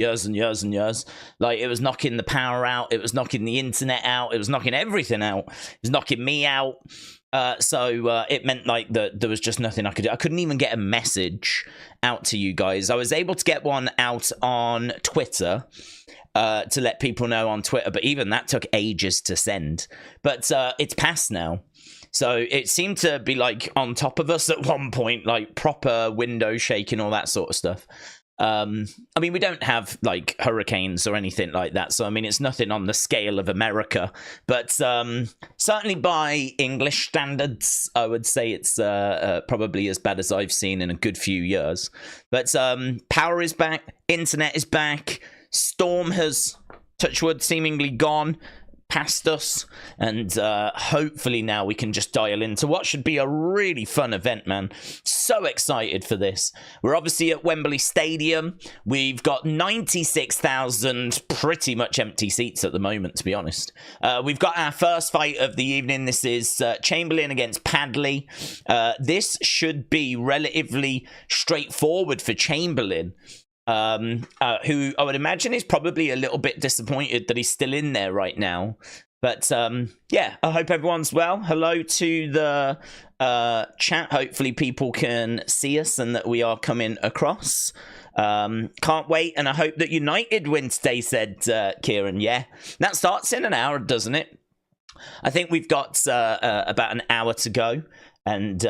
years and years and years. Like, it was knocking the power out, it was knocking the internet out, it was knocking everything out, it was knocking me out. So it meant like that there was just nothing I could do. I couldn't even get a message out to you guys. I was able to get one out on Twitter to let people know on Twitter, but even that took ages to send. But it's passed now. So it seemed to be like on top of us at one point, like proper window shaking, all that sort of stuff. I mean, we don't have like hurricanes or anything like that. So, I mean, it's nothing on the scale of America, but certainly by English standards, I would say it's probably as bad as I've seen in a good few years. But power is back. Internet is back. Storm has, touch wood, seemingly gone past us, and hopefully now we can just dial into what should be a really fun event, man. So excited for this. We're obviously at Wembley Stadium. We've got 96,000 pretty much empty seats at the moment, to be honest. We've got our first fight of the evening. This is Chamberlain against Padley. This should be relatively straightforward for Chamberlain, who I would imagine is probably a little bit disappointed that he's still in there right now. But yeah, I hope everyone's well. Hello to the chat. Hopefully people can see us and that we are coming across. Can't wait, and I hope that United win today, said Kieran. Yeah, that starts in an hour, doesn't it? I think we've got about an hour to go. And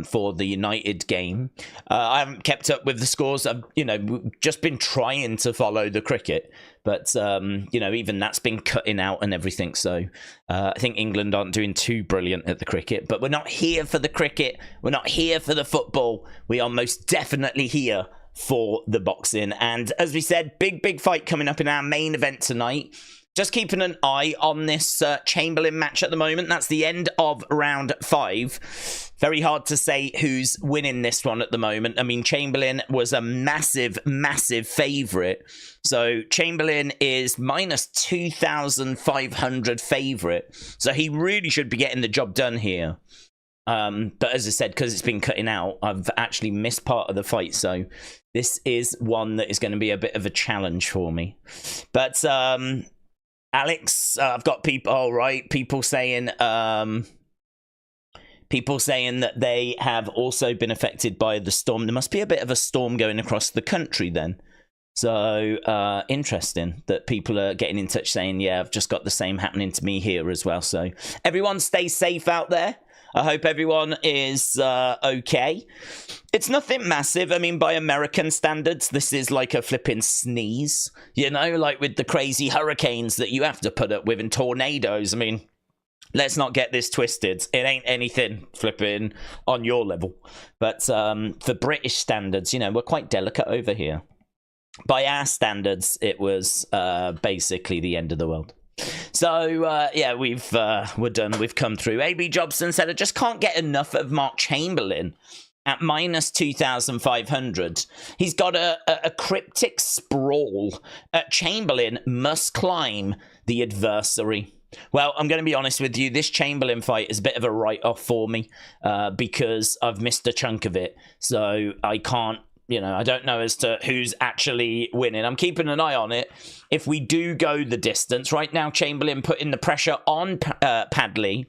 for the United game, I haven't kept up with the scores. I've, just been trying to follow the cricket, but even that's been cutting out and everything. So I think England aren't doing too brilliant at the cricket. But we're not here for the cricket. We're not here for the football. We are most definitely here for the boxing. And as we said, big fight coming up in our main event tonight. Just keeping an eye on this Chamberlain match at the moment. That's the end of round 5. Very hard to say who's winning this one at the moment. I mean, Chamberlain was a massive favourite. So Chamberlain is minus 2,500 favourite. So he really should be getting the job done here. But as I said, because it's been cutting out, I've actually missed part of the fight. So this is one that is going to be a bit of a challenge for me. But Alex, I've got people saying that they have also been affected by the storm. There must be a bit of a storm going across the country then. So interesting that people are getting in touch saying, yeah, I've just got the same happening to me here as well. So everyone stay safe out there. I hope everyone is okay. It's nothing massive. I mean, by American standards, this is like a flipping sneeze. Like with the crazy hurricanes that you have to put up with and tornadoes. I mean, let's not get this twisted. It ain't anything flipping on your level. But for British standards, we're quite delicate over here. By our standards, it was basically the end of the world. So, yeah, we're done. We've come through. AB Jobson said, I just can't get enough of Mark Chamberlain at minus 2,500. He's got a cryptic sprawl. Chamberlain must climb the adversary. Well, I'm going to be honest with you. This Chamberlain fight is a bit of a write-off for me because I've missed a chunk of it. So I can't. I don't know as to who's actually winning. I'm keeping an eye on it. If we do go the distance, right now, Chamberlain putting the pressure on Padley.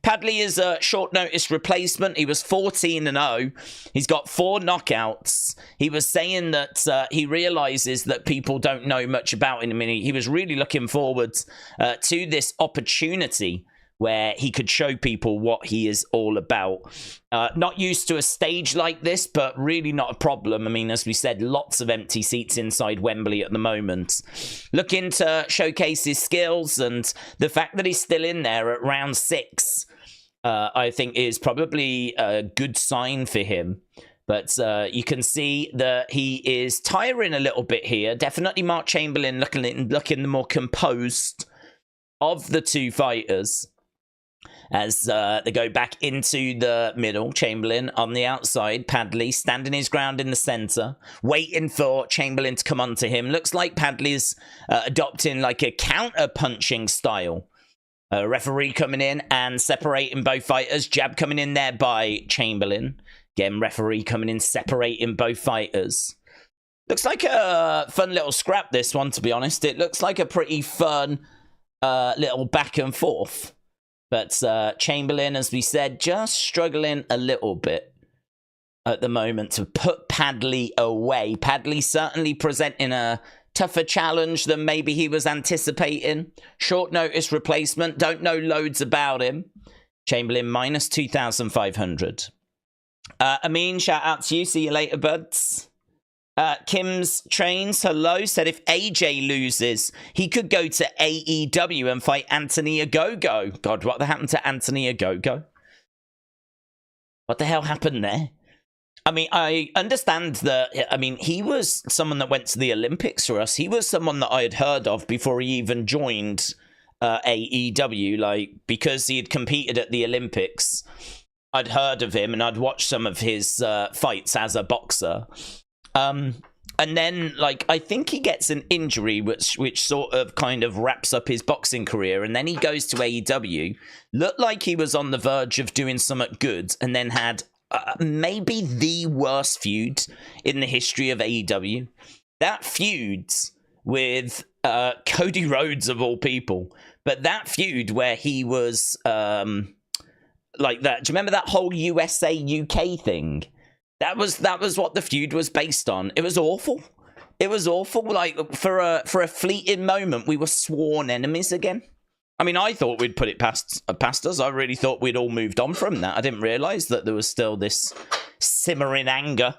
Padley is a short notice replacement. He was 14-0. He's got 4 knockouts. He was saying that he realizes that people don't know much about him. I mean, he was really looking forward to this opportunity where he could show people what he is all about. Not used to a stage like this, but really not a problem. I mean, as we said, lots of empty seats inside Wembley at the moment. Looking to showcase his skills, and the fact that he's still in there at round 6, I think is probably a good sign for him. But you can see that he is tiring a little bit here. Definitely Mark Chamberlain looking the more composed of the two fighters. As they go back into the middle, Chamberlain on the outside, Padley standing his ground in the centre, waiting for Chamberlain to come onto him. Looks like Padley's adopting like a counter-punching style. Referee coming in and separating both fighters. Jab coming in there by Chamberlain. Again, referee coming in, separating both fighters. Looks like a fun little scrap, this one, to be honest. It looks like a pretty fun little back and forth. But Chamberlain, as we said, just struggling a little bit at the moment to put Padley away. Padley certainly presenting a tougher challenge than maybe he was anticipating. Short notice replacement. Don't know loads about him. Chamberlain minus 2,500. Amin, shout out to you. See you later, buds. Kim's Trains, hello, said if AJ loses, he could go to AEW and fight Anthony Ogogo. God, what happened to Anthony Ogogo? What the hell happened there? I mean, I understand that, I mean, he was someone that went to the Olympics for us. He was someone that I had heard of before he even joined AEW, like, because he had competed at the Olympics. I'd heard of him and I'd watched some of his fights as a boxer. And then, like, I think he gets an injury which sort of kind of wraps up his boxing career, and then he goes to AEW. Looked like he was on the verge of doing something good, and then had maybe the worst feud in the history of AEW. That feud with Cody Rhodes, of all people. But that feud where he was like that. Do you remember that whole USA UK thing? That was what the feud was based on. It was awful. It was awful. Like, for a fleeting moment, we were sworn enemies again. I mean, I thought we'd put it past us. I really thought we'd all moved on from that. I didn't realise that there was still this simmering anger,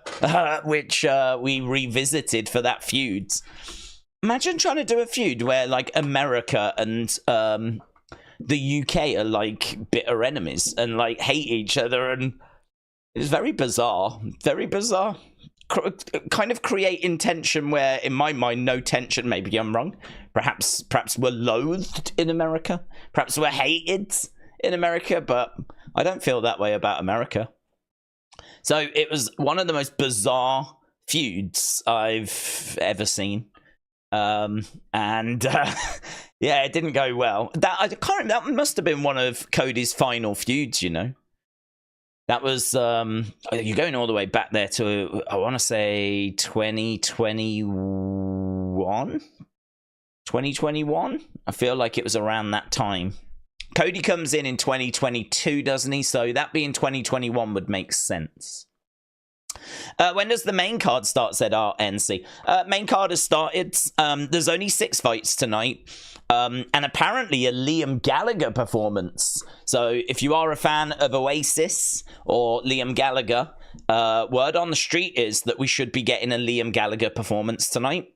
which we revisited for that feud. Imagine trying to do a feud where, like, America and the UK are, like, bitter enemies and, like, hate each other, and it's very bizarre. Very bizarre. Kind of creating tension where, in my mind, no tension. Maybe I'm wrong. Perhaps we're loathed in America. Perhaps we're hated in America, but I don't feel that way about America. So it was one of the most bizarre feuds I've ever seen. Yeah, it didn't go well. That must have been one of Cody's final feuds, you know. That was, you're going all the way back there to, I want to say, 2021? 2021? I feel like it was around that time. Cody comes in 2022, doesn't he? So that being 2021 would make sense. When does the main card start, said RNC? Main card has started. There's only 6 fights tonight. And apparently a Liam Gallagher performance. So if you are a fan of Oasis or Liam Gallagher, word on the street is that we should be getting a Liam Gallagher performance tonight.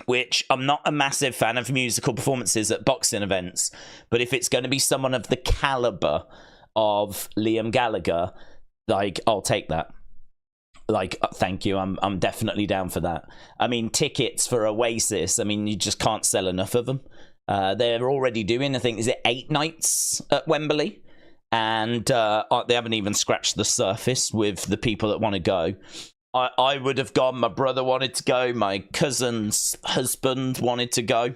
Which, I'm not a massive fan of musical performances at boxing events. But if it's going to be someone of the caliber of Liam Gallagher, like, I'll take that. Like, thank you. I'm definitely down for that. I mean, tickets for Oasis, I mean, you just can't sell enough of them. They're already doing, I think, is it 8 nights at Wembley? And they haven't even scratched the surface with the people that want to go. I would have gone. My brother wanted to go. My cousin's husband wanted to go.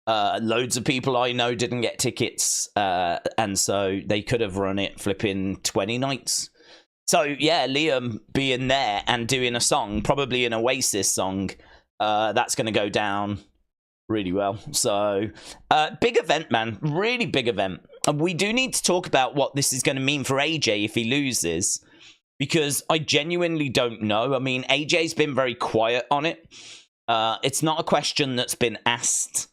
Loads of people I know didn't get tickets. And so they could have run it flipping 20 nights. So, yeah, Liam being there and doing a song, probably an Oasis song, that's going to go down really well. So, big event, man. Really big event. And we do need to talk about what this is going to mean for AJ if he loses. Because I genuinely don't know. I mean, AJ's been very quiet on it. It's not a question that's been asked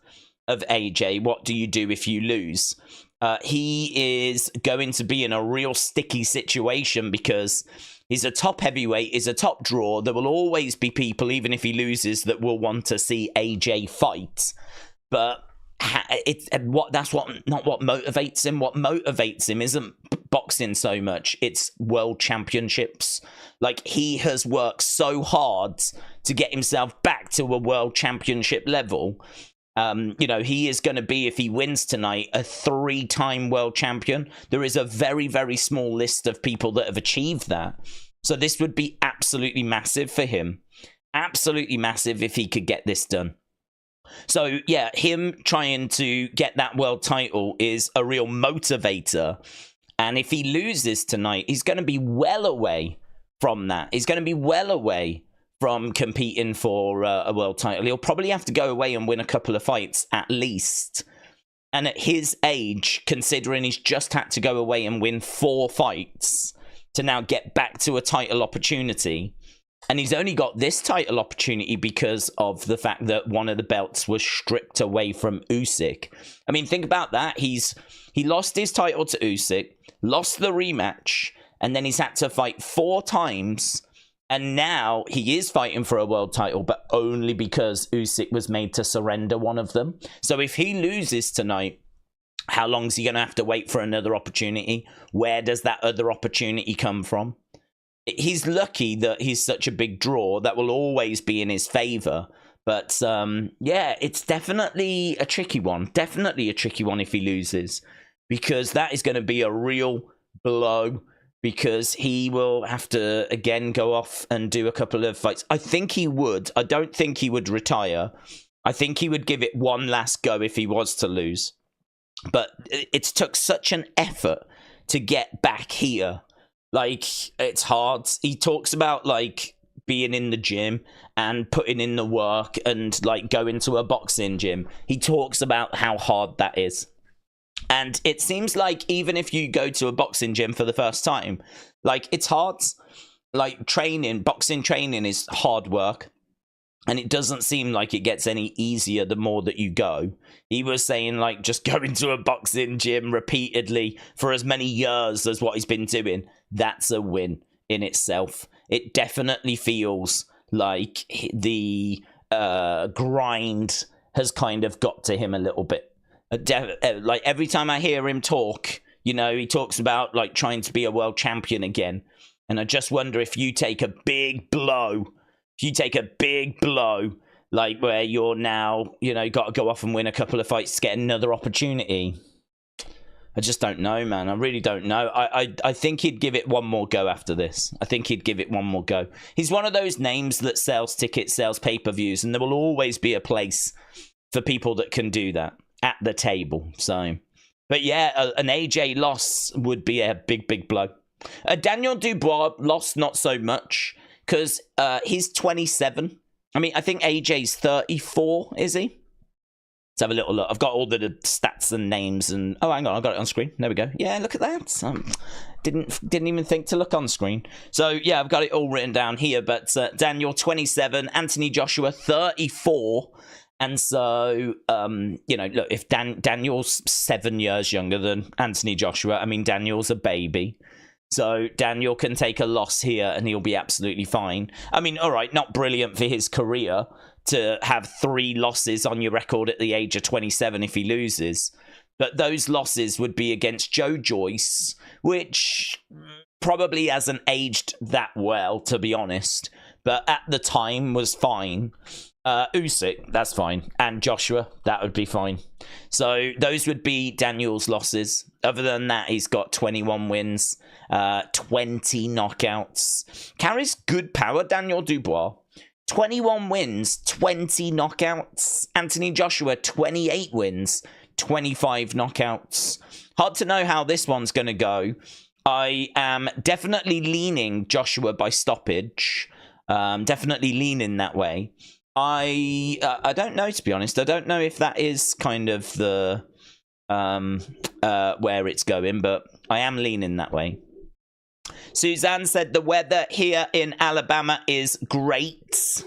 of AJ. What do you do if you lose? He is going to be in a real sticky situation because he's a top heavyweight, he's a top draw. There will always be people, even if he loses, that will want to see AJ fight. But that's not what motivates him. What motivates him isn't boxing so much. It's world championships. Like, he has worked so hard to get himself back to a world championship level. You know, he is going to be, if he wins tonight, a 3-time world champion. There is a very, very small list of people that have achieved that. So this would be absolutely massive for him. Absolutely massive if he could get this done. So, yeah, him trying to get that world title is a real motivator. And if he loses tonight, he's going to be well away from that. He's going to be well away from competing for a world title. He'll probably have to go away and win a couple of fights at least. And at his age, considering he's just had to go away and win 4 fights to now get back to a title opportunity, and he's only got this title opportunity because of the fact that one of the belts was stripped away from Usyk. I mean, think about that. He lost his title to Usyk, lost the rematch, and then he's had to fight 4 times. And now he is fighting for a world title, but only because Usyk was made to surrender one of them. So if he loses tonight, how long is he going to have to wait for another opportunity? Where does that other opportunity come from? He's lucky that he's such a big draw. That will always be in his favor. But yeah, it's definitely a tricky one. Definitely a tricky one if he loses. Because that is going to be a real blow. Because he will have to, again, go off and do a couple of fights. I think he would. I don't think he would retire. I think he would give it one last go if he was to lose. But it's took such an effort to get back here. Like, it's hard. He talks about, like, being in the gym and putting in the work and, like, going to a boxing gym. He talks about how hard that is. And it seems like even if you go to a boxing gym for the first time, like, it's hard. Like, boxing training is hard work. And it doesn't seem like it gets any easier the more that you go. He was saying, like, just going to a boxing gym repeatedly for as many years as what he's been doing, that's a win in itself. It definitely feels like the grind has kind of got to him a little bit. Like, every time I hear him talk, you know, he talks about, like, trying to be a world champion again. And I just wonder if you take a big blow, like, where you're now, you know, got to go off and win a couple of fights to get another opportunity. I just don't know, man. I really don't know. I think he'd give it one more go after this. I think he'd give it one more go. He's one of those names that sells tickets, sells pay-per-views, and there will always be a place for people that can do that at the table. So, but yeah, an AJ loss would be a big blow. Daniel Dubois lost not so much because he's 27. I mean, I think AJ's 34, is he? Let's have a little look. I've got all the stats and names and... Oh, hang on, I've got it on screen. There we go. Yeah, look at that. Didn't even think to look on screen. So, yeah, I've got it all written down here. But Daniel, 27. Anthony Joshua, 34. And so, you know, look, if Daniel's 7 years younger than Anthony Joshua, I mean, Daniel's a baby. So Daniel can take a loss here and he'll be absolutely fine. I mean, all right, not brilliant for his career to have 3 losses on your record at the age of 27 if he loses. But those losses would be against Joe Joyce, which probably hasn't aged that well, to be honest. But at the time was fine. Usyk, that's fine. And Joshua, that would be fine. So those would be Daniel's losses. Other than that, he's got 21 wins, 20 knockouts. Carries good power, Daniel Dubois. 21 wins, 20 knockouts. Anthony Joshua, 28 wins, 25 knockouts. Hard to know how this one's going to go. I am definitely leaning Joshua by stoppage. Definitely leaning that way. I don't know, to be honest. I don't know if that is kind of the where it's going, but I am leaning that way. Suzanne said the weather here in Alabama is great.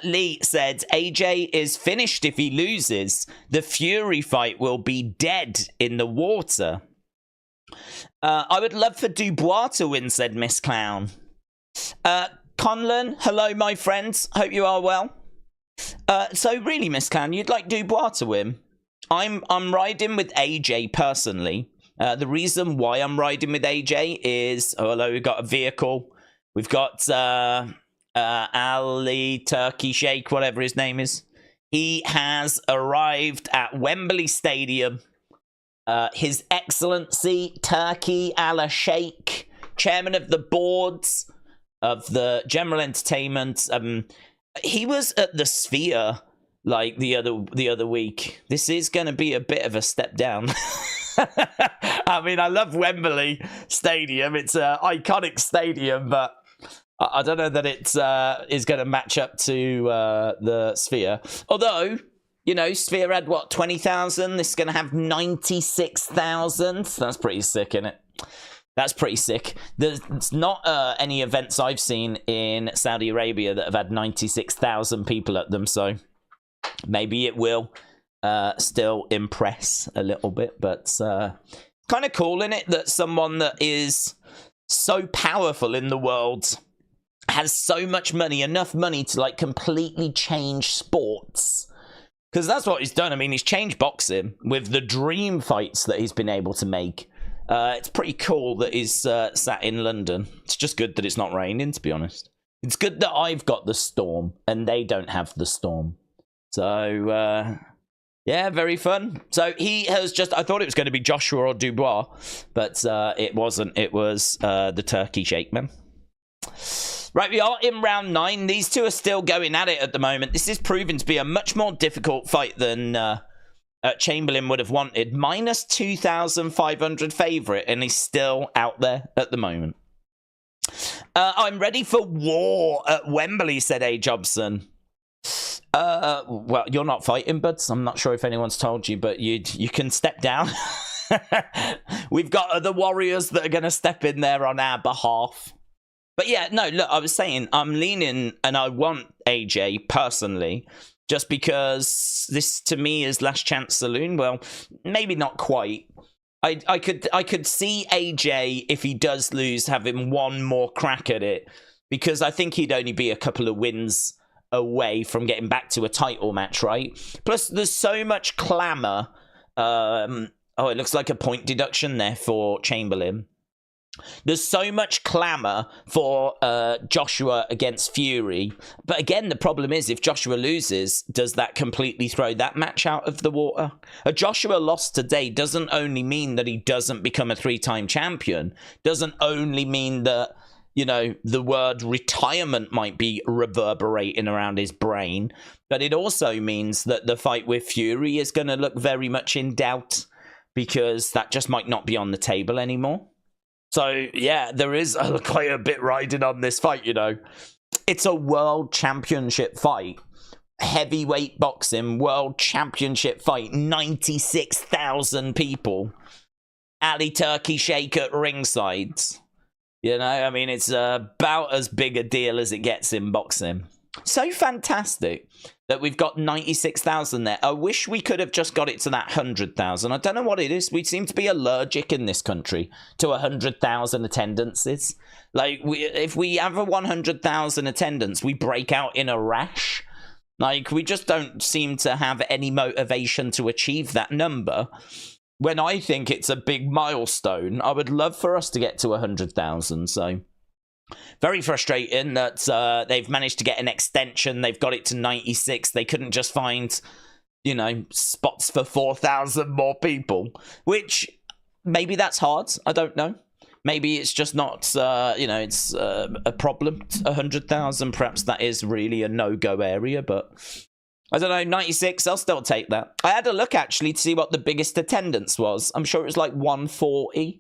Lee said AJ is finished if he loses. The Fury fight will be dead in the water. I would love for Dubois to win, said Miss Clown. Conlon, hello, my friends. Hope you are well. So really, Miss Clown, you'd like Dubois to win? I'm riding with AJ personally. The reason why I'm riding with AJ is, oh, hello, we've got a vehicle. We've got Ali Turkey Sheikh, whatever his name is. He has arrived at Wembley Stadium. His Excellency Turkey Ala Sheikh, chairman of the boards of the General Entertainment. He was at the Sphere like the other week. This is going to be a bit of a step down. I mean, I love Wembley Stadium. It's an iconic stadium, but I don't know that it is going to match up to the Sphere. Although, you know, Sphere had, what, 20,000? This is going to have 96,000. That's pretty sick, isn't it? That's pretty sick. There's not any events I've seen in Saudi Arabia that have had 96,000 people at them, so maybe it will still impress a little bit. But kind of cool, isn't it, that someone that is so powerful in the world has so much money, enough money to, like, completely change sports. Because that's what he's done. I mean, he's changed boxing with the dream fights that he's been able to make. It's pretty cool that he's sat in London. It's just good that it's not raining, to be honest. It's good that I've got the storm and they don't have the storm. So, yeah, very fun. So he has just... I thought it was going to be Joshua or Dubois, but it wasn't. It was the Turkey Shakeman. Right, we are in round 9. These two are still going at it at the moment. This is proving to be a much more difficult fight than... Chamberlain would have wanted. Minus 2,500 favourite, and he's still out there at the moment. I'm ready for war at Wembley, said A. Jobson. Well, you're not fighting, buds. I'm not sure if anyone's told you, but you can step down. We've got other warriors that are going to step in there on our behalf. But yeah, no, look, I was saying, I'm leaning, and I want AJ, personally, just because this, to me, is Last Chance Saloon. Well, maybe not quite. I could see AJ, if he does lose, having one more crack at it, because I think he'd only be a couple of wins away from getting back to a title match, right? Plus, there's so much clamour. Oh, it looks like a point deduction there for Chamberlain. There's so much clamour for Joshua against Fury. But again, the problem is, if Joshua loses, does that completely throw that match out of the water? A Joshua loss today doesn't only mean that he doesn't become a 3-time champion. Doesn't only mean that, you know, the word retirement might be reverberating around his brain. But it also means that the fight with Fury is going to look very much in doubt, because that just might not be on the table anymore. So, yeah, there is quite a bit riding on this fight, you know. It's a world championship fight. Heavyweight boxing, world championship fight. 96,000 people. Ali Turkey Shake at ringside. You know, I mean, it's about as big a deal as it gets in boxing. So fantastic that we've got 96,000 there. I wish we could have just got it to that 100,000. I don't know what it is. We seem to be allergic in this country to 100,000 attendances. Like, if we have a 100,000 attendance, we break out in a rash. Like, we just don't seem to have any motivation to achieve that number. When I think it's a big milestone, I would love for us to get to 100,000, so... Very frustrating that they've managed to get an extension. They've got it to 96. They couldn't just find, you know, spots for 4,000 more people. Which, maybe that's hard. I don't know. Maybe it's just not, you know, it's a problem. 100,000, perhaps that is really a no-go area. But, I don't know, 96, I'll still take that. I had a look, actually, to see what the biggest attendance was. I'm sure it was like 140.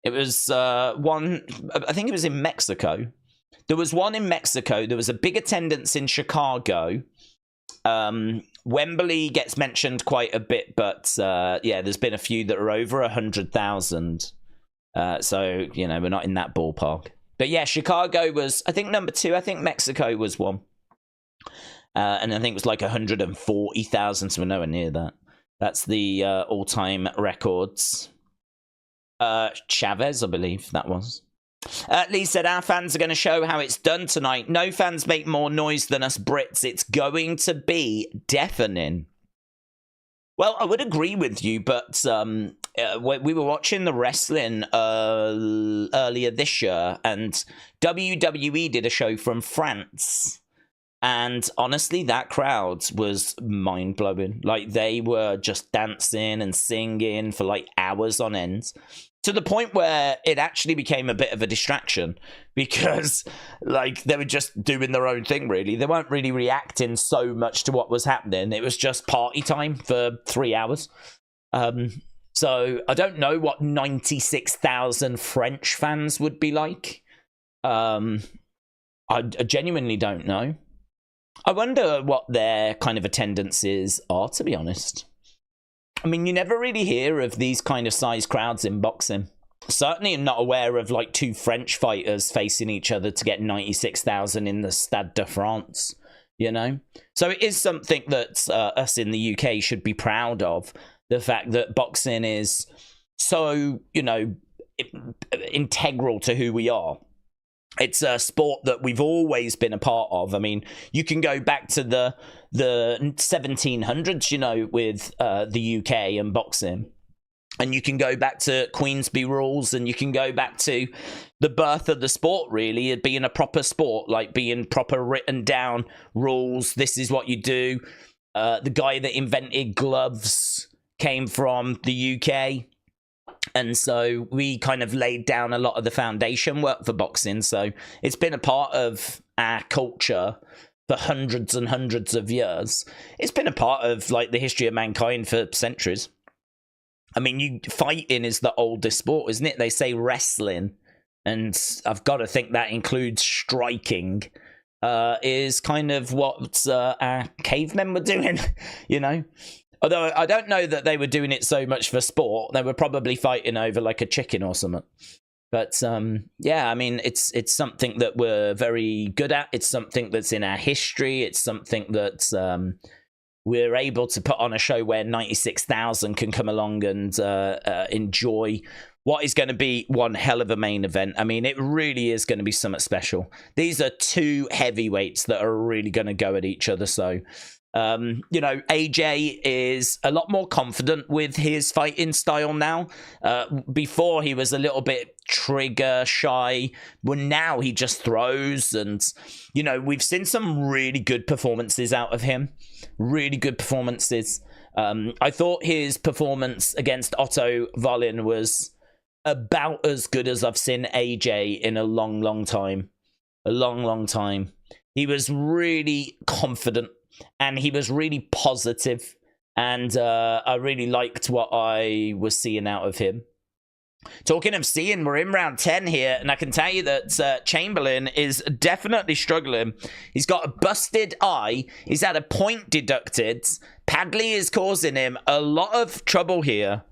It was one, I think it was in Mexico. There was one in Mexico. There was a big attendance in Chicago. Wembley gets mentioned quite a bit, but yeah, there's been a few that are over 100,000. So, you know, we're not in that ballpark. But yeah, Chicago was, I think, number 2. I think Mexico was 1. And I think it was like 140,000, so we're nowhere near that. That's the all-time records. Chavez, I believe that was. Lee said, our fans are going to show how it's done tonight. No fans make more noise than us Brits. It's going to be deafening. Well, I would agree with you, but we were watching the wrestling earlier this year, and WWE did a show from France. And honestly, that crowd was mind-blowing. Like, they were just dancing and singing for like hours on end, to the point where it actually became a bit of a distraction, because like they were just doing their own thing, really. They weren't really reacting so much to what was happening. It was just party time for 3 hours. So I don't know what 96,000 French fans would be like. I genuinely don't know. I wonder what their kind of attendances are, to be honest. I mean, you never really hear of these kind of size crowds in boxing. Certainly I'm not aware of like two French fighters facing each other to get 96,000 in the Stade de France, you know? So it is something that us in the UK should be proud of. The fact that boxing is so, you know, integral to who we are. It's a sport that we've always been a part of. I mean, you can go back to the 1700s, you know, with the UK and boxing. And you can go back to Queensberry rules, and you can go back to the birth of the sport, really, it being a proper sport, like being proper written down rules. This is what you do. The guy that invented gloves came from the UK. And so we kind of laid down a lot of the foundation work for boxing. So it's been a part of our culture for hundreds and hundreds of years. It's been a part of like the history of mankind for centuries. I mean, fighting is the oldest sport, isn't it? They say wrestling, and I've got to think that includes striking, is kind of what our cavemen were doing, you know? Although I don't know that they were doing it so much for sport. They were probably fighting over like a chicken or something. But yeah, I mean, it's something that we're very good at. It's something that's in our history. It's something that we're able to put on a show where 96,000 can come along and enjoy what is going to be one hell of a main event. I mean, it really is going to be something special. These are two heavyweights that are really going to go at each other. So, you know, AJ is a lot more confident with his fighting style now. Before he was a little bit trigger shy. Well, now he just throws, and, you know, we've seen some really good performances out of him. Really good performances. I thought his performance against Otto Wallin was about as good as I've seen AJ in a long, long time. A long, long time. He was really confident, and he was really positive, and I really liked what I was seeing out of him. Talking of seeing, we're in round 10 here, and I can tell you that Chamberlain is definitely struggling. He's got a busted eye. He's had a point deducted. Padley is causing him a lot of trouble here.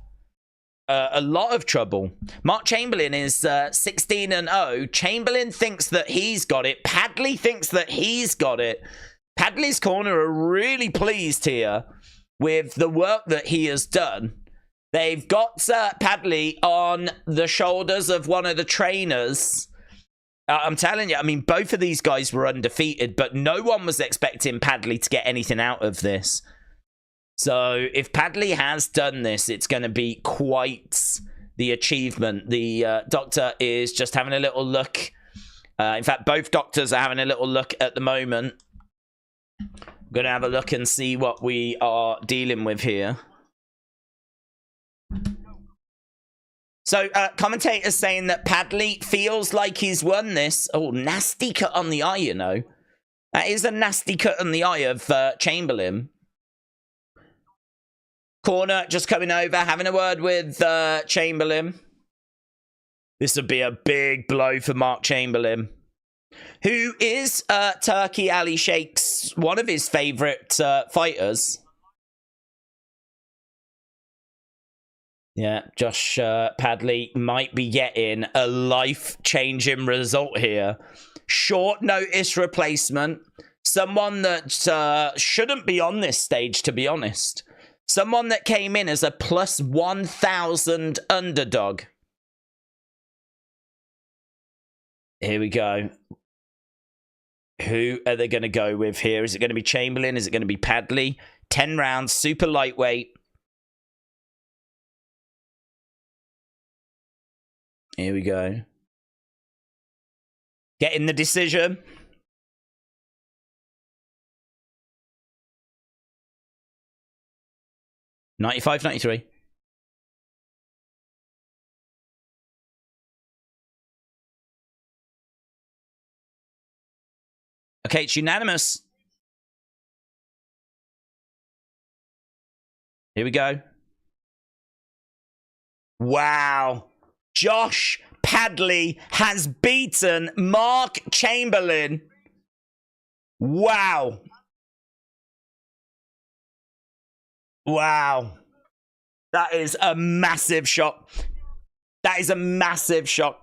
A lot of trouble. Mark Chamberlain is 16-0. Chamberlain thinks that he's got it. Padley thinks that he's got it. Padley's corner are really pleased here with the work that he has done. They've got Padley on the shoulders of one of the trainers. I'm telling you, I mean, both of these guys were undefeated, but no one was expecting Padley to get anything out of this. So if Padley has done this, it's going to be quite the achievement. The doctor is just having a little look. In fact, both doctors are having a little look at the moment. I'm going to have a look and see what we are dealing with here. So, commentators saying that Padley feels like he's won this. Oh, nasty cut on the eye, you know. That is a nasty cut on the eye of Chamberlain. Corner just coming over, having a word with Chamberlain. This would be a big blow for Mark Chamberlain, who is Turkey Ali Sheikh's one of his favourite fighters. Yeah, Josh Padley might be getting a life-changing result here. Short notice replacement. Someone that shouldn't be on this stage, to be honest. Someone that came in as a plus 1,000 underdog. Here we go. Who are they going to go with here? Is it going to be Chamberlain? Is it going to be Padley? 10 rounds, super lightweight. Here we go. Getting the decision. $95, $93. Okay, it's unanimous. Here we go. Wow. Josh Padley has beaten Mark Chamberlain. Wow. Wow. That is a massive shock. That is a massive shock.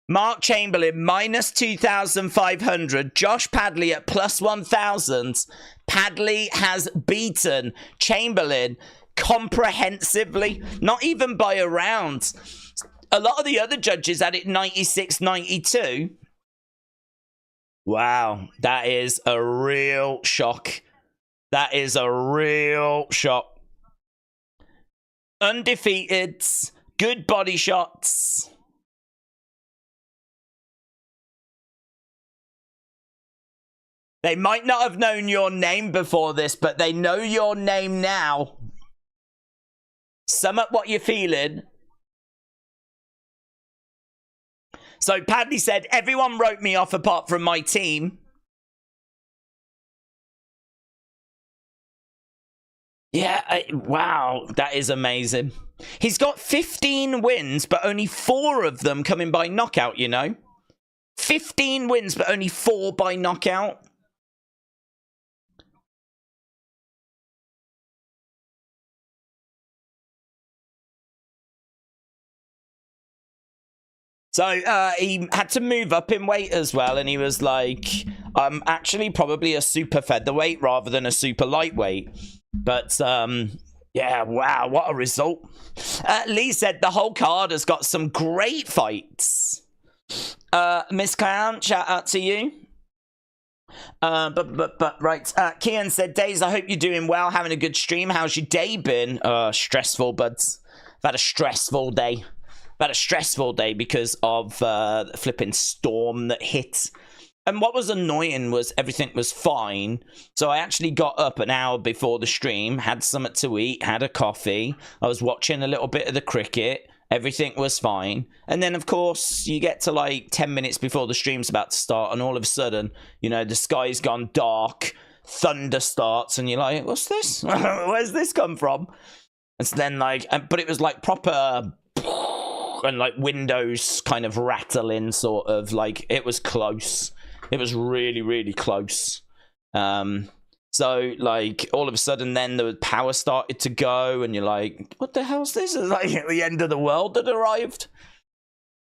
Mark Chamberlain minus 2,500. Josh Padley at plus 1,000. Padley has beaten Chamberlain comprehensively. Not even by a round. A lot of the other judges had it 96-92. Wow. That is a real shock. That is a real shock. Undefeated. Good body shots. They might not have known your name before this, but they know your name now. Sum up what you're feeling. So Padley said, everyone wrote me off apart from my team. Yeah, wow, that is amazing. He's got 15 wins, but only 4 of them coming by knockout, you know? 15 wins, but only 4 by knockout. So he had to move up in weight as well, and he was like, I'm actually probably a super featherweight rather than a super lightweight. But, yeah, wow, what a result. Lee said the whole card has got some great fights. Miss Clown, shout out to you. Right, Kian said, Days, I hope you're doing well, having a good stream. How's your day been? Stressful, buds. I've had a stressful day. About a stressful day because of the flipping storm that hit. And what was annoying was everything was fine. So I actually got up an hour before the stream, had something to eat, had a coffee. I was watching a little bit of the cricket. Everything was fine. And then, of course, you get to like 10 minutes before the stream's about to start. And all of a sudden, you know, the sky's gone dark. Thunder starts. And you're like, what's this? Where's this come from? And so then like, but it was like proper... and like windows kind of rattling, sort of like it was close. It was really, really close. So like all of a sudden then the power started to go and you're like, what the hell's this? It's like the end of the world had arrived.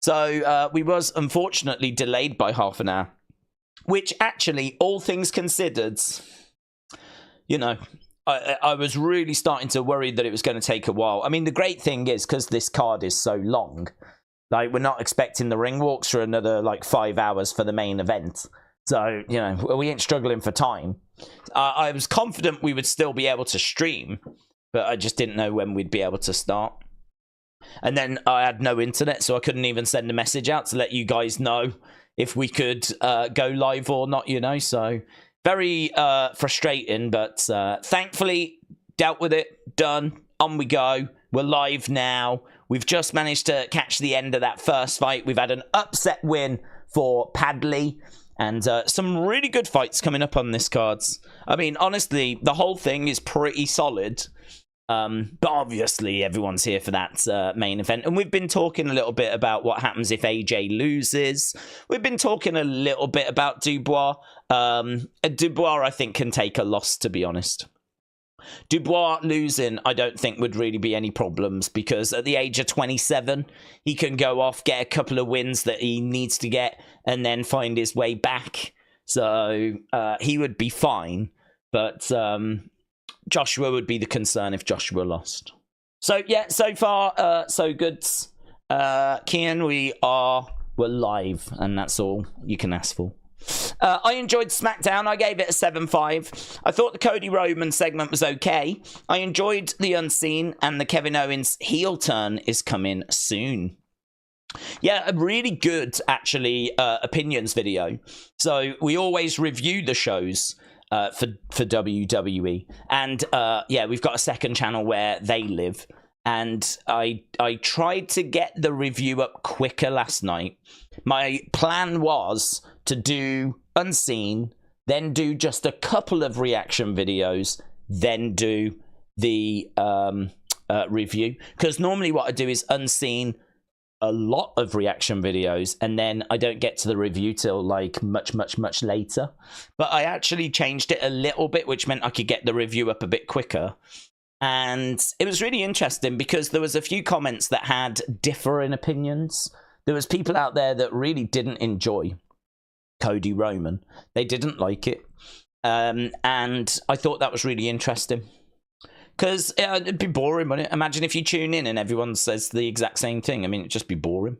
So we was unfortunately delayed by half an hour, which actually, all things considered, you know, I was really starting to worry that it was going to take a while. I mean, the great thing is, because this card is so long, like, we're not expecting the ring walks for another, like, 5 hours for the main event. So, you know, we ain't struggling for time. I was confident we would still be able to stream, but I just didn't know when we'd be able to start. And then I had no internet, so I couldn't even send a message out to let you guys know if we could go live or not, you know, so... Very frustrating, but thankfully dealt with it, done, on we go. We're live now. We've just managed to catch the end of that first fight. We've had an upset win for Padley and some really good fights coming up on this cards. I mean, honestly, the whole thing is pretty solid. But obviously everyone's here for that main event. And we've been talking a little bit about what happens if AJ loses. We've been talking a little bit about Dubois. Dubois, I think, can take a loss, to be honest. Dubois losing, I don't think would really be any problems because at the age of 27, he can go off, get a couple of wins that he needs to get, and then find his way back. So he would be fine. But... Joshua would be the concern if Joshua lost. So, yeah, so far, so good. Kian, we're live, and that's all you can ask for. I enjoyed SmackDown. I gave it a 7.5. I thought the Cody Roman segment was okay. I enjoyed the Unseen, and the Kevin Owens heel turn is coming soon. Yeah, a really good, actually, opinions video. So we always review the shows for WWE, and yeah, we've got a second channel where they live, and I tried to get the review up quicker last night. My plan was to do Unseen, then do just a couple of reaction videos, then do the review, because normally what I do is Unseen, a lot of reaction videos, and then I don't get to the review till like much later. But I actually changed it a little bit, which meant I could get the review up a bit quicker. And it was really interesting because there was a few comments that had differing opinions. There was people out there that really didn't enjoy Cody Roman. They didn't like it. And I thought that was really interesting. Because it'd be boring, wouldn't it? Imagine if you tune in and everyone says the exact same thing. I mean, it'd just be boring.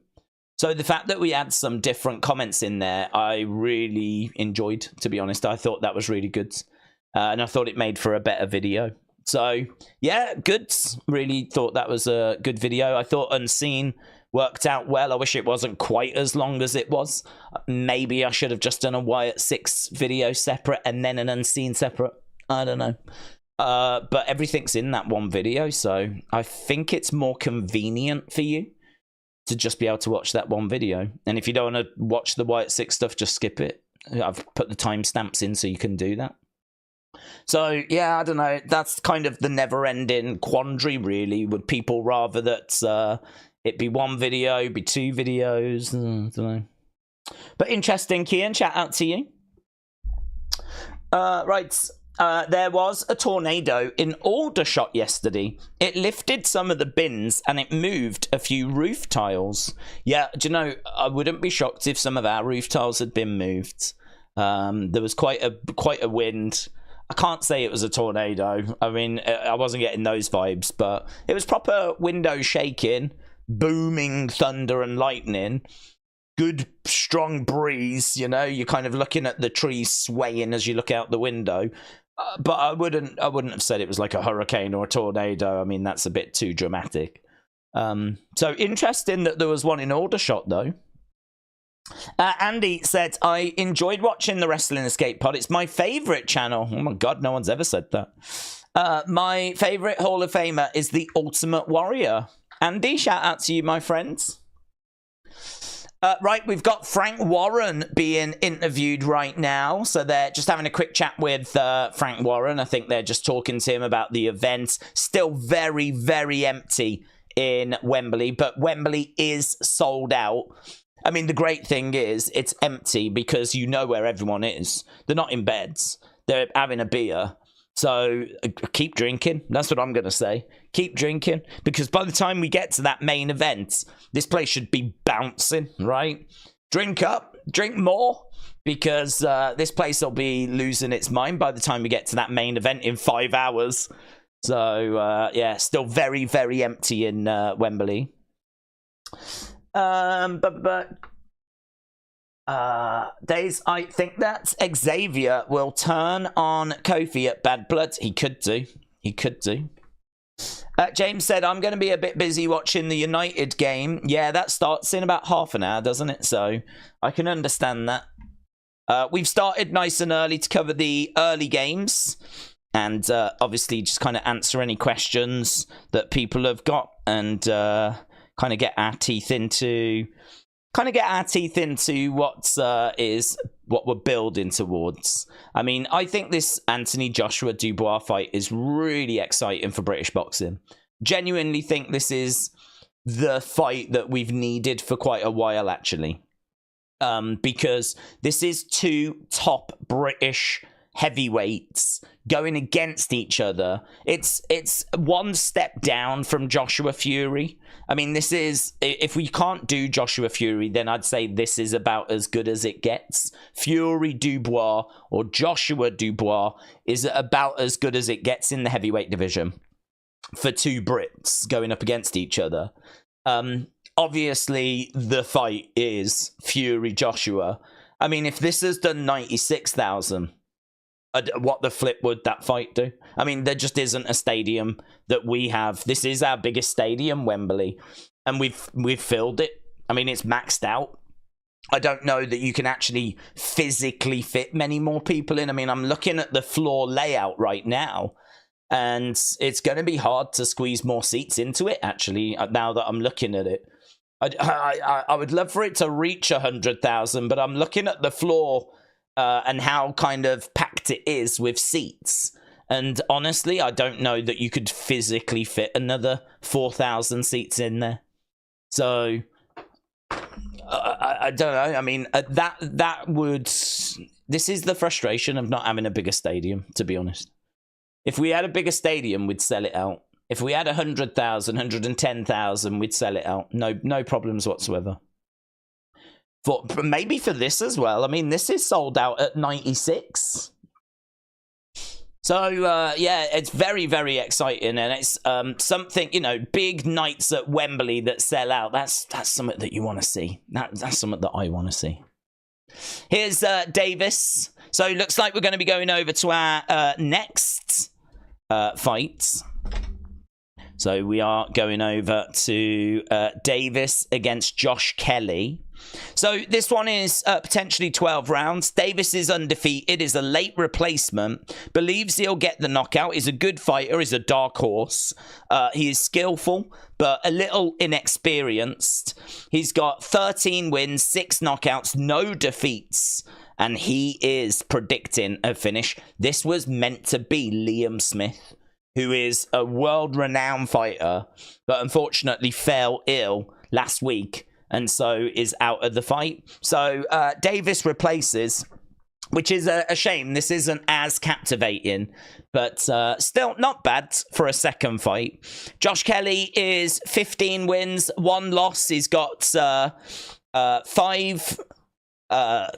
So the fact that we had some different comments in there, I really enjoyed, to be honest. I thought that was really good. And I thought it made for a better video. So, yeah, good. Really thought that was a good video. I thought Unseen worked out well. I wish it wasn't quite as long as it was. Maybe I should have just done a Wyatt 6 video separate and then an Unseen separate. I don't know. But everything's in that one video, so I think it's more convenient for you to just be able to watch that one video. And if you don't want to watch the Wyatt 6 stuff, just skip it. I've put the timestamps in so you can do that. So, yeah, I don't know. That's kind of the never-ending quandary, really. Would people rather that it be one video, be 2 videos? I don't know. But interesting, Kian. Shout out to you. Right. There was a tornado in Aldershot yesterday. It lifted some of the bins and it moved a few roof tiles. Yeah, do you know, I wouldn't be shocked if some of our roof tiles had been moved. There was quite a wind. I can't say it was a tornado. I mean, I wasn't getting those vibes, but it was proper window shaking, booming thunder and lightning. Good strong breeze, you know, you're kind of looking at the trees swaying as you look out the window. But I wouldn't have said it was like a hurricane or a tornado. I mean, that's a bit too dramatic. So interesting that there was one in Aldershot, though. Andy said, I enjoyed watching the Wrestling Escape Pod. It's my favourite channel. Oh my God, no one's ever said that. My favourite Hall of Famer is the Ultimate Warrior. Andy, shout out to you, my friends. Right, we've got Frank Warren being interviewed right now. So they're just having a quick chat with Frank Warren. I think they're just talking to him about the event. Still very, very empty in Wembley, but Wembley is sold out. I mean, the great thing is it's empty because you know where everyone is. They're not in beds. They're having a beer. So keep drinking. That's what I'm going to say. Keep drinking. Because by the time we get to that main event, this place should be bouncing, right? Drink up. Drink more. Because this place will be losing its mind by the time we get to that main event in 5 hours. So, yeah, still very, very empty in Wembley. Days, I think that Xavier will turn on Kofi at Bad Blood. He could do. He could do. James said, I'm going to be a bit busy watching the United game. Yeah, that starts in about half an hour, doesn't it? So I can understand that. We've started nice and early to cover the early games. And obviously just kind of answer any questions that people have got. And kind of get our teeth into... what we're building towards. I mean, I think this Anthony Joshua Dubois fight is really exciting for British boxing. Genuinely think this is the fight that we've needed for quite a while, actually. Because this is 2 top British heavyweights going against each other. It's one step down from Joshua Fury. I mean, this is, if we can't do Joshua Fury, then I'd say this is about as good as it gets. Fury Dubois or Joshua Dubois is about as good as it gets in the heavyweight division for 2 Brits going up against each other. Obviously, the fight is Fury Joshua. I mean, if this has done 96,000, what the flip would that fight do? I mean, there just isn't a stadium that we have. This is our biggest stadium, Wembley, and we've filled it. I mean, it's maxed out. I don't know that you can actually physically fit many more people in. I mean, I'm looking at the floor layout right now, and it's going to be hard to squeeze more seats into it, actually, now that I'm looking at it. I would love for it to reach 100,000, but I'm looking at the floor and how kind of packed it is with seats. And honestly, I don't know that you could physically fit another 4,000 seats in there. So I don't know. I mean, that would... This is the frustration of not having a bigger stadium, to be honest. If we had a bigger stadium, we'd sell it out. If we had 100,000, 110,000, we'd sell it out. No problems whatsoever. Maybe for this as well. I mean, this is sold out at 96. So, yeah, it's very, very exciting. And it's something, you know, big nights at Wembley that sell out. That's something that you want to see. That's something that I want to see. Here's Davis. So, it looks like we're going to be going over to our next fight. So, we are going over to Davis against Josh Kelly. So this one is potentially 12 rounds. Davis is undefeated, is a late replacement, believes he'll get the knockout, is a good fighter, is a dark horse. He is skillful, but a little inexperienced. He's got 13 wins, 6 knockouts, no defeats, and he is predicting a finish. This was meant to be Liam Smith, who is a world-renowned fighter, but unfortunately fell ill last week, and so is out of the fight. So Davis replaces, which is a shame. This isn't as captivating, but still not bad for a second fight. Josh Kelly is 15 wins, 1 loss. He's got 5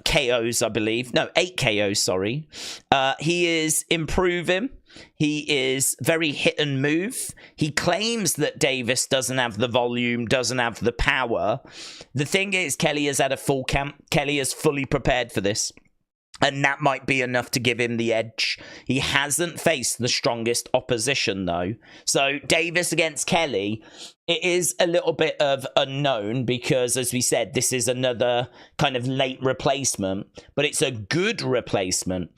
KOs, I believe. No, 8 KOs, sorry. He is improving. He is very hit and move. He claims that Davis doesn't have the volume, doesn't have the power. The thing is, Kelly has had a full camp. Kelly is fully prepared for this. And that might be enough to give him the edge. He hasn't faced the strongest opposition, though. So Davis against Kelly, it is a little bit of unknown because, as we said, this is another kind of late replacement. But it's a good replacement.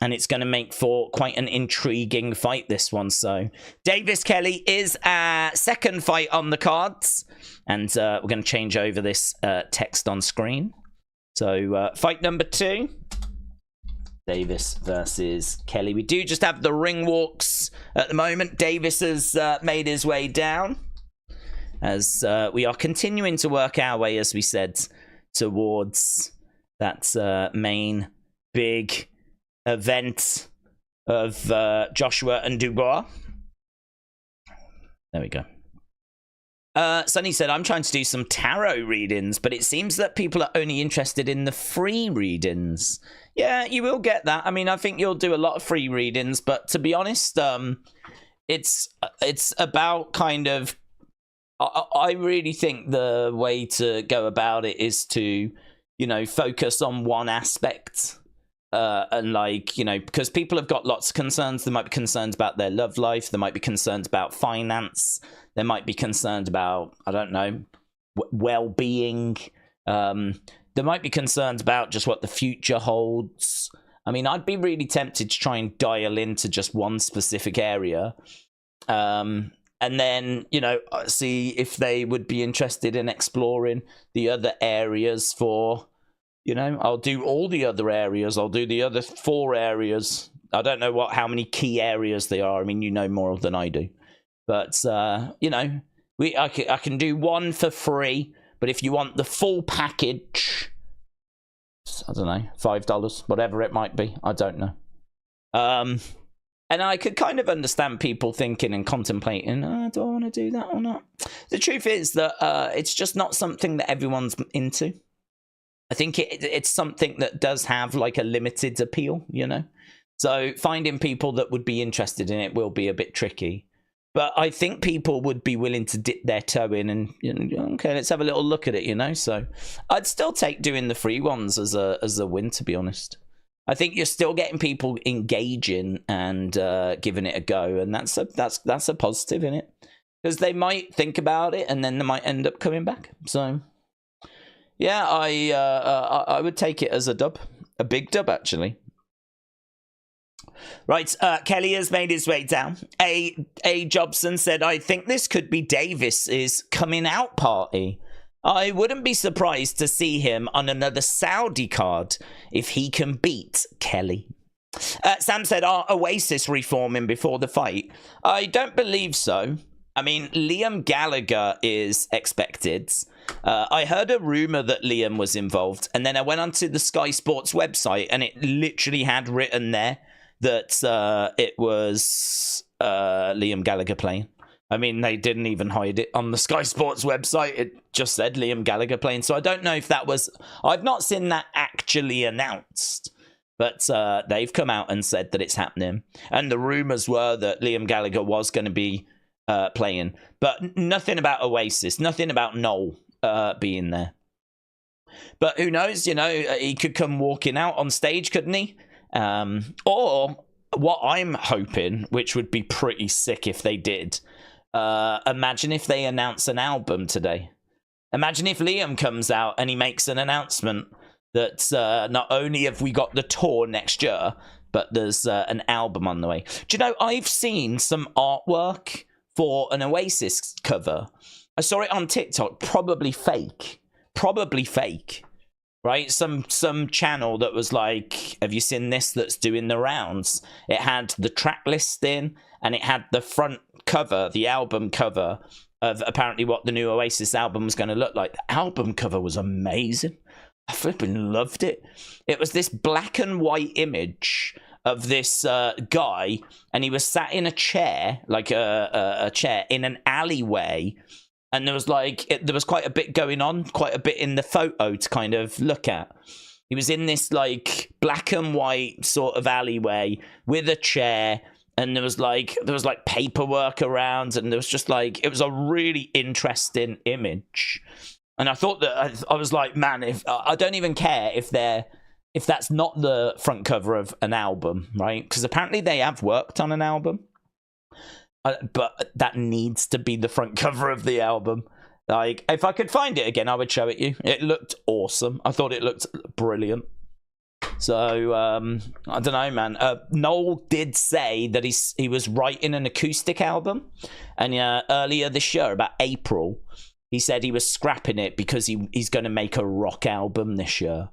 And it's going to make for quite an intriguing fight, this one. So Davis-Kelly is our second fight on the cards. And we're going to change over this text on screen. So fight number 2. Davis versus Kelly. We do just have the ring walks at the moment. Davis has made his way down. As we are continuing to work our way, as we said, towards that main big event of Joshua and Dubois. There we go. Sonny said, I'm trying to do some tarot readings, but it seems that people are only interested in the free readings. Yeah, you will get that. I mean, I think you'll do a lot of free readings, but to be honest, it's about kind of... I really think the way to go about it is to, you know, focus on one aspect. And like, you know, because people have got lots of concerns. There might be concerns about their love life. There might be concerns about finance. There might be concerns about, I don't know, well-being. There might be concerns about just what the future holds. I mean, I'd be really tempted to try and dial into just one specific area. And then, you know, see if they would be interested in exploring the other areas for... You know, I'll do all the other areas. I'll do the other 4 areas. I don't know how many key areas they are. I mean, you know more than I do. But, you know, I can do 1 for free. But if you want the full package, I don't know, $5, whatever it might be. I don't know. And I could kind of understand people thinking and contemplating, do I want to do that or not? The truth is that it's just not something that everyone's into. I think it's something that does have like a limited appeal, you know? So finding people that would be interested in it will be a bit tricky. But I think people would be willing to dip their toe in and, you know, okay, let's have a little look at it, you know? So I'd still take doing the free ones as a win, to be honest. I think you're still getting people engaging and giving it a go. And that's a positive in it. Because they might think about it and then they might end up coming back. So... yeah, I would take it as a dub. A big dub, actually. Right, Kelly has made his way down. A. Jobson said, I think this could be Davis's coming out party. I wouldn't be surprised to see him on another Saudi card if he can beat Kelly. Sam said, are Oasis reforming before the fight? I don't believe so. I mean, Liam Gallagher is expected. I heard a rumor that Liam was involved, and then I went onto the Sky Sports website, and it literally had written there that it was Liam Gallagher playing. I mean, they didn't even hide it on the Sky Sports website. It just said Liam Gallagher playing. So I don't know if that was... I've not seen that actually announced. But they've come out and said that it's happening. And the rumours were that Liam Gallagher was going to be playing. But nothing about Oasis. Nothing about Noel being there. But who knows? You know, he could come walking out on stage, couldn't he? Or what I'm hoping, which would be pretty sick if they did... imagine if they announce an album today. Imagine if Liam comes out and he makes an announcement that not only have we got the tour next year, but there's an album on the way. Do you know, I've seen some artwork for an Oasis cover. I saw it on TikTok, probably fake, right? Some channel that was like, have you seen this, that's doing the rounds? It had the track listing and it had the front cover, the album cover of apparently what the new Oasis album was going to look like. The album cover was amazing. I flipping loved it. It was this black and white image of this guy, and he was sat in a chair, like a chair in an alleyway, and there was there was quite a bit going on, quite a bit in the photo to kind of look at. He was in this like black and white sort of alleyway with a chair. And there was like paperwork around, and there was just like, it was a really interesting image. And I thought that I was like, man, if I don't even care if that's not the front cover of an album, right? Because apparently they have worked on an album, but that needs to be the front cover of the album. Like, if I could find it again, I would show it you. It looked awesome. I thought it looked brilliant. So, I don't know, man. Noel did say that he was writing an acoustic album. And earlier this year, about April, he said he was scrapping it because he's going to make a rock album this year.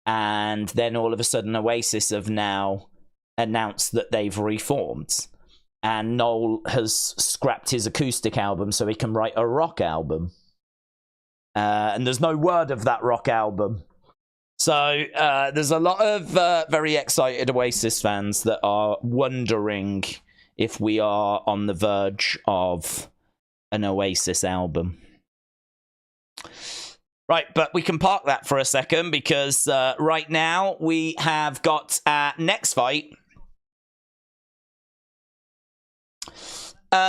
And then all of a sudden, Oasis have now announced that they've reformed. And Noel has scrapped his acoustic album so he can write a rock album. And there's no word of that rock album. So there's a lot of very excited Oasis fans that are wondering if we are on the verge of an Oasis album. Right, but we can park that for a second because right now we have got our next fight.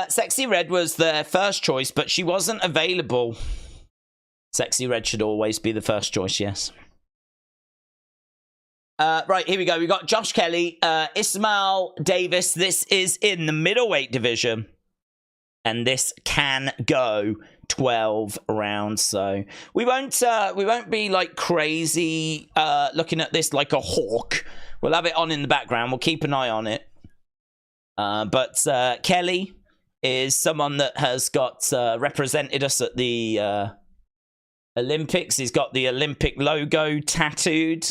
Sexy Red was their first choice, but she wasn't available. Sexy Red should always be the first choice, yes. Right, here we go. We got Josh Kelly, Ishmael Davis. This is in the middleweight division. And this can go 12 rounds. So we won't be like crazy looking at this like a hawk. We'll have it on in the background. We'll keep an eye on it. But Kelly is someone that has got represented us at the Olympics. He's got the Olympic logo tattooed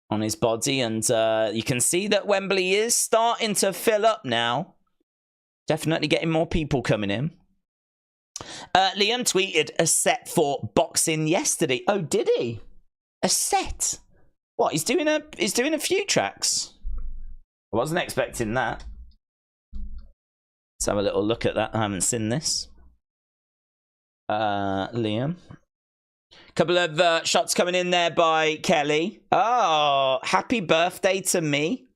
on his body, and you can see that Wembley is starting to fill up now. Definitely getting more people coming in. Liam tweeted a set for boxing yesterday. Oh, did he? A set? What? He's doing a few tracks. I wasn't expecting that. Let's have a little look at that. I haven't seen this. Liam. Couple of shots coming in there by Kelly. Oh, happy birthday to me.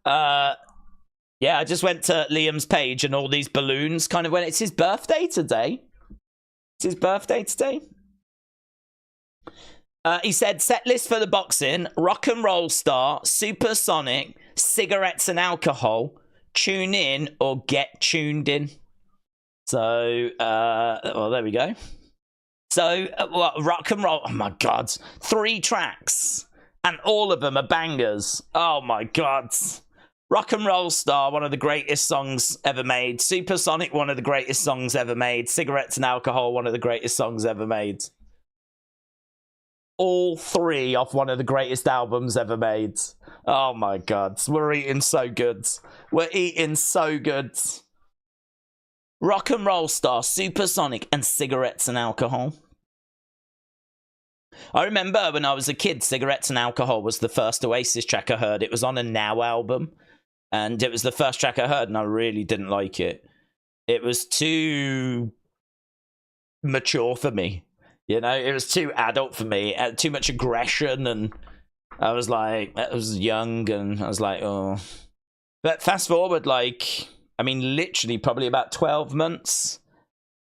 Yeah, I just went to Liam's page and all these balloons kind of went, it's his birthday today. It's his birthday today. He said, set list for the boxing, rock and roll star, supersonic, cigarettes and alcohol, tune in or get tuned in. So, well, there we go. So, rock and roll, oh my God, 3 tracks, and all of them are bangers. Oh my God. Rock and Roll Star, one of the greatest songs ever made. Supersonic, one of the greatest songs ever made. Cigarettes and Alcohol, one of the greatest songs ever made. all three off one of the greatest albums ever made. Oh my god, we're eating so good. We're eating so good. Rock and Roll Star, Supersonic, and Cigarettes and Alcohol. I remember when I was a kid, Cigarettes and Alcohol was the first Oasis track I heard. It was on a Now album, and it was the first track I heard, and I really didn't like it. It was too mature for me. You know, it was too adult for me. Too much aggression, and I was like, I was young, and I was like, oh. But fast forward, like, I mean, literally probably about 12 months.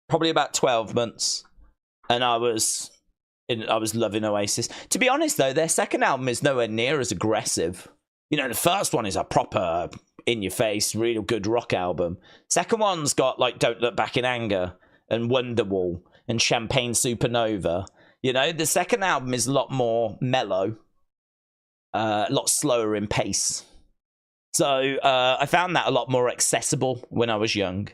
Probably about 12 months. And I was loving Oasis. To be honest, though, their second album is nowhere near as aggressive. You know, the first one is a proper, in-your-face, real good rock album. Second one's got, like, Don't Look Back in Anger and Wonderwall and Champagne Supernova. You know, the second album is a lot more mellow, a lot slower in pace. So I found that a lot more accessible when I was young.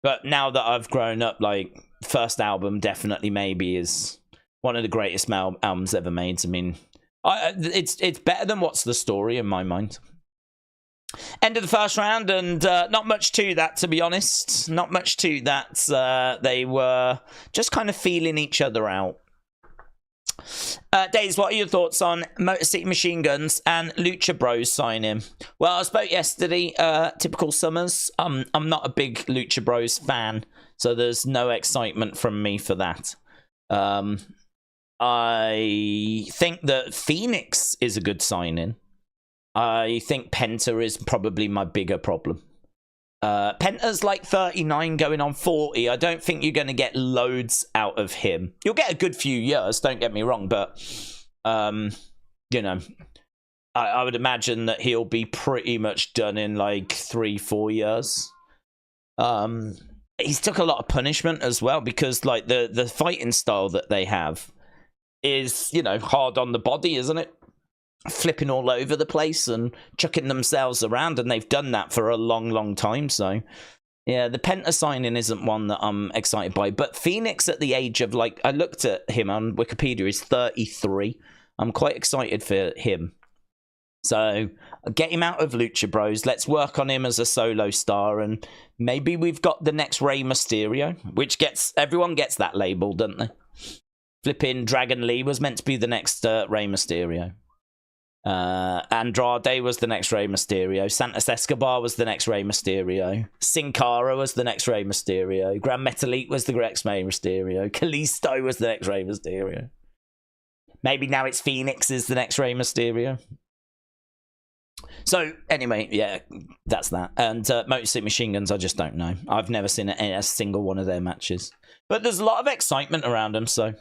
But now that I've grown up, like, first album definitely maybe is one of the greatest albums ever made. I mean, it's better than What's the Story in my mind. End of the first round, and not much to that, to be honest. Not much to that. They were just kind of feeling each other out. Days, what are your thoughts on Motor City Machine Guns and Lucha Bros signing? Well, I spoke yesterday. Typical Summers. I'm not a big Lucha Bros fan, so there's no excitement from me for that. I think that Phoenix is a good signing. I think Penta is probably my bigger problem. Penta's like 39 going on 40. I don't think you're going to get loads out of him. You'll get a good few years, don't get me wrong, but, you know, I would imagine that he'll be pretty much done in like 3-4 years. He's took a lot of punishment as well, because like the fighting style that they have is, you know, hard on the body, isn't it? Flipping all over the place and chucking themselves around, and they've done that for a long time. So yeah, the Penta signing isn't one that I'm excited by, but Phoenix at the age of, like, I looked at him on Wikipedia, he's 33. I'm quite excited for him. So get him out of Lucha Bros. Let's work on him as a solo star, and maybe we've got the next Rey Mysterio, which everyone gets that label, don't they? Flipping Dragon Lee was meant to be the next Rey Mysterio. Andrade was the next Rey Mysterio. Santos Escobar was the next Rey Mysterio. Sin Cara was the next Rey Mysterio. Grand Metalik was the next Rey Mysterio. Kalisto was the next Rey Mysterio. Maybe now it's Phoenix is the next Rey Mysterio. So anyway, yeah, that's that. And Motor City Machine Guns, I just don't know. I've never seen a single one of their matches, but there's a lot of excitement around them. So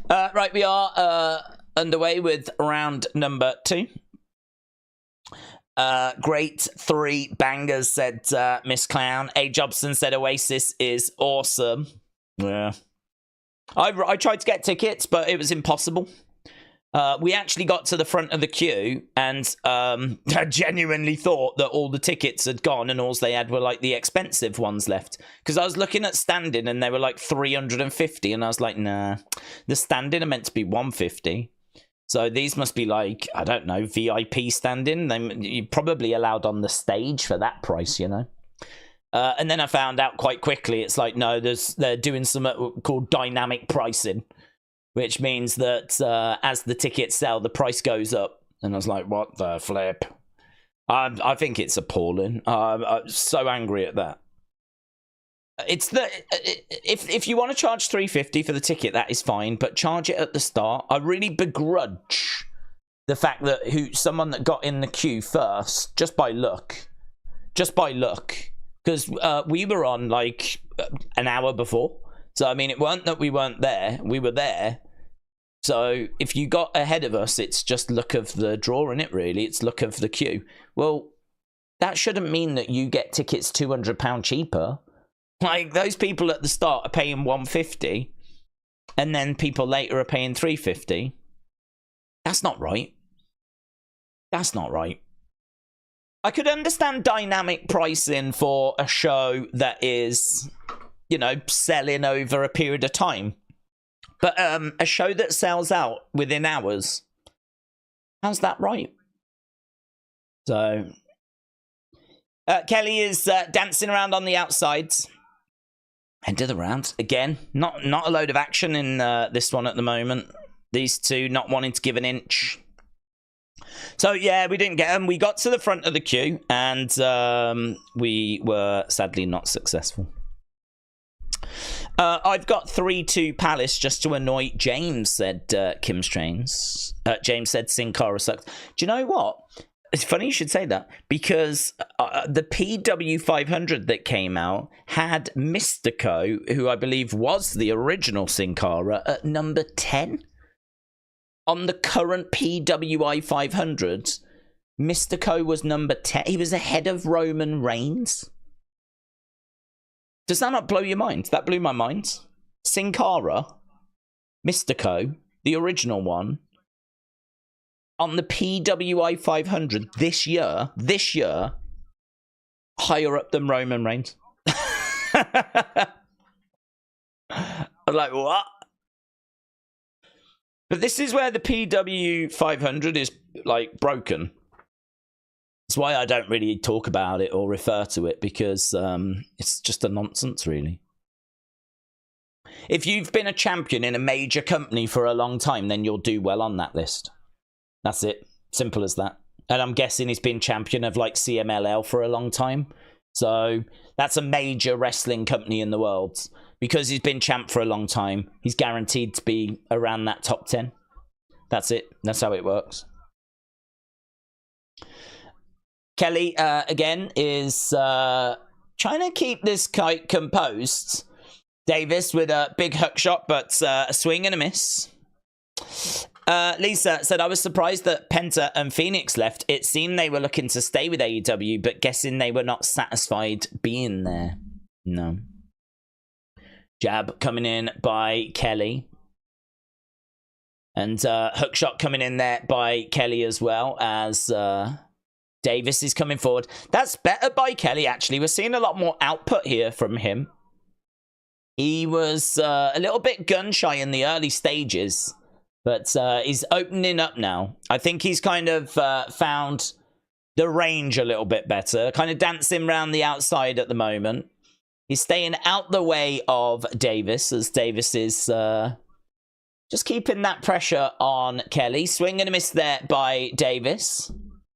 right, we are underway with round number 2. Great 3 bangers, said Miss Clown. A. Jobson said Oasis is awesome. Yeah, I tried to get tickets, but it was impossible. We actually got to the front of the queue, and I genuinely thought that all the tickets had gone, and all they had were like the expensive ones left. Because I was looking at standing, and they were like 350, and I was like, nah, the standing are meant to be 150. So these must be like, I don't know, VIP standing. You're probably allowed on the stage for that price, you know. And then I found out quite quickly, it's like, no, they're doing something called dynamic pricing, which means that as the tickets sell, the price goes up. And I was like, what the flip? I think it's appalling. I'm so angry at that. It's if you want to charge $3.50 for the ticket, that is fine, but charge it at the start. I really begrudge the fact that someone that got in the queue first, just by luck, because we were on like an hour before. So I mean, it weren't that we weren't there; we were there. So if you got ahead of us, it's just luck of the draw, isn't it? Really, it's luck of the queue. Well, that shouldn't mean that you get tickets £200 cheaper. Like, those people at the start are paying $150, and then people later are paying $3.50. That's not right. That's not right. I could understand dynamic pricing for a show that is, you know, selling over a period of time. But a show that sells out within hours, how's that right? So Kelly is dancing around on the outsides. End of the round again. Not a load of action in this one at the moment. These two not wanting to give an inch. So yeah, we didn't get them. We got to the front of the queue, and we were sadly not successful. I've got 3-2 Palace just to annoy James, said Kim Strains. James said Sin Cara sucks. Do you know what? It's funny you should say that, because the PW 500 that came out had Mystico, who I believe was the original Sin Cara, at number 10. On the current PWI 500, Mystico was number 10. He was ahead of Roman Reigns. Does that not blow your mind? That blew my mind. Sin Cara, Mystico, the original one, on the PWI 500 this year, higher up than Roman Reigns. I was like, what? But this is where the PW 500 is, like, broken. It's why I don't really talk about it or refer to it, because it's just a nonsense, really. If you've been a champion in a major company for a long time, then you'll do well on that list. That's it. Simple as that. And I'm guessing he's been champion of, like, CMLL for a long time. So that's a major wrestling company in the world. Because he's been champ for a long time, he's guaranteed to be around that top 10. That's it. That's how it works. Kelly, again, is trying to keep this kite composed. Davis with a big hook shot, but a swing and a miss. Lisa said, I was surprised that Penta and Phoenix left. It seemed they were looking to stay with AEW, but guessing they were not satisfied being there. No. Jab coming in by Kelly. And hook shot coming in there by Kelly as well, as Davis is coming forward. That's better by Kelly, actually. We're seeing a lot more output here from him. He was a little bit gun-shy in the early stages, but he's opening up now. I think he's kind of found the range a little bit better, kind of dancing around the outside at the moment. He's staying out the way of Davis, as Davis is just keeping that pressure on Kelly. Swing and a miss there by Davis.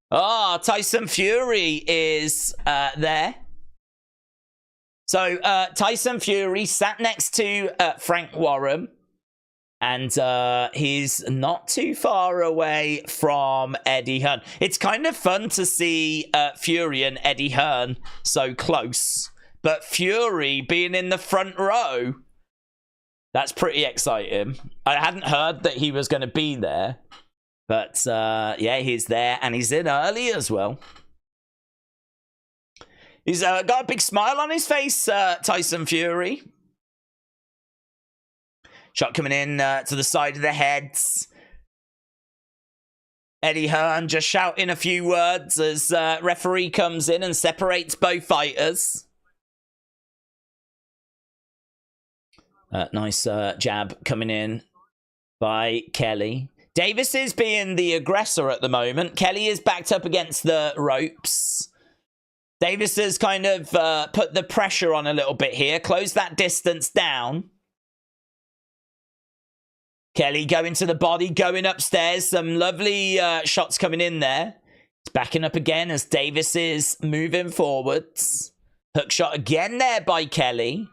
Oh, Tyson Fury is there. So Tyson Fury sat next to Frank Warren. And he's not too far away from Eddie Hearn. It's kind of fun to see Fury and Eddie Hearn so close. But Fury being in the front row, that's pretty exciting. I hadn't heard that he was going to be there. But, yeah, he's there. And he's in early as well. He's got a big smile on his face, Tyson Fury. Shot coming in to the side of the heads. Eddie Hearn just shouting a few words as referee comes in and separates both fighters. Nice jab coming in by Kelly. Davis is being the aggressor at the moment. Kelly is backed up against the ropes. Davis has kind of put the pressure on a little bit here. Close that distance down. Kelly going to the body, going upstairs. Some lovely shots coming in there. It's backing up again as Davis is moving forwards. Hook shot again there by Kelly.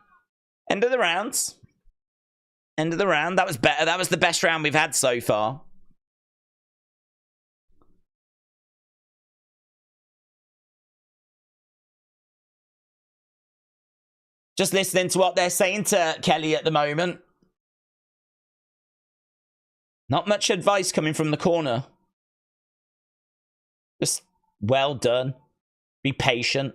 End of the round. End of the round. That was better. That was the best round we've had so far. Just listening to what they're saying to Kelly at the moment. Not much advice coming from the corner. Just well done. Be patient.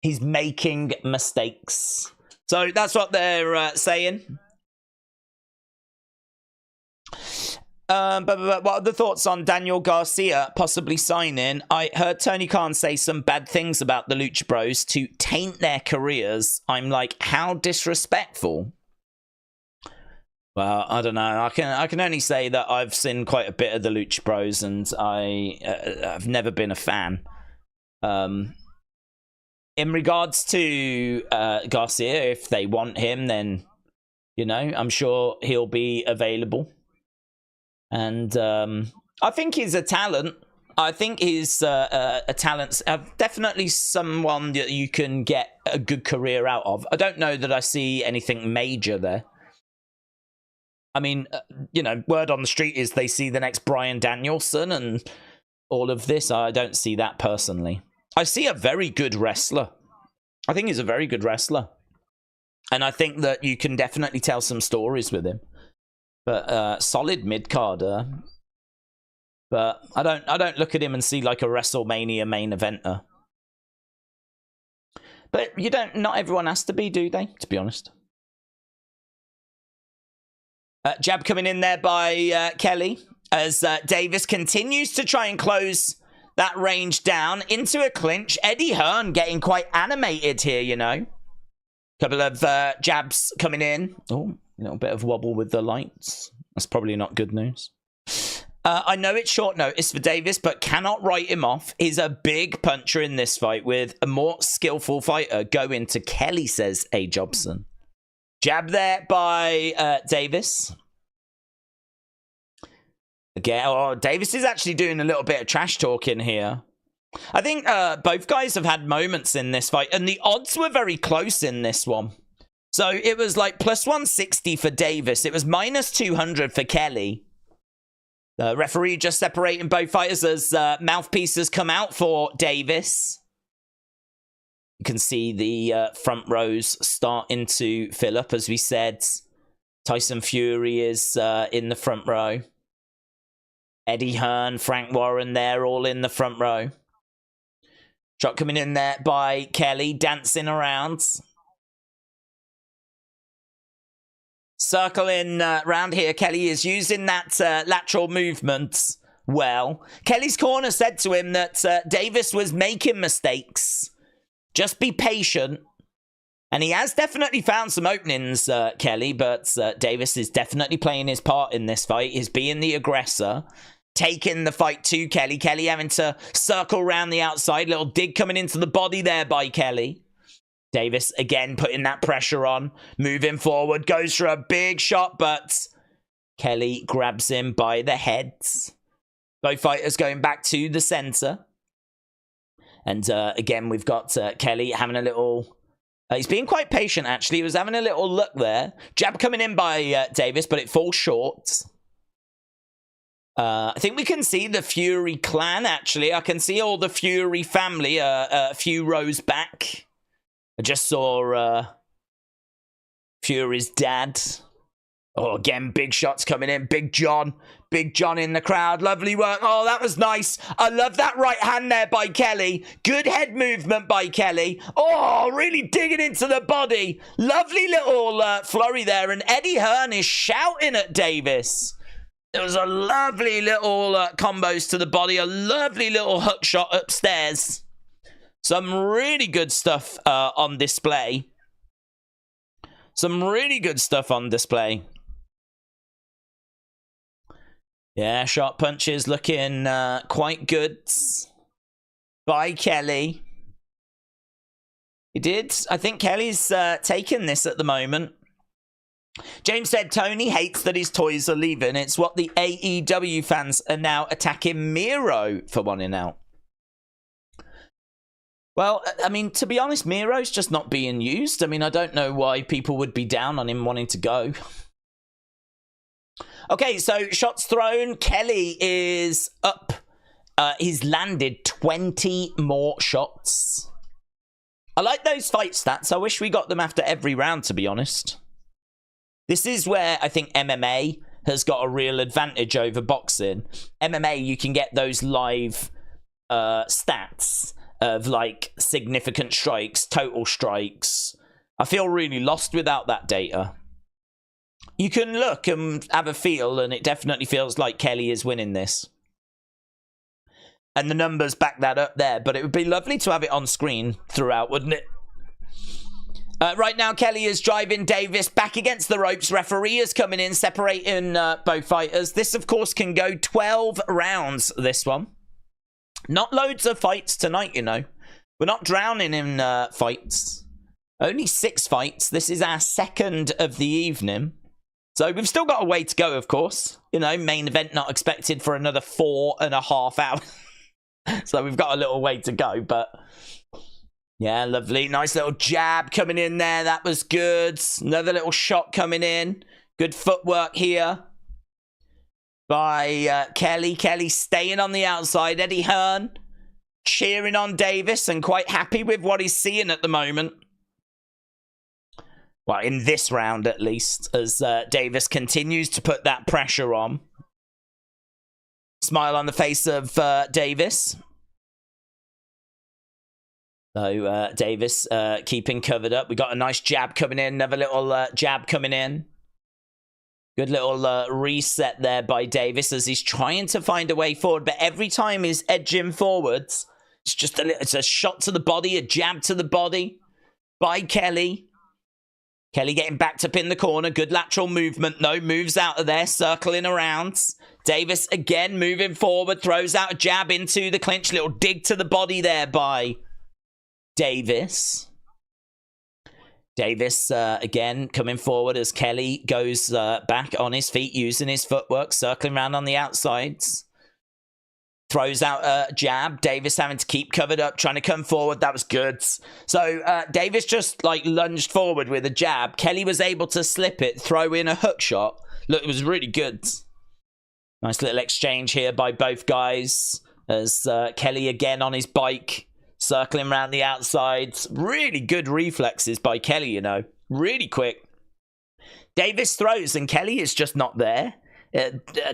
He's making mistakes. So that's what they're saying. But what are the thoughts on Daniel Garcia possibly signing? I heard Tony Khan say some bad things about the Lucha Bros to taint their careers. I'm like, how disrespectful. Well, I don't know. I can only say that I've seen quite a bit of the Lucha Bros, and I've never been a fan. In regards to Garcia, if they want him, then you know I'm sure he'll be available. And I think he's a talent. I think he's a talent. Definitely someone that you can get a good career out of. I don't know that I see anything major there. I mean, you know, word on the street is they see the next Bryan Danielson and all of this. I don't see that personally. I see a very good wrestler. I think he's a very good wrestler. And I think that you can definitely tell some stories with him. But solid mid-carder. But I don't look at him and see like a WrestleMania main eventer. But not everyone has to be, do they? To be honest. Jab coming in there by Kelly as Davis continues to try and close that range down into a clinch. Eddie Hearn getting quite animated here, you know. Couple of jabs coming in. Oh, a little bit of wobble with the lights. That's probably not good news. I know it's short notice for Davis, but cannot write him off. He's a big puncher in this fight with a more skillful fighter going to Kelly, says A. Jobson. Jab there by Davis. Again, Davis is actually doing a little bit of trash talking here. I think both guys have had moments in this fight, and the odds were very close in this one. So it was like plus 160 for Davis. It was minus 200 for Kelly. The referee just separating both fighters as mouthpieces come out for Davis. You can see the front rows starting to fill up, as we said. Tyson Fury is in the front row. Eddie Hearn, Frank Warren, they're all in the front row. Shot coming in there by Kelly, dancing around. Circling around here, Kelly is using that lateral movement well. Kelly's corner said to him that Davis was making mistakes. Just be patient. And he has definitely found some openings, Kelly, but Davis is definitely playing his part in this fight. He's being the aggressor, taking the fight to Kelly. Kelly having to circle around the outside. Little dig coming into the body there by Kelly. Davis, again, putting that pressure on. Moving forward, goes for a big shot, but Kelly grabs him by the head. Both fighters going back to the center. And again, we've got Kelly having a little... he's being quite patient, actually. He was having a little look there. Jab coming in by Davis, but it falls short. I think we can see the Fury clan, actually. I can see all the Fury family a few rows back. I just saw Fury's dad. Oh, again, big shots coming in. Big John in the crowd. Lovely work. Oh, that was nice. I love that right hand there by Kelly. Good head movement by Kelly. Oh, really digging into the body. Lovely little flurry there. And Eddie Hearn is shouting at Davis. There was a lovely little combos to the body. A lovely little hook shot upstairs. Some really good stuff on display. Some really good stuff on display. Yeah, sharp punches looking quite good by Kelly. He did. I think Kelly's taking this at the moment. James said Tony hates that his toys are leaving. It's what the AEW fans are now attacking Miro for wanting out. Well, I mean, to be honest, Miro's just not being used. I mean, I don't know why people would be down on him wanting to go. Okay, so shots thrown. Kelly is up. He's landed 20 more shots. I like those fight stats. I wish we got them after every round, to be honest. This is where I think MMA has got a real advantage over boxing. MMA, you can get those live stats of like significant strikes, total strikes. I feel really lost without that data. You can look and have a feel, and it definitely feels like Kelly is winning this. And the numbers back that up there, but it would be lovely to have it on screen throughout, wouldn't it? Right now, Kelly is driving Davis back against the ropes. Referee is coming in, separating both fighters. This, of course, can go 12 rounds, this one. Not loads of fights tonight, you know. We're not drowning in fights. Only 6 fights. This is our second of the evening. So we've still got a way to go, of course. You know, main event not expected for another 4.5 hours. So we've got a little way to go, but... yeah, lovely. Nice little jab coming in there. That was good. Another little shot coming in. Good footwork here by Kelly. Kelly staying on the outside. Eddie Hearn cheering on Davis and quite happy with what he's seeing at the moment. Well, in this round at least, as Davis continues to put that pressure on. Smile on the face of Davis. So, Davis keeping covered up. We got a nice jab coming in. Another little jab coming in. Good little reset there by Davis as he's trying to find a way forward. But every time he's edging forwards, it's just it's a shot to the body, a jab to the body by Kelly. Kelly getting backed up in the corner. Good lateral movement, though. Moves out of there, circling around. Davis again moving forward. Throws out a jab into the clinch. Little dig to the body there by... Davis. Davis again coming forward as Kelly goes back on his feet using his footwork, circling around on the outsides. Throws out a jab. Davis having to keep covered up, trying to come forward. That was good. So Davis just like lunged forward with a jab. Kelly was able to slip it, throw in a hook shot. Look, it was really good. Nice little exchange here by both guys as Kelly again on his bike. Circling around the outsides. Really good reflexes by Kelly, you know. Really quick. Davis throws and Kelly is just not there.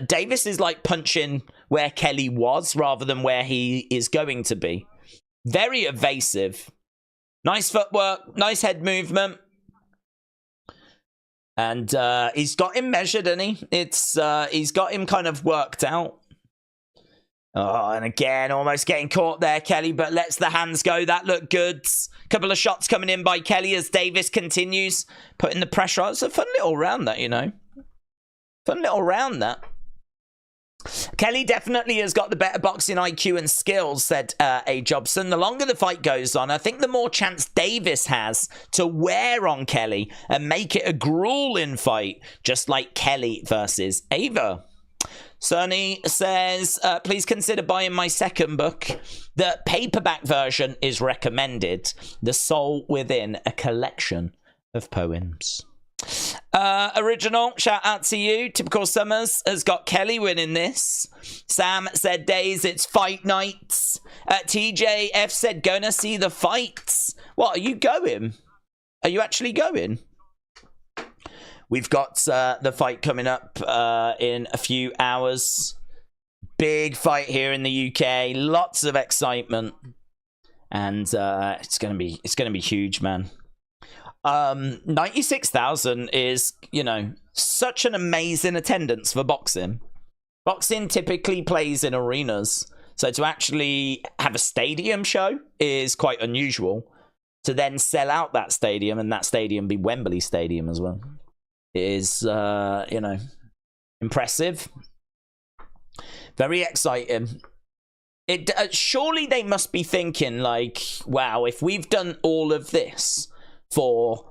Davis is like punching where Kelly was rather than where he is going to be. Very evasive. Nice footwork. Nice head movement. And he's got him measured, hasn't he? He's got him kind of worked out. Oh, and again, almost getting caught there, Kelly, but lets the hands go. That looked good. Couple of shots coming in by Kelly as Davis continues putting the pressure on. It's a fun little round, that, you know. Fun little round, that. Kelly definitely has got the better boxing IQ and skills, said A. Jobson. The longer the fight goes on, I think the more chance Davis has to wear on Kelly and make it a grueling fight, just like Kelly versus Ava. Sonny says, please consider buying my second book. The paperback version is recommended. The Soul Within, a collection of poems. Original, shout out to you. Typical Summers has got Kelly winning this. Sam said, Days, it's fight nights. TJF said, gonna see the fights. What, are you going? Are you actually going? We've got the fight coming up in a few hours. Big fight here in the UK. Lots of excitement, and it's gonna be huge, man. 96,000 is, you know, such an amazing attendance for boxing. Boxing typically plays in arenas, so to actually have a stadium show is quite unusual. To then sell out that stadium and that stadium be Wembley Stadium as well. Is, you know, impressive. Very exciting. Surely they must be thinking, like, wow, if we've done all of this for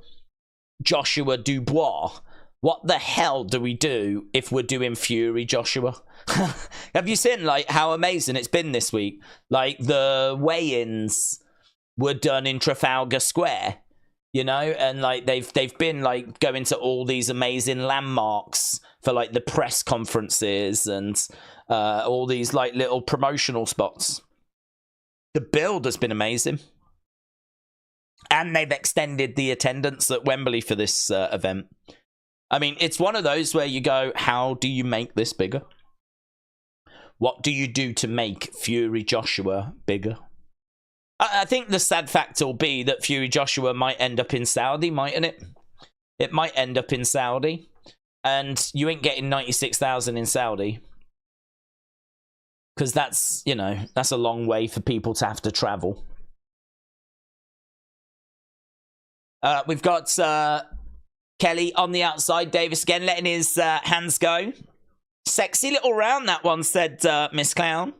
Joshua Dubois, what the hell do we do if we're doing Fury Joshua? Have you seen, like, how amazing it's been this week? Like, the weigh-ins were done in Trafalgar Square. You know, and like they've been like going to all these amazing landmarks for like the press conferences and all these like little promotional spots. The build has been amazing, and they've extended the attendance at Wembley for this event. I mean, it's one of those where you go, how do you make this bigger? What do you do to make Fury Joshua bigger? I think the sad fact will be that Fury Joshua might end up in Saudi, mightn't it? It might end up in Saudi. And you ain't getting 96,000 in Saudi. Because that's, you know, that's a long way for people to have to travel. We've got Kelly on the outside. Davis again letting his hands go. Sexy little round that one, said Miss Clown.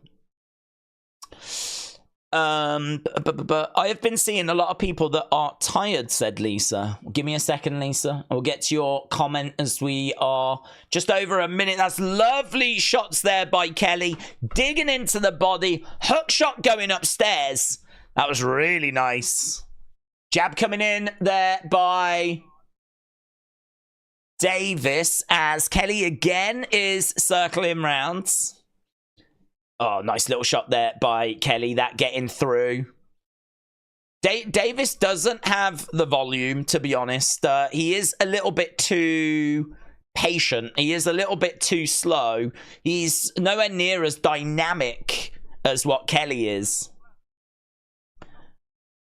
I have been seeing a lot of people that are tired, said Lisa. Give me a second, Lisa. We'll get to your comment as we are just over a minute. That's lovely shots there by Kelly. Digging into the body. Hook shot going upstairs. That was really nice. Jab coming in there by Davis as Kelly again is circling rounds. Oh, nice little shot there by Kelly. That getting through. Davis doesn't have the volume, to be honest. He is a little bit too patient. He is a little bit too slow. He's nowhere near as dynamic as what Kelly is.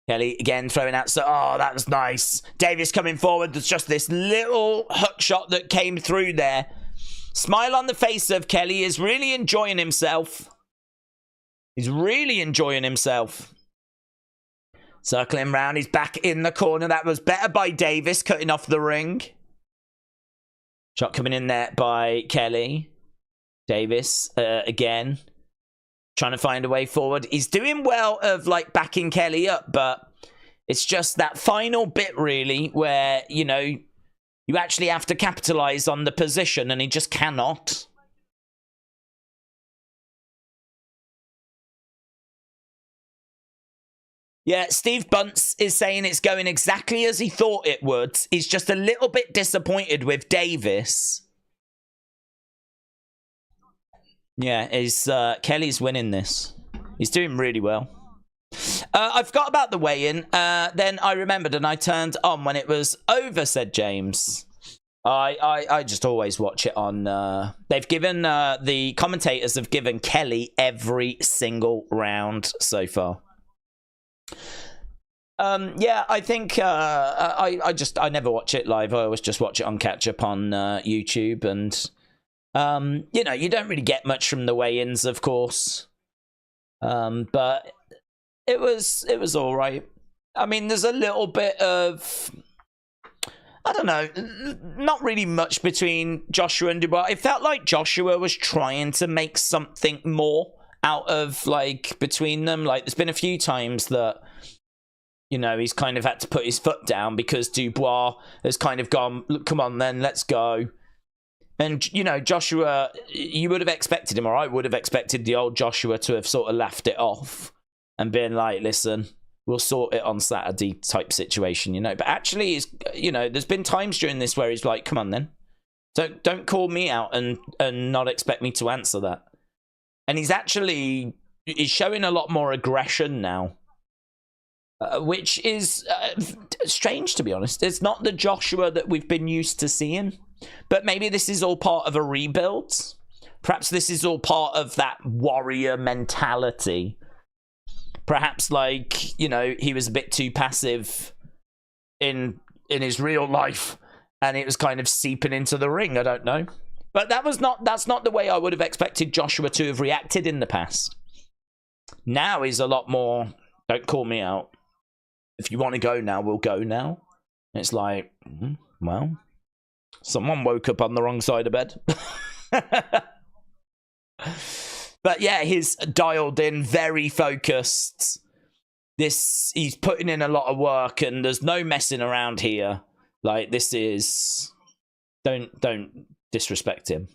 Kelly again throwing out. So, oh, that was nice. Davis coming forward. There's just this little hook shot that came through there. Smile on the face of Kelly. Is really enjoying himself. He's really enjoying himself. Circling round. He's back in the corner. That was better by Davis, cutting off the ring. Shot coming in there by Kelly. Davis again. Trying to find a way forward. He's doing well of like backing Kelly up, but it's just that final bit really where, you know, you actually have to capitalize on the position and he just cannot. Yeah, Steve Bunce is saying it's going exactly as he thought it would. He's just a little bit disappointed with Davis. Yeah, Kelly's winning this. He's doing really well. I forgot about the weigh-in. Then I remembered and I turned on when it was over, said James. I just always watch it on... they've given... the commentators have given Kelly every single round so far. Yeah, I think... I never watch it live. I always just watch it on catch-up on YouTube and... you know, you don't really get much from the weigh-ins, of course. But it was all right. I mean, there's a little bit of, I don't know, not really much between Joshua and Dubois. It felt like Joshua was trying to make something more out of, like, between them. Like, there's been a few times that, you know, he's kind of had to put his foot down because Dubois has kind of gone, come on then, let's go. And, you know, Joshua, you would have expected him, or I would have expected the old Joshua to have sort of laughed it off and been like, listen, we'll sort it on Saturday type situation, you know. But actually, he's, you know, there's been times during this where he's like, come on then. Don't call me out and not expect me to answer that. And he's showing a lot more aggression now. Which is strange, to be honest. It's not the Joshua that we've been used to seeing. But maybe this is all part of a rebuild. Perhaps this is all part of that warrior mentality. Perhaps, like, you know, he was a bit too passive in his real life. And it was kind of seeping into the ring. I don't know. But that's not the way I would have expected Joshua to have reacted in the past. Now he's a lot more, don't call me out. If you want to go now, we'll go now. And it's like, well, someone woke up on the wrong side of bed. But yeah, he's dialed in, very focused. He's putting in a lot of work and there's no messing around here. Like, this is... Don't disrespect him.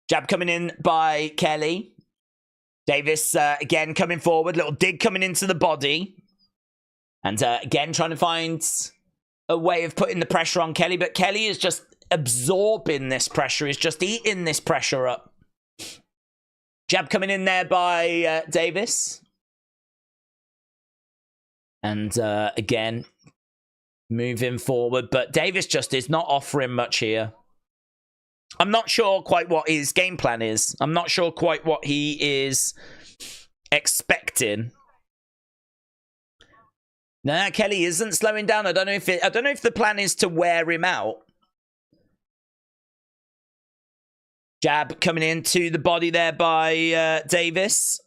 Jab coming in by Kelly. Davis, again, coming forward. Little dig coming into the body. And again, trying to find a way of putting the pressure on Kelly. But Kelly is just absorbing this pressure. He's just eating this pressure up. Jab coming in there by Davis. And again, moving forward. But Davis just is not offering much here. I'm not sure quite what his game plan is. I'm not sure quite what he is expecting. No, Kelly isn't slowing down. I don't know if the plan is to wear him out. Jab coming into the body there by Davis.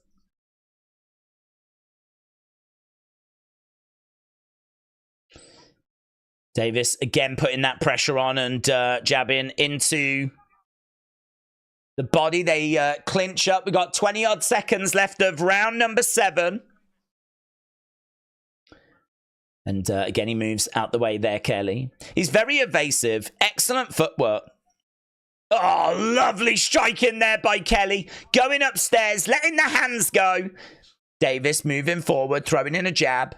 Davis again putting that pressure on and jabbing into the body. They clinch up. We've got 20-odd seconds left of round number 7. And again, he moves out the way there, Kelly. He's very evasive. Excellent footwork. Oh, lovely strike in there by Kelly. Going upstairs, letting the hands go. Davis moving forward, throwing in a jab.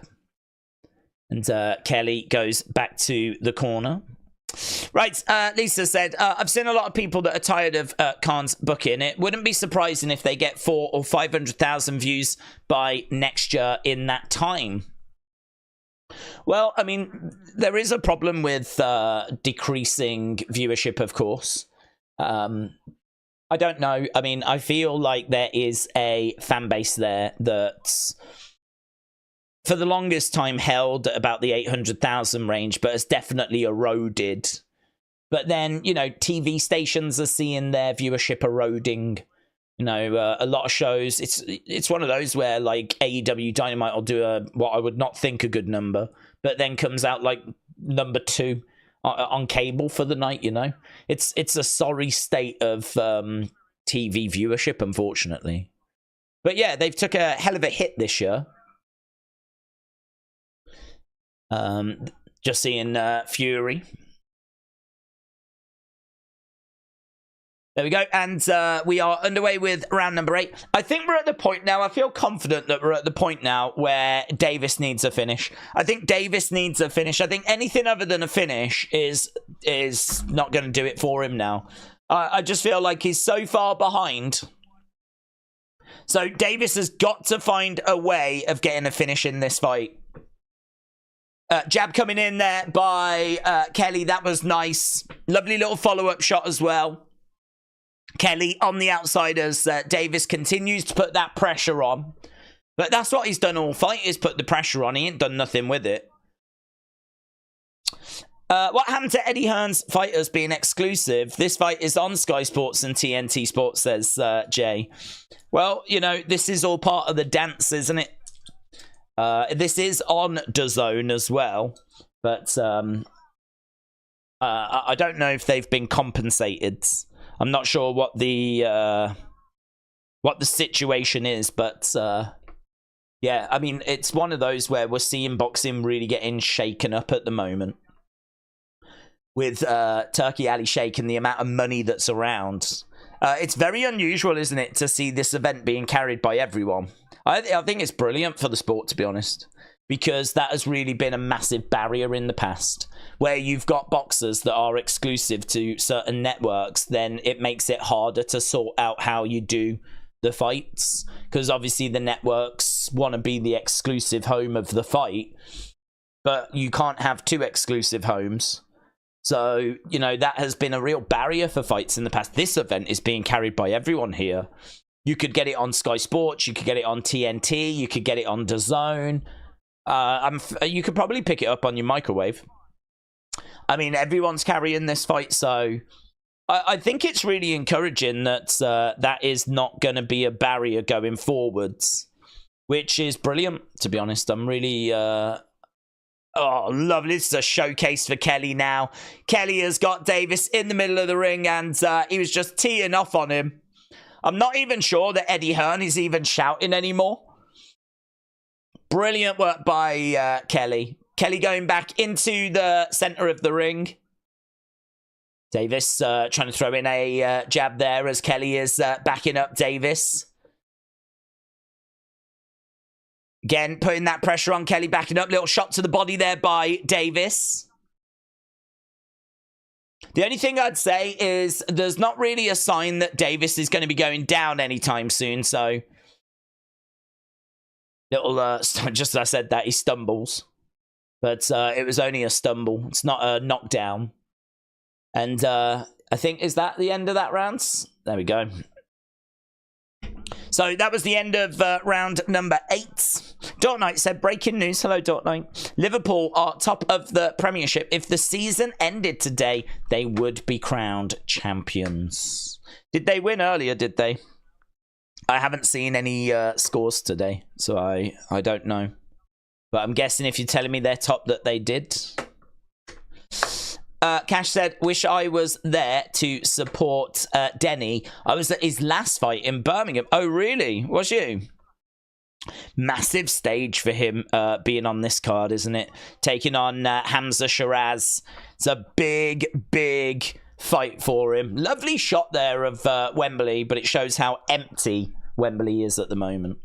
And Kelly goes back to the corner. Right, Lisa said, I've seen a lot of people that are tired of Khan's booking. It wouldn't be surprising if they get 400,000 or 500,000 views by next year in that time. Well, I mean, there is a problem with decreasing viewership, of course. I don't know. I mean, I feel like there is a fan base there that's for the longest time held at about the 800,000 range, but has definitely eroded. But then, you know, TV stations are seeing their viewership eroding. You know, a lot of shows. It's one of those where like AEW Dynamite will do what I would not think a good number, but then comes out like number 2 on cable for the night. You know, it's a sorry state of TV viewership, unfortunately. But yeah, they've took a hell of a hit this year. Just seeing Fury. There we go. And we are underway with round number 8. I think we're at the point now. I feel confident that we're at the point now where Davis needs a finish. I think Davis needs a finish. I think anything other than a finish is not going to do it for him now. I just feel like he's so far behind. So Davis has got to find a way of getting a finish in this fight. Jab coming in there by Kelly. That was nice. Lovely little follow-up shot as well. Kelly on the outside as Davis continues to put that pressure on. But that's what he's done all fight, is put the pressure on. He ain't done nothing with it. What happened to Eddie Hearn's fighters being exclusive? This fight is on Sky Sports and TNT Sports, says Jay. Well, you know, this is all part of the dance, isn't it? This is on DAZN as well, but I don't know if they've been compensated. I'm not sure what the situation is, but yeah, I mean, it's one of those where we're seeing boxing really getting shaken up at the moment with Turkey Ali Sheikh and the amount of money that's around. It's very unusual, isn't it, to see this event being carried by everyone. I think it's brilliant for the sport, to be honest, because that has really been a massive barrier in the past. Where you've got boxers that are exclusive to certain networks, then it makes it harder to sort out how you do the fights, because obviously the networks want to be the exclusive home of the fight, but you can't have 2 exclusive homes. So, you know, that has been a real barrier for fights in the past. This event is being carried by everyone here. You could get it on Sky Sports, you could get it on TNT, you could get it on DAZN. You could probably pick it up on your microwave. I mean, everyone's carrying this fight, so I think it's really encouraging that that is not going to be a barrier going forwards, which is brilliant, to be honest. I'm really... oh, lovely. This is a showcase for Kelly now. Kelly has got Davis in the middle of the ring, and he was just teeing off on him. I'm not even sure that Eddie Hearn is even shouting anymore. Brilliant work by Kelly. Kelly going back into the center of the ring. Davis trying to throw in a jab there as Kelly is backing up Davis. Again, putting that pressure on Kelly, backing up. Little shot to the body there by Davis. The only thing I'd say is there's not really a sign that Davis is going to be going down anytime soon, so... Little, just as I said that, he stumbles. But it was only a stumble. It's not a knockdown. And I think, is that the end of that round? There we go. So that was the end of round number 8. Dark Knight said, breaking news. Hello, Dark Knight. Liverpool are top of the Premiership. If the season ended today, they would be crowned champions. Did they win earlier, did they? I haven't seen any scores today, so I don't know. But I'm guessing if you're telling me they're top that they did. Cash said, wish I was there to support Denny. I was at his last fight in Birmingham. Oh, really? Was you? Massive stage for him being on this card, isn't it? Taking on Hamza Sheeraz. It's a big, big fight for him. Lovely shot there of Wembley, but it shows how empty Wembley is at the moment.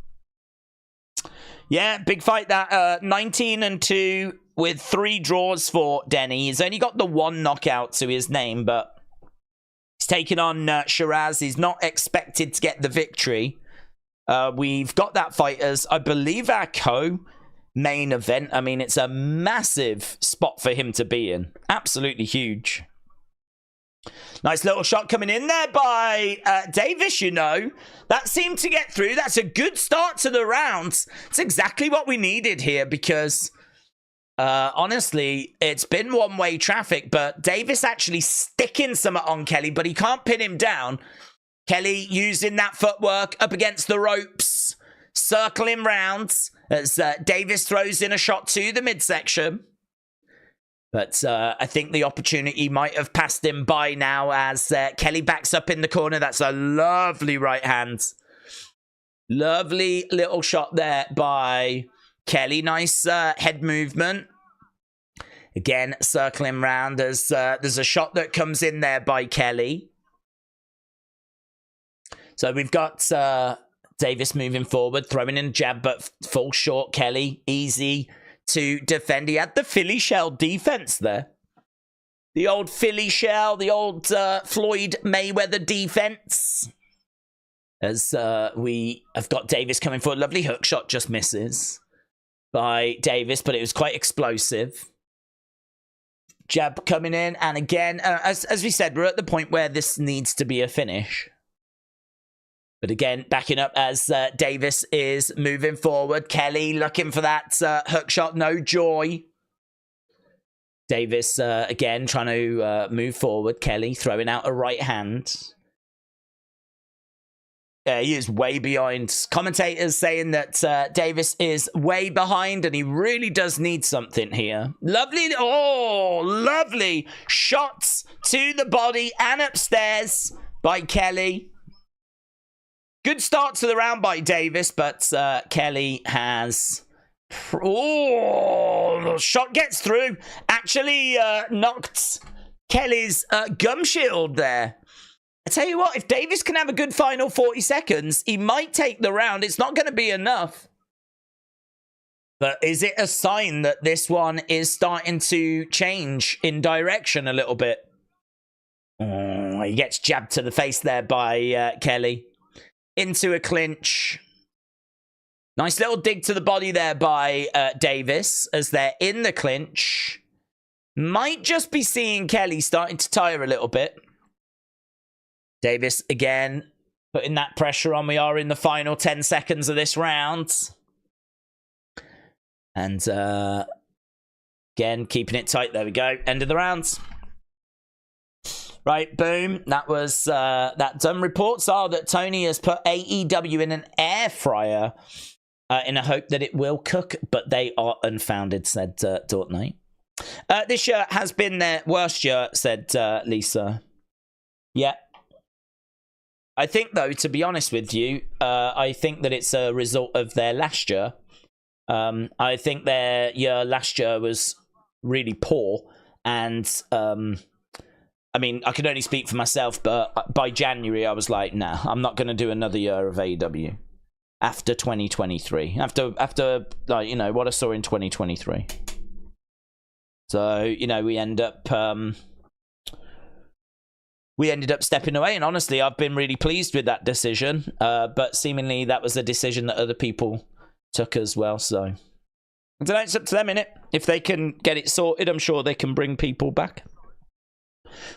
Yeah, big fight that. 19-2 with 3 draws for Denny. He's only got the 1 knockout to his name, but he's taking on Sheeraz. He's not expected to get the victory. We've got that fight as, I believe, our co-main event. I mean, it's a massive spot for him to be in. Absolutely huge. Nice little shot coming in there by Davis, you know. That seemed to get through. That's a good start to the rounds. It's exactly what we needed here because, honestly, it's been one-way traffic, but Davis actually sticking some on Kelly, but he can't pin him down. Kelly using that footwork up against the ropes, circling rounds as Davis throws in a shot to the midsection. But I think the opportunity might have passed him by now as Kelly backs up in the corner. That's a lovely right hand. Lovely little shot there by Kelly. Nice head movement. Again, circling round as there's a shot that comes in there by Kelly. So we've got Davis moving forward, throwing in a jab, but full short. Kelly, easy to defend. He had the Philly shell defense there. The old Philly shell, the old Floyd Mayweather defense. As we have got Davis coming forward. Lovely hook shot, just misses by Davis, but it was quite explosive. Jab coming in, and again, as we said, we're at the point where this needs to be a finish. But again, backing up as Davis is moving forward. Kelly looking for that hook shot. No joy. Davis, again, trying to move forward. Kelly throwing out a right hand. Yeah, he is way behind. Commentators saying that Davis is way behind and he really does need something here. Lovely. Oh, lovely shots to the body and upstairs by Kelly. Good start to the round by Davis, but Kelly has... Oh, shot gets through. Actually knocked Kelly's gum shield there. I tell you what, if Davis can have a good final 40 seconds, he might take the round. It's not going to be enough. But is it a sign that this one is starting to change in direction a little bit? Oh, he gets jabbed to the face there by Kelly. Into a clinch. Nice little dig to the body there by Davis as they're in the clinch. Might just be seeing Kelly starting to tire a little bit. Davis again putting that pressure on. We are in the final 10 seconds of this round. And again, keeping it tight. There we go. End of the round. Right, boom. That was that done. Reports are that Tony has put AEW in an air fryer in a hope that it will cook, but they are unfounded, said Dortney. This year has been their worst year, said Lisa. Yeah. I think, though, to be honest with you, I think that it's a result of their last year. I think their year last year was really poor, and I mean, I can only speak for myself, but by January, I was like, nah, I'm not going to do another year of AEW after 2023. After like, you know, what I saw in 2023. So, you know, we ended up stepping away. And honestly, I've been really pleased with that decision. But seemingly that was a decision that other people took as well. So, I don't know, it's up to them, innit? If they can get it sorted, I'm sure they can bring people back.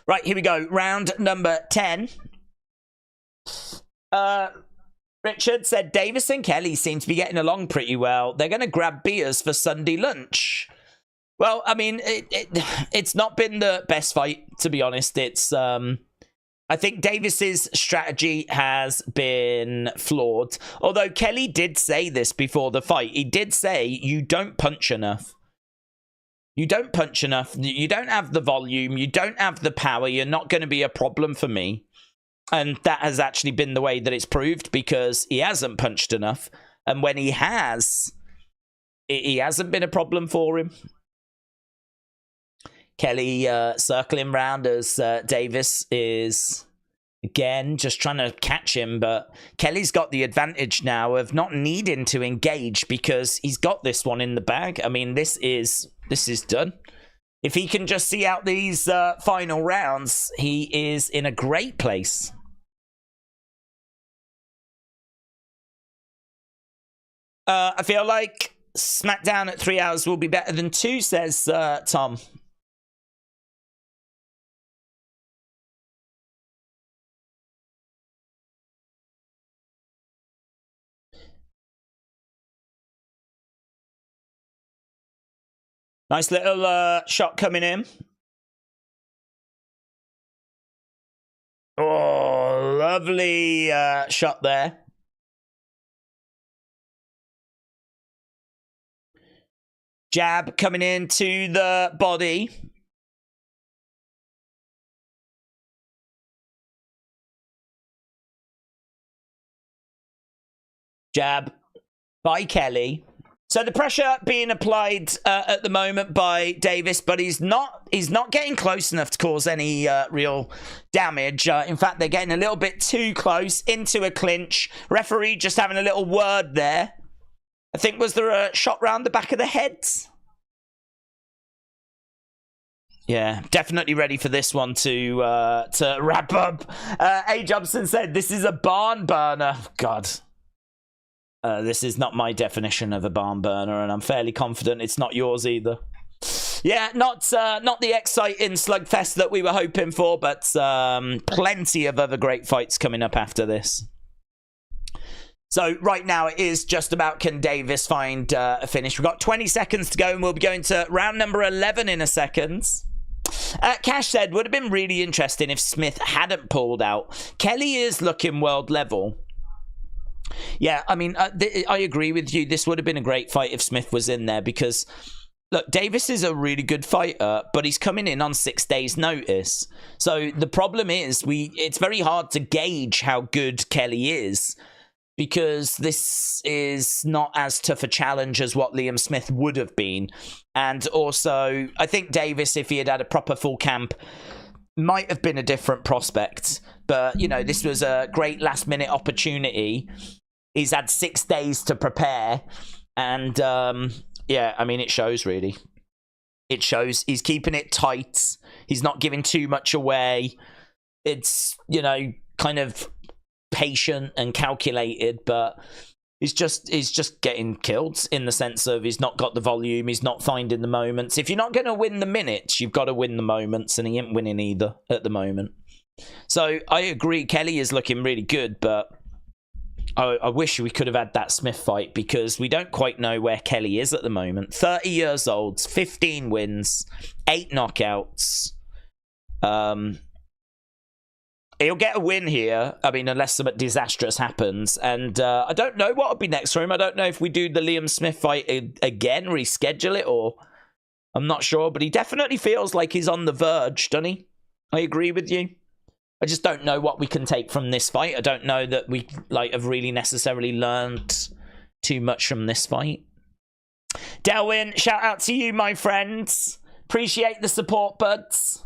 Right, here we go. Round number 10. Richard said, Davis and Kelly seem to be getting along pretty well. They're going to grab beers for Sunday lunch. Well, I mean, it's not been the best fight, to be honest. It's, I think Davis's strategy has been flawed. Although Kelly did say this before the fight. He did say, you don't punch enough. You don't punch enough. You don't have the volume. You don't have the power. You're not going to be a problem for me. And that has actually been the way that it's proved, because he hasn't punched enough. And when he has, he hasn't been a problem for him. Kelly circling round as Davis is, again, just trying to catch him. But Kelly's got the advantage now of not needing to engage because he's got this one in the bag. I mean, this is done. If he can just see out these final rounds, he is in a great place. I feel like SmackDown at 3 hours will be better than 2, says Tom. Nice little shot coming in. Oh, lovely shot there. Jab coming into the body. Jab by Kelly. So the pressure being applied at the moment by Davis, but he's not getting close enough to cause any real damage. In fact, they're getting a little bit too close into a clinch. Referee just having a little word there. I think, was there a shot round the back of the head? Yeah, definitely ready for this one to wrap up. A. Jobson said, this is a barn burner. God. This is not my definition of a barn burner, and I'm fairly confident it's not yours either. Yeah, not the exciting slugfest that we were hoping for, but plenty of other great fights coming up after this. So right now it is just about, can Davis find a finish? We've got 20 seconds to go, and we'll be going to round number 11 in a second. Cash said, would have been really interesting if Smith hadn't pulled out. Kelly is looking world level. Yeah, I mean, I agree with you. This would have been a great fight if Smith was in there, because, look, Davis is a really good fighter, but he's coming in on 6 days' notice. So the problem is, it's very hard to gauge how good Kelly is, because this is not as tough a challenge as what Liam Smith would have been. And also, I think Davis, if he had had a proper full camp, might have been a different prospect. But, you know, this was a great last-minute opportunity. He's had 6 days to prepare. And, yeah, I mean, it shows, really. It shows. He's keeping it tight. He's not giving too much away. It's, you know, kind of patient and calculated, but he's just getting killed, in the sense of he's not got the volume, he's not finding the moments. If you're not going to win the minutes, you've got to win the moments, and he ain't winning either at the moment. So I agree, Kelly is looking really good, but I wish we could have had that Smith fight, because we don't quite know where Kelly is at the moment. 30 years old, 15 wins, 8 knockouts. He'll get a win here, I mean, unless something disastrous happens. And I don't know what would be next for him. I don't know if we do the Liam Smith fight again, reschedule it, or I'm not sure. But he definitely feels like he's on the verge, doesn't he? I agree with you. I just don't know what we can take from this fight. I don't know that we have really necessarily learned too much from this fight. Delwyn, shout out to you, my friends. Appreciate the support, buds.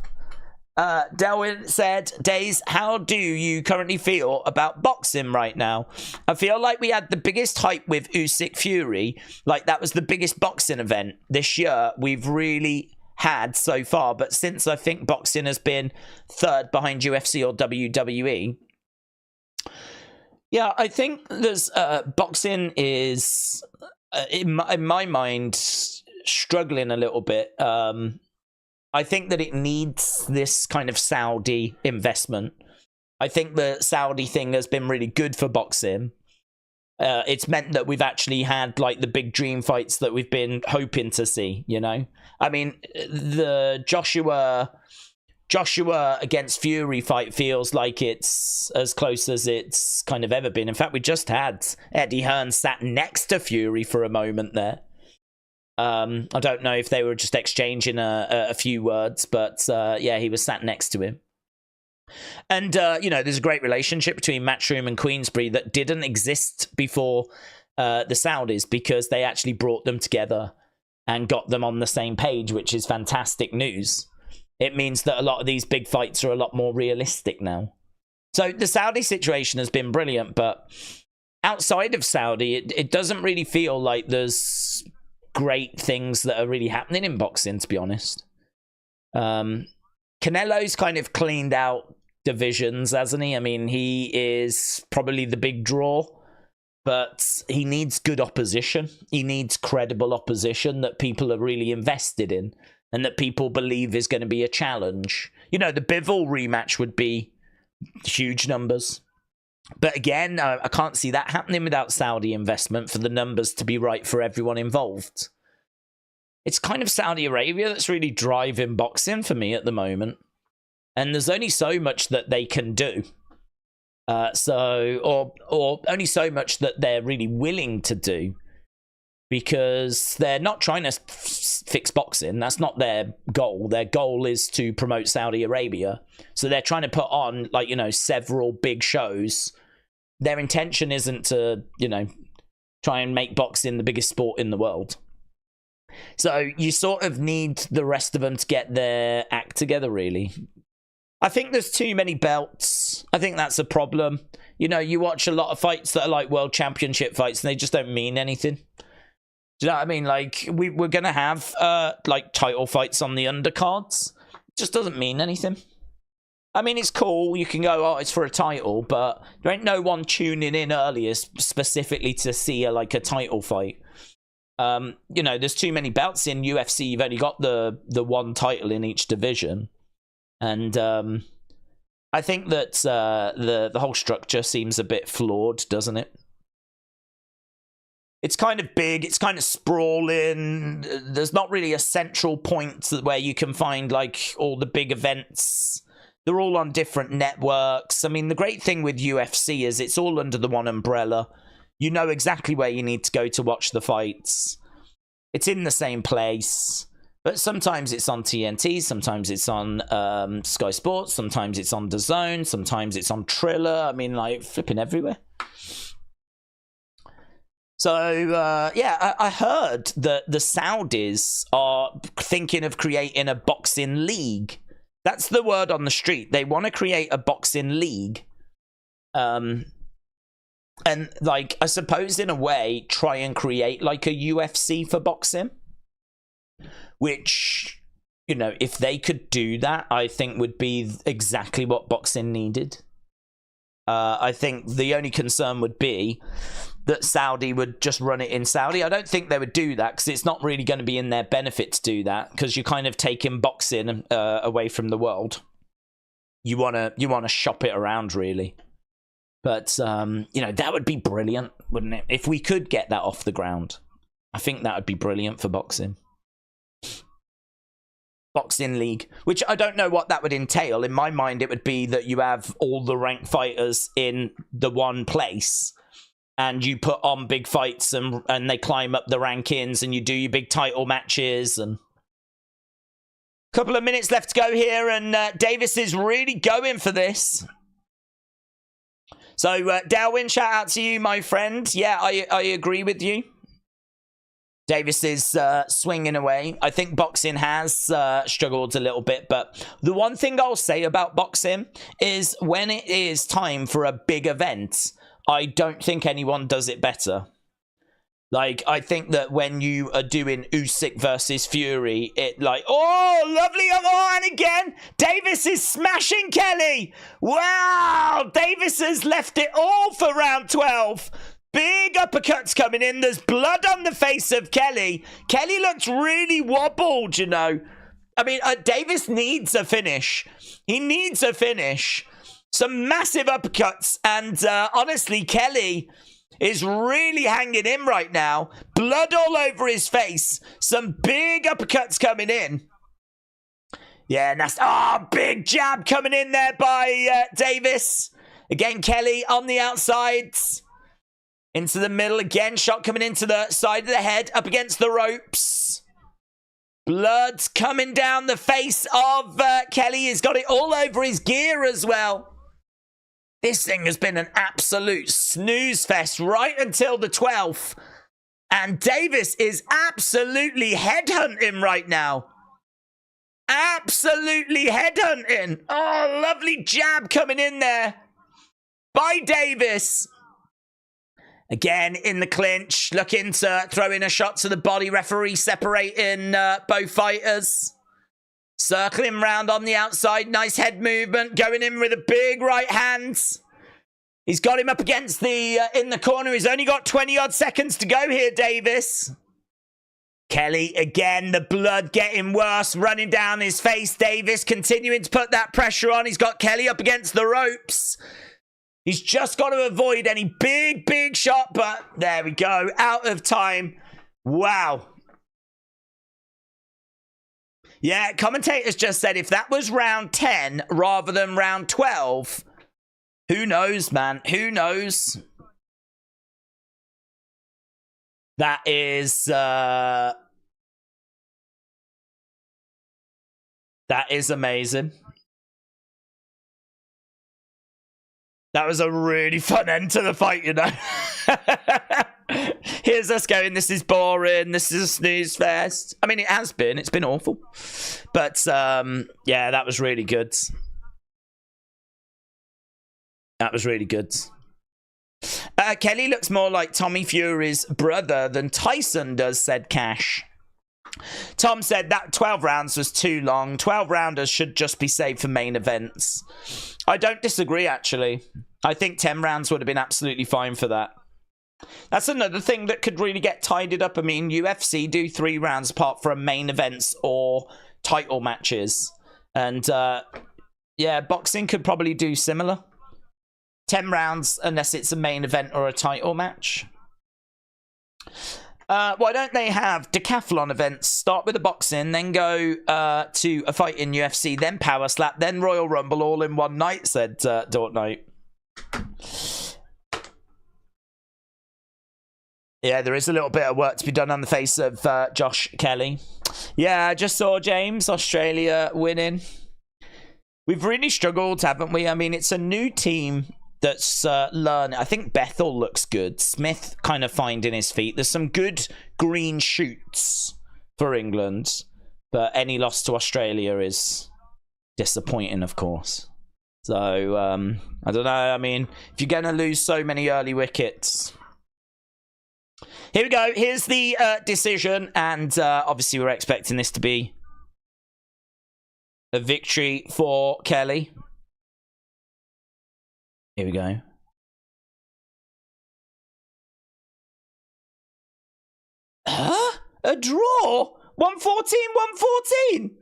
Delwyn said, Days, how do you currently feel about boxing right now? I feel like we had the biggest hype with Usyk Fury. Like, that was the biggest boxing event this year we've really had so far. But since I think boxing has been third behind UFC or WWE, yeah, I think there's boxing is in my mind struggling a little bit. I think that it needs this kind of Saudi investment. I think the Saudi thing has been really good for boxing. It's meant that we've actually had like the big dream fights that we've been hoping to see, you know? I mean, the Joshua against Fury fight feels like it's as close as it's kind of ever been. In fact, we just had Eddie Hearn sat next to Fury for a moment there. I don't know if they were just exchanging a few words, but yeah, he was sat next to him. And, you know, there's a great relationship between Matchroom and Queensberry that didn't exist before the Saudis, because they actually brought them together and got them on the same page, which is fantastic news. It means that a lot of these big fights are a lot more realistic now. So the Saudi situation has been brilliant, but outside of Saudi, it doesn't really feel like there's great things that are really happening in boxing, to be honest. Canelo's kind of cleaned out divisions, hasn't he? I mean, he is probably the big draw, but he needs good opposition. He needs credible opposition that people are really invested in and that people believe is going to be a challenge. You know, the Bivol rematch would be huge numbers. But again, I can't see that happening without Saudi investment for the numbers to be right for everyone involved. It's kind of Saudi Arabia that's really driving boxing for me at the moment. And there's only so much that they can do. Or only so much that they're really willing to do. Because they're not trying to fix boxing. That's not their goal. Their goal is to promote Saudi Arabia. So they're trying to put on, like, you know, several big shows. Their intention isn't to, you know, try and make boxing the biggest sport in the world. So you sort of need the rest of them to get their act together, really. I think there's too many belts. I think that's a problem. You know, you watch a lot of fights that are like world championship fights and they just don't mean anything. Do you know what I mean? Like, we're going to have, like, title fights on the undercards. It just doesn't mean anything. I mean, it's cool. You can go, oh, it's for a title, but there ain't no one tuning in earlier specifically to see, a title fight. You know, there's too many belts in UFC. You've only got the one title in each division. And I think that the whole structure seems a bit flawed, doesn't it? It's kind of big, it's kind of sprawling. There's not really a central point where you can find, like, all the big events. They're all on different networks. I mean, the great thing with UFC is it's all under the one umbrella. You know exactly where you need to go to watch the fights. It's in the same place. But sometimes it's on TNT, sometimes it's on Sky Sports, sometimes it's on DAZN, sometimes it's on Triller. I mean, like, flipping everywhere. So, yeah, I heard that the Saudis are thinking of creating a boxing league. That's the word on the street. They want to create a boxing league. And, like, I suppose in a way, try and create, like, a UFC for boxing. Which, you know, if they could do that, I think would be exactly what boxing needed. I think the only concern would be that Saudi would just run it in Saudi. I don't think they would do that because it's not really going to be in their benefit to do that, because you're kind of taking boxing away from the world. You want to shop it around, really. But, you know, that would be brilliant, wouldn't it? If we could get that off the ground, I think that would be brilliant for boxing. Boxing league, which I don't know what that would entail. In my mind, it would be that you have all the ranked fighters in the one place and you put on big fights and they climb up the rankings and you do your big title matches. And a couple of minutes left to go here, and Davis is really going for this. So, Darwin, shout out to you, my friend. Yeah, I agree with you. Davis is swinging away. I think boxing has struggled a little bit, but the one thing I'll say about boxing is when it is time for a big event, I don't think anyone does it better. Like, I think that when you are doing Usyk versus Fury, it like, oh, lovely, oh, and again, Davis is smashing Kelly. Wow, Davis has left it all for round 12. Big uppercuts coming in. There's blood on the face of Kelly. Kelly looks really wobbled, you know. I mean, Davis needs a finish. He needs a finish. Some massive uppercuts. And honestly, Kelly is really hanging in right now. Blood all over his face. Some big uppercuts coming in. Yeah, nasty. Oh, big jab coming in there by Davis. Again, Kelly on the outsides. Into the middle again. Shot coming into the side of the head. Up against the ropes. Blood's coming down the face of Kelly. He's got it all over his gear as well. This thing has been an absolute snooze fest right until the 12th. And Davis is absolutely headhunting right now. Absolutely headhunting. Oh, lovely jab coming in there by Davis. Again, in the clinch, looking to throw in a shot to the body. Referee separating both fighters. Circling round on the outside. Nice head movement. Going in with a big right hand. He's got him up against the, in the corner. He's only got 20-odd seconds to go here, Davis. Kelly, again, the blood getting worse, running down his face. Davis continuing to put that pressure on. He's got Kelly up against the ropes. He's just got to avoid any big shot, but there we go. Out of time. Wow. Yeah, commentators just said if that was round 10 rather than round 12, who knows, man? Who knows? That is amazing. That was a really fun end to the fight, you know. Here's us going, this is boring, this is a snooze fest. I mean, it has been. It's been awful. But, yeah, that was really good. That was really good. Kelly looks more like Tommy Fury's brother than Tyson does, said Cash. Tom said that 12 rounds was too long. 12 rounders should just be saved for main events. I don't disagree, actually. I think 10 rounds would have been absolutely fine for that. That's another thing that could really get tidied up. I mean, UFC do 3 rounds apart from main events or title matches. And, yeah, boxing could probably do similar. 10 rounds unless it's a main event or a title match. Why don't they have decathlon events? Start with the boxing, then go to a fight in UFC, then Power Slap, then Royal Rumble all in one night, said Dortnight. Yeah, there is a little bit of work to be done on the face of Josh Kelly. Yeah, I just saw James, Australia winning. We've really struggled, haven't we? I mean, it's a new team that's learning. I think Bethel looks good. Smith kind of finding his feet. There's some good green shoots for England, but any loss to Australia is disappointing, of course. So, I don't know. I mean, if you're going to lose so many early wickets. Here we go. Here's the decision, and obviously we're expecting this to be a victory for Kelly. Here we go. Huh? A draw? 114, 114.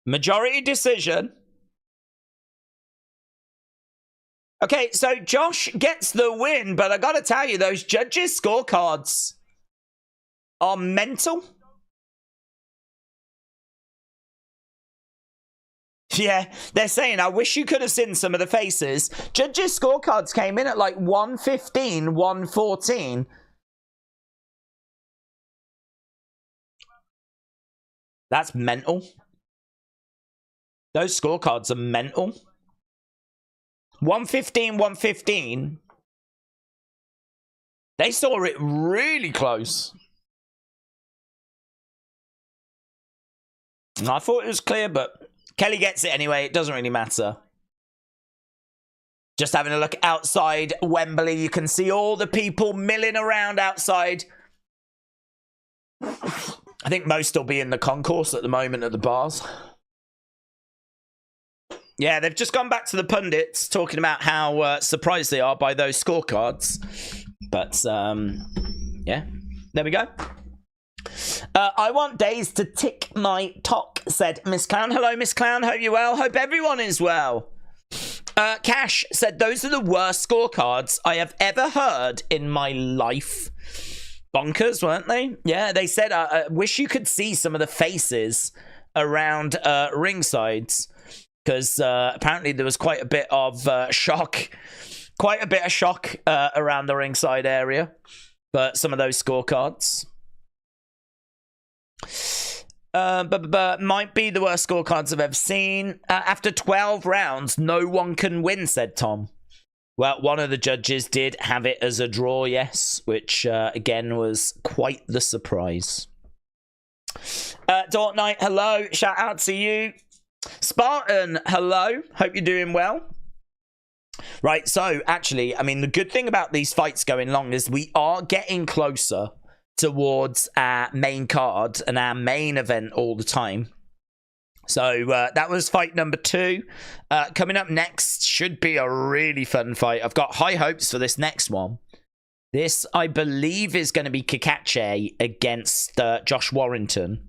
Majority decision. Okay, so Josh gets the win, but I gotta tell you, those judges' scorecards are mental. Yeah, they're saying, I wish you could have seen some of the faces. Judges' scorecards came in at like 115, 114. That's mental. Those scorecards are mental. 115, 115. They saw it really close. I thought it was clear, but Kelly gets it anyway. It doesn't really matter. Just having a look outside Wembley. You can see all the people milling around outside. I think most will be in the concourse at the moment at the bars. Yeah, they've just gone back to the pundits talking about how surprised they are by those scorecards. But, yeah, there we go. I want days to tick my tock, said Miss Clown. Hello, Miss Clown. Hope you're well. Hope everyone is well. Cash said, those are the worst scorecards I have ever heard in my life. bonkers, weren't they? Yeah, they said, I wish you could see some of the faces around ringsides, because apparently there was quite a bit of shock around the ringside area, but some of those scorecards. But might be the worst scorecards I've ever seen. After 12 rounds, no one can win, said Tom. Well, one of the judges did have it as a draw, yes, which, again, was quite the surprise. Dort Knight, hello. Shout out to you. Spartan, hello. Hope you're doing well. Right, so, actually, I mean, the good thing about these fights going long is we are getting closer towards our main card and our main event all the time. So that was fight number 2. Coming up next should be a really fun fight. I've got high hopes for this next one. This, I believe, is going to be Cacace against Josh Warrington.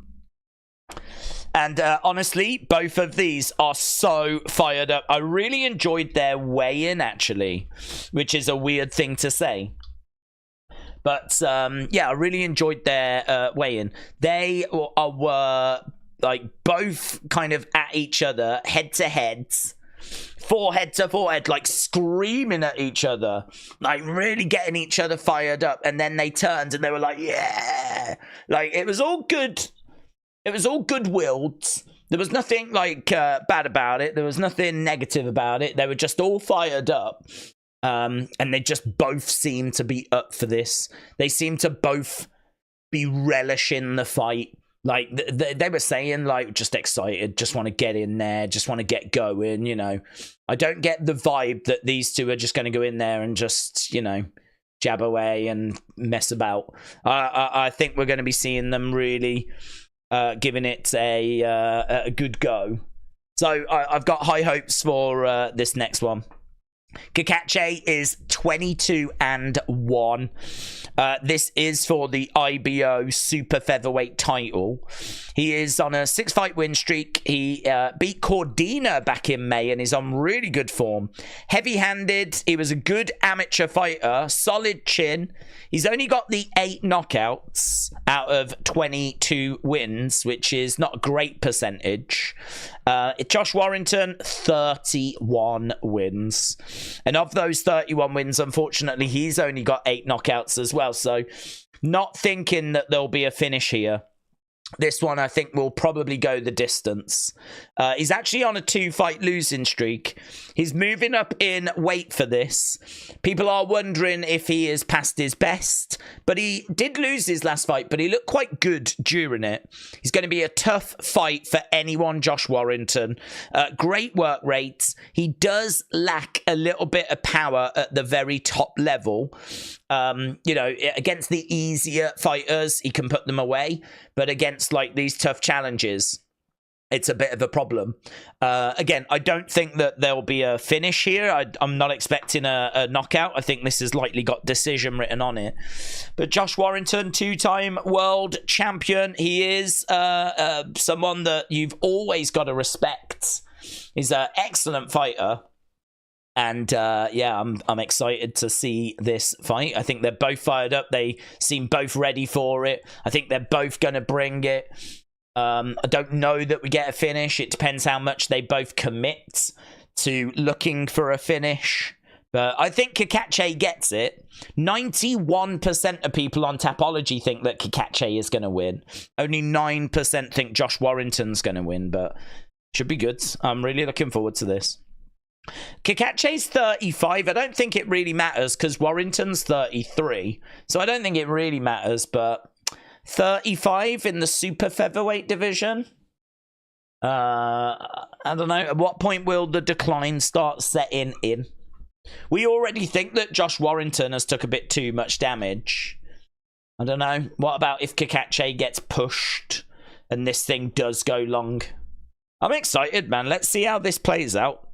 And honestly, both of these are so fired up. I really enjoyed their weigh-in, actually, which is a weird thing to say. But, yeah, I really enjoyed their weigh-in. They were, like, both kind of at each other, head-to-head, forehead to forehead, like, screaming at each other. Like, really getting each other fired up. And then they turned and they were like, yeah! Like, it was all good. It was all good-willed. There was nothing, like, bad about it. There was nothing negative about it. They were just all fired up. And they just both seem to be up for this. They seem to both be relishing the fight. Like, they were saying, like, just excited, just want to get in there, just want to get going, you know. I don't get the vibe that these two are just going to go in there and just, you know, jab away and mess about. I think we're going to be seeing them really giving it a good go. So I've got high hopes for this next one. Cacace is 22-1. This is for the IBO Super Featherweight title. He is on a 6-fight win streak. He beat Cordina back in May and is on really good form. Heavy-handed. He was a good amateur fighter. Solid chin. He's only got the 8 knockouts out of 22 wins, which is not a great percentage. Josh Warrington, 31 wins. And of those 31 wins, unfortunately, he's only got 8 knockouts as well. So not thinking that there'll be a finish here. This one, I think, will probably go the distance. He's actually on a 2-fight losing streak. He's moving up in weight for this. People are wondering if he is past his best. But he did lose his last fight, but he looked quite good during it. He's going to be a tough fight for anyone, Josh Warrington. Great work rates. He does lack a little bit of power at the very top level. You know, against the easier fighters, he can put them away. But against, like, these tough challenges, it's a bit of a problem. Again, I don't think that there'll be a finish here. I'm not expecting a knockout. I think this has likely got decision written on it. But Josh Warrington, 2-time world champion. He is someone that you've always got to respect. He's an excellent fighter. And yeah, I'm excited to see this fight. I think they're both fired up. They seem both ready for it. I think they're both going to bring it. I don't know that we get a finish. It depends how much they both commit to looking for a finish. But I think Cacace gets it. 91% of people on Tapology think that Cacace is going to win. Only 9% think Josh Warrington's going to win, but should be good. I'm really looking forward to this. Cacace's 35. I don't think it really matters because Warrington's 33. So I don't think it really matters, but 35 in the super featherweight division. I don't know. At what point will the decline start setting in? We already think that Josh Warrington has took a bit too much damage. I don't know. What about if Cacace gets pushed and this thing does go long? I'm excited, man. Let's see how this plays out.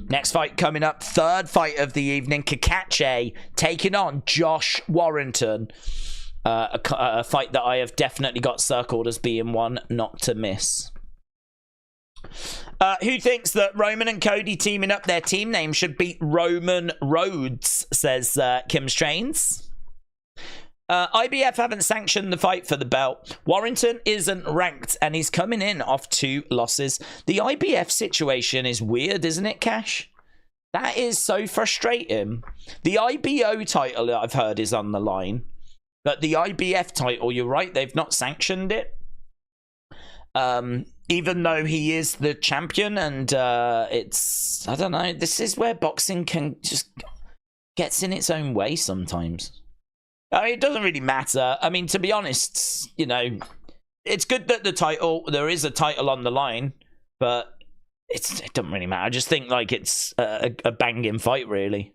Next fight coming up, 3rd fight of the evening. Cacace taking on Josh Warrington. A fight that I have definitely got circled as being one not to miss. Who thinks that Roman and Cody teaming up? Their team name should be Roman Roads, says Kim's Trains. IBF haven't sanctioned the fight for the belt. Warrington isn't ranked, and he's coming in off 2 losses. The IBF situation is weird, isn't it, Cash? That is so frustrating. The IBO title, I've heard, is on the line. But the IBF title, you're right, they've not sanctioned it. Even though he is the champion, and it's... I don't know. This is where boxing can just... gets in its own way sometimes. I mean, it doesn't really matter. I mean, to be honest, you know, it's good that there is a title on the line, but it doesn't really matter. I just think, like, it's a banging fight, really.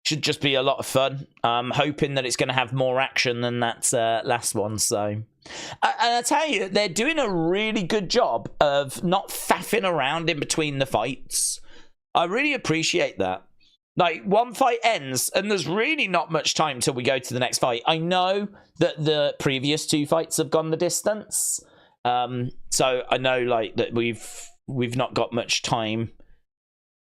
Should just be a lot of fun. I'm hoping that it's going to have more action than that last one, so... And I tell you, they're doing a really good job of not faffing around in between the fights. I really appreciate that. Like, one fight ends, and there's really not much time till we go to the next fight. I know that the previous 2 fights have gone the distance. So I know, like, that we've not got much time,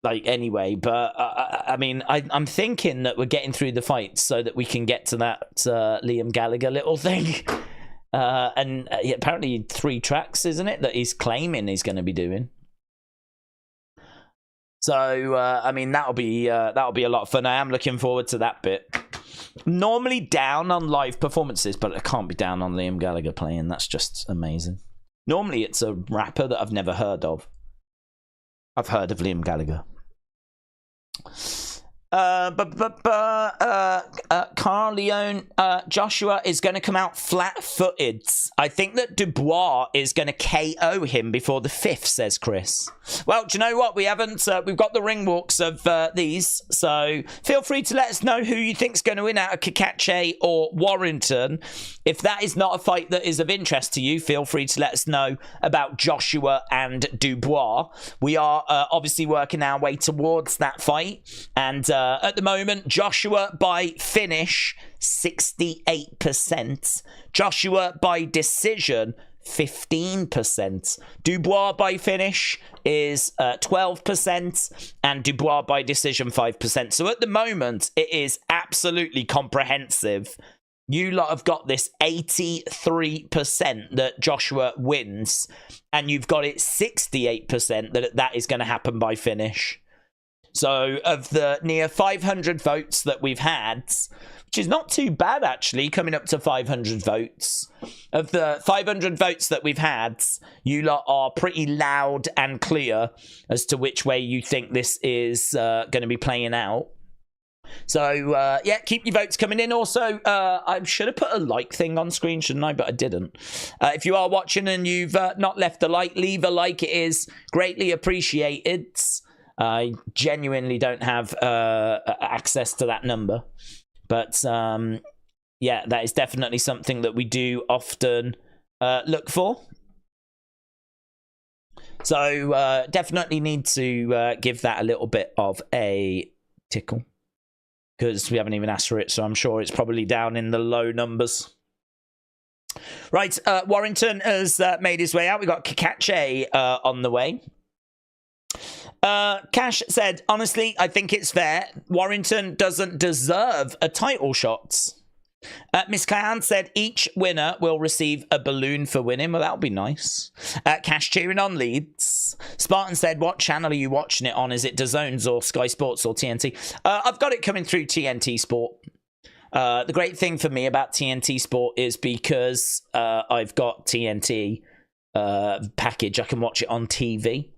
like, anyway. But, I mean, I'm thinking that we're getting through the fights so that we can get to that Liam Gallagher little thing. And apparently 3 tracks, isn't it, that he's claiming he's going to be doing. So, I mean, that'll be a lot of fun. I am looking forward to that bit. Normally down on live performances, but I can't be down on Liam Gallagher playing. That's just amazing. Normally it's a rapper that I've never heard of. I've heard of Liam Gallagher. Carleone, Joshua is going to come out flat-footed. I think that Dubois is going to KO him before the 5th, says Chris. Well, do you know what? We haven't. We've got the ring walks of these, so feel free to let us know who you think's going to win out of Cacace or Warrington. If that is not a fight that is of interest to you, feel free to let us know about Joshua and Dubois. We are obviously working our way towards that fight, and at the moment, Joshua by finish, 68%. Joshua by decision, 15%. Dubois by finish is 12%, and Dubois by decision, 5%. So at the moment, it is absolutely comprehensive. You lot have got this 83% that Joshua wins, and you've got it 68% that is going to happen by finish. So of the near 500 votes that we've had, which is not too bad actually, coming up to 500 votes. Of the 500 votes that we've had, you lot are pretty loud and clear as to which way you think this is going to be playing out. So, yeah, keep your votes coming in. Also, I should have put a like thing on screen, shouldn't I? But I didn't. If you are watching and you've not left a like, leave a like. It is greatly appreciated. I genuinely don't have access to that number. But, yeah, that is definitely something that we do often look for. So, definitely need to give that a little bit of a tickle. Because we haven't even asked for it, so I'm sure it's probably down in the low numbers. Right, Warrington has made his way out. We've got Cacace on the way. Cash said, honestly, I think it's fair. Warrington doesn't deserve a title shot. Miss Clown said, each winner will receive a balloon for winning. Well, that'll be nice. Cash cheering on Leeds. Spartan said, what channel are you watching it on? Is it DAZN or Sky Sports or TNT? I've got it coming through TNT Sport. The great thing for me about TNT Sport is because I've got TNT package, I can watch it on TV,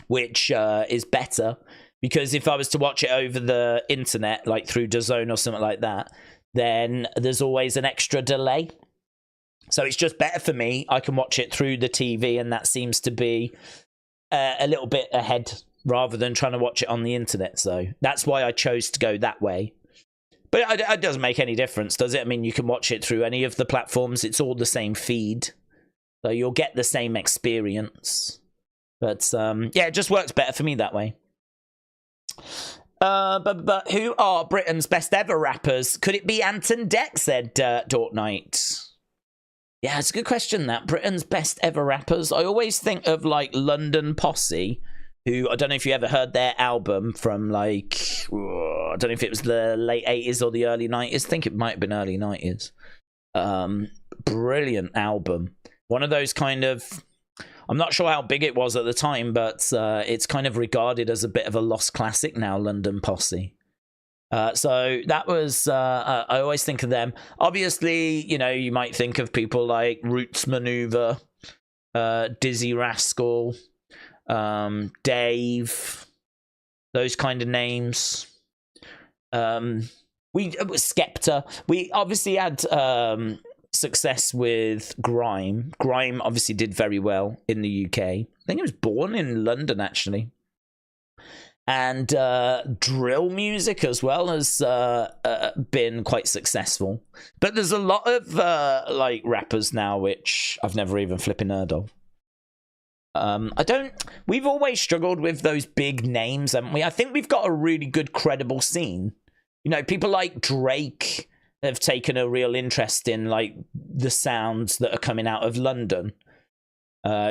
which is better. Because if I was to watch it over the internet, like through DAZN or something like that, then there's always an extra delay. So it's just better for me. I can watch it through the TV, and that seems to be a little bit ahead rather than trying to watch it on the internet. So that's why I chose to go that way. But it doesn't make any difference, does it? I mean, you can watch it through any of the platforms. It's all the same feed. So you'll get the same experience. But, yeah, it just works better for me that way. But who are Britain's best ever rappers? Could it be Anton Deck, said Dort Knight. Yeah, it's a good question, that. Britain's best ever rappers. I always think of, like, London Posse, who, I don't know if you ever heard their album from, like, I don't know if it was the late 80s or the early 90s. I think it might have been early 90s. Brilliant album. One of those kind of, I'm not sure how big it was at the time, but it's kind of regarded as a bit of a lost classic now, London Posse. So that was, I always think of them. Obviously, you know, you might think of people like Roots Maneuver, Dizzy Rascal, Dave, those kind of names. It was Skepta. We obviously had success with Grime. Grime obviously did very well in the UK. I think he was born in London, actually. And drill music as well has been quite successful. But there's a lot of like rappers now which I've never even flipping heard of. We've always struggled with those big names, haven't we? I think we've got a really good credible scene. You know, people like Drake have taken a real interest in like the sounds that are coming out of London.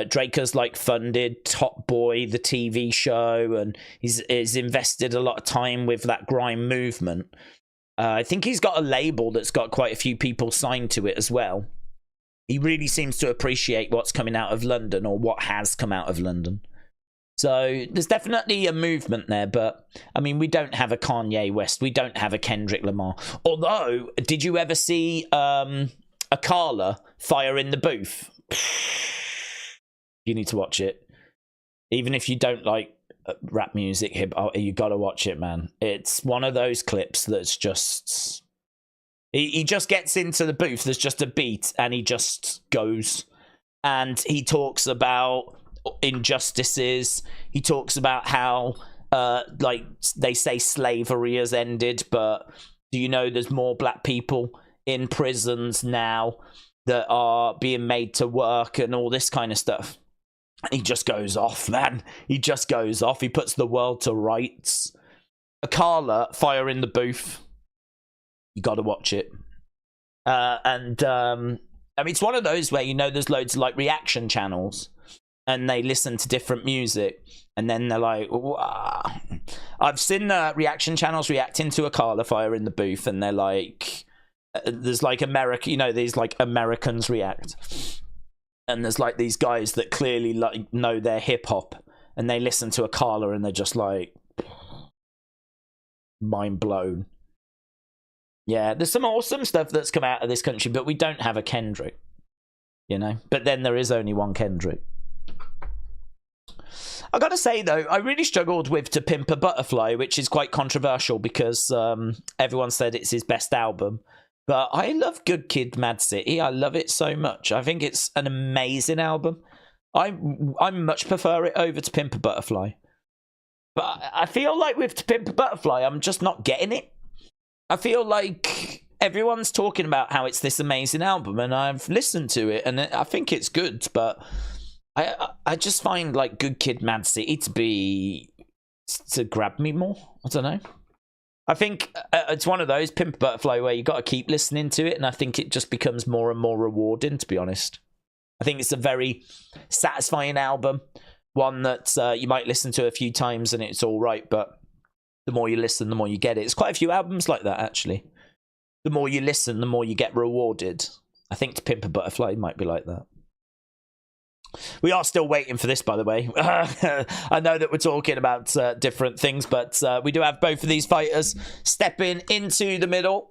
Drake has like funded Top Boy, the TV show, and he's invested a lot of time with that grime movement. I think he's got a label that's got quite a few people signed to it as well. He really seems to appreciate what's coming out of London, or what has come out of London. So there's definitely a movement there, but I mean, we don't have a Kanye West, we don't have a Kendrick Lamar. Although, did you ever see a Carla Fire in the Booth? You need to watch it. Even if you don't like rap music, you gotta watch it, man. It's one of those clips that's just... He just gets into the booth, there's just a beat, and he just goes. And he talks about injustices. He talks about how, like, they say slavery has ended, but do you know there's more black people in prisons now that are being made to work and all this kind of stuff? And he just goes off, man. He just goes off. He puts the world to rights. Akala, Fire in the Booth. You got to watch it. I mean, it's one of those where, you know, there's loads of like reaction channels, and they listen to different music, and then they're like, wow. I've seen reaction channels reacting to Akala, Fire in the Booth, and they're like, there's like America, you know, these like Americans react. And there's like these guys that clearly like know their hip hop, and they listen to Akala and they're just like mind blown. Yeah, there's some awesome stuff that's come out of this country, but we don't have a Kendrick, you know. But then there is only one Kendrick. I gotta say though, I really struggled with To Pimp a Butterfly, which is quite controversial because everyone said it's his best album. But I love Good Kid, Mad City. I love it so much. I think it's an amazing album. I much prefer it over To Pimp a Butterfly. But I feel like with To Pimp a Butterfly, I'm just not getting it. I feel like everyone's talking about how it's this amazing album, and I've listened to it, and I think it's good, but I just find like Good Kid, Mad City to grab me more. I don't know. I think it's one of those, Pimp a Butterfly, where you got to keep listening to it, and I think it just becomes more and more rewarding, to be honest. I think it's a very satisfying album, one that you might listen to a few times and it's all right, but the more you listen, the more you get it. It's quite a few albums like that, actually. The more you listen, the more you get rewarded. I think To Pimp a Butterfly might be like that. We are still waiting for this, by the way. I know that we're talking about different things, but we do have both of these fighters stepping into the middle.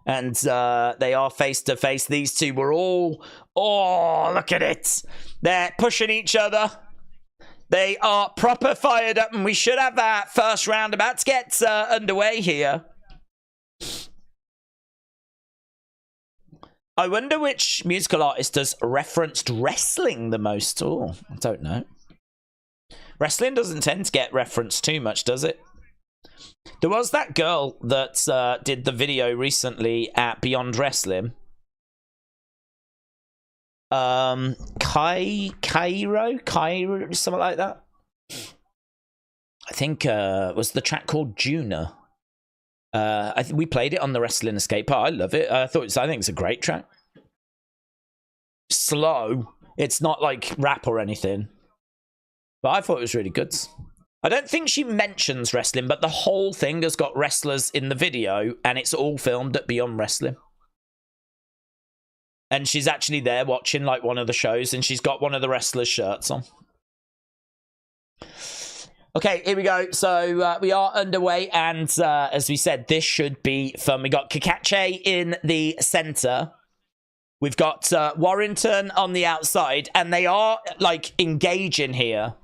And they are face-to-face. These two were all... Oh, look at it. They're pushing each other. They are proper fired up, and we should have that first round about to get underway here. I wonder which musical artist has referenced wrestling the most. Oh, I don't know. Wrestling doesn't tend to get referenced too much, does it? There was that girl that did the video recently at Beyond Wrestling. Cairo, something like that. I think was the track called Juna. We played it on the Wrestling Escape Part. I love it. I think it's a great track. Slow. It's not like rap or anything, but I thought it was really good. I don't think she mentions wrestling, but the whole thing has got wrestlers in the video, and it's all filmed at Beyond Wrestling. And she's actually there watching like one of the shows, and she's got one of the wrestlers' shirts on. Okay, here we go. So we are underway, and as we said, this should be fun. We got Cacace in the center. We've got Warrington on the outside, and they are like engaging here.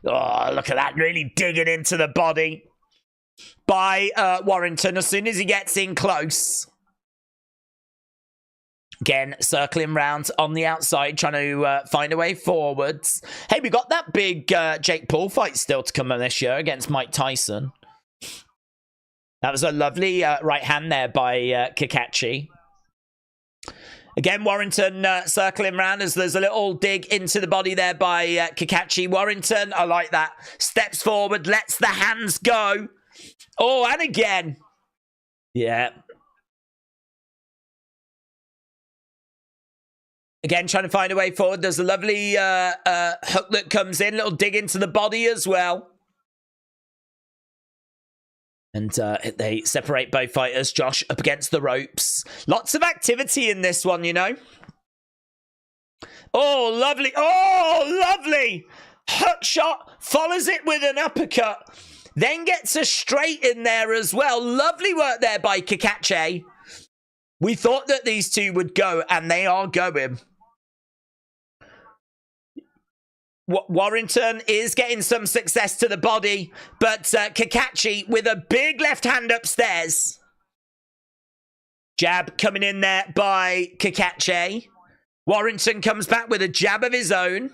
Oh, look at that, really digging into the body by Warrington as soon as he gets in close. Again, circling round on the outside, trying to find a way forwards. Hey, we got that big Jake Paul fight still to come on this year against Mike Tyson. That was a lovely right hand there by Cacace. Again, Warrington circling around as there's a little dig into the body there by Cacace. Warrington, I like that. Steps forward, lets the hands go. Oh, and again. Yeah. Again, trying to find a way forward. There's a lovely hook that comes in. Little dig into the body as well. And they separate both fighters. Josh up against the ropes. Lots of activity in this one, you know. Oh, lovely. Oh, lovely. Hook shot. Follows it with an uppercut. Then gets a straight in there as well. Lovely work there by Cacace. We thought that these two would go, and they are going. Warrington is getting some success to the body, but Cacace with a big left hand upstairs. Jab coming in there by Cacace. Warrington comes back with a jab of his own.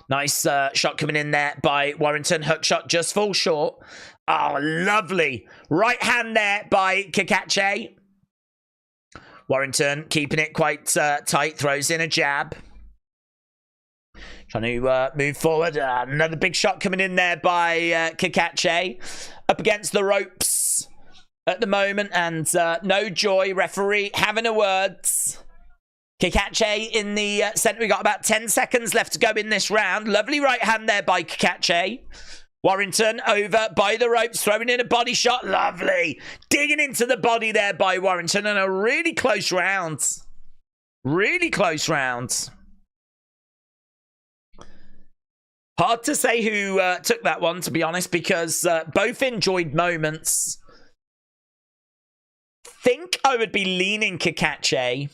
Nice shot coming in there by Warrington. Hook shot just falls short. Oh, lovely. Right hand there by Cacace. Warrington keeping it quite tight. Throws in a jab. Trying to move forward. Another big shot coming in there by Cacace. Up against the ropes at the moment. And no joy. Referee having a word. Cacace in the center. We got about 10 seconds left to go in this round. Lovely right hand there by Cacace. Warrington over by the ropes. Throwing in a body shot. Lovely. Digging into the body there by Warrington. And a really close round. Really close round. Hard to say who took that one, to be honest, because both enjoyed moments. Think I would be leaning Cacace.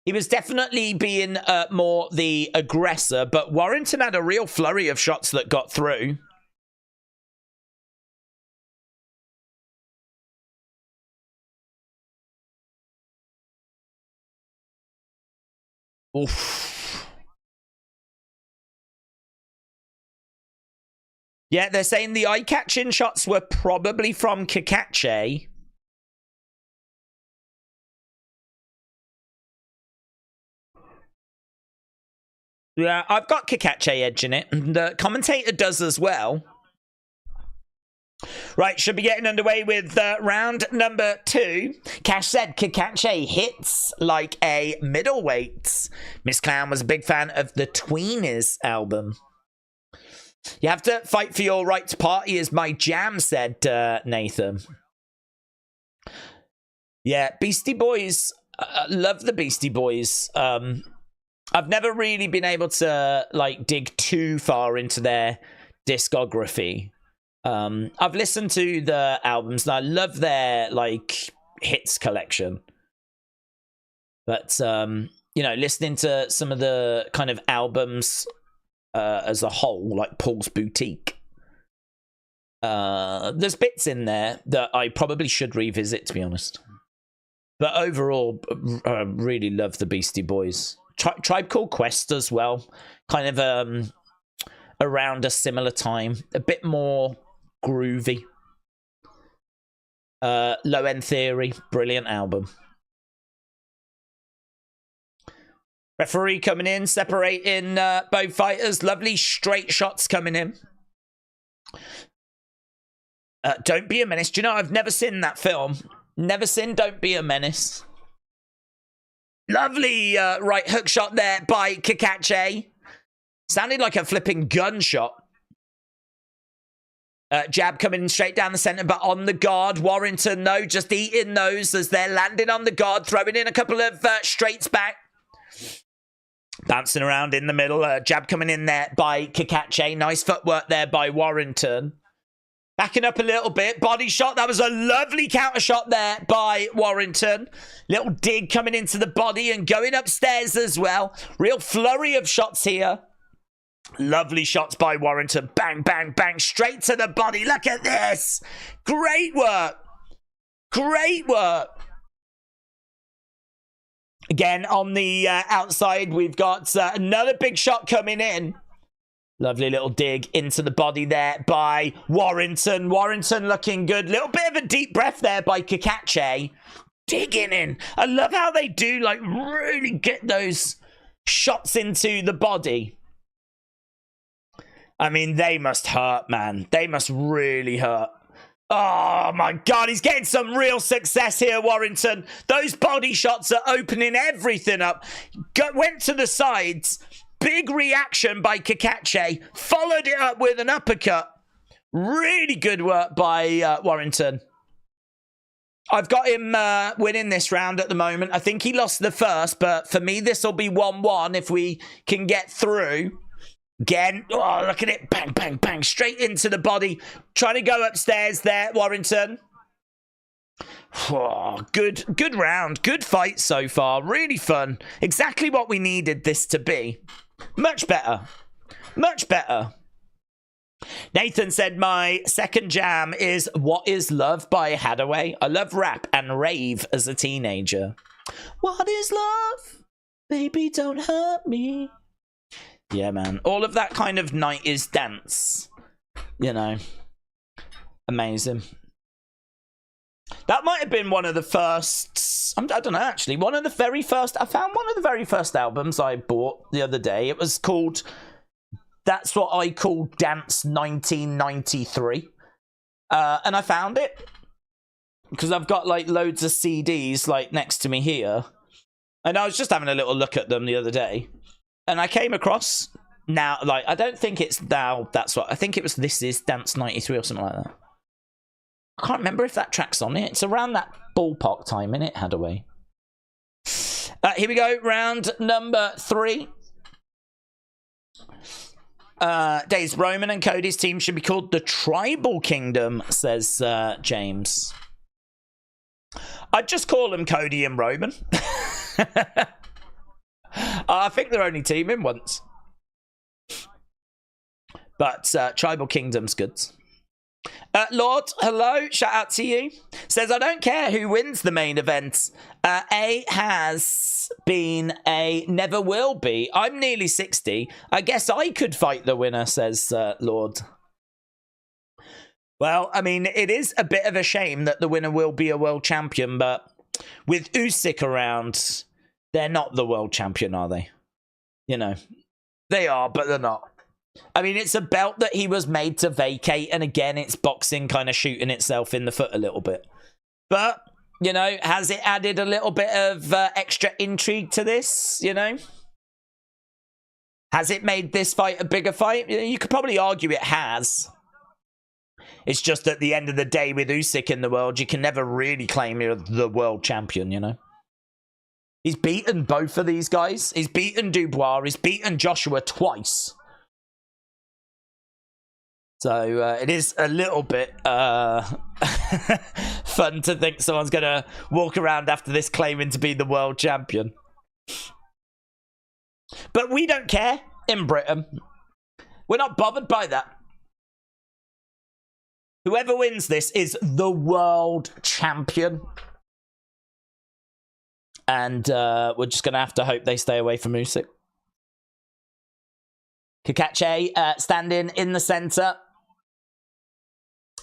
He was definitely being more the aggressor, but Warrington had a real flurry of shots that got through. Oof. Yeah, they're saying the eye-catching shots were probably from Cacace. Yeah, I've got Cacace edging it, and the commentator does as well. Right, should be getting underway with round number 2. Cash said Cacace hits like a middleweight. Miss Clown was a big fan of the Tweenies album. You have to fight for your right to party is my jam, said Nathan. Yeah, Beastie Boys. Love the Beastie Boys. I've never really been able to like dig too far into their discography. I've listened to the albums and I love their like hits collection. But you know, listening to some of the kind of albums as a whole, like Paul's Boutique. There's bits in there that I probably should revisit, to be honest. But overall, I really love the Beastie Boys. Tribe Called Quest as well. Kind of around a similar time. A bit more groovy. Low End Theory. Brilliant album. Referee coming in, separating both fighters. Lovely straight shots coming in. Don't Be a Menace. Do you know, I've never seen that film. Never seen Don't Be a Menace. Lovely right hook shot there by Cacace. Sounded like a flipping gunshot. Jab coming straight down the centre, but on the guard. Warrington, though, just eating those as they're landing on the guard, throwing in a couple of straights back. Bouncing around in the middle. Jab coming in there by Cacace. Nice footwork there by Warrington. Backing up a little bit. Body shot. That was a lovely counter shot there by Warrington. Little dig coming into the body and going upstairs as well. Real flurry of shots here. Lovely shots by Warrington. Bang, bang, bang. Straight to the body. Look at this. Great work. Great work. Again, on the outside, we've got another big shot coming in. Lovely little dig into the body there by Warrington. Warrington looking good. Little bit of a deep breath there by Cacace. Digging in. I love how they do, like, really get those shots into the body. I mean, they must hurt, man. They must really hurt. Oh, my God. He's getting some real success here, Warrington. Those body shots are opening everything up. Went to the sides. Big reaction by Cacace. Followed it up with an uppercut. Really good work by Warrington. I've got him winning this round at the moment. I think he lost the first, but for me, this will be 1-1 if we can get through. Again, oh, look at it. Bang, bang, bang. Straight into the body. Trying to go upstairs there, Warrington. Oh, good round. Good fight so far. Really fun. Exactly what we needed this to be. Much better. Much better. Nathan said, my second jam is What Is Love by Hathaway. I love rap and rave as a teenager. What is love? Baby, don't hurt me. Yeah, man. All of that kind of 90s dance. You know. Amazing. That might have been one of the first... I don't know, actually. One of the very first... I found one of the very first albums I bought the other day. It was called... That's what I call Dance 1993. And I found it. Because I've got, like, loads of CDs, like, next to me here. And I was just having a little look at them the other day. And I came across now, like, I don't think it's now, that's what, I think it was This Is Dance 93 or something like that. I can't remember if that track's on it. It's around that ballpark time, innit, Hathaway? Here we go, round number 3. Days Roman and Cody's team should be called the Tribal Kingdom, says James. I'd just call them Cody and Roman. I think they're only teaming once. But Tribal Kingdom's good. Lord, hello. Shout out to you. Says, I don't care who wins the main event. A has been, A never will be. I'm nearly 60. I guess I could fight the winner, says Lord. Well, I mean, it is a bit of a shame that the winner will be a world champion, but with Usyk around... They're not the world champion, are they? You know, they are, but they're not. I mean, it's a belt that he was made to vacate, and again, it's boxing kind of shooting itself in the foot a little bit. But, you know, has it added a little bit of extra intrigue to this, you know? Has it made this fight a bigger fight? You could probably argue it has. It's just at the end of the day, with Usyk in the world, you can never really claim you're the world champion, you know? He's beaten both of these guys. He's beaten Dubois. He's beaten Joshua twice. So it is a little bit fun to think someone's going to walk around after this claiming to be the world champion. But we don't care in Britain. We're not bothered by that. Whoever wins this is the world champion. And we're just going to have to hope they stay away from Usyk. Cacace standing in the centre.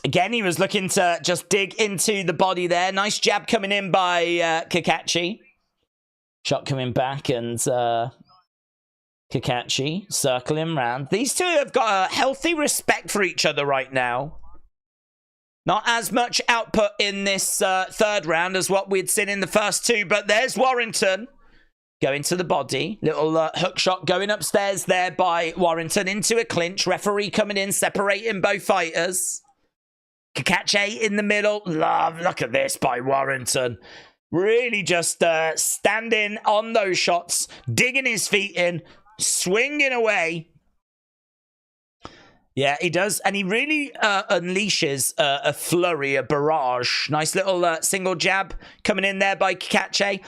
Again, he was looking to just dig into the body there. Nice jab coming in by Cacace. Shot coming back and Cacace circling round. These two have got a healthy respect for each other right now. Not as much output in this third round as what we'd seen in the first two, but there's Warrington going to the body. Little hook shot going upstairs there by Warrington into a clinch. Referee coming in, separating both fighters. Cacace in the middle. Look at this by Warrington. Really just standing on those shots, digging his feet in, swinging away. Yeah, he does. And he really unleashes a flurry, a barrage. Nice little single jab coming in there by Cacace.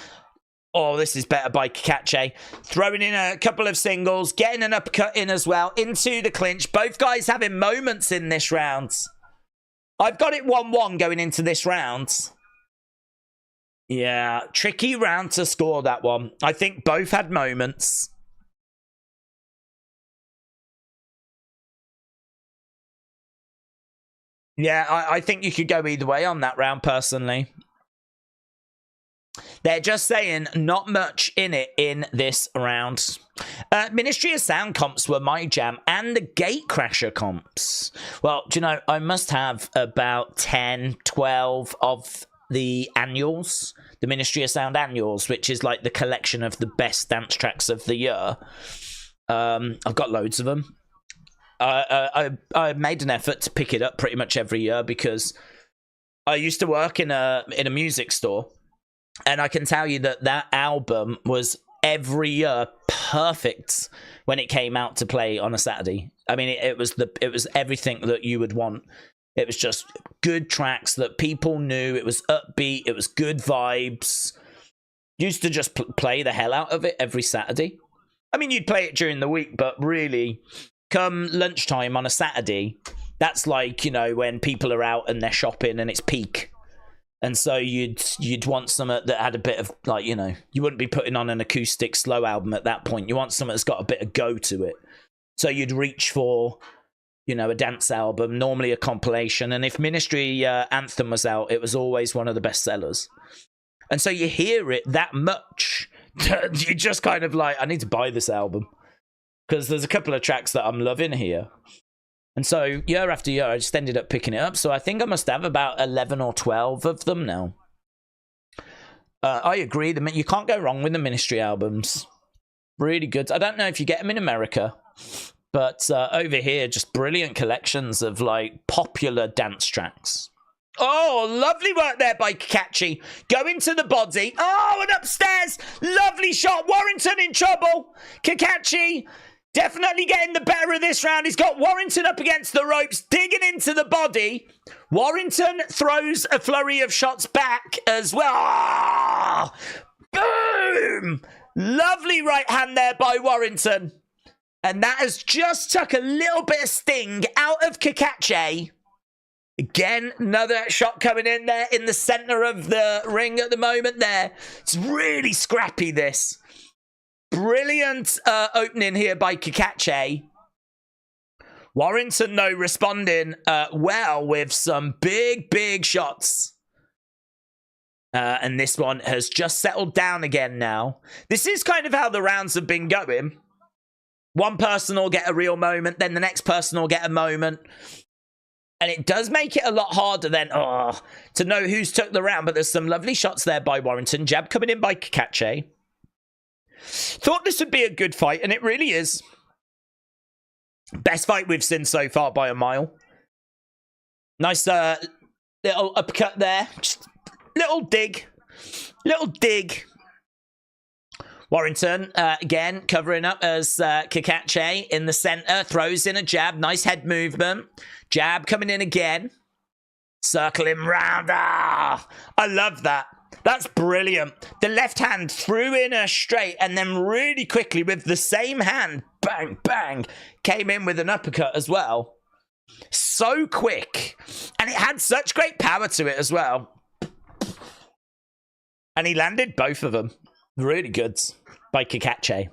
Oh, this is better by Cacace. Throwing in a couple of singles, getting an uppercut in as well, into the clinch. Both guys having moments in this round. I've got it 1-1 going into this round. Yeah, tricky round to score that one. I think both had moments. Yeah, I think you could go either way on that round, personally. They're just saying not much in it in this round. Ministry of Sound comps were my jam, and the Gatecrasher comps. Well, do you know, I must have about 10, 12 of the annuals, the Ministry of Sound annuals, which is like the collection of the best dance tracks of the year. I've got loads of them. I made an effort to pick it up pretty much every year because I used to work in a music store, and I can tell you that that album was every year perfect when it came out to play on a Saturday. I mean, it was everything that you would want. It was just good tracks that people knew. It was upbeat. It was good vibes. Used to just play the hell out of it every Saturday. I mean, you'd play it during the week, but really, come lunchtime on a Saturday, that's like, you know, when people are out and they're shopping and it's peak. And so you'd want something that had a bit of, like, you know, you wouldn't be putting on an acoustic slow album at that point. You want something that's got a bit of go to it. So you'd reach for, you know, a dance album, normally a compilation. And if Ministry Anthem was out, it was always one of the best sellers. And so you hear it that much, you just kind of like, I need to buy this album. Because there's a couple of tracks that I'm loving here. And so year after year, I just ended up picking it up. So I think I must have about 11 or 12 of them now. I agree. You can't go wrong with the Ministry albums. Really good. I don't know if you get them in America. But over here, just brilliant collections of like popular dance tracks. Oh, lovely work there by Cacace. Going to the body. Oh, and upstairs. Lovely shot. Warrington in trouble. Cacace definitely getting the better of this round. He's got Warrington up against the ropes, digging into the body. Warrington throws a flurry of shots back as well. Oh, boom! Lovely right hand there by Warrington. And that has just took a little bit of sting out of Cacace. Again, another shot coming in there in the center of the ring at the moment there. It's really scrappy, this. Brilliant opening here by Cacace. Warrington, though, responding well with some big shots. And this one has just settled down again now. This is kind of how the rounds have been going. One person will get a real moment, then the next person will get a moment. And it does make it a lot harder then to know who's took the round. But there's some lovely shots there by Warrington. Jab coming in by Cacace. Thought this would be a good fight, and it really is. Best fight we've seen so far by a mile. Nice little uppercut there. Just little dig. Little dig. Warrington, again, covering up as Cacace in the center. Throws in a jab. Nice head movement. Jab coming in again. Circling round. I love that. That's brilliant. The left hand threw in a straight and then really quickly with the same hand, bang, bang, came in with an uppercut as well. So quick. And it had such great power to it as well. And he landed both of them. Really good by Cacace.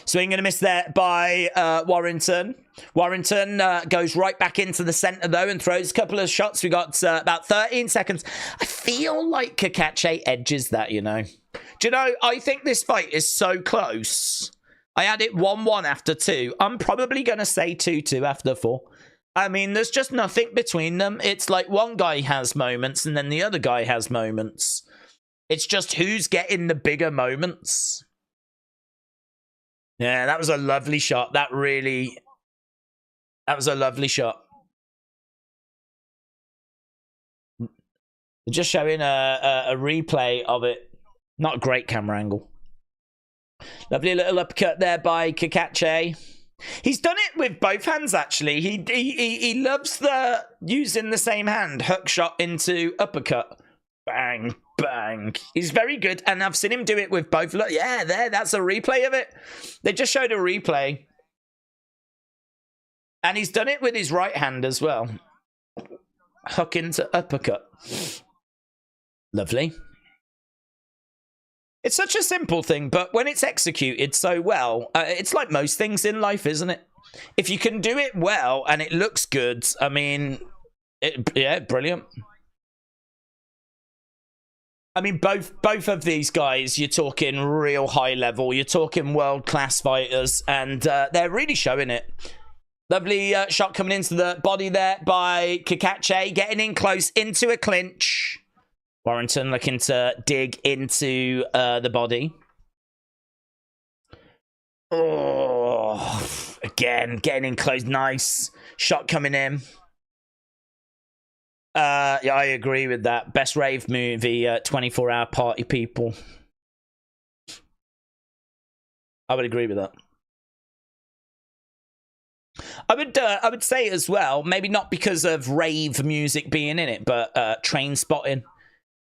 Swing and a miss there by Warrington. Warrington goes right back into the center, though, and throws a couple of shots. We got about 13 seconds. I feel like Cacace edges that, you know. Do you know, I think this fight is so close. I had it 1-1 after 2. I'm probably going to say 2-2 after 4. I mean, there's just nothing between them. It's like one guy has moments and then the other guy has moments. It's just who's getting the bigger moments. Yeah, that was a lovely shot. That was a lovely shot. Just showing a replay of it. Not a great camera angle. Lovely little uppercut there by Cacace. He's done it with both hands, actually. He loves the using the same hand. Hook shot into uppercut. Bang, bang. He's very good, and I've seen him do it with both. Look, yeah, that's a replay of it. They just showed a replay. And he's done it with his right hand as well. Hook into uppercut. Lovely. It's such a simple thing, but when it's executed so well, it's like most things in life, isn't it? If you can do it well and it looks good, I mean, yeah, brilliant. I mean, both of these guys, you're talking real high level, you're talking world-class fighters, and they're really showing it. Lovely shot coming into the body there by Cacace, getting in close into a clinch. Warrington looking to dig into the body. Oh, again, getting in close. Nice shot coming in. Yeah, I agree with that. Best rave movie, 24-Hour Party People. I would agree with that. I would say as well, maybe not because of rave music being in it, but Train Spotting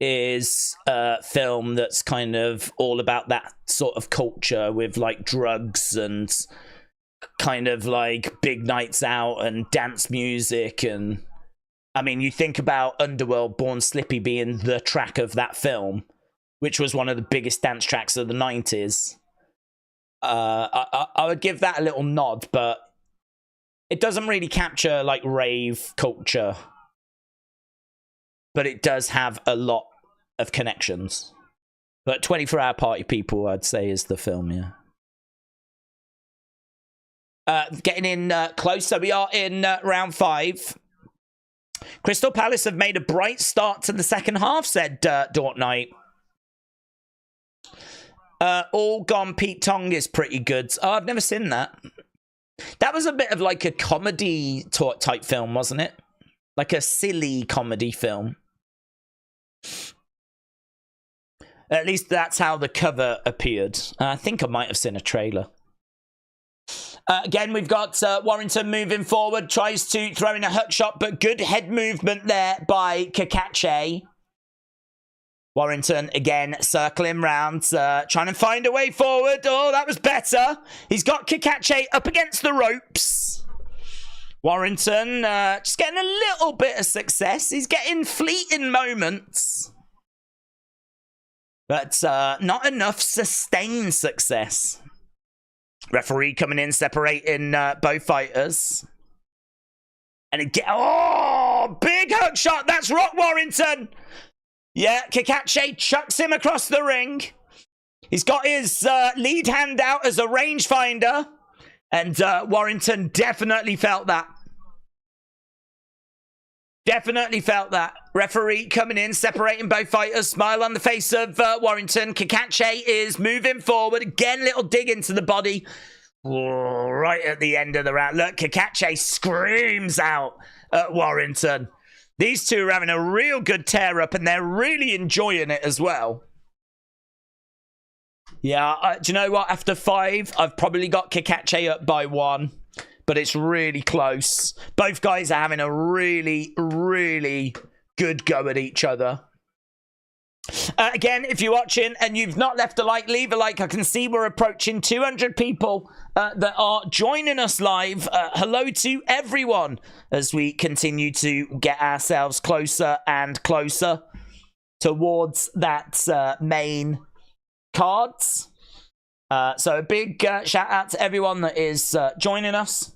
is a film that's kind of all about that sort of culture with like drugs and kind of like big nights out and dance music. And I mean, you think about Underworld Born Slippy being the track of that film, which was one of the biggest dance tracks of the 90s. I would give that a little nod, but it doesn't really capture like rave culture, but it does have a lot of connections. But 24-Hour Party People, I'd say, is the film, yeah. Getting in close, so we are in round 5. Crystal Palace have made a bright start to the second half, said Dort Knight. All Gone Pete Tong is pretty good. Oh, I've never seen that. That was a bit of like a comedy type film, wasn't it? Like a silly comedy film. At least that's how the cover appeared. I think I might have seen a trailer. Again, we've got Warrington moving forward. Tries to throw in a hook shot, but good head movement there by Cacace. Warrington, again, circling round, trying to find a way forward. Oh, that was better. He's got Cacace up against the ropes. Warrington just getting a little bit of success. He's getting fleeting moments, but not enough sustained success. Referee coming in, separating both fighters. And again, oh, big hook shot. That's Rock Warrington. Yeah, Cacace chucks him across the ring. He's got his lead hand out as a rangefinder. And Warrington definitely felt that. Definitely felt that. Referee coming in, separating both fighters. Smile on the face of Warrington. Cacace is moving forward. Again, little dig into the body. Oh, right at the end of the round. Look, Cacace screams out at Warrington. These two are having a real good tear up, and they're really enjoying it as well. Yeah, do you know what? After 5, I've probably got Cacace up by 1, but it's really close. Both guys are having a really, really good go at each other. Again, if you're watching and you've not left a like, leave a like. I can see we're approaching 200 people that are joining us live. Hello to everyone as we continue to get ourselves closer and closer towards that main cards. So a big shout out to everyone that is joining us.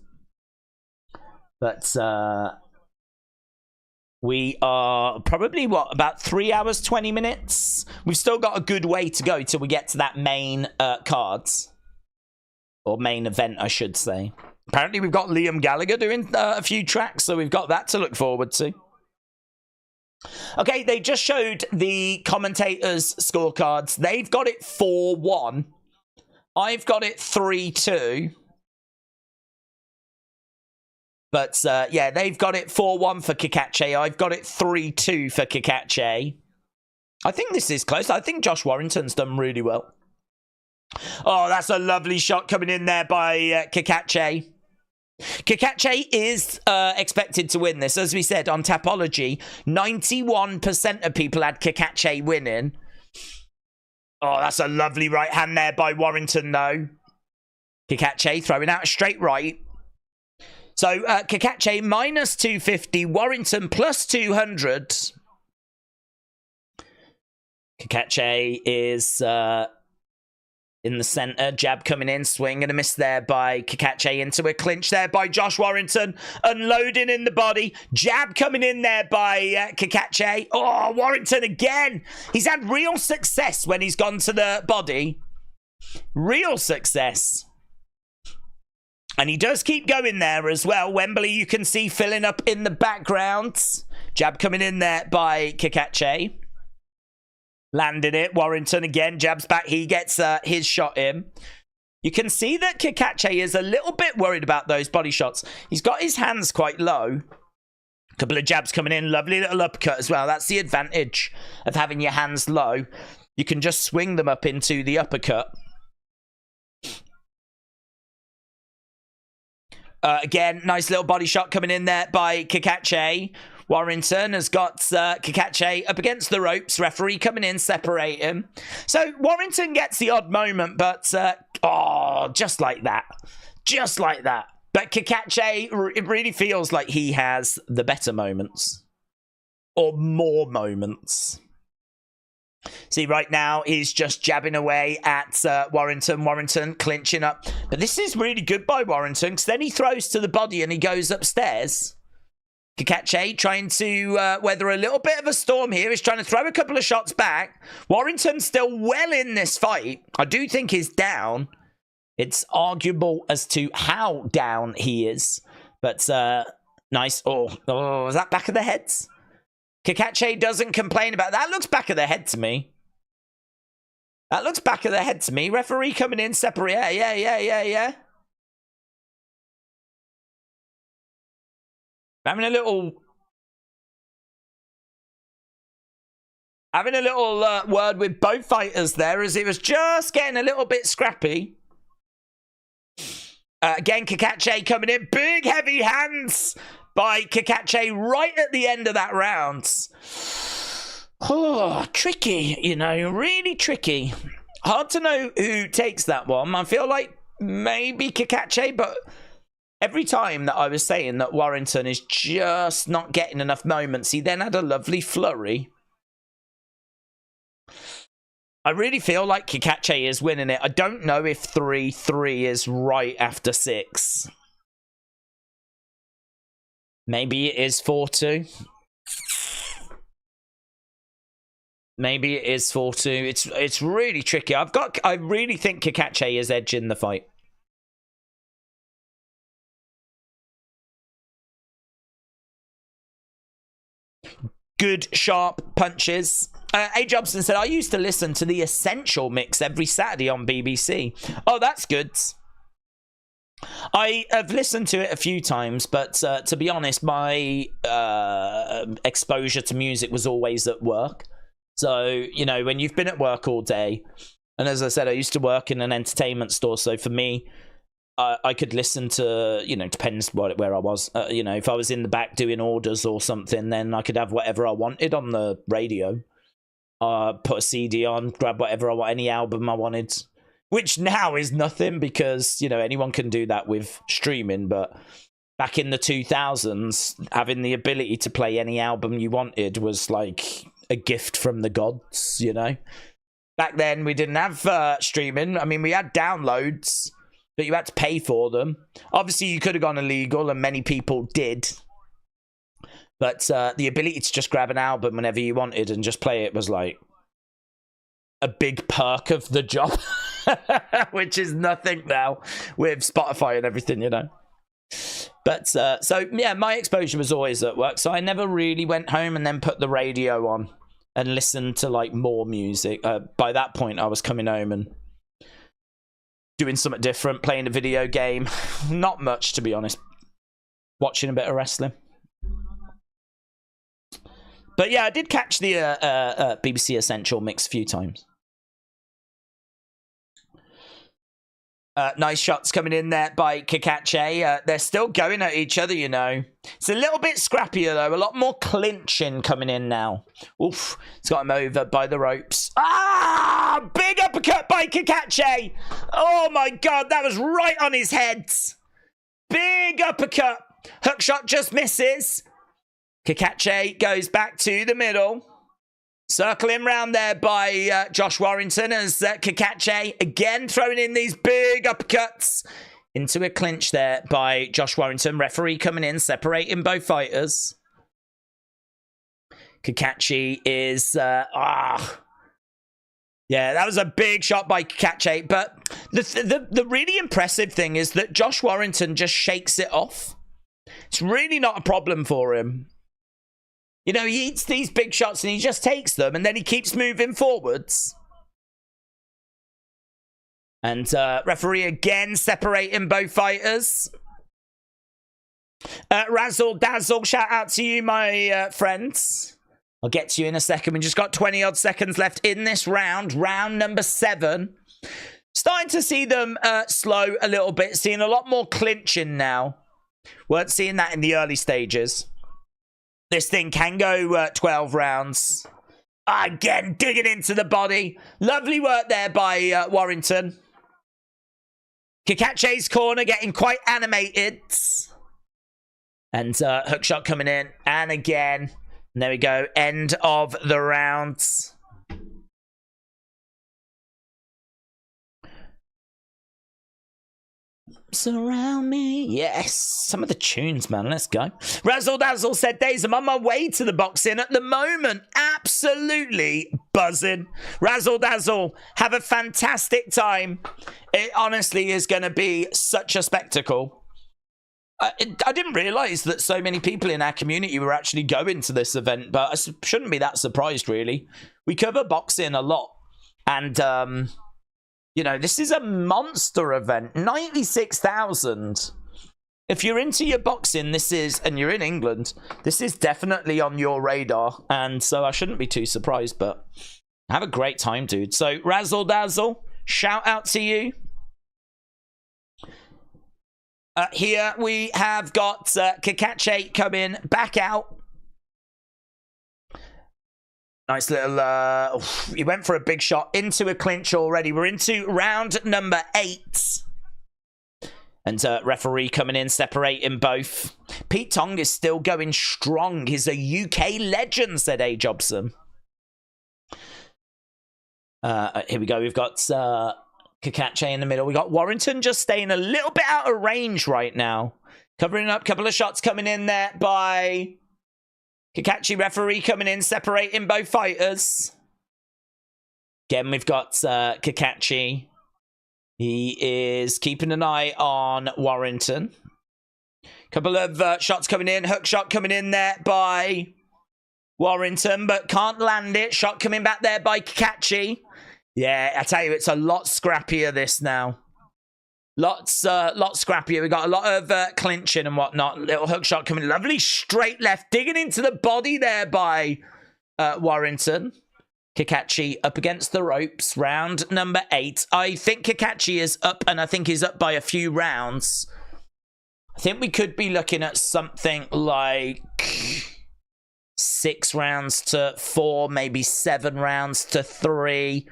But we are probably, about 3 hours, 20 minutes? We've still got a good way to go till we get to that main cards. Or main event, I should say. Apparently we've got Liam Gallagher doing a few tracks, so we've got that to look forward to. Okay, they just showed the commentators' scorecards. They've got it 4-1. I've got it 3-2. But yeah, they've got it 4-1 for Cacace. I've got it 3-2 for Cacace. I think this is close. I think Josh Warrington's done really well. Oh, that's a lovely shot coming in there by Cacace. Cacace is expected to win this. As we said on Tapology, 91% of people had Cacace winning. Oh, that's a lovely right hand there by Warrington, though. Cacace throwing out a straight right. So, Cacace minus 250, Warrington plus 200. Cacace is in the centre. Jab coming in, swing and a miss there by Cacace into a clinch there by Josh Warrington. Unloading in the body. Jab coming in there by Cacace. Oh, Warrington again. He's had real success when he's gone to the body. Real success. And he does keep going there as well. Wembley, you can see filling up in the background. Jab coming in there by Cacace. Landed it. Warrington again. Jabs back. He gets his shot in. You can see that Cacace is a little bit worried about those body shots. He's got his hands quite low. A couple of jabs coming in. Lovely little uppercut as well. That's the advantage of having your hands low. You can just swing them up into the uppercut. Again, nice little body shot coming in there by Cacace. Warrington has got Cacace up against the ropes. Referee coming in, separate him. So Warrington gets the odd moment, but oh, just like that. Just like that. But Cacace, it really feels like he has the better moments. Or more moments. See, right now, he's just jabbing away at Warrington. Warrington clinching up. But this is really good by Warrington, because then he throws to the body and he goes upstairs. Cacace trying to weather a little bit of a storm here. He's trying to throw a couple of shots back. Warrington's still well in this fight. I do think he's down. It's arguable as to how down he is. But nice. Oh, is that back of the heads? Cacace doesn't complain about that. Looks back of the head to me. That looks back of the head to me. Referee coming in, separate. Yeah. Having a little word with both fighters there, as it was just getting a little bit scrappy. Again, Cacace coming in. Big, heavy hands by Cacace right at the end of that round. Oh, tricky, you know, really tricky. Hard to know who takes that one. I feel like maybe Cacace, but every time that I was saying that Warrington is just not getting enough moments, he then had a lovely flurry. I really feel like Cacace is winning it. I don't know if 3-3 is right after 6. Maybe it is 4-2. Maybe it is 4-2. It's really tricky. I really think Cacace is edging the fight. Good, sharp punches. A. Jobson said, I used to listen to the Essential Mix every Saturday on BBC. Oh, that's good. I have listened to it a few times, but to be honest, my exposure to music was always at work. So, you know, when you've been at work all day, and as I said, I used to work in an entertainment store, so for me, I could listen to, you know, depends where I was. You know, if I was in the back doing orders or something, then I could have whatever I wanted on the radio. Put a CD on, grab whatever I want, any album I wanted. Which now is nothing because, you know, anyone can do that with streaming. But back in the 2000s, having the ability to play any album you wanted was like a gift from the gods, you know. Back then, we didn't have streaming. I mean, we had downloads, but you had to pay for them. Obviously, you could have gone illegal, and many people did. But the ability to just grab an album whenever you wanted and just play it was like a big perk of the job, which is nothing now with Spotify and everything, you know. But so, yeah, my exposure was always at work. So I never really went home and then put the radio on and listened to like more music. By that point, I was coming home and doing something different, playing a video game. Not much, to be honest. watching a bit of wrestling. But yeah, I did catch the BBC Essential mix a few times. Nice shots coming in there by Cacace. They're still going at each other, you know. It's a little bit scrappier, though. A lot more clinching coming in now. Oof. It's got him over by the ropes. Ah! Big uppercut by Cacace. Oh, my God. That was right on his head. Big uppercut. Hook shot just misses. Cacace goes back to the middle. Circling round there by Josh Warrington as Cacace again throwing in these big uppercuts into a clinch there by Josh Warrington. Referee coming in, separating both fighters. Cacace is... Yeah, that was a big shot by Cacace. But the really impressive thing is that Josh Warrington just shakes it off. It's really not a problem for him. You know, he eats these big shots and he just takes them and then he keeps moving forwards. And referee again separating both fighters. Razzle Dazzle, shout out to you, my friends. I'll get to you in a second. We just got 20 odd seconds left in this round. Round number 7. Starting to see them slow a little bit. Seeing a lot more clinching now. Weren't seeing that in the early stages. This thing can go 12 rounds. Again, digging into the body. Lovely work there by Warrington. Cacace's corner getting quite animated. And hook shot coming in. And again. And there we go. End of the round. Surround me. Yes. Some of the tunes, man. Let's go. Razzle Dazzle said, Days, I'm on my way to the boxing at the moment. Absolutely buzzing. Razzle Dazzle, have a fantastic time. It honestly is going to be such a spectacle. I didn't realise that so many people in our community were actually going to this event, but I shouldn't be that surprised, really. We cover boxing a lot. And, you know, this is a monster event. 96,000. If you're into your boxing, this is, and you're in England, this is definitely on your radar. And so I shouldn't be too surprised, but have a great time, dude. So, Razzle Dazzle, shout out to you. Here we have got Cacace coming back out. Nice little, he went for a big shot into a clinch already. We're into round number 8. And referee coming in, separating both. Pete Tong is still going strong. He's a UK legend, said A. Jobson. Here we go. We've got Cacace in the middle. We got Warrington just staying a little bit out of range right now. Covering up, couple of shots coming in there by Cacace. Referee coming in, separating both fighters. Again, we've got Cacace. He is keeping an eye on Warrington. Couple of shots coming in. Hook shot coming in there by Warrington, but can't land it. Shot coming back there by Cacace. Yeah, I tell you, it's a lot scrappier this now. Lots scrappier. We got a lot of clinching and whatnot. Little hook shot coming. Lovely straight left. Digging into the body there by Warrington. Cacace up against the ropes. Round number 8. I think Cacace is up, and I think he's up by a few rounds. I think we could be looking at something like 6 rounds to 4, maybe 7 rounds to 3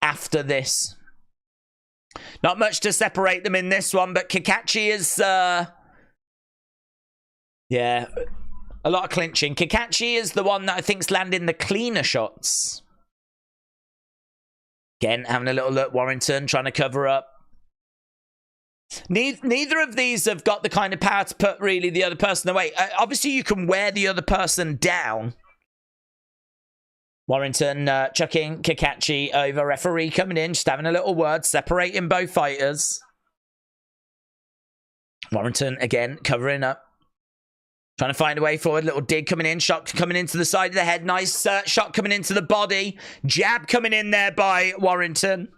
after this. Not much to separate them in this one, but Cacace is, yeah, a lot of clinching. Cacace is the one that I think's landing the cleaner shots. Again, having a little look. Warrington trying to cover up. Neither of these have got the kind of power to put really the other person away. Obviously, you can wear the other person down. Warrington chucking Cacace over. Referee coming in, just having a little word, separating both fighters. Warrington again covering up. Trying to find a way forward. Little dig coming in. Shot coming into the side of the head. Nice shot coming into the body. Jab coming in there by Warrington.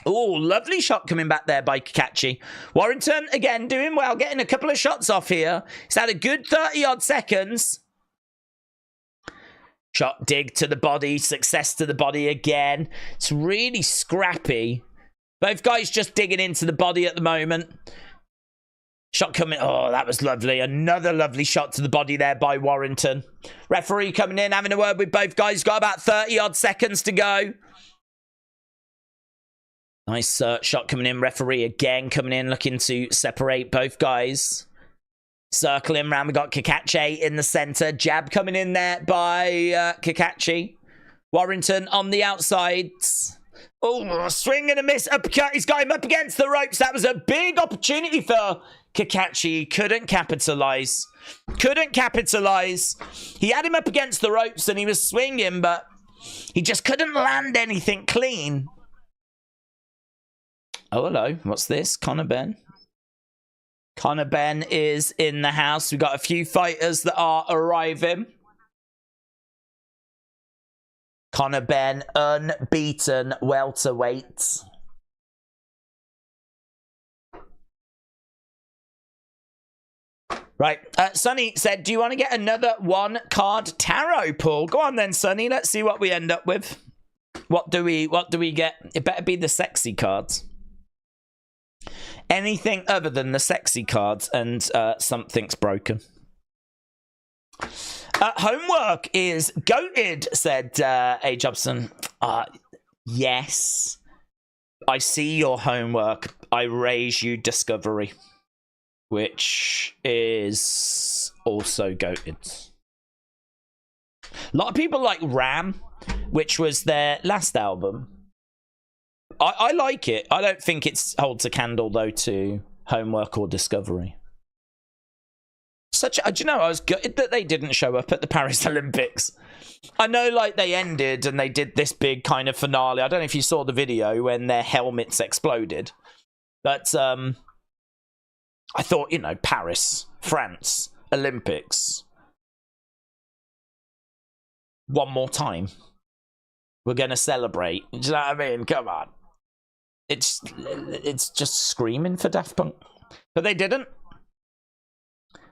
Oh, lovely shot coming back there by Cacace. Warrington, again, doing well, getting a couple of shots off here. He's had a good 30-odd seconds. Shot dig to the body, success to the body again. It's really scrappy. Both guys just digging into the body at the moment. Shot coming. Oh, that was lovely. Another lovely shot to the body there by Warrington. Referee coming in, having a word with both guys. Got about 30-odd seconds to go. Nice shot coming in. Referee again coming in, looking to separate both guys. Circling round, we got Cacace in the centre. Jab coming in there by Cacace. Warrington on the outsides. Oh, swing and a miss. Uppercut. He's got him up against the ropes. That was a big opportunity for Cacace. Couldn't capitalise. Couldn't capitalise. He had him up against the ropes and he was swinging, but he just couldn't land anything clean. Oh, hello. What's this? Conor Benn. Conor Benn is in the house. We've got a few fighters that are arriving. Conor Benn, unbeaten welterweight. Right. Sonny said, do you want to get another one-card tarot pull? Go on then, Sonny. Let's see what we end up with. What do we get? It better be the sexy cards. Anything other than the sexy cards and something's broken. Homework is goated, said A. Jobson. Yes. I see your homework. I raise you discovery. Which is also goated. A lot of people like Ram, which was their last album. I like it. I don't think it holds a candle, though, to Homework or Discovery. Do you know, I was gutted that they didn't show up at the Paris Olympics. I know, like, they ended and they did this big kind of finale. I don't know if you saw the video when their helmets exploded. But, I thought, you know, Paris, France, Olympics. One more time. We're going to celebrate. Do you know what I mean? Come on. It's just screaming for Daft Punk. But they didn't.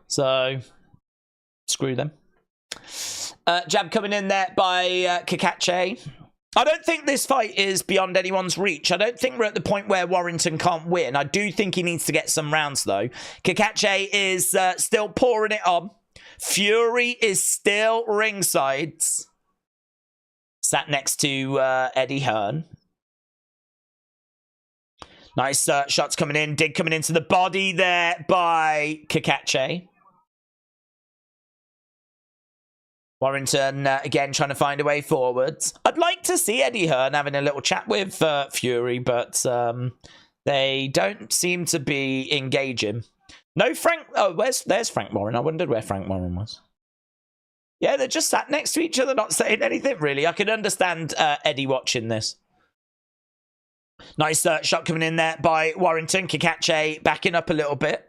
So, screw them. Jab coming in there by Cacace. I don't think this fight is beyond anyone's reach. I don't think we're at the point where Warrington can't win. I do think he needs to get some rounds, though. Cacace is still pouring it on. Fury is still ringside. Sat next to Eddie Hearn. Nice shots coming in. Dig coming into the body there by Cacace. Warrington, again, trying to find a way forwards. I'd like to see Eddie Hearn having a little chat with Fury, but they don't seem to be engaging. No Frank... Oh, there's Frank Warren. I wondered where Frank Warren was. Yeah, they're just sat next to each other, not saying anything, really. I can understand Eddie watching this. Nice shot coming in there by Warrington. Cacace backing up a little bit.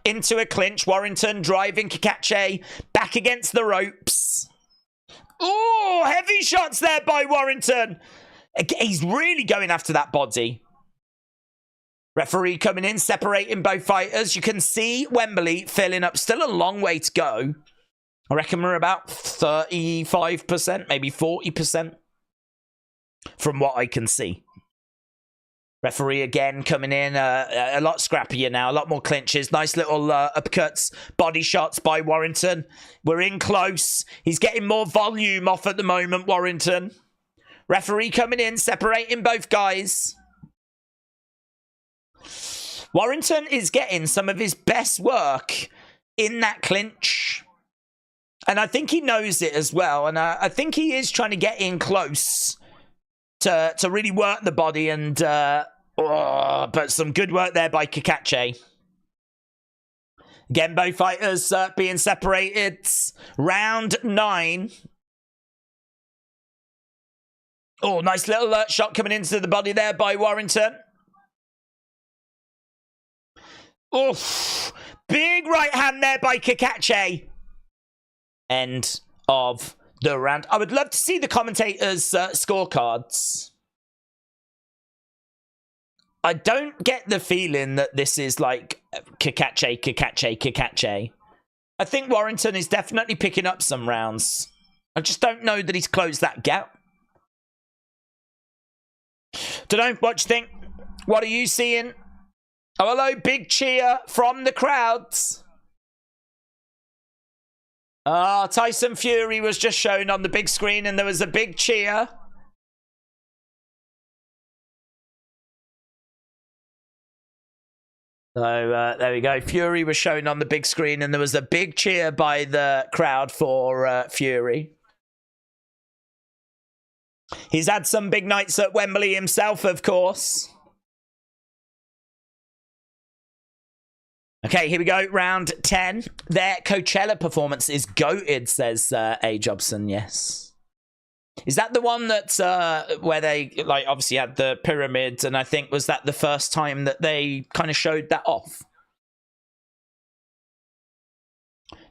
Into a clinch. Warrington driving Cacace back against the ropes. Oh, heavy shots there by Warrington. He's really going after that body. Referee coming in, separating both fighters. You can see Wembley filling up. Still a long way to go. I reckon we're about 35%, maybe 40% from what I can see. Referee again coming in, a lot scrappier now, a lot more clinches. Nice little uppercuts, body shots by Warrington. We're in close. He's getting more volume off at the moment, Warrington. Referee coming in, separating both guys. Warrington is getting some of his best work in that clinch. And I think he knows it as well. And I think he is trying to get in close to really work the body, and but some good work there by Cacace. Again, both fighters being separated. Round 9. Oh, nice little shot coming into the body there by Warrington. Oof. Big right hand there by Cacace. End of the round. I would love to see the commentators' scorecards. I don't get the feeling that this is like Cacace. I think Warrington is definitely picking up some rounds. I just don't know that he's closed that gap. Don't know what you think. What are you seeing? Oh, hello, big cheer from the crowds. Tyson Fury was just shown on the big screen and there was a big cheer. So there we go. Fury was shown on the big screen and there was a big cheer by the crowd for Fury. He's had some big nights at Wembley himself, of course. Okay, here we go. Round 10. Their Coachella performance is goated, says A. Jobson. Yes. Is that the one that where they like obviously had the pyramids, and I think was that the first time that they kind of showed that off?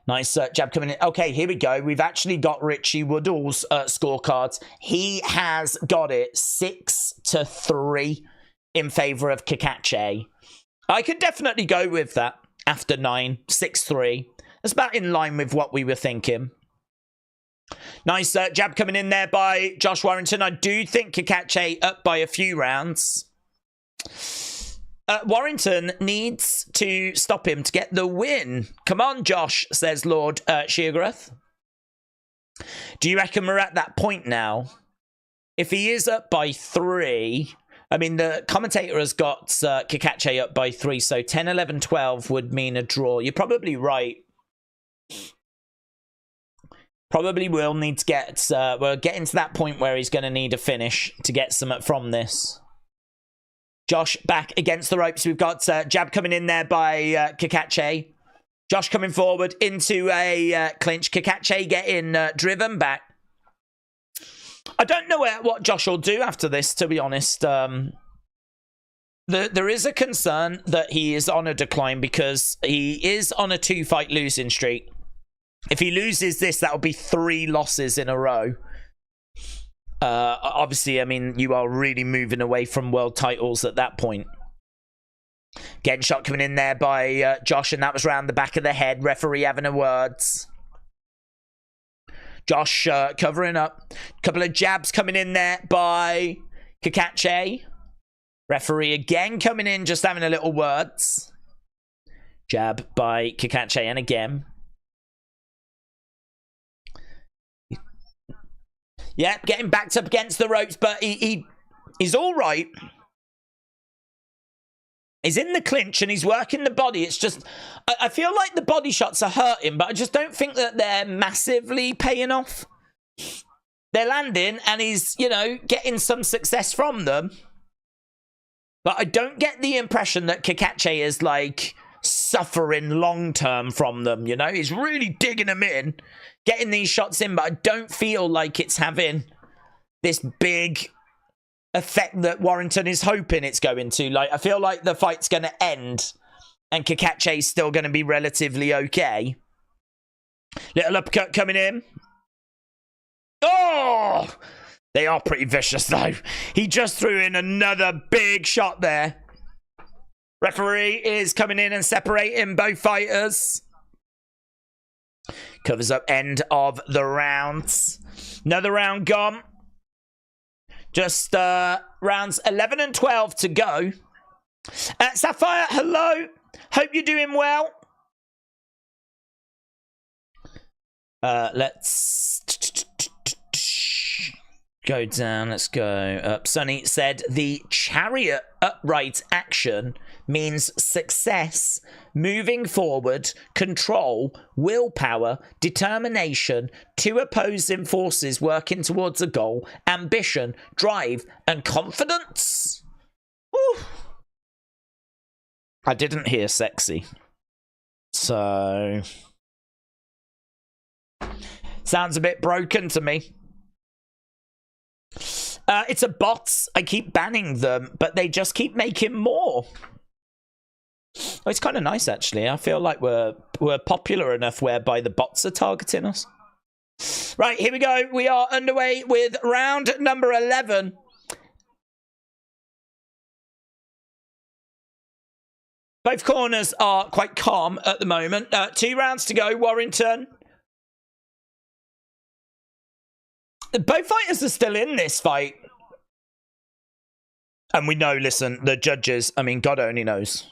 Nice jab coming in. Okay, here we go. We've actually got Richie Woodall's scorecards. He has got it 6-3 in favour of Cacace. I could definitely go with that after 9, 6-3. That's about in line with what we were thinking. Nice jab coming in there by Josh Warrington. I do think Cacace up by a few rounds. Warrington needs to stop him to get the win. Come on, Josh, says Lord Sheeraz. Do you reckon we're at that point now? If he is up by 3... I mean, the commentator has got Cacace up by 3, so 10, 11, 12 would mean a draw. You're probably right. Probably will need to get... we're getting to that point where he's going to need a finish to get something from this. Josh back against the ropes. We've got jab coming in there by Cacace. Josh coming forward into a clinch. Cacace getting driven back. I don't know what Josh will do after this, to be honest. There is a concern that he is on a decline because he is on a 2-fight losing streak. If he loses this, that'll be 3 losses in a row. Obviously, I mean, you are really moving away from world titles at that point. Getting shot coming in there by Josh, and that was round the back of the head. Referee having a words. Josh covering up. Couple of jabs coming in there by Cacace. Referee again coming in, just having a little words. Jab by Cacace, and again. Yeah, getting backed up against the ropes, but he's all right. He's in the clinch and he's working the body. It's just, I feel like the body shots are hurting, but I just don't think that they're massively paying off. They're landing and he's, you know, getting some success from them. But I don't get the impression that Cacace is, like, suffering long-term from them, you know? He's really digging them in, getting these shots in, but I don't feel like it's having this big effect that Warrington is hoping it's going to. Like, I feel like the fight's going to end and Cacace's still going to be relatively okay. Little uppercut coming in. Oh! They are pretty vicious, though. He just threw in another big shot there. Referee is coming in and separating both fighters. Covers up end of the rounds. Another round gone. Just rounds 11 and 12 to go. Sapphire, hello. Hope you're doing well. Let's go down. Let's go up. Sonny said the chariot upright action means success, moving forward, control, willpower, determination, 2 opposing forces working towards a goal, ambition, drive, and confidence. Woo. I didn't hear sexy. So sounds a bit broken to me. It's a bots. I keep banning them, but they just keep making more. Oh, it's kind of nice, actually. I feel like we're popular enough whereby the bots are targeting us. Right, here we go. We are underway with round number 11. Both corners are quite calm at the moment. 2 rounds to go, Warrington. Both fighters are still in this fight. And we know, listen, the judges, I mean, God only knows.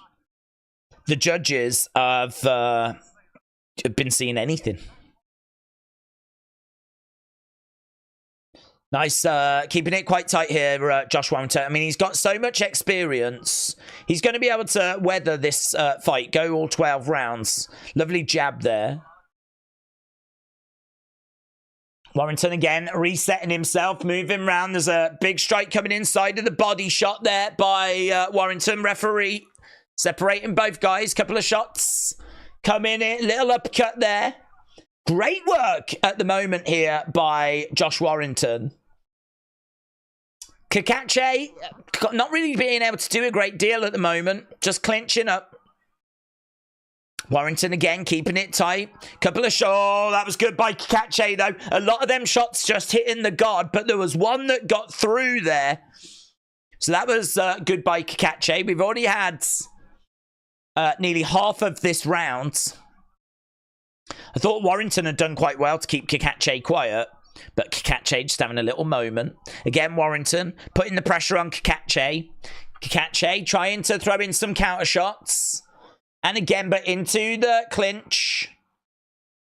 The judges have been seeing anything. Nice, keeping it quite tight here, Josh Warrington. I mean, he's got so much experience. He's going to be able to weather this fight, go all 12 rounds. Lovely jab there. Warrington again, resetting himself, moving around. There's a big strike coming inside of the body shot there by Warrington. Referee separating both guys. Couple of shots coming in. Little uppercut there. Great work at the moment here by Josh Warrington. Cacace not really being able to do a great deal at the moment. Just clinching up. Warrington again keeping it tight. Couple of shots. Oh, that was good by Cacace though. A lot of them shots just hitting the guard, but there was one that got through there. So that was good by Cacace. We've already had nearly half of this round. I thought Warrington had done quite well to keep Cacace quiet, but Cacace just having a little moment. Again, Warrington putting the pressure on Cacace. Cacace trying to throw in some counter shots. And again, but into the clinch.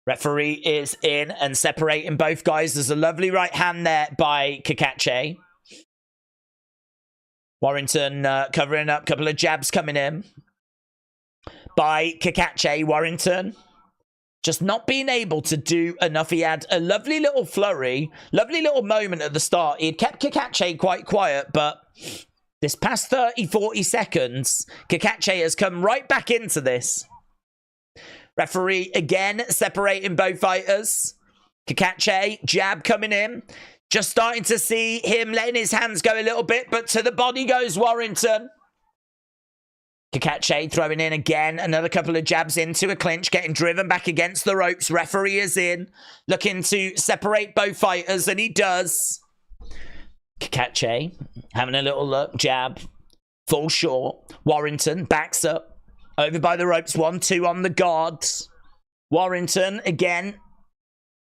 Referee is in and separating both guys. There's a lovely right hand there by Cacace. Warrington covering up. Couple of jabs coming in by Cacace. Warrington just not being able to do enough. He had a lovely little flurry, lovely little moment at the start. He had kept Cacace quite quiet, but this past 30, 40 seconds, Cacace has come right back into this. Referee again separating both fighters. Cacace, jab coming in. Just starting to see him letting his hands go a little bit, but to the body goes Warrington. Cacace throwing in again. Another couple of jabs into a clinch, getting driven back against the ropes. Referee is in, looking to separate both fighters, and he does. Cacace having a little look, jab, full short. Warrington backs up, over by the ropes, 1-2 on the guards. Warrington again,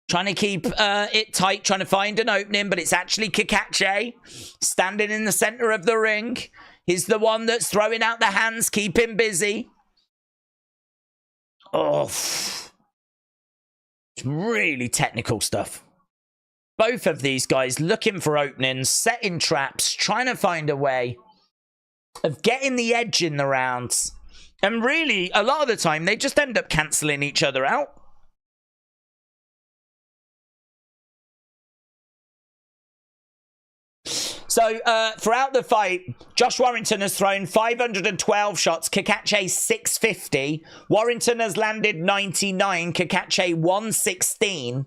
trying to keep it tight, trying to find an opening, but it's actually Cacace standing in the center of the ring. He's the one that's throwing out the hands, keep him busy. Oh, it's really technical stuff. Both of these guys looking for openings, setting traps, trying to find a way of getting the edge in the rounds. And really, a lot of the time, they just end up cancelling each other out. So, throughout the fight, Josh Warrington has thrown 512 shots, Cacace 650. Warrington has landed 99, Cacace 116.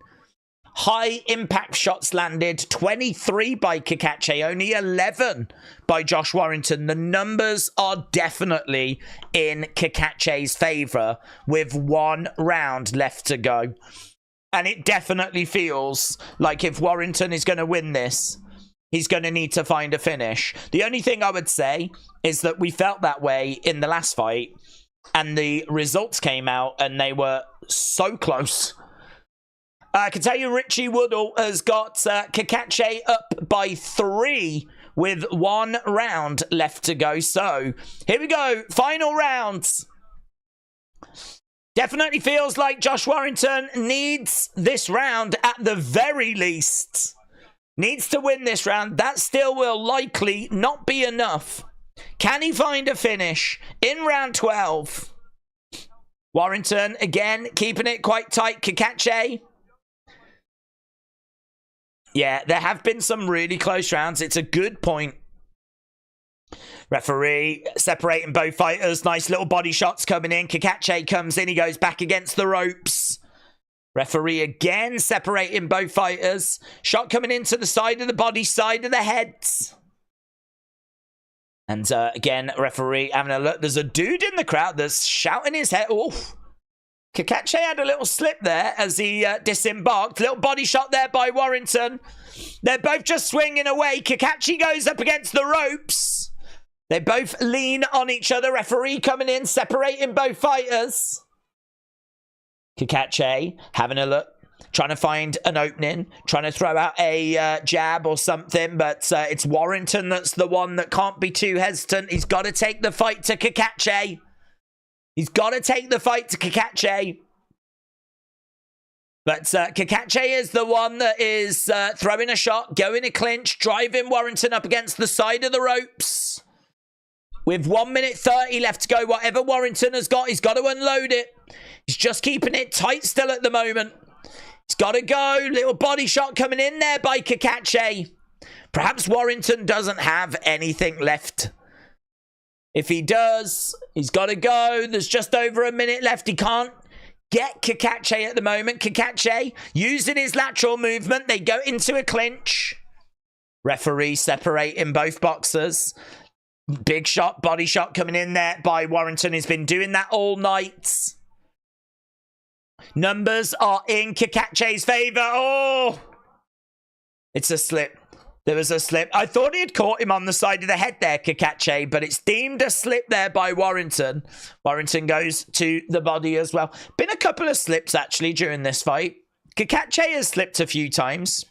High impact shots landed, 23 by Cacace, only 11 by Josh Warrington. The numbers are definitely in Cacace's favour with 1 round left to go. And it definitely feels like if Warrington is going to win this, he's going to need to find a finish. The only thing I would say is that we felt that way in the last fight, and the results came out and they were so close. I can tell you Richie Woodall has got Cacace up by 3 with 1 round left to go. So here we go. Final rounds. Definitely feels like Josh Warrington needs this round at the very least. Needs to win this round. That still will likely not be enough. Can he find a finish in round 12? Warrington again keeping it quite tight. Cacace. Yeah, there have been some really close rounds. It's a good point. Referee separating both fighters. Nice little body shots coming in. Cacace comes in. He goes back against the ropes. Referee again separating both fighters. Shot coming into the side of the body, side of the heads. And again, referee having a look. There's a dude in the crowd that's shouting his head. Oof. Cacace had a little slip there as he disembarked. Little body shot there by Warrington. They're both just swinging away. Cacace goes up against the ropes. They both lean on each other. Referee coming in, separating both fighters. Cacace having a look. Trying to find an opening. Trying to throw out a jab or something. But it's Warrington that's the one that can't be too hesitant. He's got to take the fight to Cacace. He's got to take the fight to Cacace. But Cacace is the one that is throwing a shot, going a clinch, driving Warrington up against the side of the ropes. With 1 minute 30 left to go, whatever Warrington has got, he's got to unload it. He's just keeping it tight still at the moment. He's got to go. Little body shot coming in there by Cacace. Perhaps Warrington doesn't have anything left. If he does, he's got to go. There's just over a minute left. He can't get Cacace at the moment. Cacace using his lateral movement. They go into a clinch. Referee separating both boxers. Big shot, body shot coming in there by Warrington. He's been doing that all night. Numbers are in Cacace's favour. Oh! It's a slip. There was a slip. I thought he had caught him on the side of the head there, Cacace, but it's deemed a slip there by Warrington. Warrington goes to the body as well. Been a couple of slips, actually, during this fight. Cacace has slipped a few times.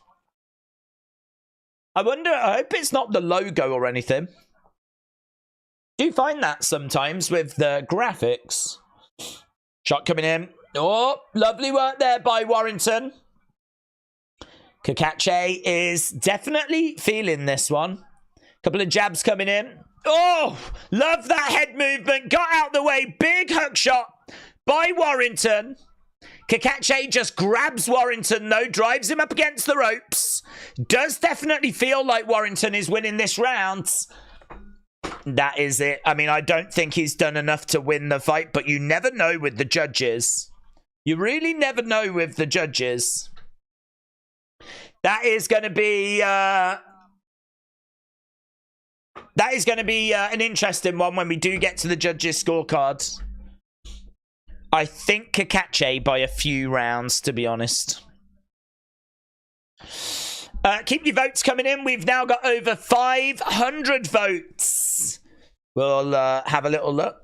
I hope it's not the logo or anything. Do you find that sometimes with the graphics? Shot coming in. Oh, lovely work there by Warrington. Cacace is definitely feeling this one. Couple of jabs coming in. Oh, love that head movement. Got out the way. Big hook shot by Warrington. Cacace just grabs Warrington, though. Drives him up against the ropes. Does definitely feel like Warrington is winning this round. That is it. I mean, I don't think he's done enough to win the fight, but you never know with the judges. You really never know with the judges. That is going to be an interesting one when we do get to the judges' scorecards. I think Cacace by a few rounds, to be honest. Keep your votes coming in. We've now got over 500 votes. We'll have a little look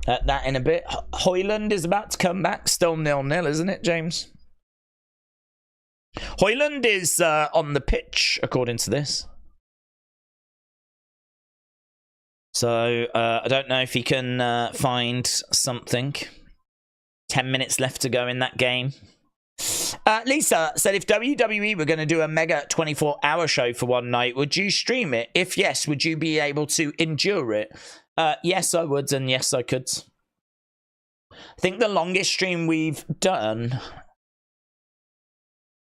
at that in a bit. Hoyland is about to come back. Still 0-0, isn't it, James? Hoyland is on the pitch, according to this. So, I don't know if he can find something. 10 minutes left to go in that game. Lisa said, if WWE were going to do a mega 24-hour show for one night, would you stream it? If yes, would you be able to endure it? Yes, I would, and yes, I could. I think the longest stream we've done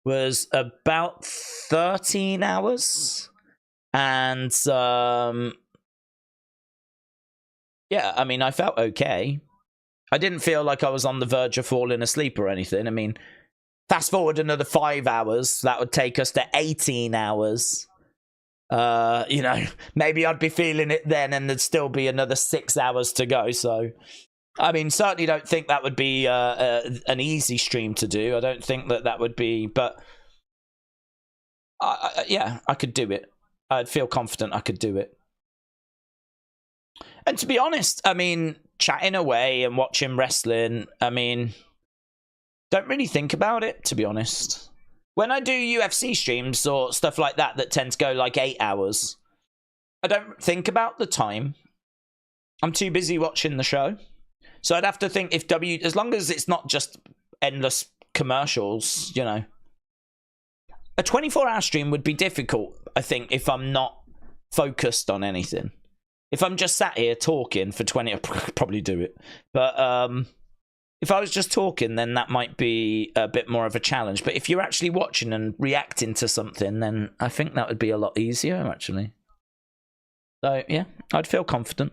was about 13 hours. And, yeah, I mean, I felt okay. I didn't feel like I was on the verge of falling asleep or anything. I mean, fast forward another 5 hours, that would take us to 18 hours. You know, maybe I'd be feeling it then and there'd still be another 6 hours to go. So, I mean, certainly don't think that would be an easy stream to do. I don't think that would be, but yeah, I could do it. I'd feel confident I could do it. And to be honest, I mean, chatting away and watching wrestling, I mean, don't really think about it, to be honest. When I do UFC streams or stuff like that that tend to go like 8 hours, I don't think about the time. I'm too busy watching the show. So I'd have to think if as long as it's not just endless commercials, you know. A 24-hour stream would be difficult, I think, if I'm not focused on anything. If I'm just sat here talking for 20, I'd probably do it. But if I was just talking, then that might be a bit more of a challenge. But if you're actually watching and reacting to something, then I think that would be a lot easier, actually. So, yeah, I'd feel confident.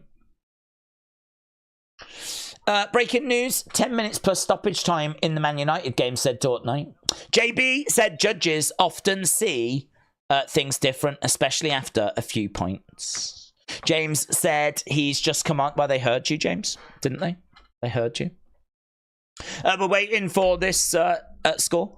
Breaking news, 10 minutes plus stoppage time in the Man United game, said Dortnight. JB said judges often see things different, especially after a few points. James said he's just come on. Well, they heard you, James, didn't they? They heard you. We're waiting for this score.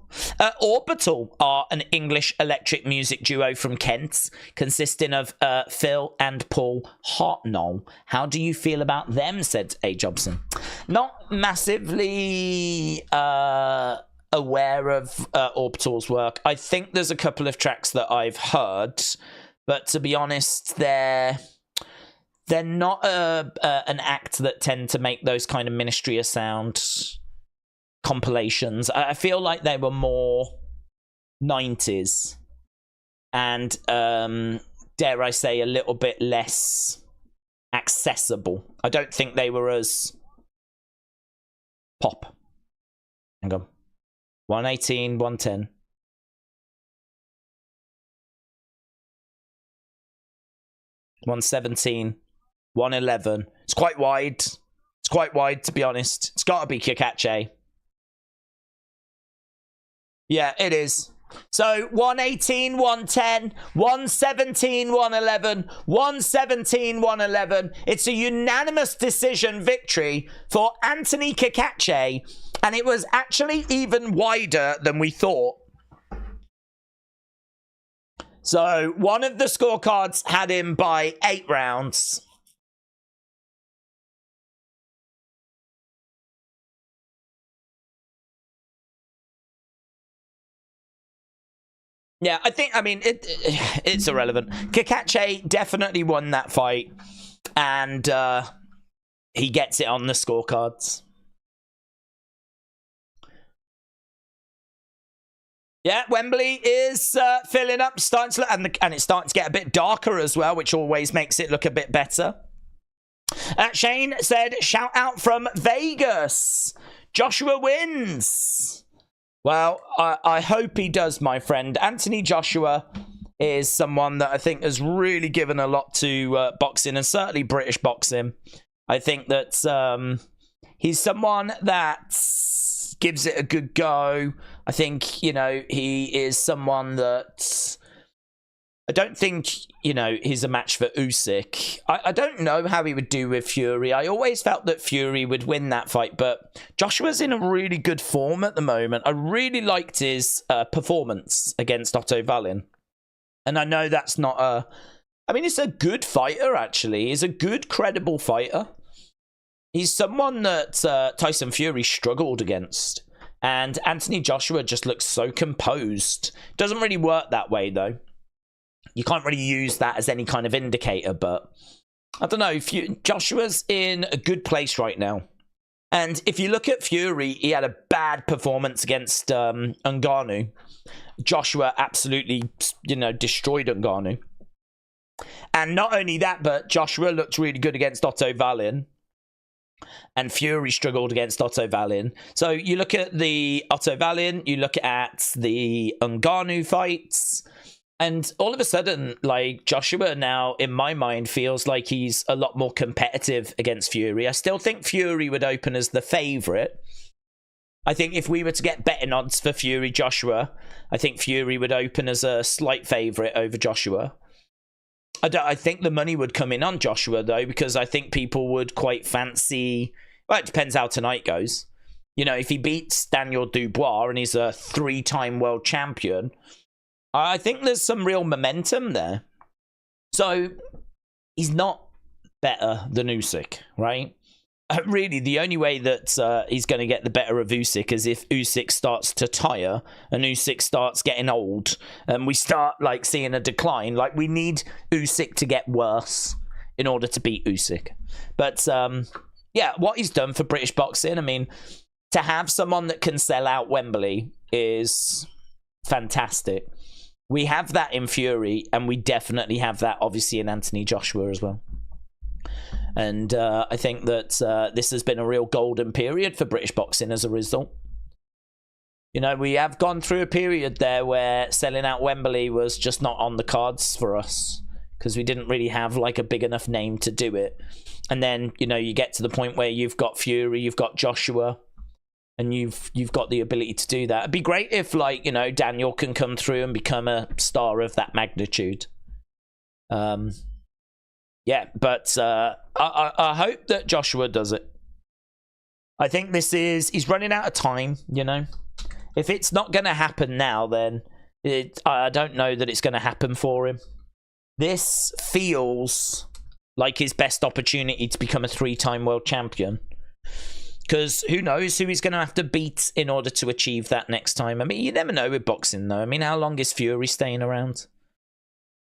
Orbital are an English electric music duo from Kent, consisting of Phil and Paul Hartnell. How do you feel about them, said A. Jobson. Not massively aware of Orbital's work. I think there's a couple of tracks that I've heard, but to be honest, they're not an act that tend to make those kind of Ministry of Sound compilations. I feel like they were more 90s and dare I say a little bit less accessible. I don't think they were as pop. Hang on. 118, 110. 117, 111. It's quite wide. It's quite wide, to be honest. It's got to be Cacace. Yeah, it is. So 118, 110, 117, 111, 117, 111. It's a unanimous decision victory for Anthony Cacace, and it was actually even wider than we thought. So one of the scorecards had him by 8 rounds. Yeah, I mean, it's irrelevant. Cacace definitely won that fight, and he gets it on the scorecards. Yeah, Wembley is filling up, starting to look, and it's starting to get a bit darker as well, which always makes it look a bit better. Shane said, shout out from Vegas. Joshua wins. Well, I hope he does, my friend. Anthony Joshua is someone that I think has really given a lot to boxing, and certainly British boxing. I think that he's someone that gives it a good go. I think, you know, he is someone that I don't think, you know, he's a match for Usyk. I don't know how he would do with Fury. I always felt that Fury would win that fight, but Joshua's in a really good form at the moment. I really liked his performance against Otto Wallin. And I know that's not a... I mean, he's a good fighter, actually. He's a good, credible fighter. He's someone that Tyson Fury struggled against. And Anthony Joshua just looks so composed. Doesn't really work that way, though. You can't really use that as any kind of indicator, but I don't know. Joshua's in a good place right now. And if you look at Fury, he had a bad performance against Ngannou. Joshua absolutely, you know, destroyed Ngannou. And not only that, but Joshua looked really good against Otto Wallin. And Fury struggled against Otto Wallin. So you look at the Otto Wallin, you look at the Ngannou fights, and all of a sudden, like, Joshua now, in my mind, feels like he's a lot more competitive against Fury. I still think Fury would open as the favourite. I think if we were to get betting odds for Fury Joshua, I think Fury would open as a slight favourite over Joshua. I think the money would come in on Joshua, though, because I think people would quite fancy... Well, it depends how tonight goes. You know, if he beats Daniel Dubois and he's a 3-time world champion, I think there's some real momentum there. So, he's not better than Usyk, right? Really, the only way that he's going to get the better of Usyk is if Usyk starts to tire and Usyk starts getting old and we start, like, seeing a decline. Like, we need Usyk to get worse in order to beat Usyk. But, yeah, what he's done for British boxing, I mean, to have someone that can sell out Wembley is fantastic. We have that in Fury, and we definitely have that, obviously, in Anthony Joshua as well. And I think that this has been a real golden period for British boxing as a result. You know, we have gone through a period there where selling out Wembley was just not on the cards for us because we didn't really have, like, a big enough name to do it. And then, you know, you get to the point where you've got Fury, you've got Joshua, and you've got the ability to do that. It'd be great if, like, you know, Daniel can come through and become a star of that magnitude. Yeah, but I hope that Joshua does it. I think he's running out of time, you know. If it's not going to happen now, then I don't know that it's going to happen for him. This feels like his best opportunity to become a 3-time world champion. Because who knows who he's going to have to beat in order to achieve that next time. I mean, you never know with boxing, though. I mean, how long is Fury staying around?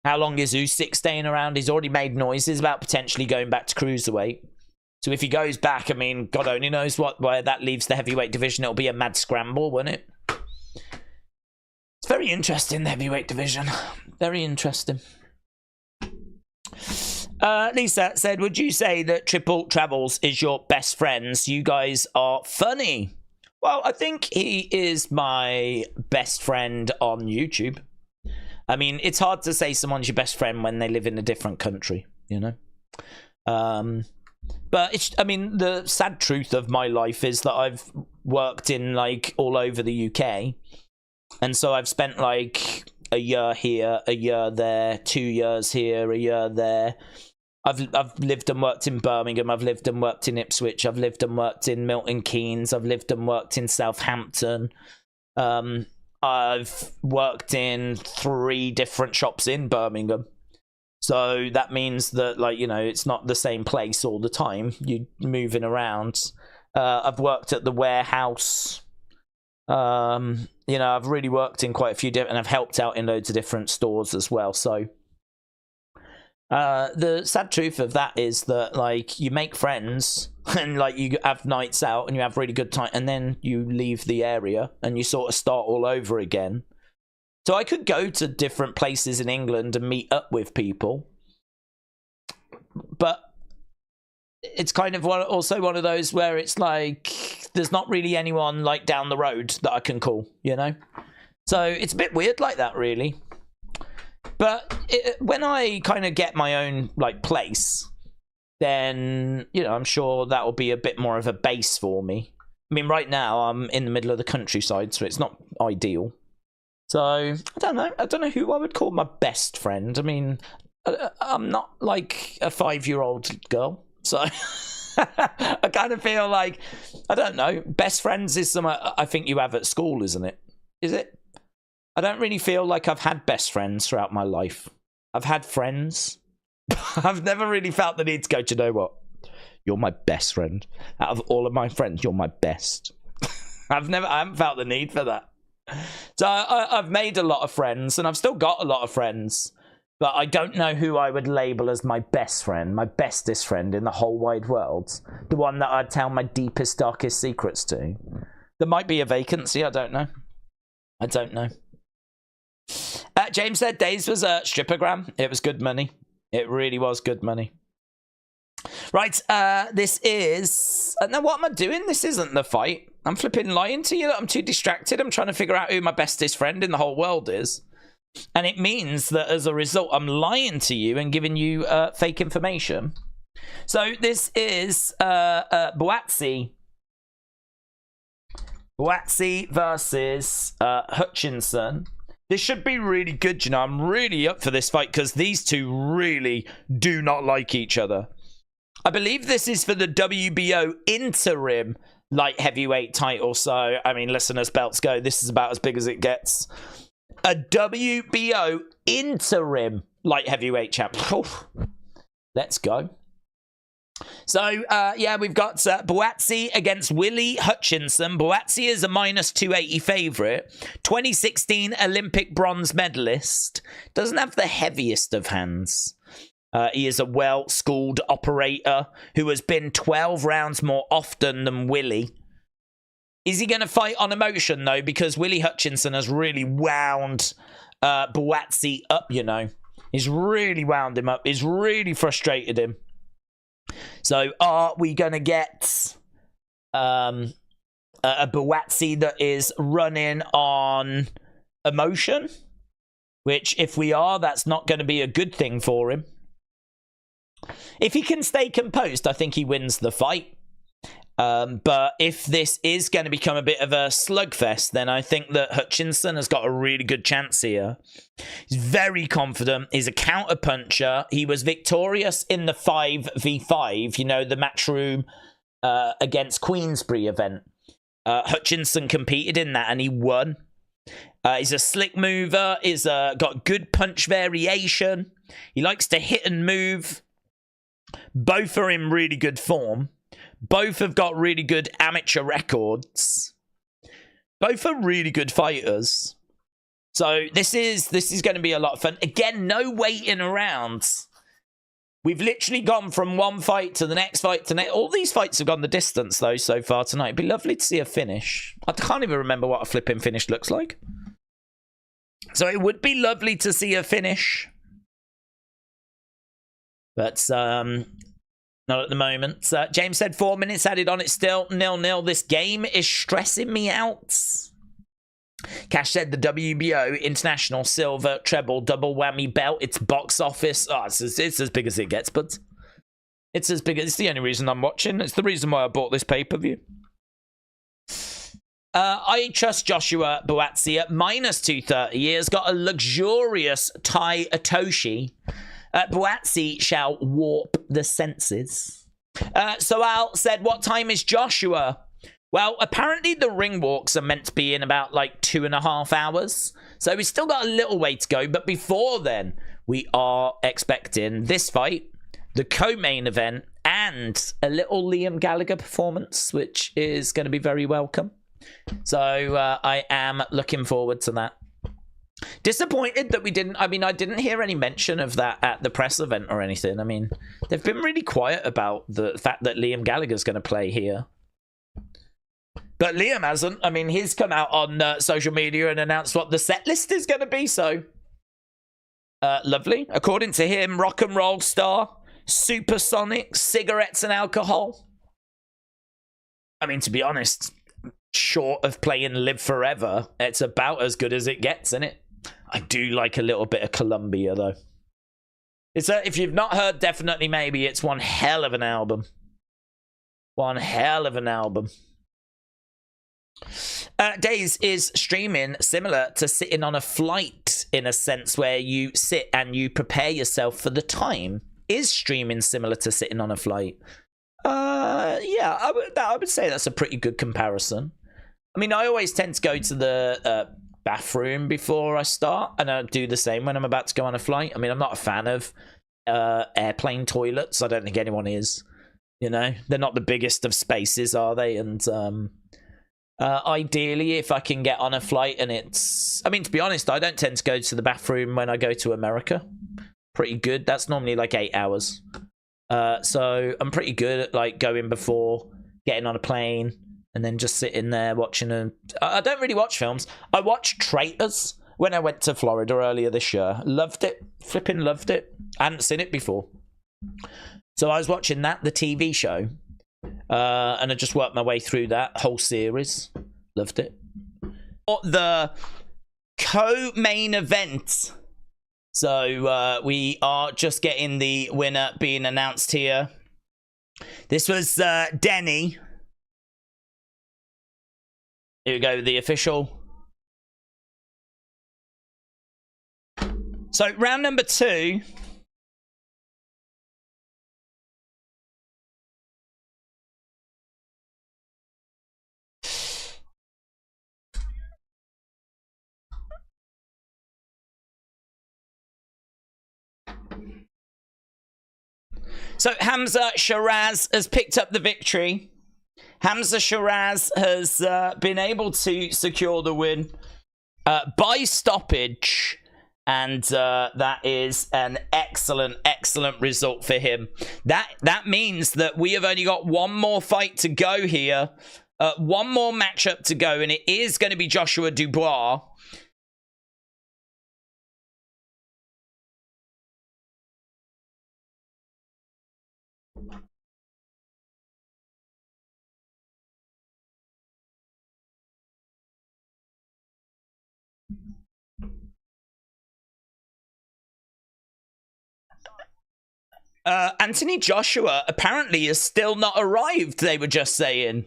How long is Usyk staying around? He's already made noises about potentially going back to cruiserweight. So if he goes back, I mean, God only knows where that leaves the heavyweight division. It'll be a mad scramble, won't it? It's very interesting, the heavyweight division. Very interesting. Lisa said, would you say that Triple Travels is your best friends? You guys are funny. Well, I think he is my best friend on YouTube. I mean, it's hard to say someone's your best friend when they live in a different country, you know? But it's, I mean, the sad truth of my life is that I've worked in, like, all over the UK. And so I've spent, like, a year here, a year there, 2 years here, a year there. I've lived and worked in Birmingham. I've lived and worked in Ipswich. I've lived and worked in Milton Keynes. I've lived and worked in Southampton. I've worked in 3 different shops in Birmingham. So that means that, like, you know, it's not the same place all the time. You're moving around. I've worked at the warehouse. You know, I've really worked in quite a few different, and I've helped out in loads of different stores as well. So the sad truth of that is that, like, you make friends and, like, you have nights out and you have really good time, and then you leave the area and you sort of start all over again. So I could go to different places in England and meet up with people, but it's kind of also one of those where it's like there's not really anyone, like, down the road that I can call, you know? So it's a bit weird like that, really. But when I kind of get my own, like, place, then, you know, I'm sure that will be a bit more of a base for me. I mean, right now I'm in the middle of the countryside, so it's not ideal. So I don't know. I don't know who I would call my best friend. I mean, I'm not like a 5-year-old girl, so I kind of feel like, I don't know. Best friends is something I think you have at school, isn't it? Is it? I don't really feel like I've had best friends throughout my life. I've had friends. I've never really felt the need to go, do you know what? You're my best friend. Out of all of my friends, you're my best. I haven't felt the need for that. So I've made a lot of friends, and I've still got a lot of friends. But I don't know who I would label as my best friend, my bestest friend in the whole wide world. The one that I'd tell my deepest, darkest secrets to. There might be a vacancy, I don't know. I don't know. James said Days was a strippergram. It was good money. It really was good money. Right, this is... now, what am I doing? This isn't the fight. I'm flipping lying to you. I'm too distracted. I'm trying to figure out who my bestest friend in the whole world is. And it means that as a result, I'm lying to you and giving you fake information. So this is Buatsi. Buatsi versus Hutchinson. This should be really good, you know. I'm really up for this fight because these two really do not like each other. I believe this is for the WBO interim light heavyweight title. So, I mean, listen, as belts go, this is about as big as it gets. A WBO interim light heavyweight champ. Let's go. So, yeah, we've got Buatsi against Willy Hutchinson. Buatsi is a minus 280 favourite. 2016 Olympic bronze medalist. Doesn't have the heaviest of hands. He is a well-schooled operator who has been 12 rounds more often than Willy. Is he going to fight on emotion, though? Because Willy Hutchinson has really wound Buatsi up, you know. He's really wound him up. He's really frustrated him. So are we going to get a Buatsi that is running on emotion? Which, if we are, that's not going to be a good thing for him. If he can stay composed, I think he wins the fight. But if this is going to become a bit of a slugfest, then I think that Hutchinson has got a really good chance here. He's very confident. He's a counter-puncher. He was victorious in the 5v5, you know, the Matchroom against Queensbury event. Hutchinson competed in that and he won. He's a slick mover. He's got good punch variation. He likes to hit and move. Both are in really good form. Both have got really good amateur records. Both are really good fighters. So this is going to be a lot of fun. Again, no waiting around. We've literally gone from one fight to the next fight to next. All these fights have gone the distance, though, so far tonight. It'd be lovely to see a finish. I can't even remember what a flipping finish looks like. So it would be lovely to see a finish. But not at the moment. James said 4 minutes added on. It's still 0-0. This game is stressing me out. Cash said the WBO International Silver Treble Double Whammy Belt. It's box office. Oh, it's as big as it gets, but it's as big. It's the only reason I'm watching. It's the reason why I bought this pay-per-view. I trust Joshua Buatsi at -230. He has got a luxurious Tai Otoshi. Buatsi shall warp the senses. So Al said, what time is Joshua? Well, apparently the ring walks are meant to be in about like 2.5 hours. So we've still got a little way to go. But before then, we are expecting this fight, the co-main event, and a little Liam Gallagher performance, which is going to be very welcome. So I am looking forward to that. Disappointed that we didn't... I mean, I didn't hear any mention of that at the press event or anything. I mean, they've been really quiet about the fact that Liam Gallagher's going to play here. But Liam hasn't. I mean, he's come out on social media and announced what the set list is going to be, so... lovely. According to him, rock and roll star, supersonic, cigarettes and alcohol. I mean, to be honest, short of playing Live Forever, it's about as good as it gets, isn't it? I do like a little bit of Columbia, though. It's if you've not heard Definitely Maybe, it's one hell of an album. One hell of an album. Days is streaming similar to sitting on a flight in a sense where you sit and you prepare yourself for the time. Is streaming similar to sitting on a flight? Yeah, I would say that's a pretty good comparison. I mean, I always tend to go to the bathroom before I start, and I do the same when I'm about to go on a flight. I mean, I'm not a fan of airplane toilets. I don't think anyone is. You know, they're not the biggest of spaces, are they? And ideally, if I can get on a flight and it's... I mean, to be honest, I don't tend to go to the bathroom when I go to America. Pretty good. That's normally like 8 hours. So I'm pretty good at like going before getting on a plane and then just sitting there watching a... I don't really watch films. I watched Traitors when I went to Florida earlier this year. Loved it. Flipping loved it. I hadn't seen it before. So I was watching that, the TV show. And I just worked my way through that whole series. Loved it. The co-main event. So we are just getting the winner being announced here. This was Denny. Here we go, the official. So round number 2. So Hamza Sheeraz has picked up the victory. Hamza Sheeraz has been able to secure the win by stoppage. And that is an excellent, excellent result for him. That means that we have only got one more fight to go here. One more matchup to go. And it is going to be Joshua Dubois. Anthony Joshua apparently has still not arrived, they were just saying.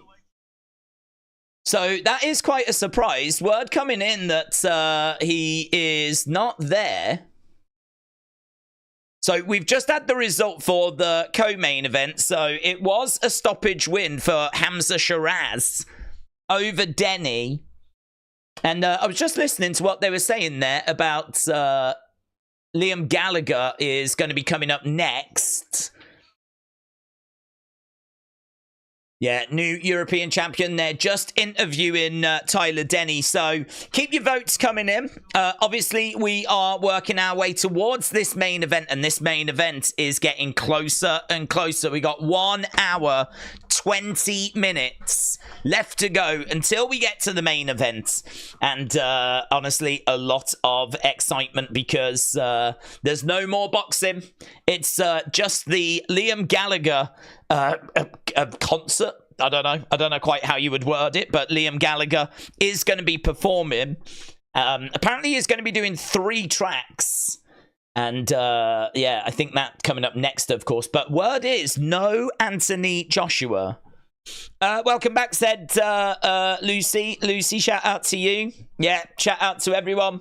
So that is quite a surprise. Word coming in that he is not there. So we've just had the result for the co-main event. So it was a stoppage win for Hamza Sheeraz. over Denny. And I was just listening to what they were saying there about Liam Gallagher is going to be coming up next. Yeah, new European champion. They're just interviewing Tyler Denny. So keep your votes coming in. Obviously, we are working our way towards this main event. And this main event is getting closer and closer. We got 1 hour, 20 minutes left to go until we get to the main event. And honestly, a lot of excitement because there's no more boxing. It's just the Liam Gallagher concert. I don't know quite how you would word it, but Liam Gallagher is going to be performing. Apparently he's going to be doing 3 tracks. And yeah, I think that's coming up next, of course. But word is no Anthony Joshua. Welcome back, said Lucy. Lucy, shout out to you. Yeah, shout out to everyone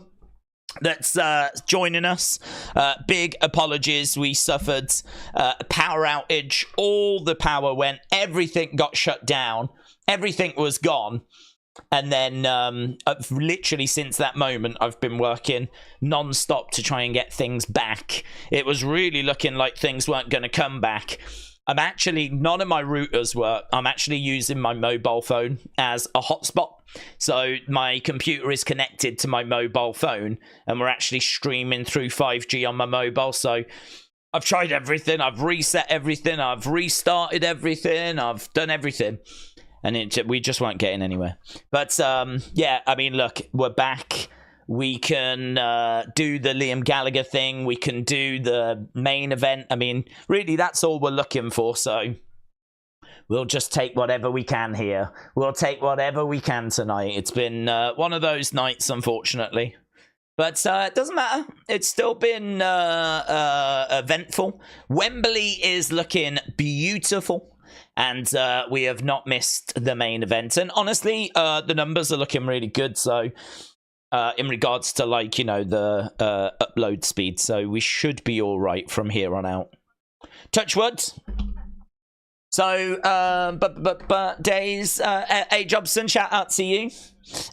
that's joining us. Big apologies. We suffered a power outage. All the power went. Everything got shut down. Everything was gone. And then literally since that moment, I've been working non-stop to try and get things back. It was really looking like things weren't going to come back. None of my routers work. I'm actually using my mobile phone as a hotspot. So my computer is connected to my mobile phone and we're actually streaming through 5G on my mobile. So I've tried everything. I've reset everything. I've restarted everything. I've done everything. And we just weren't getting anywhere. But yeah, I mean, look, we're back. We can do the Liam Gallagher thing. We can do the main event. I mean, really, that's all we're looking for. So we'll just take whatever we can here. We'll take whatever we can tonight. It's been one of those nights, unfortunately. But it doesn't matter. It's still been eventful. Wembley is looking beautiful. And we have not missed the main event. And honestly, the numbers are looking really good. So in regards to, like, you know, the upload speed. So we should be all right from here on out. Touch wood. So, but Days, A. Jobson, shout out to you.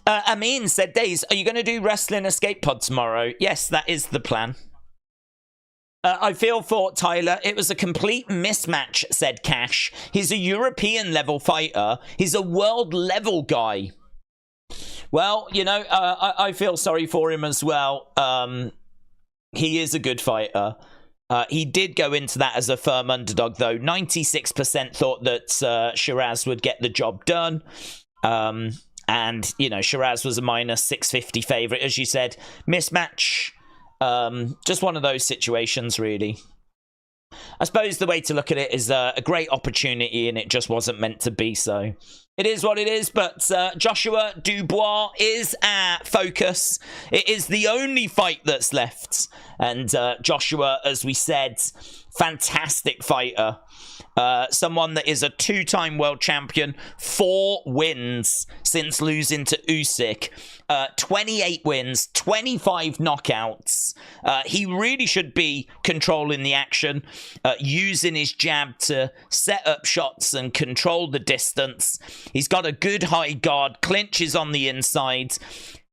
Amin said, Days, are you going to do Wrestling Escape Pod tomorrow? Yes, that is the plan. I feel for Tyler. It was a complete mismatch, said Cash. He's a European level fighter. He's a world level guy. Well, you know, I feel sorry for him as well. He is a good fighter. He did go into that as a firm underdog, though. 96% thought that Sheeraz would get the job done. And, you know, Sheeraz was a minus 650 favorite, as you said. Mismatch. Just one of those situations, really. I suppose the way to look at it is a great opportunity and it just wasn't meant to be, so it is what it is. But Joshua Dubois is our focus. It is the only fight that's left. And Joshua, as we said, fantastic fighter. Someone that is a 2-time world champion, 4 wins since losing to Usyk, 28 wins, 25 knockouts. He really should be controlling the action, using his jab to set up shots and control the distance. He's got a good high guard, clinches on the inside.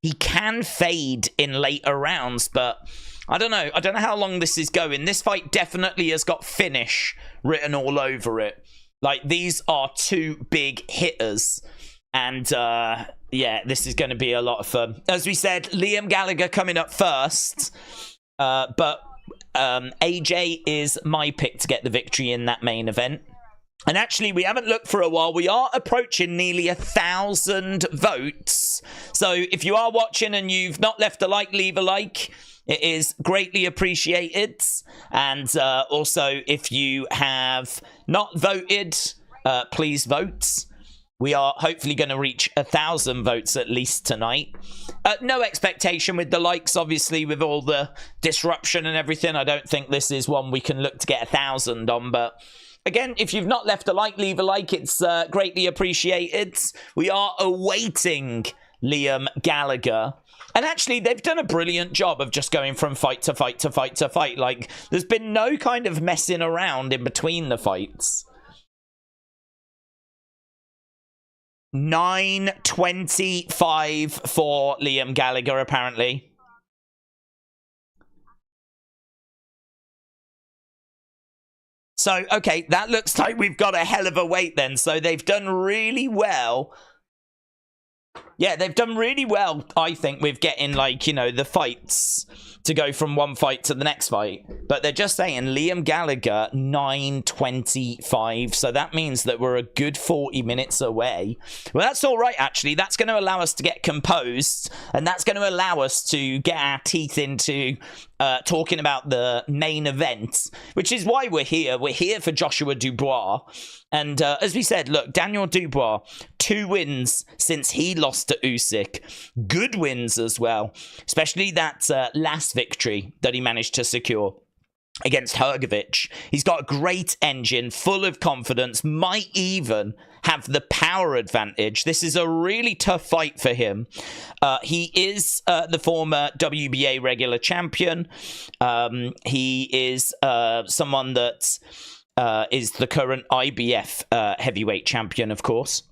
He can fade in later rounds, but I don't know. I don't know how long this is going. This fight definitely has got finish written all over it. Like, these are 2 big hitters. And, yeah, this is going to be a lot of fun. As we said, Liam Gallagher coming up first. But AJ is my pick to get the victory in that main event. And actually, we haven't looked for a while. We are approaching nearly 1,000 votes. So if you are watching and you've not left a like, leave a like. It is greatly appreciated. And also, if you have not voted, please vote. We are hopefully going to reach 1,000 votes at least tonight. No expectation with the likes, obviously, with all the disruption and everything. I don't think this is one we can look to get 1,000 on. But again, if you've not left a like, leave a like. It's greatly appreciated. We are awaiting Liam Gallagher. And actually, they've done a brilliant job of just going from fight to fight to fight to fight. Like, there's been no kind of messing around in between the fights. 9:25 for Liam Gallagher, apparently. So, okay, that looks like we've got a hell of a wait then. So they've done really well. Yeah, they've done really well, I think, with getting, like, you know, the fights to go from one fight to the next fight. But they're just saying Liam Gallagher, 9:25. So that means that we're a good 40 minutes away. Well, that's all right, actually. That's going to allow us to get composed. And that's going to allow us to get our teeth into talking about the main event, which is why we're here. We're here for Joshua Dubois. And as we said, look, Daniel Dubois, 2 wins since he lost to Usyk. Good wins as well, especially that last victory that he managed to secure against Hrgovic. He's got a great engine, full of confidence, might even have the power advantage. This is a really tough fight for him. He is the former WBA regular champion. He is someone that is the current IBF heavyweight champion, of course.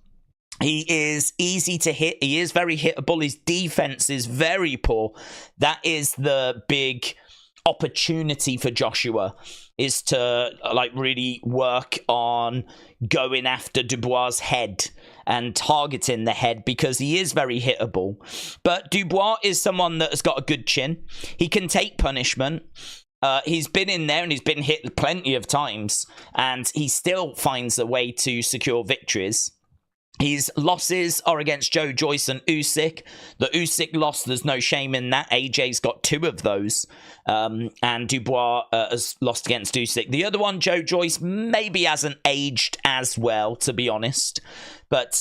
He is easy to hit. He is very hittable. His defense is very poor. That is the big opportunity for Joshua, is to like really work on going after Dubois' head and targeting the head, because he is very hittable. But Dubois is someone that has got a good chin. He can take punishment. He's been in there and he's been hit plenty of times, and he still finds a way to secure victories. His losses are against Joe Joyce and Usyk. The Usyk loss, there's no shame in that. AJ's got 2 of those. And Dubois has lost against Usyk. The other one, Joe Joyce, maybe hasn't aged as well, to be honest. But,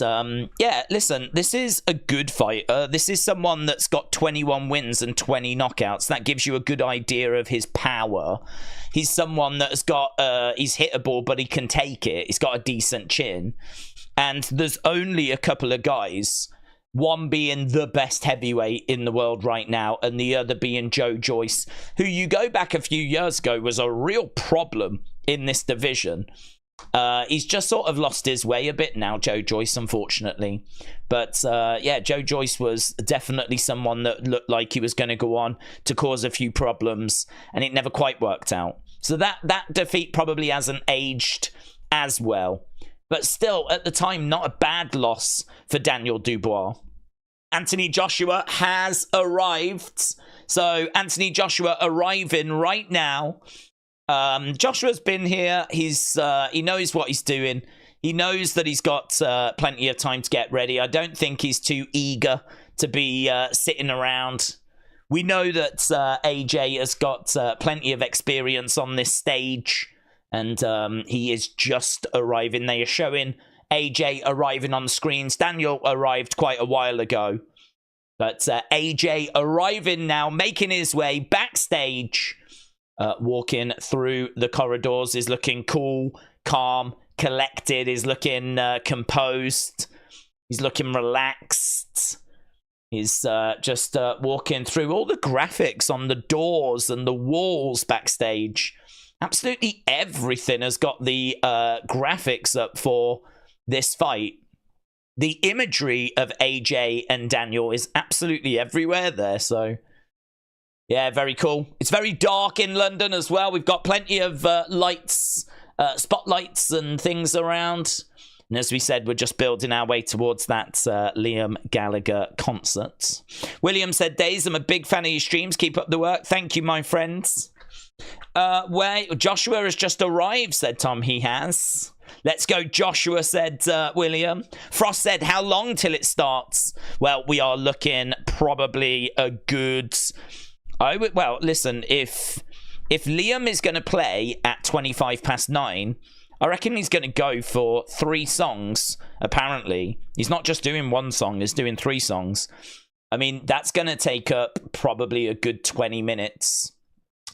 yeah, listen, this is a good fighter. This is someone that's got 21 wins and 20 knockouts. That gives you a good idea of his power. He's someone that has got, he's hittable, but he can take it. He's got a decent chin. And there's only a couple of guys, one being the best heavyweight in the world right now, and the other being Joe Joyce, who you go back a few years ago was a real problem in this division. He's just sort of lost his way a bit now, Joe Joyce, unfortunately. But yeah, Joe Joyce was definitely someone that looked like he was going to go on to cause a few problems, and it never quite worked out. So that defeat probably hasn't aged as well. But still, at the time, not a bad loss for Daniel Dubois. Anthony Joshua has arrived. So, Anthony Joshua arriving right now. Joshua's been here. He knows what he's doing. He knows that he's got plenty of time to get ready. I don't think he's too eager to be sitting around. We know that AJ has got plenty of experience on this stage. And he is just arriving. They are showing AJ arriving on the screens. Daniel arrived quite a while ago. But AJ arriving now, making his way backstage. Walking through the corridors, is looking cool, calm, collected. Is looking composed. He's looking relaxed. He's just walking through all the graphics on the doors and the walls backstage. Absolutely everything has got the graphics up for this fight. The imagery of AJ and Daniel is absolutely everywhere there. So, yeah, very cool. It's very dark in London as well. We've got plenty of lights, spotlights and things around. And as we said, we're just building our way towards that Liam Gallagher concert. William said, Days, I'm a big fan of your streams. Keep up the work. Thank you, my friends. Wait, Joshua has just arrived, said Tom. He has. Let's go, Joshua, said William. Frost said, how long till it starts? Well, we are looking probably a good... well, listen, if Liam is going to play at 9:25, I reckon he's going to go for 3 songs, apparently. He's not just doing 1 song, he's doing 3 songs. I mean, that's going to take up probably a good 20 minutes.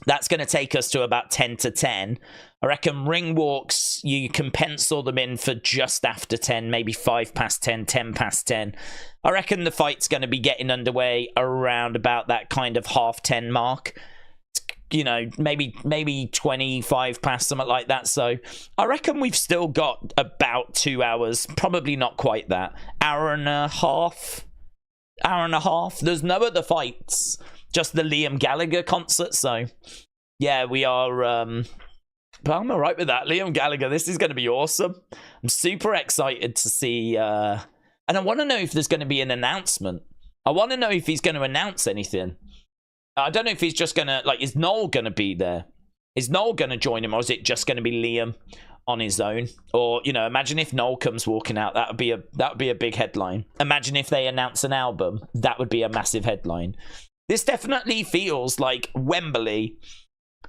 That's going to take us to about 10 to 10. I reckon ring walks, you can pencil them in for just after 10, maybe 5 past 10, 10 past 10. I reckon the fight's going to be getting underway around about that kind of 10:30 mark. you know, maybe 25 past, something like that. So I reckon we've still got about 2 hours, probably not quite that. Hour and a half. There's no other fights, just the Liam Gallagher concert. So yeah, we are but I'm all right with that. Liam Gallagher, this is going to be awesome. I'm super excited to see and I want to know if there's going to be an announcement. I want to know if he's going to announce anything. I don't know if he's just going to, like, is Noel going to be there? Is Noel going to join him, or is it just going to be Liam on his own? Or, you know, imagine if Noel comes walking out. That would be a big headline. Imagine if they announce an album. That would be a massive headline. This definitely feels like Wembley.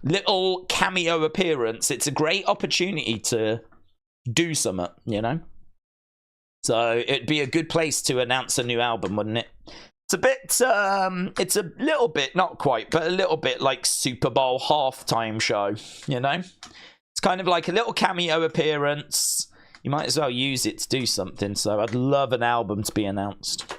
Little cameo appearance. It's a great opportunity to do something, you know? So it'd be a good place to announce a new album, wouldn't it? It's a bit, it's a little bit, not quite, but a little bit like Super Bowl halftime show, you know? It's kind of like a little cameo appearance. You might as well use it to do something. So I'd love an album to be announced.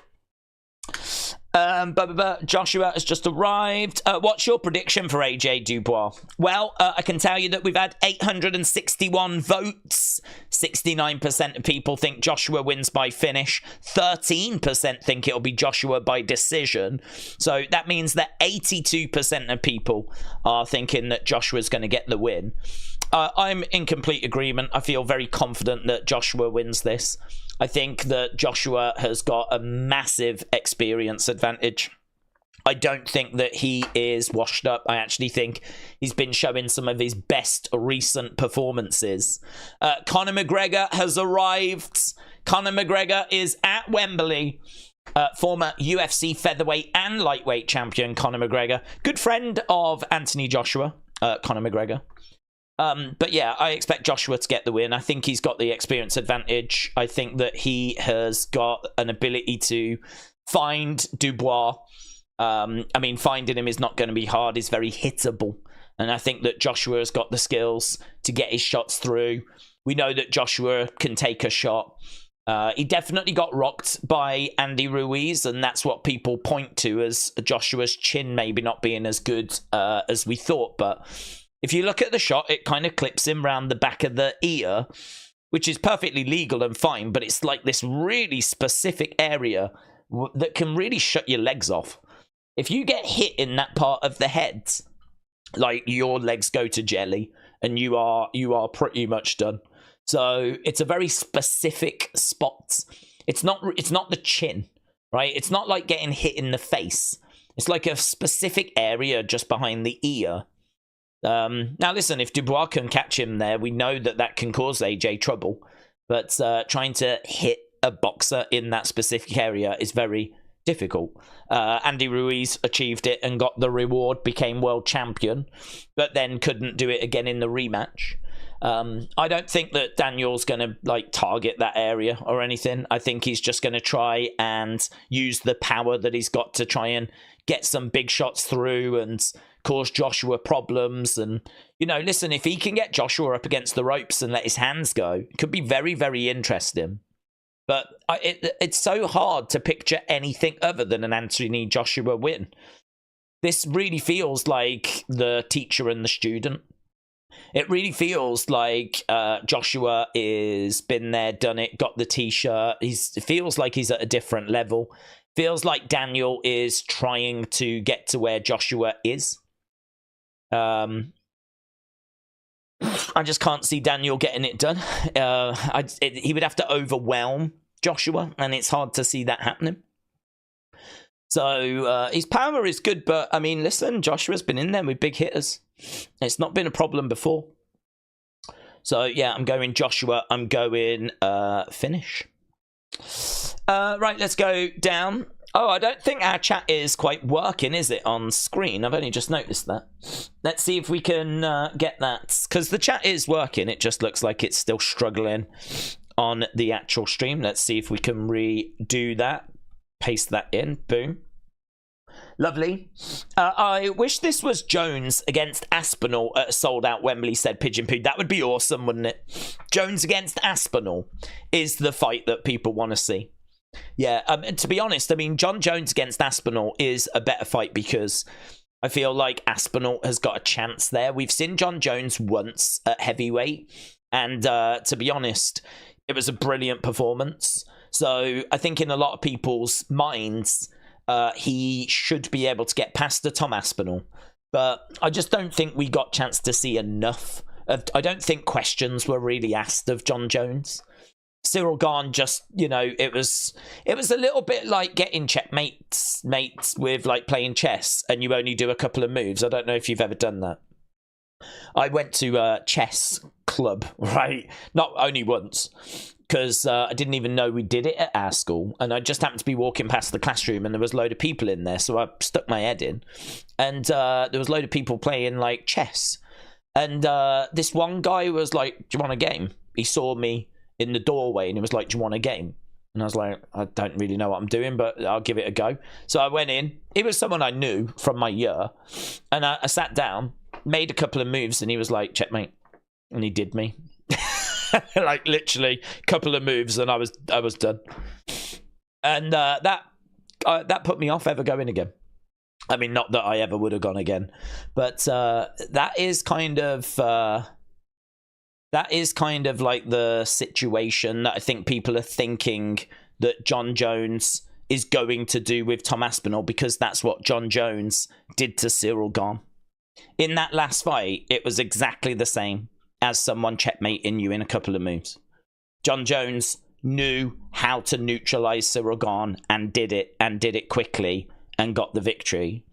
Joshua has just arrived. What's your prediction for AJ Dubois? Well, I can tell you that we've had 861 votes. 69% of people think Joshua wins by finish. 13% think it'll be Joshua by decision. So that means that 82% of people are thinking that Joshua's going to get the win. I'm in complete agreement. I feel very confident that Joshua wins this. I think that Joshua has got a massive experience advantage. I don't think that he is washed up. I actually think he's been showing some of his best recent performances. Conor McGregor has arrived. Conor McGregor is at Wembley. Former UFC featherweight and lightweight champion Conor McGregor. Good friend of Anthony Joshua, Conor McGregor. But yeah, I expect Joshua to get the win. I think he's got the experience advantage. I think that he has got an ability to find Dubois. I mean, finding him is not going to be hard. He's very hittable. And I think that Joshua has got the skills to get his shots through. We know that Joshua can take a shot. He definitely got rocked by Andy Ruiz, and that's what people point to as Joshua's chin maybe not being as good as we thought. But if you look at the shot, it kind of clips him round the back of the ear, which is perfectly legal and fine, but it's like this really specific area that can really shut your legs off. If you get hit in that part of the head, like, your legs go to jelly and you are pretty much done. So it's a very specific spot. It's not the chin, right? It's not like getting hit in the face. It's like a specific area just behind the ear. Now listen, if Dubois can catch him there, we know that can cause AJ trouble, but trying to hit a boxer in that specific area is very difficult. Andy Ruiz achieved it and got the reward, became world champion, but then couldn't do it again in the rematch. I don't think that Daniel's going to like target that area or anything. I think he's just going to try and use the power that he's got to try and get some big shots through and cause Joshua problems. And, you know, listen, if he can get Joshua up against the ropes and let his hands go, it could be very, very interesting. But it's so hard to picture anything other than an Anthony Joshua win. This really feels like the teacher and the student. It really feels like Joshua is been there, done it, got the t-shirt. It feels like he's at a different level. Feels like Daniel is trying to get to where Joshua is. I just can't see Daniel getting it done. He would have to overwhelm Joshua, and it's hard to see that happening. So his power is good, but I mean, listen, Joshua's been in there with big hitters. It's not been a problem before. So yeah, I'm going Joshua. I'm going finish. Right, let's go down. Oh, I don't think our chat is quite working, is it, on screen? I've only just noticed that. Let's see if we can get that. Because the chat is working. It just looks like it's still struggling on the actual stream. Let's see if we can redo that. Paste that in. Boom. Lovely. I wish this was Jones against Aspinall at a sold-out Wembley, said Pigeon Poo. That would be awesome, wouldn't it? Jones against Aspinall is the fight that people want to see. Yeah, and to be honest, I mean, John Jones against Aspinall is a better fight because I feel like Aspinall has got a chance there. We've seen Jon Jones once at heavyweight, and to be honest, it was a brilliant performance. So I think in a lot of people's minds, he should be able to get past the Tom Aspinall. But I just don't think we got a chance to see enough. I don't think questions were really asked of Jon Jones. Cyril Gane just, it was a little bit like getting checkmates mates with like playing chess and you only do a couple of moves. I don't know if you've ever done that. I went to a chess club, right? Not only once, because I didn't even know we did it at our school. And I just happened to be walking past the classroom and there was a load of people in there. So I stuck my head in and there was a load of people playing like chess. And this one guy was like, do you want a game? He saw me in the doorway and he was like, do you want a game? And I was like, I don't really know what I'm doing, but I'll give it a go. So I went in. He was someone I knew from my year. And I sat down, made a couple of moves, and he was like, checkmate. And he did me. Like literally a couple of moves and I was done. And that put me off ever going again. I mean, not that I ever would have gone again, but that is kind of like the situation that I think people are thinking that Jon Jones is going to do with Tom Aspinall, because that's what Jon Jones did to Cyril Gane. In that last fight, it was exactly the same as someone checkmating you in a couple of moves. Jon Jones knew how to neutralize Cyril Gane and did it quickly and got the victory.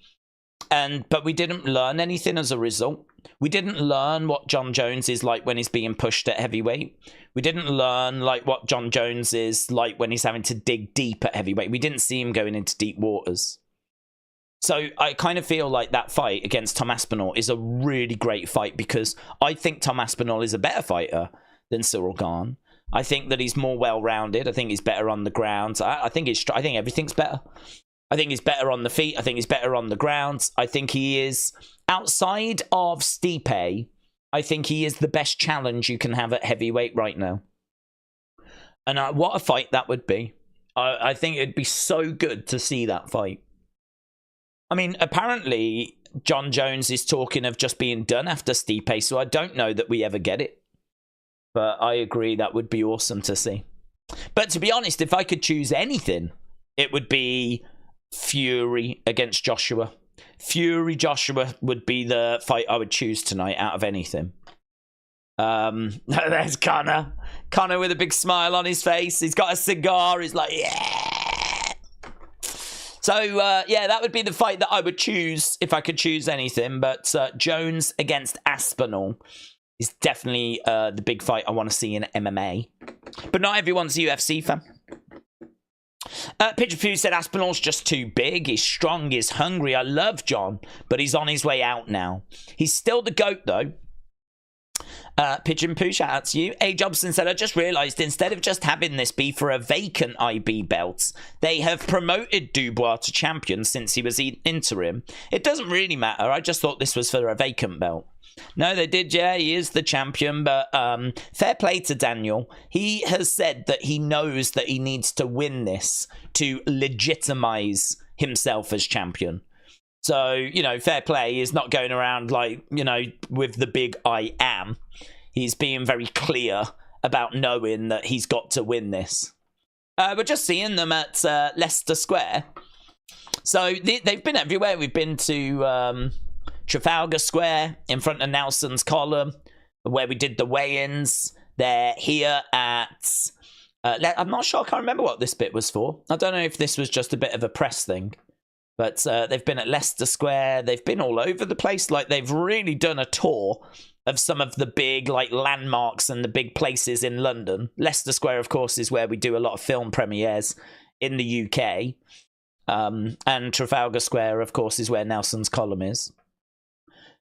But we didn't learn anything as a result. We didn't learn what Jon Jones is like when he's being pushed at heavyweight. We didn't learn like what Jon Jones is like when he's having to dig deep at heavyweight. We didn't see him going into deep waters. So I kind of feel like that fight against Tom Aspinall is a really great fight, because I think Tom Aspinall is a better fighter than Cyril Gane. I think that he's more well-rounded. I think he's better on the ground. I think everything's better. I think he's better on the feet. I think he's better on the ground. I think he is, outside of Stipe, I think he is the best challenge you can have at heavyweight right now. And what a fight that would be. I think it'd be so good to see that fight. I mean, apparently, Jon Jones is talking of just being done after Stipe, so I don't know that we ever get it. But I agree, that would be awesome to see. But to be honest, if I could choose anything, it would be Fury against Joshua. Fury-Joshua would be the fight I would choose tonight out of anything. There's Connor. Connor with a big smile on his face. He's got a cigar. He's like, yeah. So, yeah, that would be the fight that I would choose if I could choose anything. But Jones against Aspinall is definitely the big fight I want to see in MMA. But not everyone's a UFC fan. Pitcher Pew said Aspinall's just too big. He's strong, he's hungry. I love John, but he's on his way out now. He's still the GOAT, though. Pigeon Poo, shout out to you. A. Jobson said, I just realised instead of just having this be for a vacant IB belt, they have promoted Dubois to champion since he was interim. It doesn't really matter. I just thought this was for a vacant belt. No, they did, yeah, he is the champion, but fair play to Daniel. He has said that he knows that he needs to win this to legitimize himself as champion. So, you know, fair play. He's not going around like, you know, with the big I am. He's being very clear about knowing that he's got to win this. We're just seeing them at Leicester Square. So they've been everywhere. We've been to Trafalgar Square in front of Nelson's column, where we did the weigh-ins. They're here at... I'm not sure. I can't remember what this bit was for. I don't know if this was just a bit of a press thing. But they've been at Leicester Square. They've been all over the place. Like, they've really done a tour of some of the big, like, landmarks and the big places in London. Leicester Square, of course, is where we do a lot of film premieres in the UK. And Trafalgar Square, of course, is where Nelson's column is.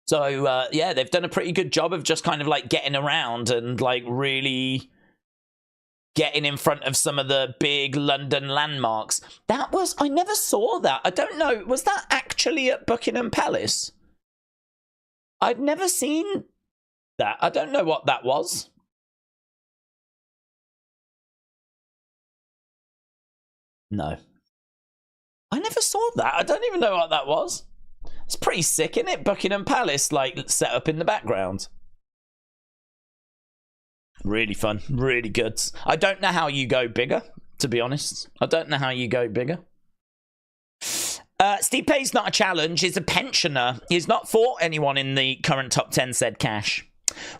So, yeah, they've done a pretty good job of just kind of, like, getting around and, like, really... getting in front of some of the big London landmarks. That was... I never saw that. I don't know. Was that actually at Buckingham Palace? I'd never seen that. I don't know what that was. No. I never saw that. I don't even know what that was. It's pretty sick, isn't it? Buckingham Palace, like, set up in the background. Really fun. Really good. I don't know how you go bigger, to be honest. I don't know how you go bigger. Stipe's not a challenge. He's a pensioner. He's not fought anyone in the current top 10, said Cash.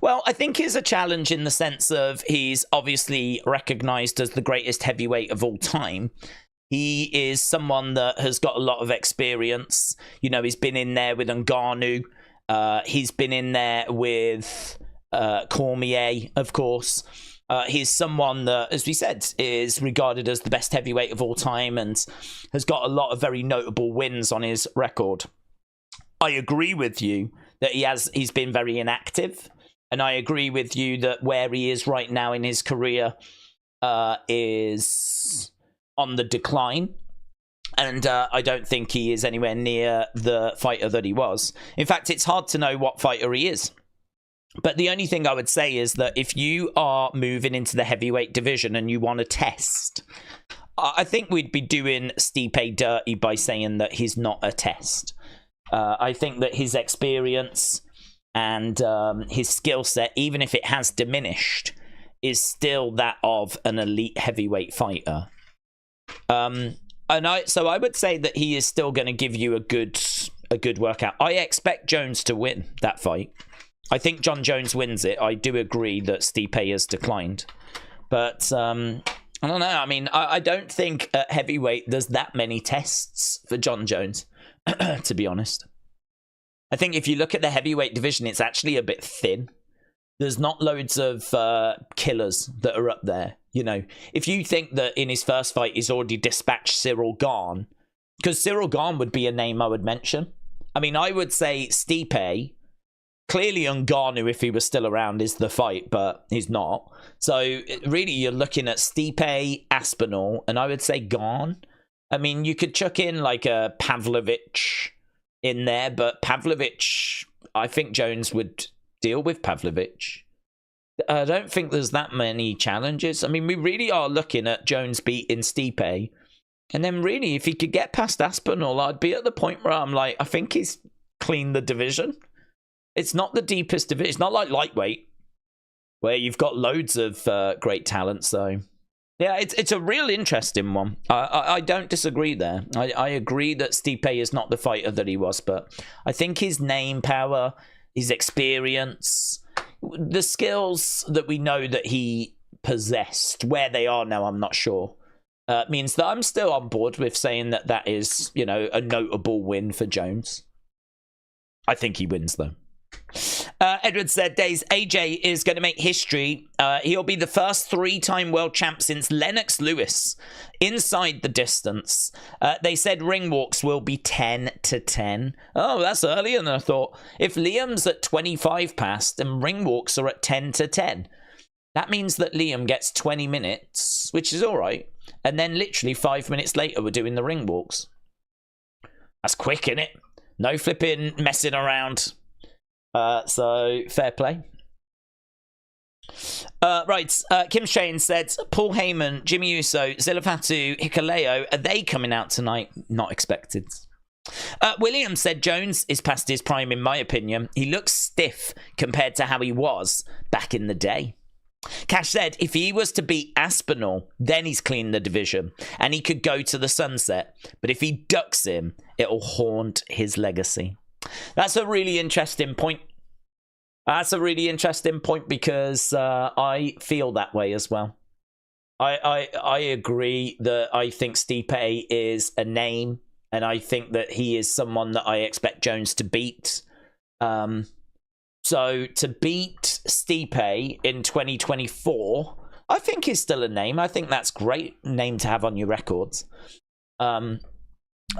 Well, I think he's a challenge in the sense of he's obviously recognised as the greatest heavyweight of all time. He is someone that has got a lot of experience. You know, he's been in there with Ngannou. He's been in there with Cormier, of course. He's someone that, as we said, is regarded as the best heavyweight of all time and has got a lot of very notable wins on his record. I agree with you that he's been very inactive, and I agree with you that where he is right now in his career is on the decline. And I don't think he is anywhere near the fighter that he was. In fact, it's hard to know what fighter he is. But the only thing I would say is that if you are moving into the heavyweight division and you want to test, I think we'd be doing Stipe dirty by saying that he's not a test. I think that his experience and his skill set, even if it has diminished, is still that of an elite heavyweight fighter. So I would say that he is still going to give you a good workout. I expect Jones to win that fight. I think John Jones wins it. I do agree that Stipe has declined. But I don't know. I mean, I don't think at heavyweight there's that many tests for John Jones, to be honest. I think if you look at the heavyweight division, it's actually a bit thin. There's not loads of killers that are up there. You know, if you think that in his first fight he's already dispatched Cyril Gane, because Cyril Gane would be a name I would mention. I mean, I would say Stipe. Clearly, Ngannou, if he was still around, is the fight, but he's not. So, really, you're looking at Stipe, Aspinall, and I would say Gane. I mean, you could chuck in like a Pavlovich in there, but Pavlovich, I think Jones would deal with Pavlovich. I don't think there's that many challenges. I mean, we really are looking at Jones beating Stipe. And then, really, if he could get past Aspinall, I'd be at the point where I'm like, I think he's cleaned the division. It's not the deepest division. It's not like lightweight, where you've got loads of great talent. So, yeah, it's a real interesting one. I don't disagree there. I agree that Stipe is not the fighter that he was, but I think his name power, his experience, the skills that we know that he possessed, where they are now, I'm not sure, means that I'm still on board with saying that that is, you know, a notable win for Jones. I think he wins, though. Edward said, Days, AJ is going to make history. He'll be the first 3-time world champ since Lennox Lewis. Inside the distance. They said ring walks will be 10-10. Oh, that's earlier than I thought. If Liam's at 25 past and ring walks are at 10-10, that means that Liam gets 20 minutes, which is all right. And then literally 5 minutes later, we're doing the ring walks. That's quick, innit? No flipping messing around. So, fair play. Right, Kim Shane said, Paul Heyman, Jimmy Uso, Zilafatu, Hikaleo, are they coming out tonight? Not expected. William said Jones is past his prime, in my opinion. He looks stiff compared to how he was back in the day. Cash said, if he was to beat Aspinall, then he's cleaned the division, and he could go to the sunset. But if he ducks him, it'll haunt his legacy. That's a really interesting point. That's a really interesting point because I feel that way as well. I agree that I think Stipe is a name, and I think that he is someone that I expect Jones to beat. So to beat Stipe in 2024, I think is still a name. I think that's a great name to have on your records.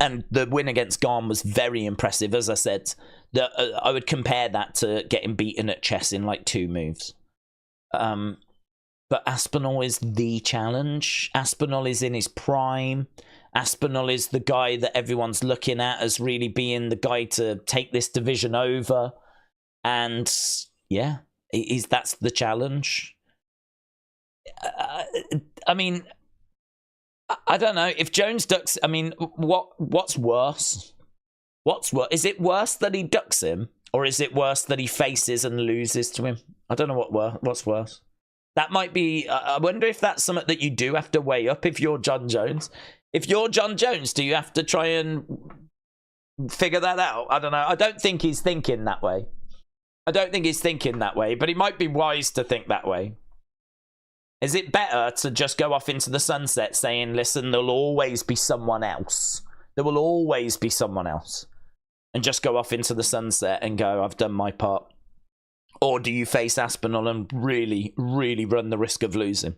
And the win against Gane was very impressive. As I said, I would compare that to getting beaten at chess in like 2 moves. But Aspinall is the challenge. Aspinall is in his prime. Aspinall is the guy that everyone's looking at as really being the guy to take this division over. And yeah, that's the challenge. I mean, I don't know if Jones ducks. I mean, what's worse? What's worse? Is it worse that he ducks him, or is it worse that he faces and loses to him? I don't know what's worse. That might be... I wonder if that's something that you do have to weigh up if you're John Jones. If you're John Jones, do you have to try and figure that out? I don't know. I don't think he's thinking that way. I don't think he's thinking that way, but he might be wise to think that way. Is it better to just go off into the sunset saying, listen, there'll always be someone else. There will always be someone else. And just go off into the sunset and go, I've done my part. Or do you face Aspinall and really, really run the risk of losing?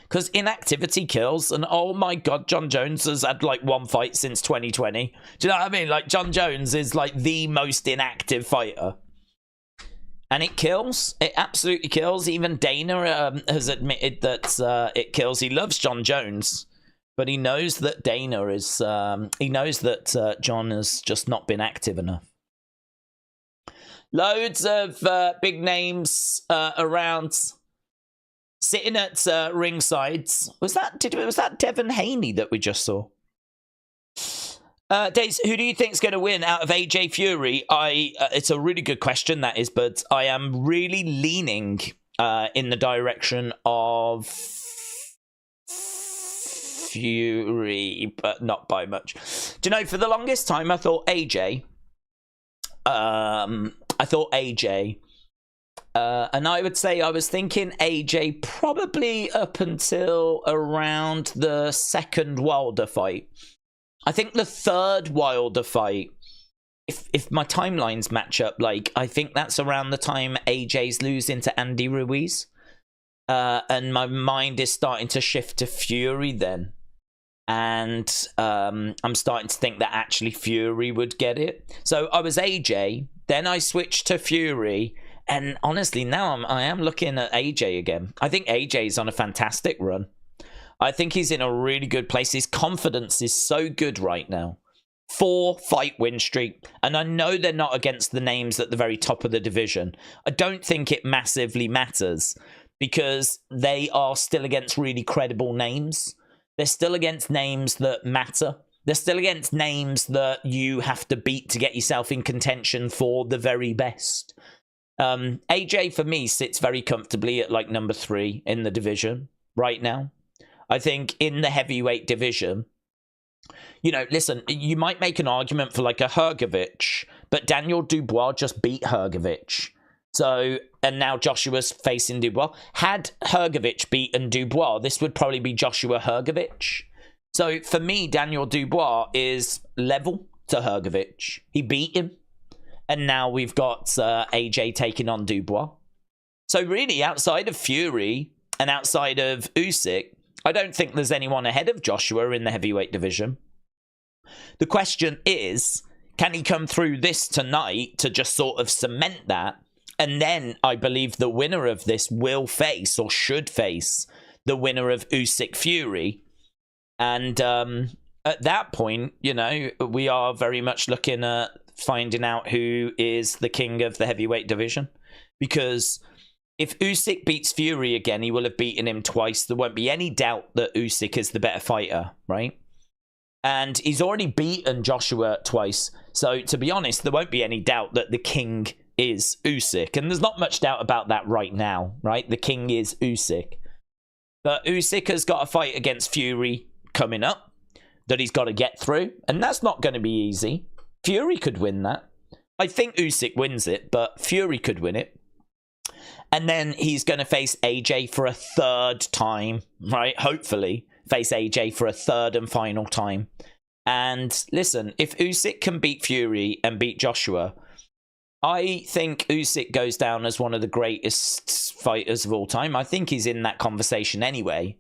Because inactivity kills, and oh my god, John Jones has had like one fight since 2020. Do you know what I mean? Like, John Jones is like the most inactive fighter. And it kills. It absolutely kills. Even Dana has admitted that it kills. He loves John Jones, but he knows that Dana is... he knows that John has just not been active enough. Loads of big names around, sitting at ringside. Was that Devin Haney that we just saw? Days, who do you think's going to win out of AJ Fury? It's a really good question, that is, but I am really leaning in the direction of Fury, but not by much. Do you know, for the longest time, I thought AJ. And I would say I was thinking AJ probably up until around the second Wilder fight. I think the third Wilder fight, if my timelines match up, like, I think that's around the time AJ's losing to Andy Ruiz. And my mind is starting to shift to Fury then. And I'm starting to think that actually Fury would get it. So I was AJ, then I switched to Fury, and honestly now I am looking at AJ again. I think AJ's on a fantastic run. I think he's in a really good place. His confidence is so good right now. 4-fight win streak, and I know they're not against the names at the very top of the division. I don't think it massively matters, because they are still against really credible names. They're still against names that matter. They're still against names that you have to beat to get yourself in contention for the very best. AJ, for me, sits very comfortably at like number 3 in the division right now. I think in the heavyweight division, you know, listen, you might make an argument for like a Hrgovic, but Daniel Dubois just beat Hrgovic. So, and now Joshua's facing Dubois. Had Hrgovic beaten Dubois, this would probably be Joshua Hrgovic. So, for me, Daniel Dubois is level to Hrgovic. He beat him. And now we've got AJ taking on Dubois. So, really, outside of Fury and outside of Usyk, I don't think there's anyone ahead of Joshua in the heavyweight division. The question is, can he come through this tonight to just sort of cement that? And then I believe the winner of this will face, or should face, the winner of Usyk Fury. And at that point, you know, we are very much looking at finding out who is the king of the heavyweight division. Because if Usyk beats Fury again, he will have beaten him twice. There won't be any doubt that Usyk is the better fighter, right? And he's already beaten Joshua twice. So, to be honest, there won't be any doubt that the king is Usyk. And there's not much doubt about that right now, right? The king is Usyk. But Usyk has got a fight against Fury coming up that he's got to get through. And that's not going to be easy. Fury could win that. I think Usyk wins it, but Fury could win it. And then he's going to face AJ for a third time, right? Hopefully face AJ for a third and final time. And listen, if Usyk can beat Fury and beat Joshua, I think Usyk goes down as one of the greatest fighters of all time. I think he's in that conversation anyway.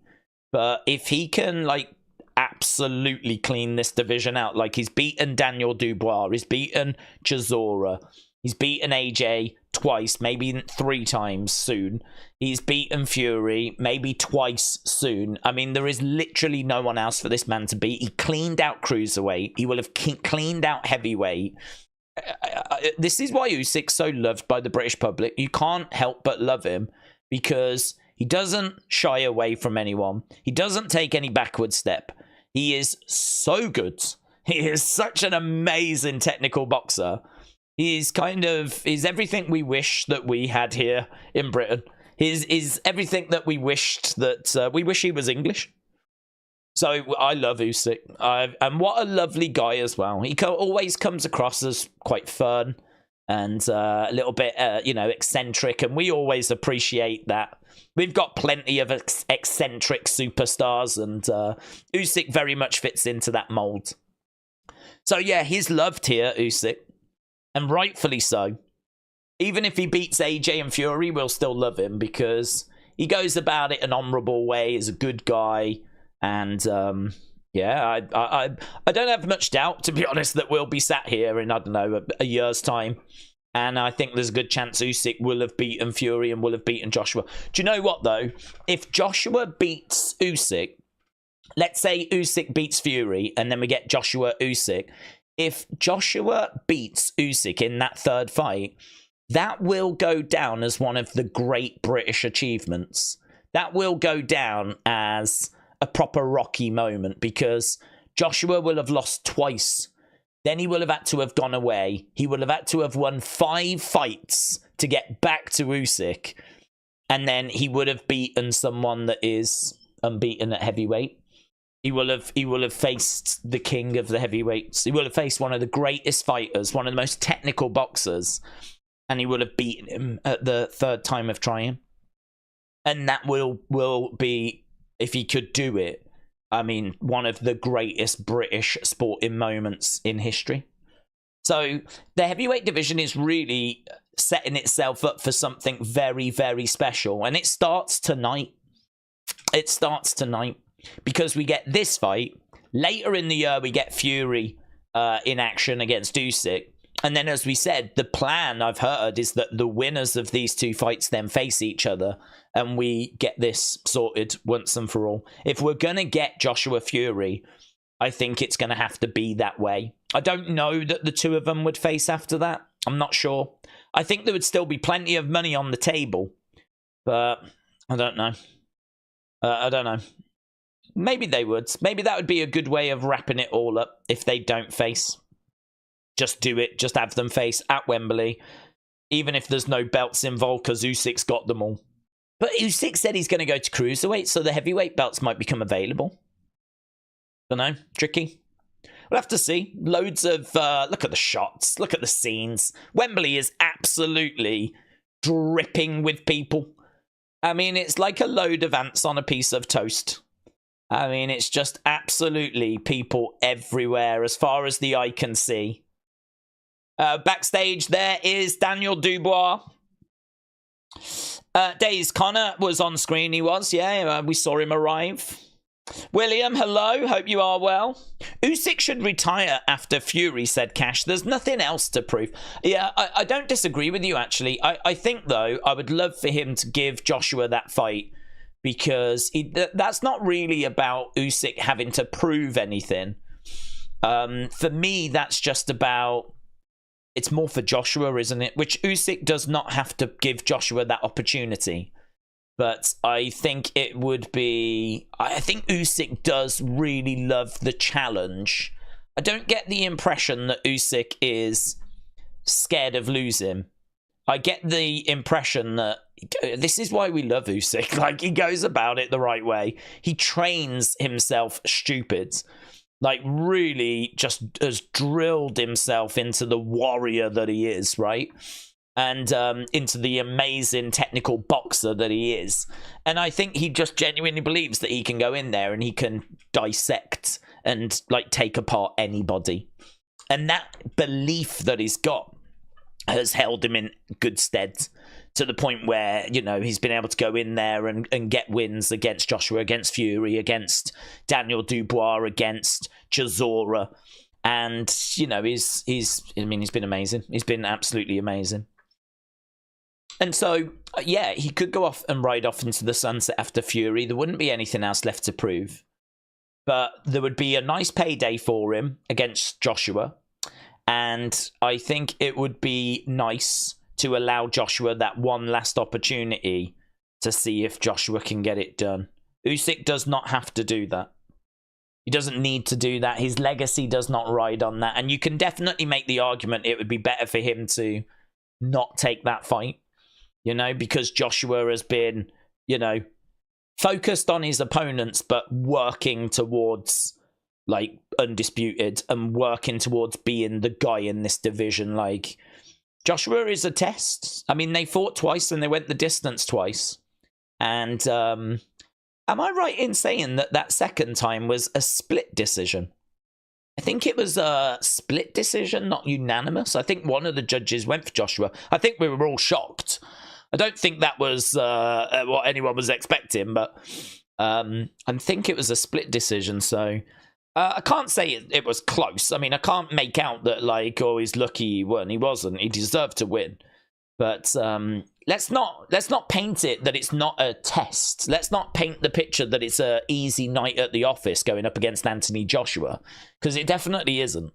But if he can, like, absolutely clean this division out, like he's beaten Daniel Dubois, he's beaten Chisora, he's beaten AJ twice, maybe 3 times soon. He's beaten Fury, maybe twice soon. I mean, there is literally no one else for this man to beat. He cleaned out cruiserweight. He will have cleaned out heavyweight. This is why Usyk's so loved by the British public. You can't help but love him because he doesn't shy away from anyone. He doesn't take any backward step. He is so good. He is such an amazing technical boxer. He's everything we wish that we had here in Britain. He's everything that we wished that we wish he was English. So I love Usyk. And what a lovely guy as well. He always comes across as quite fun and a little bit, eccentric. And we always appreciate that. We've got plenty of eccentric superstars, and Usyk very much fits into that mold. So yeah, he's loved here, Usyk. And rightfully so. Even if he beats AJ and Fury, we'll still love him because he goes about it an honourable way, is a good guy. And I don't have much doubt, to be honest, that we'll be sat here in, I don't know, a year's time. And I think there's a good chance Usyk will have beaten Fury and will have beaten Joshua. Do you know what, though? If Joshua beats Usyk, let's say Usyk beats Fury, and then we get Joshua Usyk. If Joshua beats Usyk in that third fight, that will go down as one of the great British achievements. That will go down as a proper Rocky moment because Joshua will have lost twice. Then he will have had to have gone away. He will have had to have won 5 fights to get back to Usyk. And then he would have beaten someone that is unbeaten at heavyweight. He will have faced the king of the heavyweights. He will have faced one of the greatest fighters, one of the most technical boxers. And he will have beaten him at the third time of trying. And that will be, if he could do it, I mean, one of the greatest British sporting moments in history. So the heavyweight division is really setting itself up for something very, very special. And it starts tonight. It starts tonight because we get this fight. Later in the year, we get Fury in action against Usyk. And then, as we said, the plan I've heard is that the winners of these 2 fights then face each other and we get this sorted once and for all. If we're going to get Joshua Fury, I think it's going to have to be that way. I don't know that the 2 of them would face after that. I'm not sure. I think there would still be plenty of money on the table, but I don't know. I don't know. Maybe they would. Maybe that would be a good way of wrapping it all up if they don't face. Just do it. Just have them face at Wembley. Even if there's no belts involved, because Usyk's got them all. But Usyk said he's going to go to cruiserweight, so the heavyweight belts might become available. Don't know. Tricky. We'll have to see. Loads of... look at the shots. Look at the scenes. Wembley is absolutely dripping with people. I mean, it's like a load of ants on a piece of toast. I mean, it's just absolutely people everywhere as far as the eye can see. Backstage, there is Daniel Dubois. Days Connor was on screen, he was, yeah, we saw him arrive. William, hello, hope you are well. Usyk should retire after Fury, said Cash. There's nothing else to prove. Yeah, I don't disagree with you, actually. I think, though, I would love for him to give Joshua that fight because that's not really about Usyk having to prove anything. For me, that's just about... It's more for Joshua, isn't it? Which Usyk does not have to give Joshua that opportunity. But I think it would be... I think Usyk does really love the challenge. I don't get the impression that Usyk is scared of losing. I get the impression that this is why we love Usyk. Like, he goes about it the right way. He trains himself stupid. Like, really just has drilled himself into the warrior that he is, right? And into the amazing technical boxer that he is. And I think he just genuinely believes that he can go in there and he can dissect and, like, take apart anybody. And that belief that he's got has held him in good stead to the point where, you know, he's been able to go in there and get wins against Joshua, against Fury, against Daniel Dubois, against Chisora. And, you know, he's been amazing. He's been absolutely amazing. And so, yeah, he could go off and ride off into the sunset after Fury. There wouldn't be anything else left to prove. But there would be a nice payday for him against Joshua. And I think it would be nice to allow Joshua that one last opportunity to see if Joshua can get it done. Usyk does not have to do that. He doesn't need to do that. His legacy does not ride on that. And you can definitely make the argument it would be better for him to not take that fight, you know, because Joshua has been, you know, focused on his opponents, but working towards, like, undisputed and working towards being the guy in this division. Like, Joshua is a test. I mean, they fought twice and they went the distance twice. And, am I right in saying that that second time was a split decision? I think it was a split decision, not unanimous. I think one of the judges went for Joshua. I think we were all shocked. I don't think that was what anyone was expecting, but I think it was a split decision. So I can't say it was close. I mean, I can't make out that, like, oh, he's lucky he won. He wasn't. He deserved to win. But let's not paint it that it's not a test. Let's not paint the picture that it's a easy night at the office going up against Anthony Joshua, because it definitely isn't.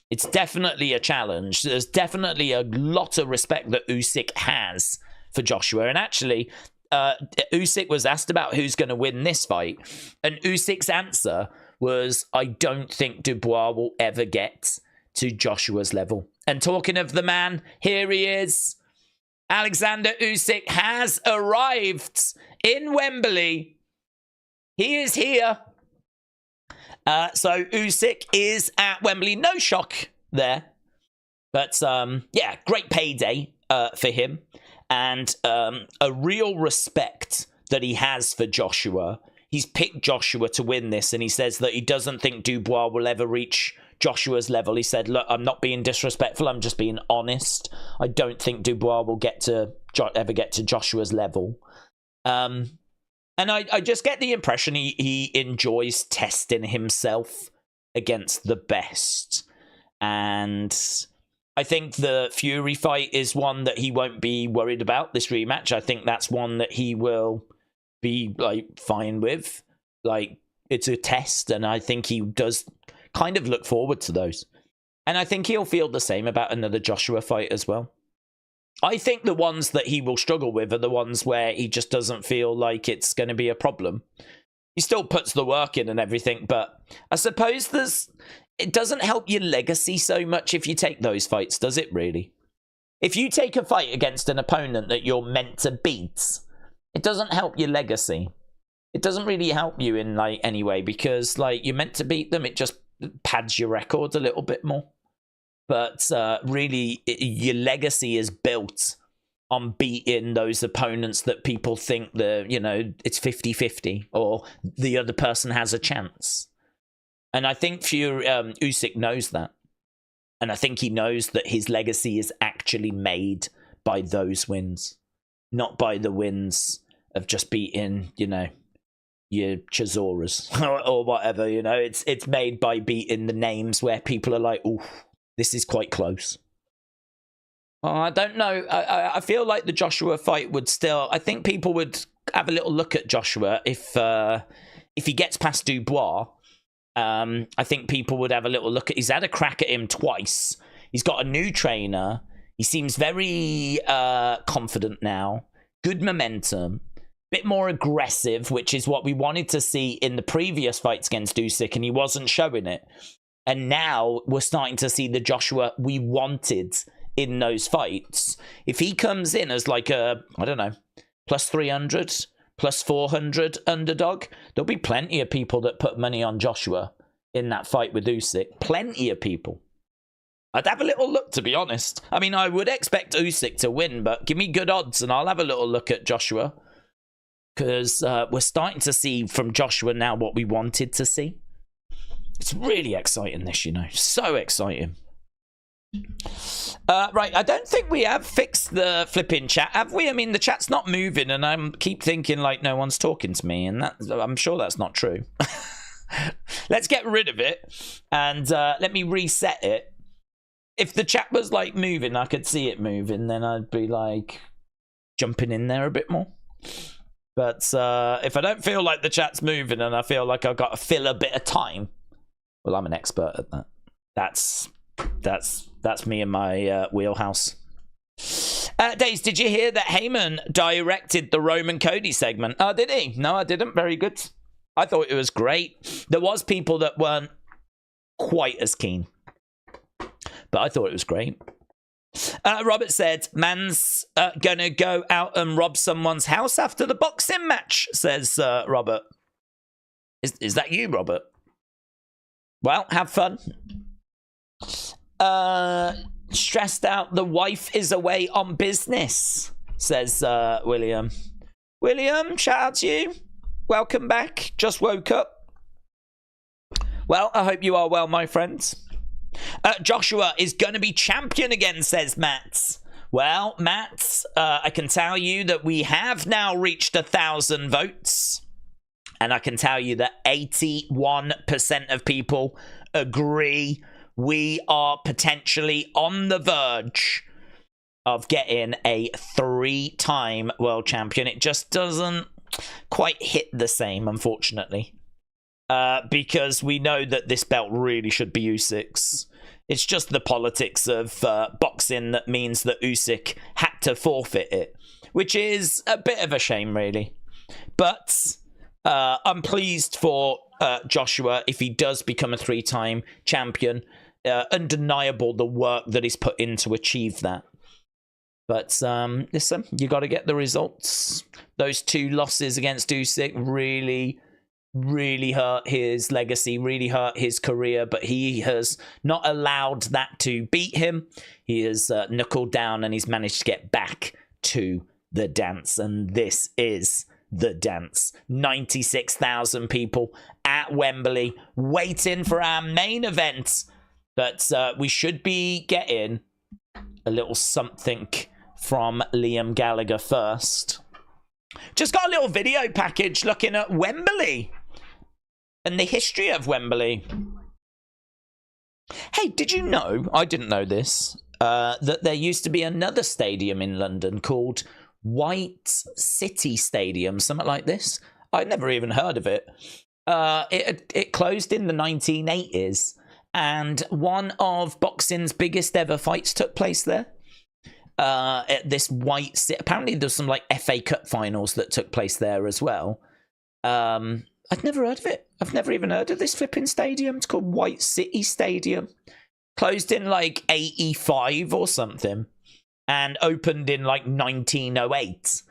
It's definitely a challenge. There's definitely a lot of respect that Usyk has for Joshua. And actually, Usyk was asked about who's going to win this fight, and Usyk's answer was, I don't think Dubois will ever get to Joshua's level. And talking of the man, here he is. Alexander Usyk has arrived in Wembley. He is here. So Usyk is at Wembley. No shock there. But, yeah, great payday for him. And a real respect that he has for Joshua. He's picked Joshua to win this, and he says that he doesn't think Dubois will ever reach Joshua's level. He said, look, I'm not being disrespectful, I'm just being honest. I don't think Dubois will ever get to Joshua's level. And I just get the impression he enjoys testing himself against the best. And I think the Fury fight is one that he won't be worried about, this rematch. I think that's one that he will be, like, fine with. Like, it's a test, and I think he does kind of look forward to those. And I think he'll feel the same about another Joshua fight as well. I think the ones that he will struggle with are the ones where he just doesn't feel like it's going to be a problem. He still puts the work in and everything, but I suppose it doesn't help your legacy so much if you take those fights, does it really? If you take a fight against an opponent that you're meant to beat, it doesn't help your legacy. It doesn't really help you in, like, any way, because, like, you're meant to beat them. It just pads your record a little bit more. But really, your legacy is built on beating those opponents that people think it's 50-50 or the other person has a chance. And I think Usyk knows that. And I think he knows that his legacy is actually made by those wins, not by the wins of just beating, your Chizoras or whatever, It's made by beating the names where people are like, ooh, this is quite close. I don't know. I feel like the Joshua fight would still... I think people would have a little look at Joshua if he gets past Dubois. I think people would have a little look at... He's had a crack at him twice. He's got a new trainer. He seems very confident now. Good momentum. Bit more aggressive, which is what we wanted to see in the previous fights against Usyk, and he wasn't showing it. And now we're starting to see the Joshua we wanted in those fights. If he comes in as like a, I don't know, plus 300, plus 400 underdog, there'll be plenty of people that put money on Joshua in that fight with Usyk. Plenty of people. I'd have a little look, to be honest. I mean, I would expect Usyk to win, but give me good odds and I'll have a little look at Joshua. Because we're starting to see from Joshua now what we wanted to see. It's really exciting, this, So exciting. Right, I don't think we have fixed the flipping chat, have we? I mean, the chat's not moving, and I keep thinking, like, no one's talking to me, and I'm sure that's not true. Let's get rid of it, and let me reset it. If the chat was, like, moving, I could see it moving, then I'd be, like, jumping in there a bit more. But if I don't feel like the chat's moving and I feel like I've got to fill a bit of time, well, I'm an expert at that. That's me in my wheelhouse. Days, did you hear that Heyman directed the Roman Cody segment? Oh, did he? No, I didn't. Very good. I thought it was great. There was people that weren't quite as keen, but I thought it was great. Robert said, man's gonna go out and rob someone's house after the boxing match, says Robert. Is that you, Robert? Well, have fun. Stressed out, the wife is away on business, says William. William, shout out to you. Welcome back. Just woke up. Well, I hope you are well, my friends. Joshua is going to be champion again, says Matt. Well, Matt, I can tell you that we have now reached 1,000 votes. And I can tell you that 81% of people agree we are potentially on the verge of getting a 3-time world champion. It just doesn't quite hit the same, unfortunately. Because we know that this belt really should be Usyk's. It's just the politics of boxing that means that Usyk had to forfeit it, which is a bit of a shame, really. But I'm pleased for Joshua if he does become a 3-time champion. Undeniable the work that he's put in to achieve that. But listen, you got to get the results. Those 2 losses against Usyk really hurt his legacy, really hurt his career, but he has not allowed that to beat him. He has knuckled down and he's managed to get back to the dance, and this is the dance. 96,000 people at Wembley waiting for our main event, but we should be getting a little something from Liam Gallagher first. Just got a little video package looking at Wembley and the history of Wembley. Hey, did you know, I didn't know this, that there used to be another stadium in London called White City Stadium, something like this? I'd never even heard of it. It closed in the 1980s, and one of boxing's biggest ever fights took place there. At this White City, apparently there's some like FA Cup finals that took place there as well. I'd never heard of it. I've never even heard of this flipping stadium. It's called White City Stadium. Closed in like 85 or something, and opened in like 1908.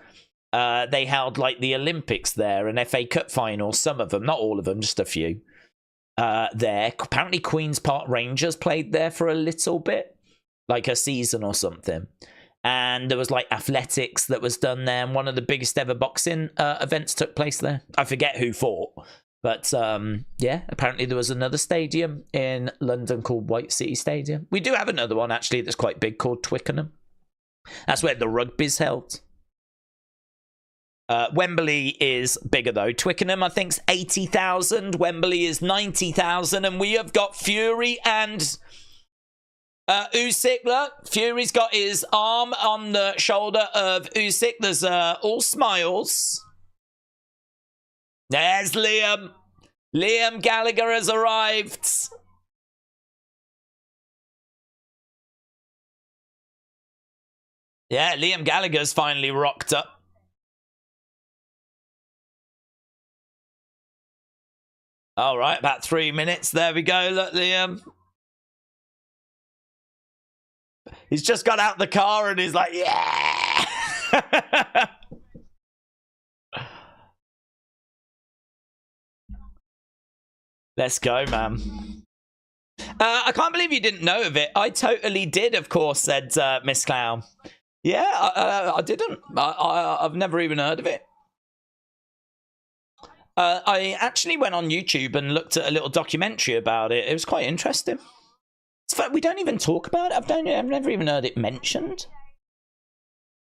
They held like the Olympics there and FA Cup finals, some of them, not all of them, just a few. There, apparently Queen's Park Rangers played there for a little bit, like a season or something. And there was like athletics that was done there, and one of the biggest ever boxing events took place there. I forget who fought, but yeah, apparently there was another stadium in London called White City Stadium. We do have another one actually that's quite big called Twickenham. That's where the rugby's held. Wembley is bigger though. Twickenham, I think, is 80,000. Wembley is 90,000, and we have got Fury and Usyk. Look, Fury's got his arm on the shoulder of Usyk. There's all smiles. There's Liam. Liam Gallagher has arrived. Yeah, Liam Gallagher's finally rocked up. All right, about 3 minutes. There we go. Look, Liam. He's just got out the car and he's like, yeah. Let's go, man. I can't believe you didn't know of it. I totally did, of course, said Miss Clown. Yeah, I didn't. I've never even heard of it. I actually went on YouTube and looked at a little documentary about it. It was quite interesting. It's fact, we don't even talk about it. I've never even heard it mentioned.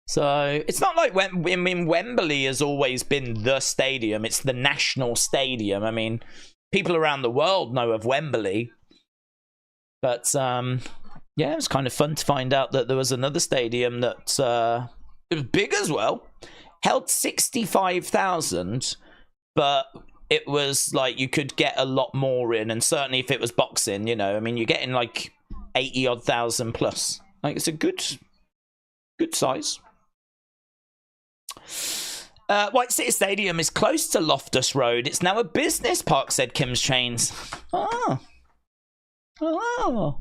So it's not like Wembley has always been the stadium. It's the national stadium. I mean, people around the world know of Wembley. But yeah, it was kind of fun to find out that there was another stadium that it was big as well. Held 65,000. But it was like you could get a lot more in, and certainly if it was boxing, you know, I mean, you're getting like 80-odd thousand plus. Like, it's a good size. White City Stadium is close to Loftus Road. It's now a business park, said Kim's Chains. Oh. Oh.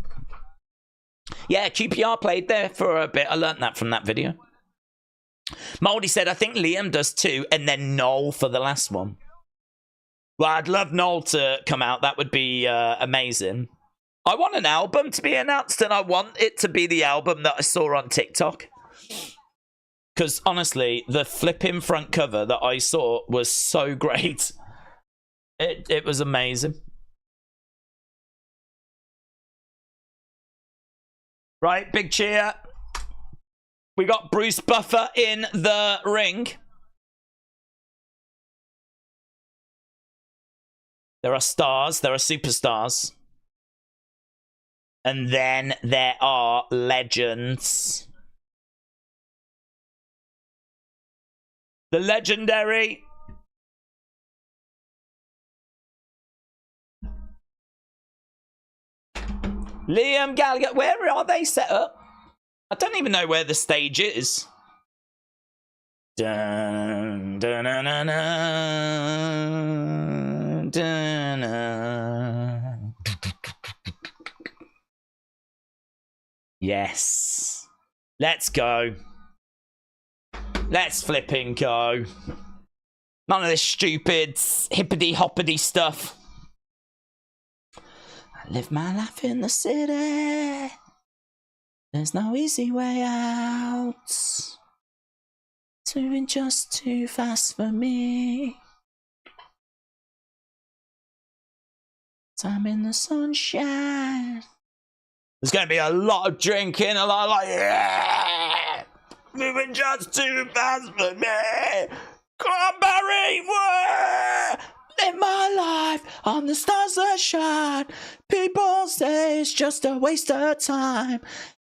Yeah, QPR played there for a bit. I learnt that from that video. Moldy said, I think Liam does too, and then Noel for the last one. Well, I'd love Noel to come out. That would be amazing. I want an album to be announced, and I want it to be the album that I saw on TikTok. Because, honestly, the flipping front cover that I saw was so great. It was amazing. Right, big cheer. We got Bruce Buffer in the ring. There are stars. There are superstars. And then there are legends. The legendary Liam Gallagher. Where are they set up? I don't even know where the stage is. Dun, dun, dun, dun, dun, dun, dun. Yes. Let's go. Let's flipping go. None of this stupid hippity-hoppity stuff. I live my life in the city. There's no easy way out. It's moving just too fast for me. Time in the sunshine. There's going to be a lot of drinking, a lot of like, yeah! Moving just too fast for me. Come on, Barry! Whoa! Live my life on the stars that shine. People say it's just a waste of time.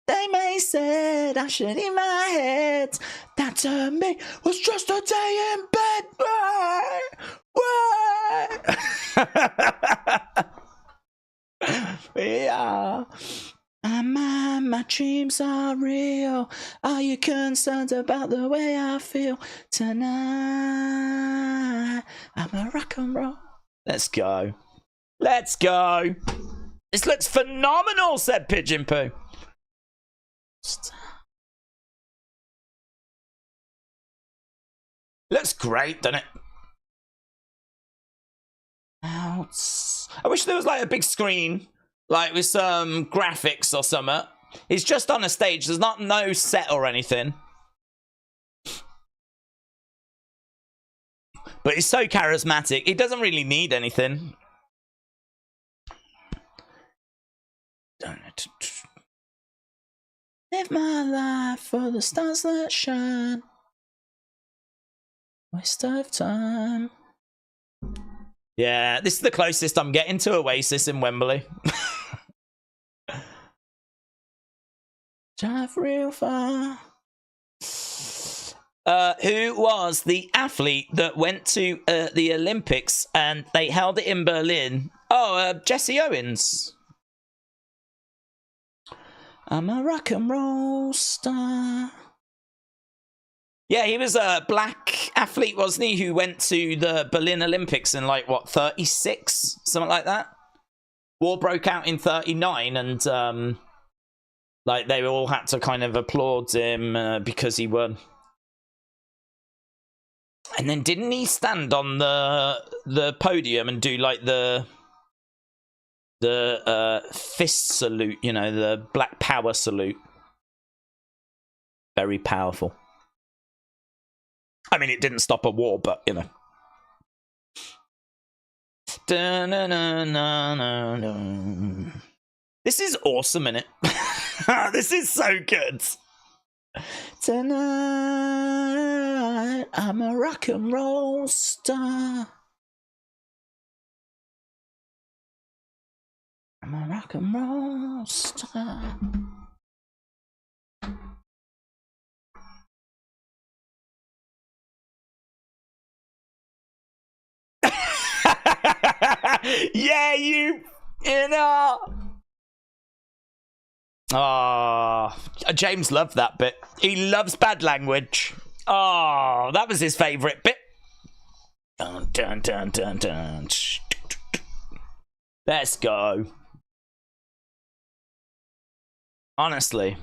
They may say I should in my head. That to me was just a day in bed. Whoa! Yeah. My dreams are real. Are you concerned about the way I feel tonight? I'm a rock and roll. Let's go. Let's go. This looks phenomenal, said Pigeon Poo. Looks great, doesn't it? I wish there was like a big screen, like with some graphics or something. He's just on a stage. There's no set or anything. But he's so charismatic. He doesn't really need anything. Live my life for the stars that shine. Waste of time. Yeah, this is the closest I'm getting to Oasis in Wembley. Drive real far. Who was the athlete that went to the Olympics and they held it in Berlin? Oh, Jesse Owens. I'm a rock and roll star. Yeah, he was a black athlete, wasn't he, who went to the Berlin Olympics in, like, what, 36? Something like that? War broke out in 39, and, like, they all had to kind of applaud him because he won. And then didn't he stand on the podium and do, like, the fist salute, you know, the black power salute? Very powerful. I mean, it didn't stop a war, but, you know. This is awesome, innit? This is so good. Tonight, I'm a rock and roll star. I'm a rock and roll star. Yeah, you know. Oh, James loved that bit. He loves bad language. Oh, that was his favourite bit. Dun, dun, dun, dun, dun. Let's go. Honestly,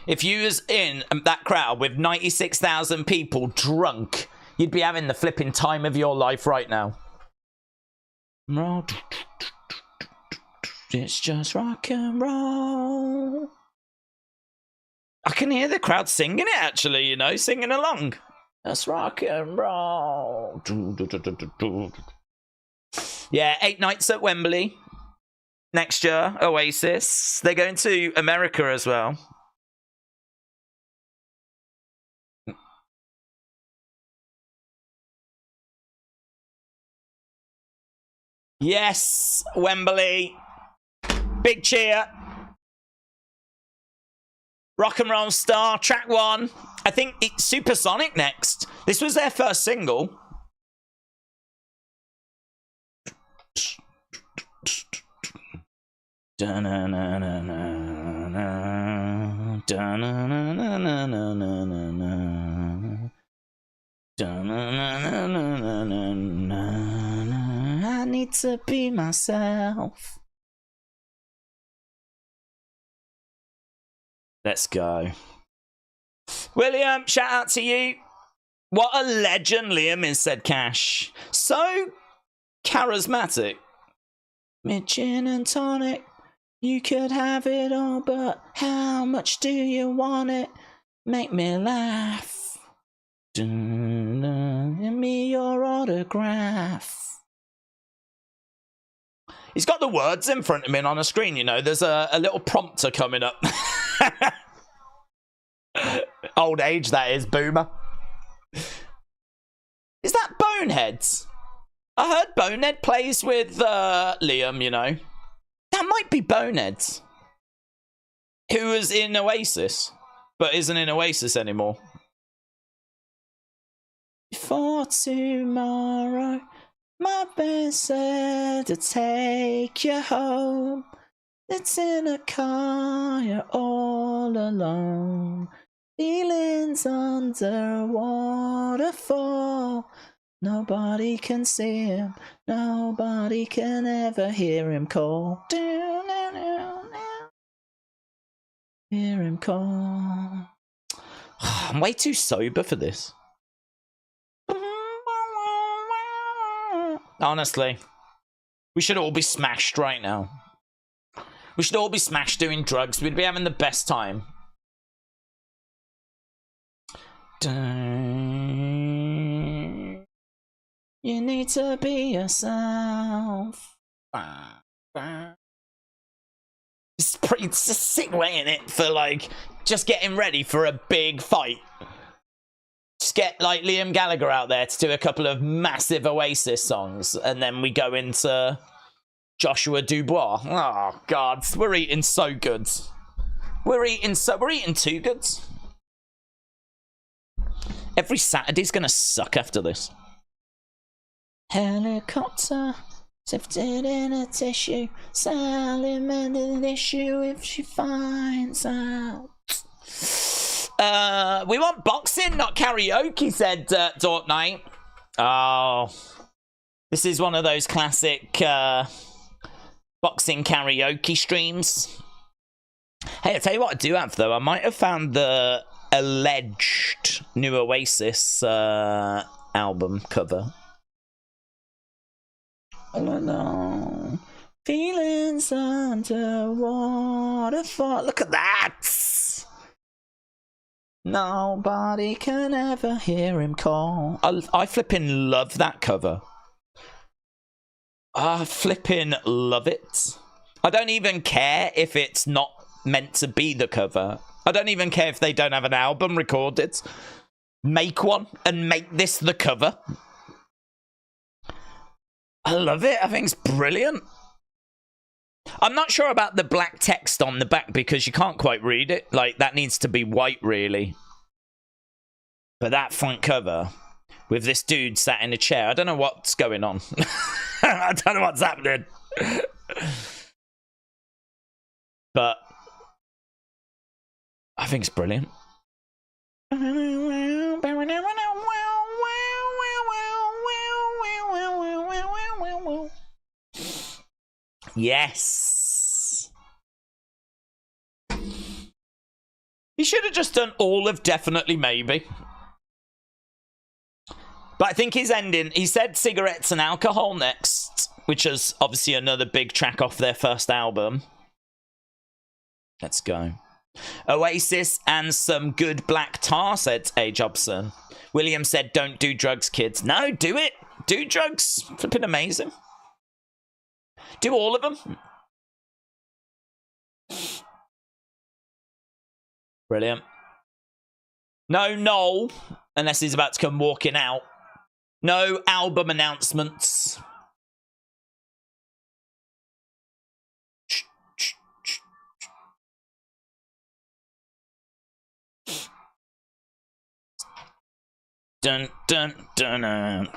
if you was in that crowd with 96,000 people drunk, you'd be having the flipping time of your life right now. It's just rock and roll. I can hear the crowd singing it, actually, you know, singing along. That's rock and roll. Yeah, 8 nights at Wembley. Next year, Oasis. They're going to America as well. Yes, Wembley. Big cheer. Rock and Roll Star, track 1. I think it's Supersonic next. This was their first single. I need to be myself. Let's go. William, shout out to you. What a legend Liam is, said Cash. So charismatic. Mid gin and tonic. You could have it all, but how much do you want it? Make me laugh. Give me your autograph. He's got the words in front of him on a screen, you know. There's a little prompter coming up. Old age, that is, boomer. Is that Boneheads? I heard Bonehead plays with Liam, you know. That might be Boneheads. Who was in Oasis, but isn't in Oasis anymore. For tomorrow, my best said to take you home. It's in a car, you're all alone. Feelings under a waterfall. Nobody can see him. Nobody can ever hear him call. Hear him call. I'm way too sober for this. Honestly, we should all be smashed right now. We should all be smashed doing drugs. We'd be having the best time. You need to be yourself. It's a sick way in it for like just getting ready for a big fight. Just get like Liam Gallagher out there to do a couple of massive Oasis songs, and then we go into Joshua Dubois. Oh God, we're eating so good. We're eating too good. Every Saturday's gonna suck after this. Helicopter sifted in a tissue. Sally mended the issue if she finds out. We want boxing, not karaoke, said Dork Knight. Oh, this is one of those classic boxing karaoke streams. Hey, I'll tell you what I do have, though. I might have found the alleged new Oasis album cover. All alone. Feelings under waterfall. Look at that! Nobody can ever hear him call. I flipping love that cover. I flipping love it. I don't even care if it's not meant to be the cover. I don't even care if they don't have an album recorded. Make one and make this the cover. I love it. I think it's brilliant. I'm not sure about the black text on the back because you can't quite read it. Like, that needs to be white, really. But that front cover with this dude sat in a chair, I don't know what's going on. I don't know what's happening. But I think it's brilliant. Yes. He should have just done all of Definitely Maybe. But I think his ending, he said Cigarettes and Alcohol next, which is obviously another big track off their first album. Let's go. Oasis and some good black tar, said A. Jobson. William said, don't do drugs, kids. No, do it. Do drugs. Flipping amazing. Do all of them. Brilliant. No Noel, unless he's about to come walking out. No album announcements. Dun dun dun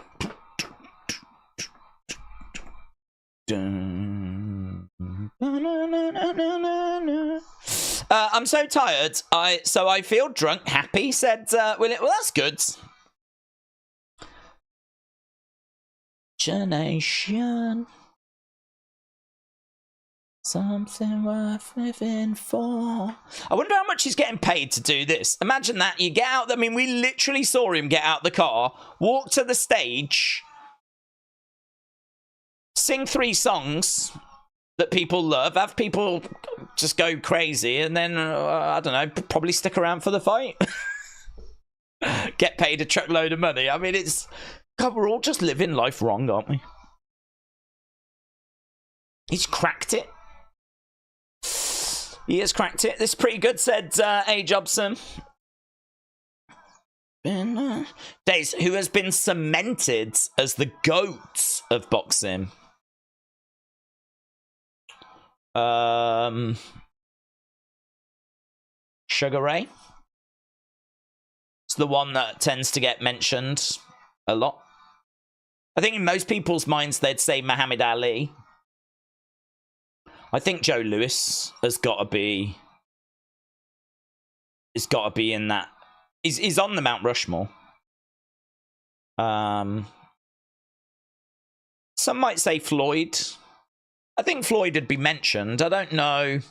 dun. I'm so tired. So I feel drunk. Happy, said Willy. Well, that's good. Generation. Something worth living for. I wonder how much he's getting paid to do this. Imagine that. You get out. I mean, we literally saw him get out the car, walk to the stage, sing 3 songs that people love, have people just go crazy, and then, I don't know, probably stick around for the fight. Get paid a truckload of money. I mean, it's... God, we're all just living life wrong, aren't we? He's cracked it. He has cracked it. This is pretty good, said A. Jobson. Days, who has been cemented as the GOAT of boxing. Sugar Ray. It's the one that tends to get mentioned a lot. I think in most people's minds they'd say Muhammad Ali. I think Joe Louis has got to be. He's got to be in that. He's on the Mount Rushmore. Some might say Floyd. I think Floyd would be mentioned. I don't know. He's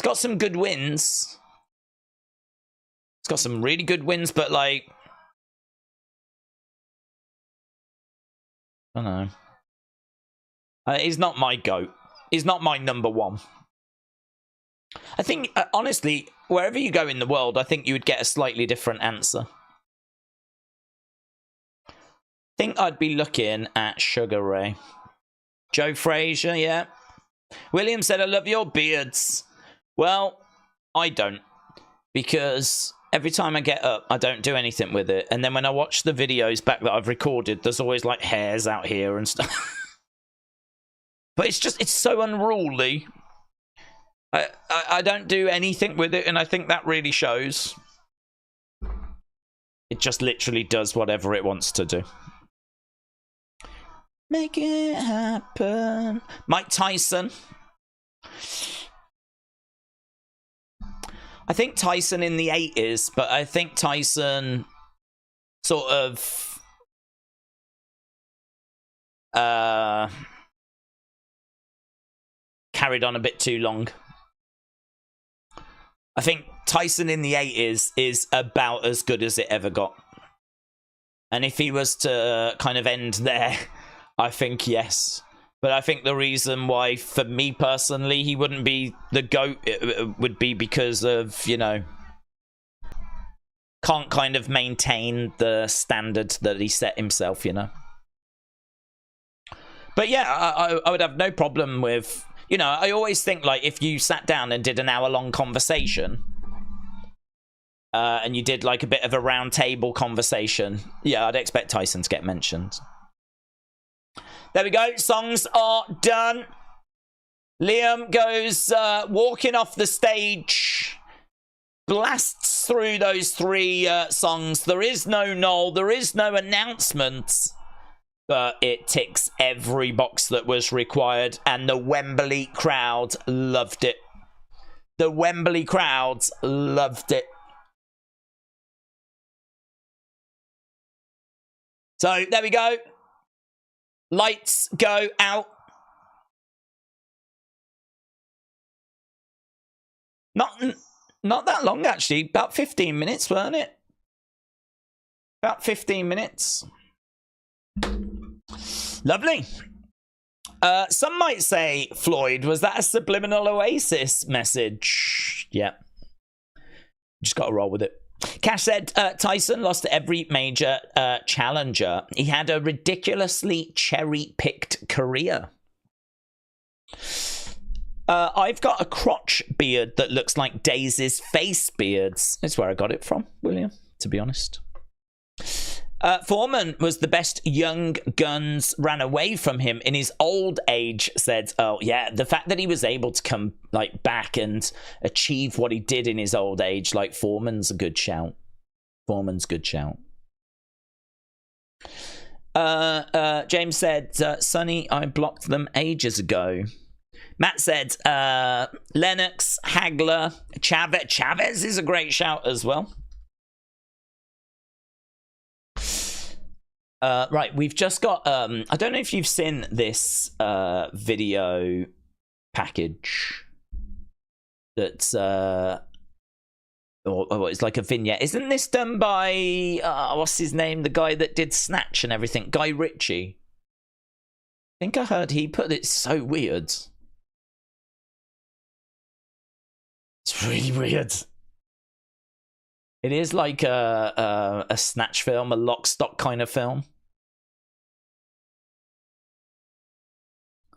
got some good wins. He's got some really good wins, but like, I don't know. He's not my GOAT. He's not my number one. I think, honestly, wherever you go in the world, I think you would get a slightly different answer. I think I'd be looking at Sugar Ray. Joe Frazier, yeah. William said, I love your beards. Well, I don't. Because every time I get up, I don't do anything with it. And then when I watch the videos back that I've recorded, there's always like hairs out here and stuff. But it's just, it's so unruly. I don't do anything with it, and I think that really shows. It just literally does whatever it wants to do. Make it happen. Mike Tyson. I think Tyson in the 80s, but I think Tyson sort of carried on a bit too long. I think Tyson in the 80s is about as good as it ever got. And if he was to kind of end there, I think yes. But I think the reason why, for me personally, he wouldn't be the GOAT, it would be because of, you know, can't kind of maintain the standard that he set himself, you know. But yeah, I would have no problem with... You know, I always think, like, if you sat down and did an hour-long conversation, and you did, like, a bit of a round-table conversation, yeah, I'd expect Tyson to get mentioned. There we go. Songs are done. Liam goes walking off the stage, blasts through those 3 songs. There is no Noel. There is no announcement. But it ticks every box that was required, and the Wembley crowd loved it. The Wembley crowds loved it. So there we go. Lights go out. Not that long, actually. About 15 minutes, weren't it? About 15 minutes. Lovely. Some might say, Floyd, was that a subliminal Oasis message? Yeah. Just got to roll with it. Cash said, Tyson lost to every major challenger. He had a ridiculously cherry-picked career. I've got a crotch beard that looks like Daisy's face beards. That's where I got it from, William, to be honest. Foreman was the best. Young guns ran away from him in his old age, said, oh yeah, the fact that he was able to come like back and achieve what he did in his old age, like Foreman's a good shout. Foreman's good shout. James said, Sonny, I blocked them ages ago. Matt said, Lennox, Hagler, Chavez. Chavez is a great shout as well. Right, we've just got, I don't know if you've seen this video package that's, or it's like a vignette. Isn't this done by, what's his name? The guy that did Snatch and everything, Guy Ritchie. I think I heard he put it. So weird. It's really weird. It is like a Snatch film, a Lock, Stock kind of film.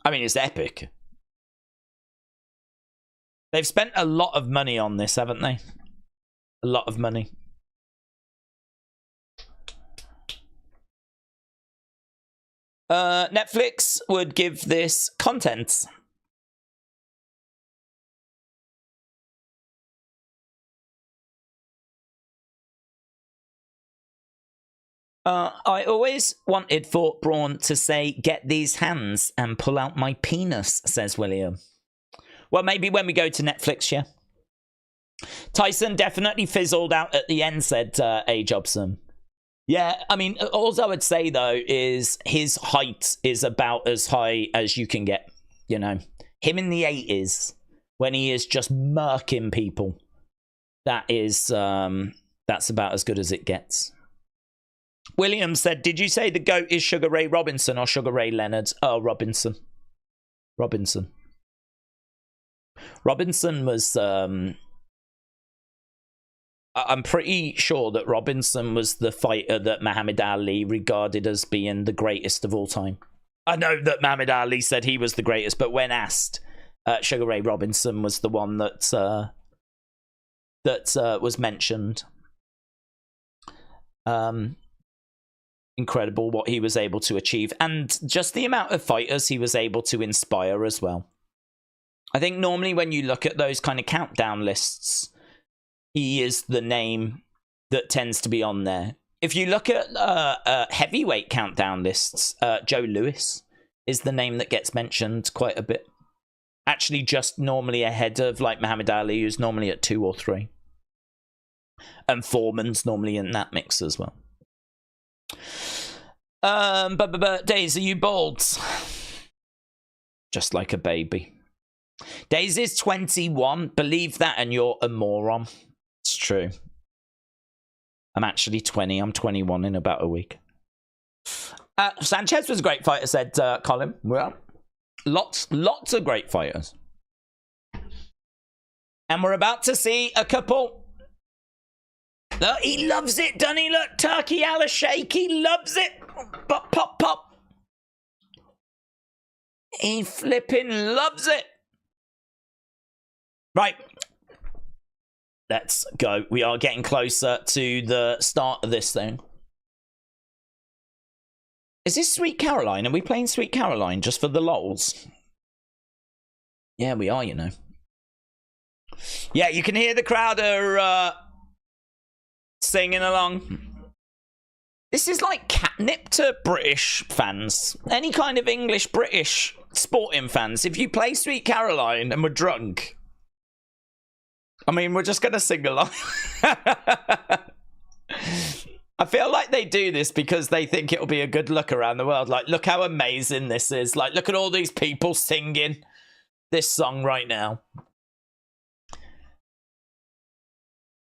I mean, it's epic. They've spent a lot of money on this, haven't they? A lot of money. Netflix would give this content. I always wanted Fort Braun to say, get these hands and pull out my penis, says William. Well, maybe when we go to Netflix, yeah. Tyson definitely fizzled out at the end, said A. Jobson. Yeah, I mean, all I would say, though, is his height is about as high as you can get, you know. Him in the 80s, when he is just murking people, that is, that's about as good as it gets. William said, did you say the GOAT is Sugar Ray Robinson or Sugar Ray Leonard? Oh, Robinson. Robinson was, I'm pretty sure that Robinson was the fighter that Muhammad Ali regarded as being the greatest of all time. I know that Muhammad Ali said he was the greatest, but when asked, Sugar Ray Robinson was the one that was mentioned. Incredible what he was able to achieve, and just the amount of fighters he was able to inspire as well. I think normally when you look at those kind of countdown lists, he is the name that tends to be on there. If you look at heavyweight countdown lists, Joe Louis is the name that gets mentioned quite a bit. Actually, just normally ahead of like Muhammad Ali, who's normally at 2 or 3. And Foreman's normally in that mix as well. Daisy, are you bald? Just like a baby. Daisy's 21. Believe that and you're a moron. It's true. I'm actually 20. I'm 21 in about a week. Sanchez was a great fighter, said Colin. Well, lots of great fighters. And we're about to see a couple. Look, he loves it, doesn't he? Look, Turkey Al Sheikh, he loves it. Pop, pop, pop. He flipping loves it. Right. Let's go. We are getting closer to the start of this thing. Is this Sweet Caroline? Are we playing Sweet Caroline just for the lols? Yeah, we are, you know. Yeah, you can hear the crowd are singing along. This is like catnip to British fans. Any kind of English, British sporting fans. If you play Sweet Caroline and we're drunk, I mean, we're just going to sing along. I feel like they do this because they think it'll be a good look around the world. Like, look how amazing this is. Like, look at all these people singing this song right now.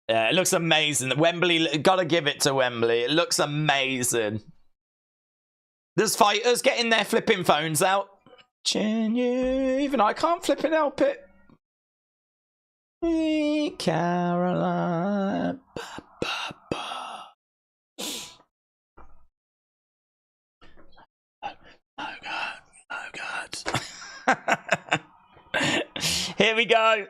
Yeah, it looks amazing. Wembley, gotta give it to Wembley. It looks amazing. There's fighters getting their flipping phones out. Even I can't flip and help it. Hey, Caroline. Ba, ba, ba. Oh, God. Oh, God. Here we go.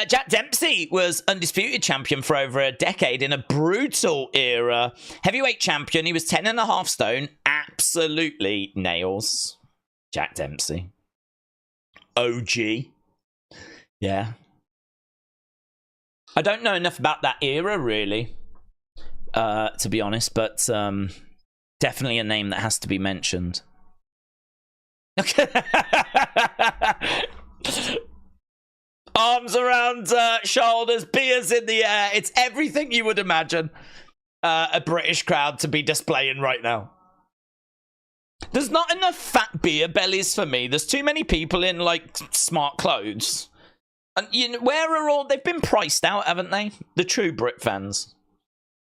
Jack Dempsey was undisputed champion for over a decade in a brutal era. Heavyweight champion. He was 10.5 stone. Absolutely nails. Jack Dempsey. OG. Yeah. I don't know enough about that era, really, to be honest, but definitely a name that has to be mentioned. Arms around shoulders, beers in the air. It's everything you would imagine a British crowd to be displaying right now. There's not enough fat beer bellies for me. There's too many people in, like, smart clothes. And, you know, where are all... They've been priced out, haven't they? The true Brit fans.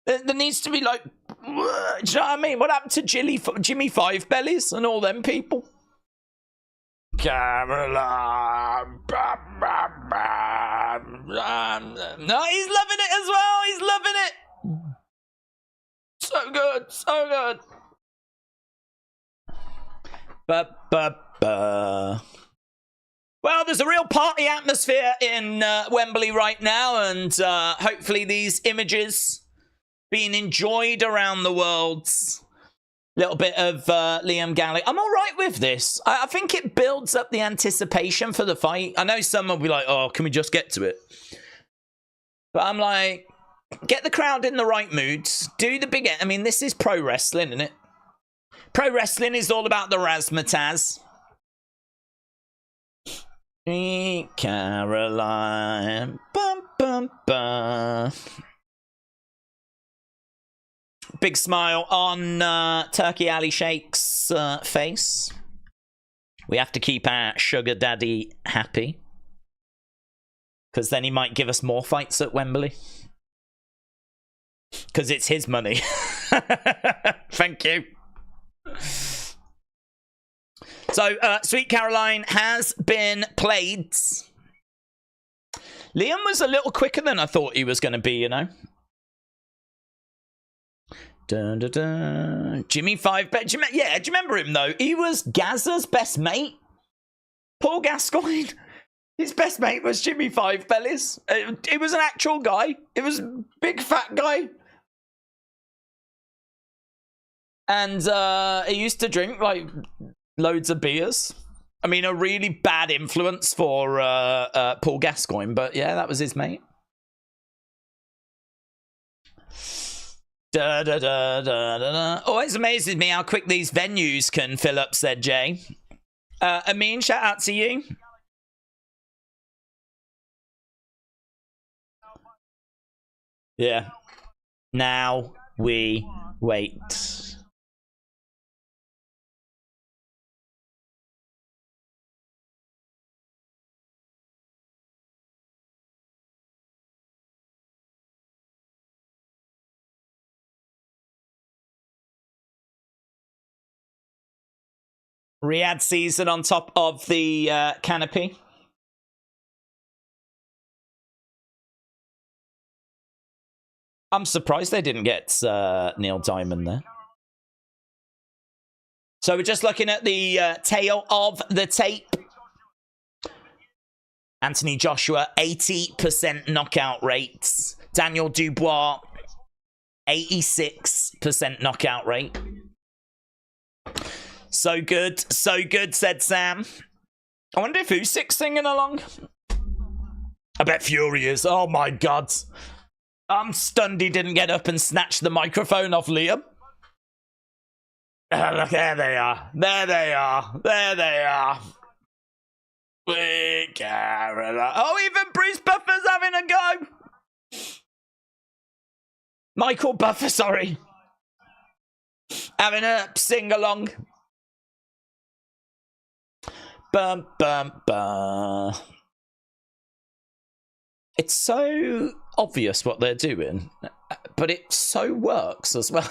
There needs to be, like... Do you know what I mean? What happened to Jimmy Five Bellies and all them people? Caroline. No, he's loving it as well. He's loving it. So good. So good. Well, there's a real party atmosphere in Wembley right now, and hopefully these images being enjoyed around the world. Little bit of Liam Gallagher. I'm all right with this. I think it builds up the anticipation for the fight. I know some will be like, oh, can we just get to it? But I'm like, get the crowd in the right moods. Do the big... I mean, this is pro wrestling, isn't it? Pro wrestling is all about the razzmatazz. Caroline. Bum, bum, bum. Big smile on Turkey Ali Sheikh's face. We have to keep our sugar daddy happy, because then he might give us more fights at Wembley. Because it's his money. Thank you. So, Sweet Caroline has been played. Liam was a little quicker than I thought he was going to be, you know. Dun, dun, dun. Jimmy Five... Yeah, do you remember him, though? He was Gazza's best mate. Paul Gascoigne. His best mate was Jimmy Five Bellies. It was an actual guy. It was a big fat guy. And he used to drink, like, loads of beers. I mean, a really bad influence for Paul Gascoigne, but yeah, that was his mate. Da, da, da, da, da, da. Always amazes me how quick these venues can fill up, said Jay. Amin, shout out to you. Yeah. Now we wait. Riyadh season on top of the canopy. I'm surprised they didn't get Neil Diamond there. So we're just looking at the tail of the tape. Anthony Joshua, 80% knockout rates. Daniel Dubois, 86% knockout rate. So good, said Sam. I wonder if Usyk's singing along. I bet Fury is. Oh my God. I'm stunned he didn't get up and snatch the microphone off Liam. Look, there they are. There they are. There they are. We Caroline. Oh, even Bruce Buffer's having a go. Michael Buffer, sorry. Having a sing-along. Bum, bum, bum. It's so obvious what they're doing, but it so works as well.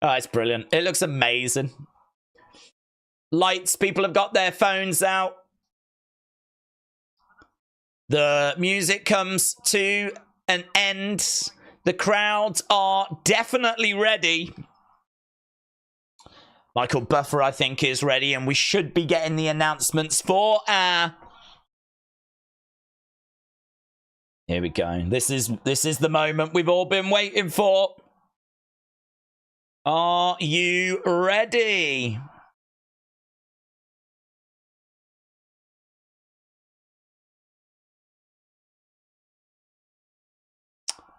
Oh, it's brilliant. It looks amazing. Lights, people have got their phones out. The music comes to an end. The crowds are definitely ready. Michael Buffer, I think, is ready, and we should be getting the announcements for our... Here we go. This is the moment we've all been waiting for. Are you ready?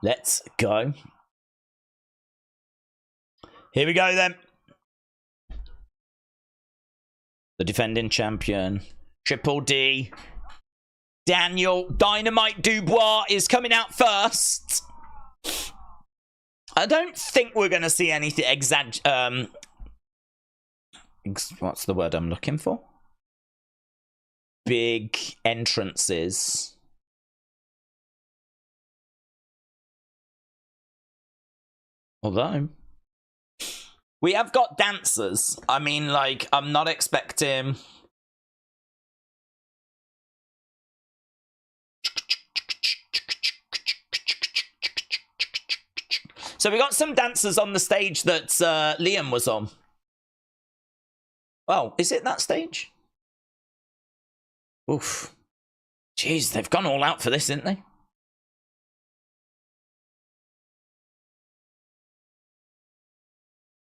Let's go. Here we go then. The defending champion, Triple D, Daniel Dynamite Dubois is coming out first. I don't think we're going to see anything what's the word I'm looking for? Big entrances. Although, we have got dancers. I mean, like, I'm not expecting... So we got some dancers on the stage that Liam was on. Oh, is it that stage? Oof. Jeez, they've gone all out for this, didn't they?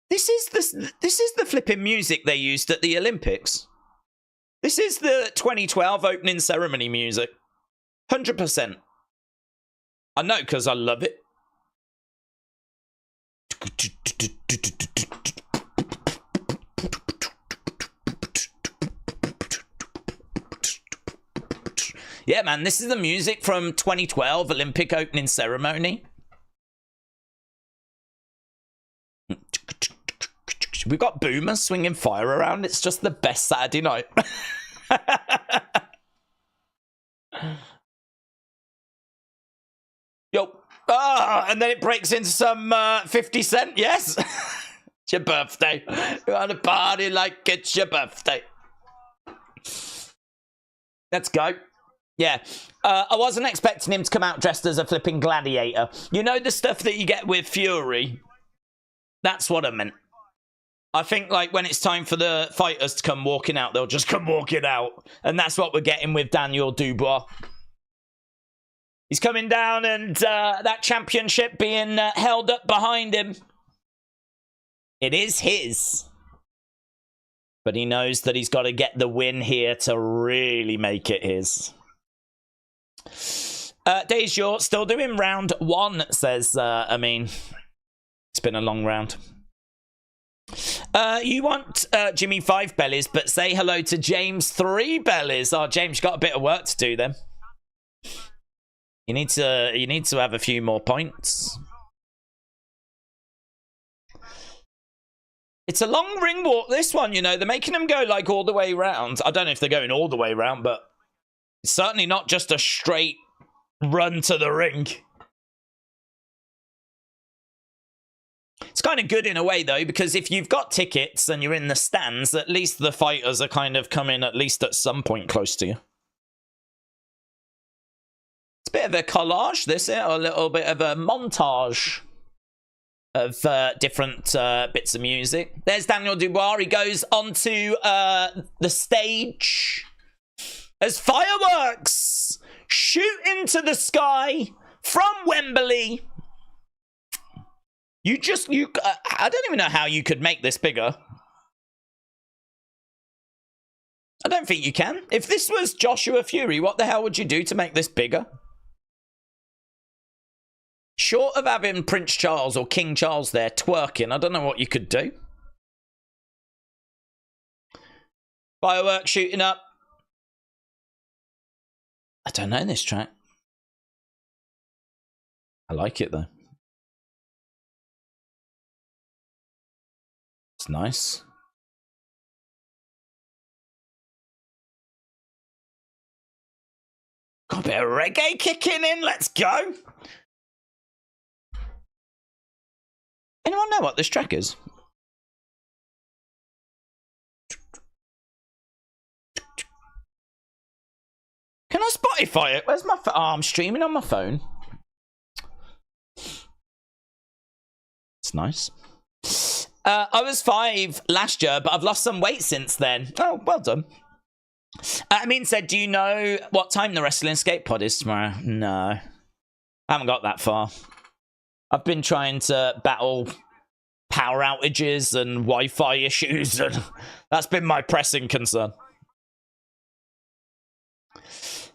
This is the flipping music they used at the Olympics. This is the 2012 opening ceremony music. 100%. I know, because I love it. Yeah, man, this is the music from 2012 Olympic opening ceremony. We've got boomers swinging fire around. It's just the best Saturday night. Yo. Ah, and then it breaks into some 50 Cent. Yes. It's your birthday. You want to party like it's your birthday. Let's go. Yeah. I wasn't expecting him to come out dressed as a flipping gladiator. You know the stuff that you get with Fury? That's what I meant. I think, like, when it's time for the fighters to come walking out, they'll just come walking out. And that's what we're getting with Daniel Dubois. He's coming down and that championship being held up behind him. It is his. But he knows that he's got to get the win here to really make it his. Deja, still doing round 1, says Amin. It's been a long round. You want Jimmy 5 bellies, but say hello to James 3 bellies. Oh, James, you've got a bit of work to do then. You need to have a few more points. It's a long ring walk, this one, you know. They're making them go, like, all the way round. I don't know if they're going all the way round, but it's certainly not just a straight run to the ring. It's kind of good in a way, though, because if you've got tickets and you're in the stands, at least the fighters are kind of coming at least at some point close to you. It's a bit of a collage, this here, or a little bit of a montage of different bits of music. There's Daniel Dubois. He goes onto the stage as fireworks shoot into the sky from Wembley. I don't even know how you could make this bigger. I don't think you can. If this was Joshua Fury, what the hell would you do to make this bigger? Short of having Prince Charles or King Charles there twerking, I don't know what you could do. Fireworks shooting up. I don't know this track. I like it, though. It's nice. Got a bit of reggae kicking in. Let's go. Anyone know what this track is? Can I Spotify it? Where's my phone? Oh, I'm streaming on my phone. It's nice. I was 5 last year, but I've lost some weight since then. Oh, well done. Amin said, do you know what time the Wrestling Skate Pod is tomorrow? No. I haven't got that far. I've been trying to battle power outages and Wi-Fi issues, and that's been my pressing concern.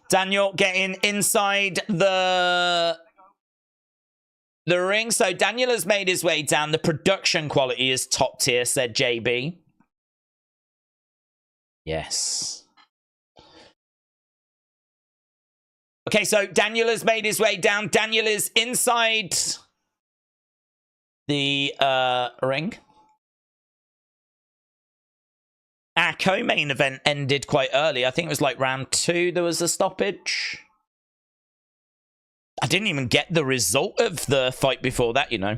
Daniel getting inside the ring. So Daniel has made his way down. The production quality is top tier, said JB. Yes. Okay, so Daniel has made his way down. Daniel is inside the ring. Our co-main event ended quite early. I think it was like round 2 there was a stoppage. I didn't even get the result of the fight before that, you know.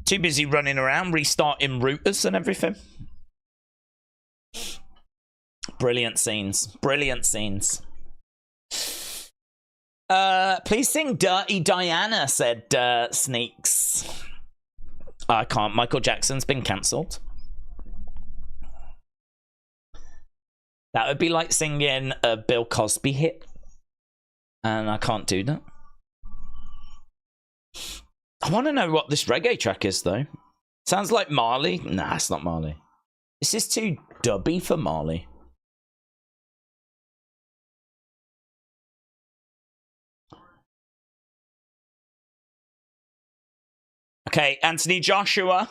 Too busy running around, restarting routers and everything. Brilliant scenes. Brilliant scenes. Please sing Dirty Diana, said Sneaks. I can't. Michael Jackson's been cancelled. That would be like singing a Bill Cosby hit. And I can't do that. I want to know what this reggae track is, though. Sounds like Marley. Nah, it's not Marley. This is too dubby for Marley. Okay, Anthony Joshua.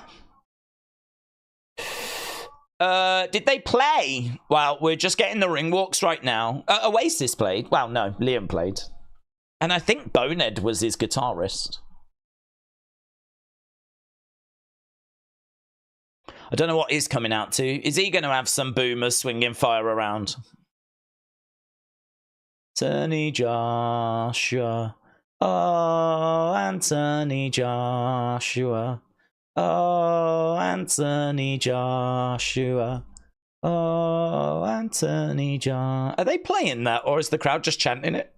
Did they play? Well, we're just getting the ring walks right now. Oasis played. Well, no, Liam played. And I think Bonehead was his guitarist. I don't know what he's coming out to. Is he going to have some boomers swinging fire around? Anthony Joshua. Oh, Anthony Joshua. Oh, Anthony Joshua. Oh, Anthony Joshua. Are they playing that, or is the crowd just chanting it?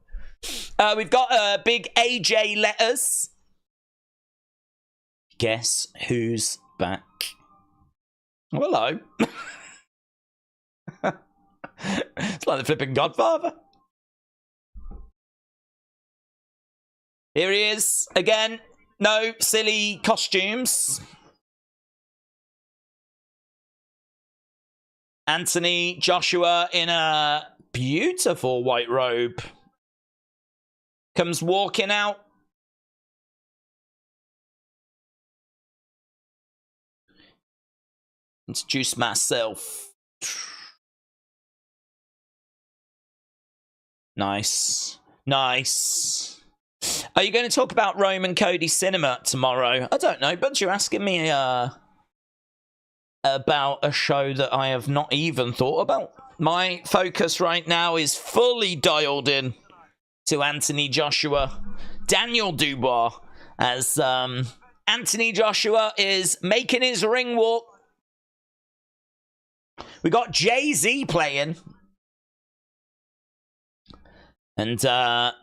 We've got big AJ letters. Guess who's back? Oh, hello. It's like the flipping Godfather. Here he is again. No silly costumes. Anthony Joshua in a beautiful white robe comes walking out. Introduce myself. Nice. Nice. Are you going to talk about Rome and Cody Cinema tomorrow? I don't know, but you're asking me about a show that I have not even thought about. My focus right now is fully dialed in to Anthony Joshua, Daniel Dubois, as Anthony Joshua is making his ring walk. We got Jay-Z playing. And I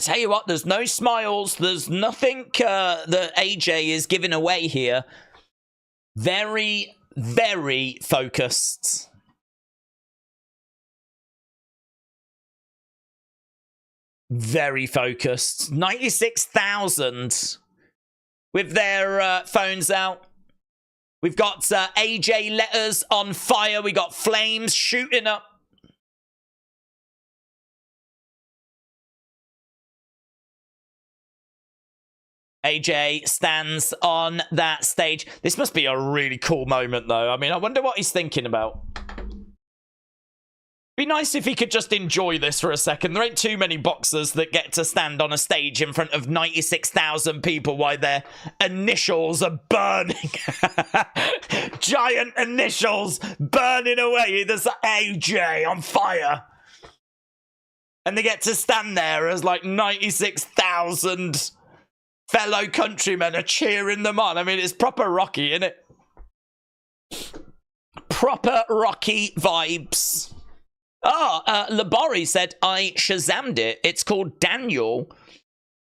tell you what, there's no smiles. There's nothing that AJ is giving away here. Very, very focused. Very focused. 96,000 with their phones out. We've got AJ letters on fire. We got flames shooting up. AJ stands on that stage. This must be a really cool moment, though. I mean, I wonder what he's thinking about. Be nice if he could just enjoy this for a second. There ain't too many boxers that get to stand on a stage in front of 96,000 people while their initials are burning. Giant initials burning away. There's AJ on fire. And they get to stand there as like 96,000 fellow countrymen are cheering them on. I mean, it's proper Rocky, isn't it? Proper Rocky vibes. Labori said, I Shazammed it. It's called Daniel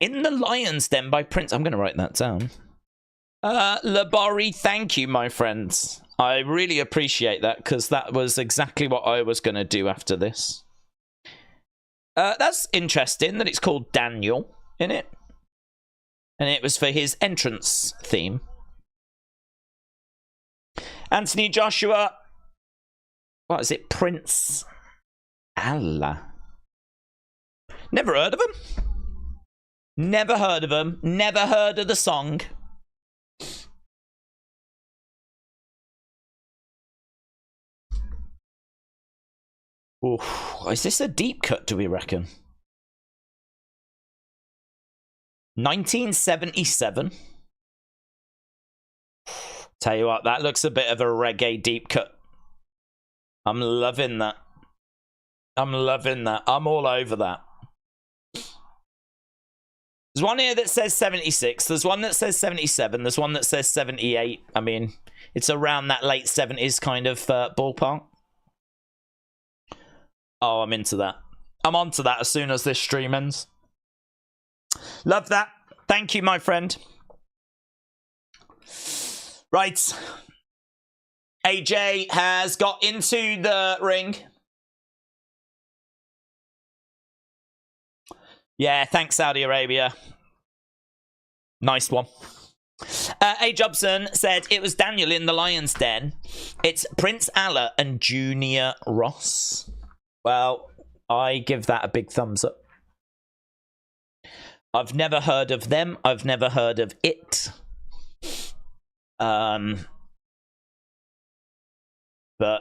in the Lion's Den by Prince. I'm going to write that down. Labori, thank you, my friends. I really appreciate that because that was exactly what I was going to do after this. That's interesting that it's called Daniel in it. And it was for his entrance theme. Anthony Joshua. What is it? Prince Allah. Never heard of him. Never heard of him. Never heard of the song. Ooh, is this a deep cut, do we reckon? 1977. Tell you what, that looks a bit of a reggae deep cut. I'm loving that. I'm loving that. I'm all over that. There's one here that says 76. There's one that says 77. There's one that says 78. I mean, it's around that late 70s kind of ballpark. Oh, I'm into that. I'm onto that as soon as this stream ends. Love that. Thank you, my friend. Right. AJ has got into the ring. Yeah, thanks, Saudi Arabia. Nice one. A. Jobson said it was Daniel in the Lion's Den. It's Prince Allah and Junior Ross. Well, I give that a big thumbs up. I've never heard of them. I've never heard of it. But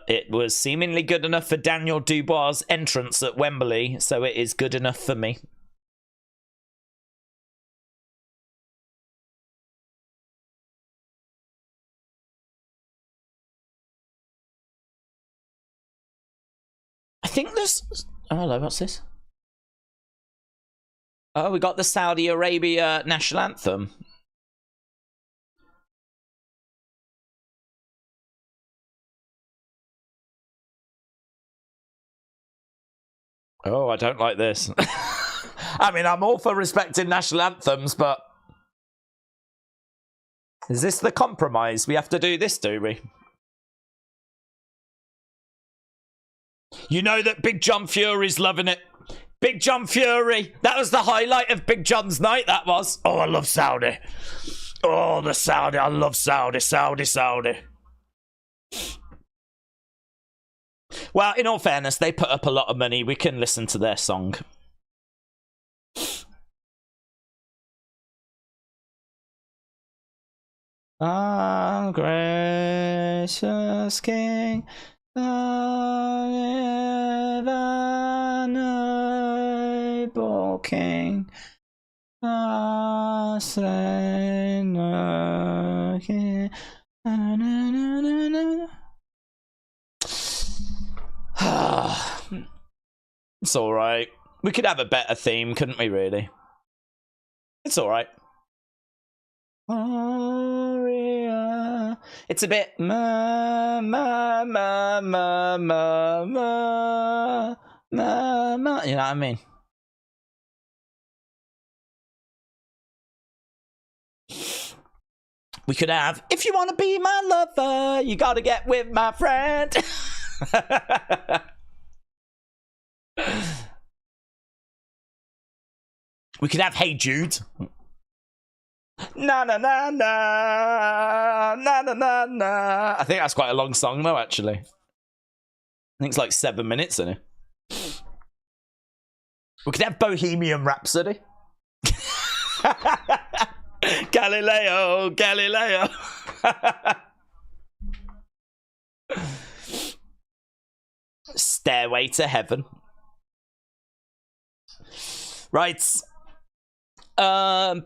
it was seemingly good enough for Daniel Dubois' entrance at Wembley, so it is good enough for me. I think there's... Oh, hello, what's this? Oh, we got the Saudi Arabia national anthem. Oh, I don't like this. I mean, I'm all for respecting national anthems, but... Is this the compromise? We have to do this, do we? You know that Big John Fury's loving it. Big John Fury. That was the highlight of Big John's night, that was. Oh, I love Saudi. Oh, the Saudi. I love Saudi. Saudi. Well, in all fairness, they put up a lot of money. We can listen to their song. Ah, gracious King, noble King, slain King. It's all right. We could have a better theme, couldn't we? Really? It's all right. It's a bit you know what I mean? We could have, if you want to be my lover, you gotta get with my friend. We could have Hey Jude. Na na na na na na na na. I think that's quite a long song though, actually. I think it's like 7 minutes in it. We could have Bohemian Rhapsody. Galileo, Galileo. Stairway to heaven. Right. I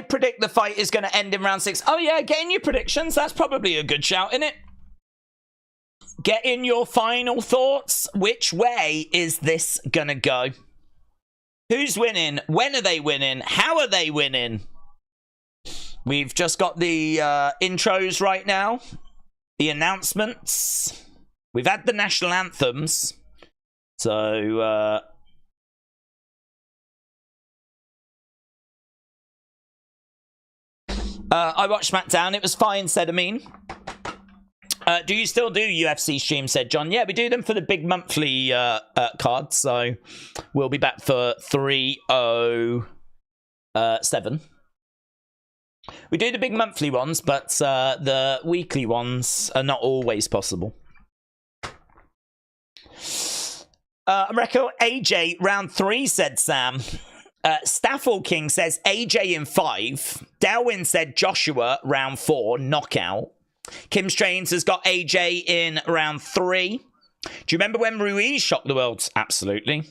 predict the fight is going to end in round 6. Oh, yeah, get in your predictions. That's probably a good shout, isn't it? Get in your final thoughts. Which way is this going to go? Who's winning? When are they winning? How are they winning? We've just got the intros right now. The announcements. We've had the national anthems. So, I watched SmackDown. It was fine, said Amin. Do you still do UFC streams, said John. Yeah, we do them for the big monthly cards. So we'll be back for 307. We do the big monthly ones, but the weekly ones are not always possible. America AJ round 3, said Sam. Staffel King says AJ in 5. Delwyn said Joshua round 4, knockout. Kim Strains has got AJ in round 3. Do you remember when Ruiz shocked the world? Absolutely.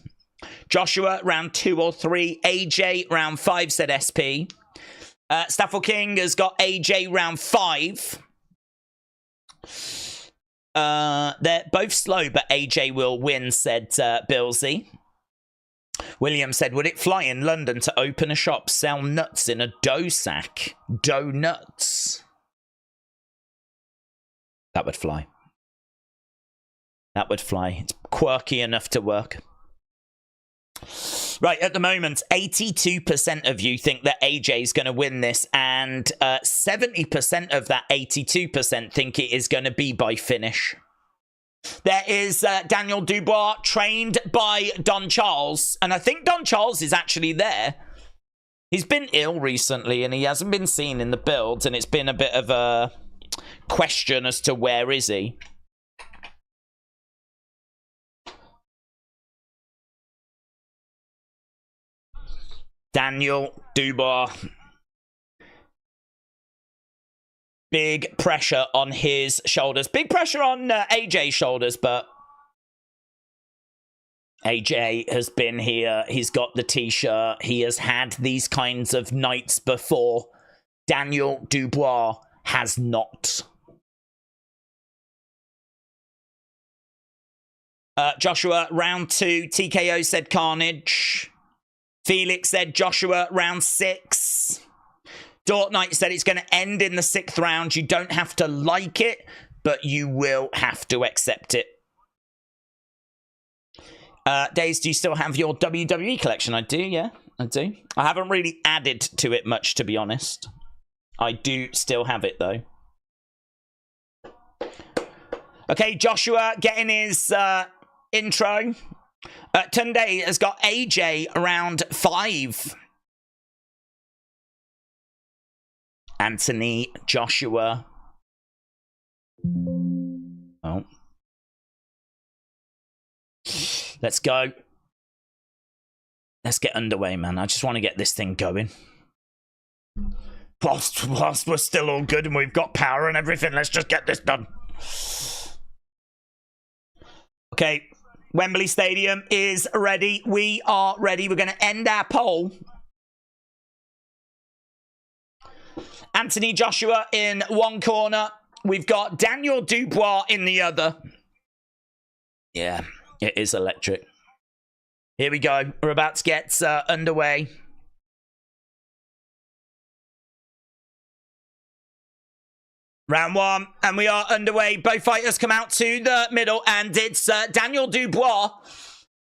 Joshua round 2 or 3. AJ round 5, said SP. Staffel King has got AJ round 5. They're both slow, but AJ will win, said Billsy. William said, would it fly in London to open a shop, sell nuts in a dough sack? Dough nuts. That would fly. That would fly. It's quirky enough to work. Right, at the moment, 82% of you think that AJ is going to win this, and 70% of that 82% think it is going to be by finish. There is Daniel Dubois, trained by Don Charles, and I think Don Charles is actually there. He's been ill recently, and he hasn't been seen in the builds, and it's been a bit of a question as to where is he. Daniel Dubois. Big pressure on his shoulders. Big pressure on AJ's shoulders, but AJ has been here. He's got the t-shirt. He has had these kinds of nights before. Daniel Dubois has not. Joshua, round 2. TKO said Carnage. Felix said Joshua, round 6. Dort Knight said it's going to end in the 6th round. You don't have to like it, but you will have to accept it. Days, do you still have your WWE collection? I do, yeah, I do. I haven't really added to it much, to be honest. I do still have it, though. Okay, Joshua getting his intro. Tunde has got AJ around 5. Anthony, Joshua. Oh. Let's go. Let's get underway, man. I just want to get this thing going. Whilst we're still all good and we've got power and everything, let's just get this done. Okay. Wembley Stadium is ready. We are ready. We're going to end our poll. Anthony Joshua in one corner. We've got Daniel Dubois in the other. Yeah, it is electric. Here we go. We're about to get underway. Round 1, and we are underway. Both fighters come out to the middle, and it's Daniel Dubois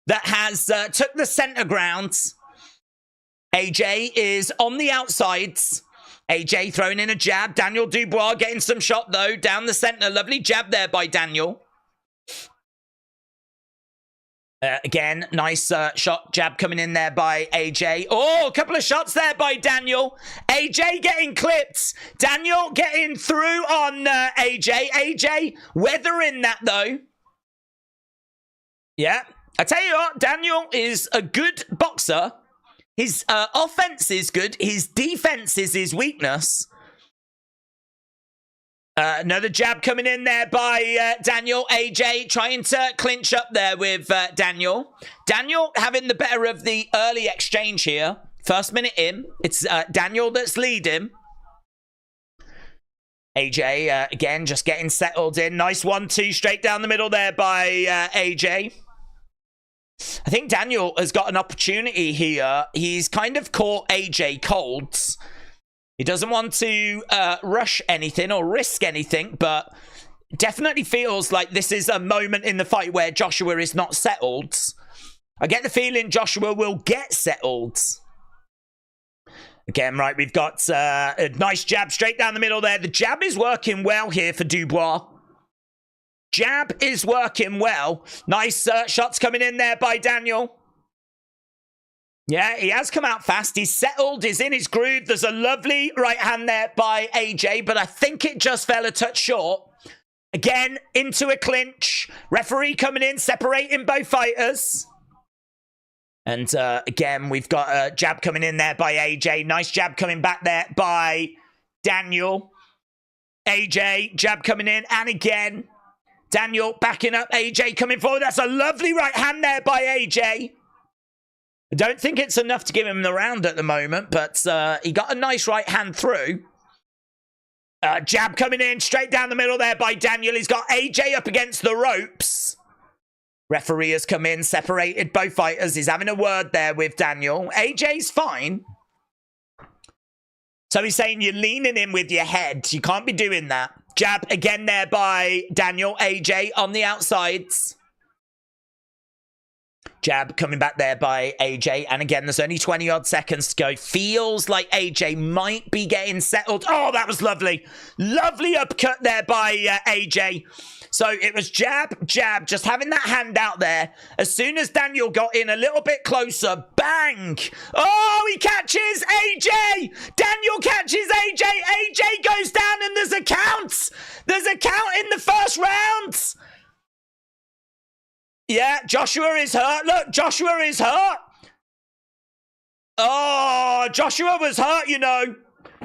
that has took the center ground. AJ is on the outsides. AJ throwing in a jab. Daniel Dubois getting some shot, though, down the center. Lovely jab there by Daniel. Again, nice shot, jab coming in there by AJ. Oh, a couple of shots there by Daniel. AJ getting clipped. Daniel getting through on AJ. AJ weathering that, though. Yeah, I tell you what, Daniel is a good boxer. His offense is good. His defense is his weakness. Another jab coming in there by Daniel. AJ trying to clinch up there with Daniel. Daniel having the better of the early exchange here. First minute in. It's Daniel that's leading. AJ, again, just getting settled in. Nice 1-2 straight down the middle there by AJ. I think Daniel has got an opportunity here. He's kind of caught AJ colds. He doesn't want to rush anything or risk anything, but definitely feels like this is a moment in the fight where Joshua is not settled. I get the feeling Joshua will get settled. Again, right, we've got a nice jab straight down the middle there. The jab is working well here for Dubois. Jab is working well. Nice shots coming in there by Daniel. Yeah, he has come out fast. He's settled. He's in his groove. There's a lovely right hand there by AJ, but I think it just fell a touch short. Again, into a clinch. Referee coming in, separating both fighters. And again, we've got a jab coming in there by AJ. Nice jab coming back there by Daniel. AJ, jab coming in, and again, Daniel backing up. AJ coming forward. That's a lovely right hand there by AJ. I don't think it's enough to give him the round at the moment, but he got a nice right hand through. Jab coming in straight down the middle there by Daniel. He's got AJ up against the ropes. Referee has come in, separated both fighters. He's having a word there with Daniel. AJ's fine. So he's saying you're leaning in with your head. You can't be doing that. Jab again there by Daniel. AJ on the outsides. Jab coming back there by AJ. And again, there's only 20-odd seconds to go. Feels like AJ might be getting settled. Oh, that was lovely. Lovely uppercut there by AJ. So it was jab, jab, just having that hand out there. As soon as Daniel got in a little bit closer, bang! Oh, he catches AJ! Daniel catches AJ! AJ goes down and there's a count! There's a count in the first round! Yeah, Joshua is hurt. Look, Joshua is hurt. Oh, Joshua was hurt, you know.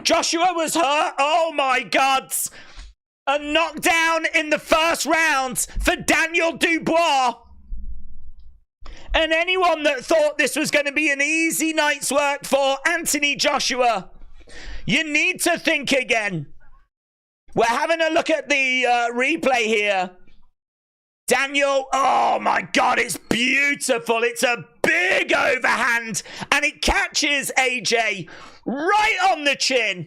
Joshua was hurt. Oh, my God. A knockdown in the first round for Daniel Dubois. And anyone that thought this was going to be an easy night's work for Anthony Joshua, you need to think again. We're having a look at the replay here. Daniel, oh my God, it's beautiful. It's a big overhand and it catches AJ right on the chin.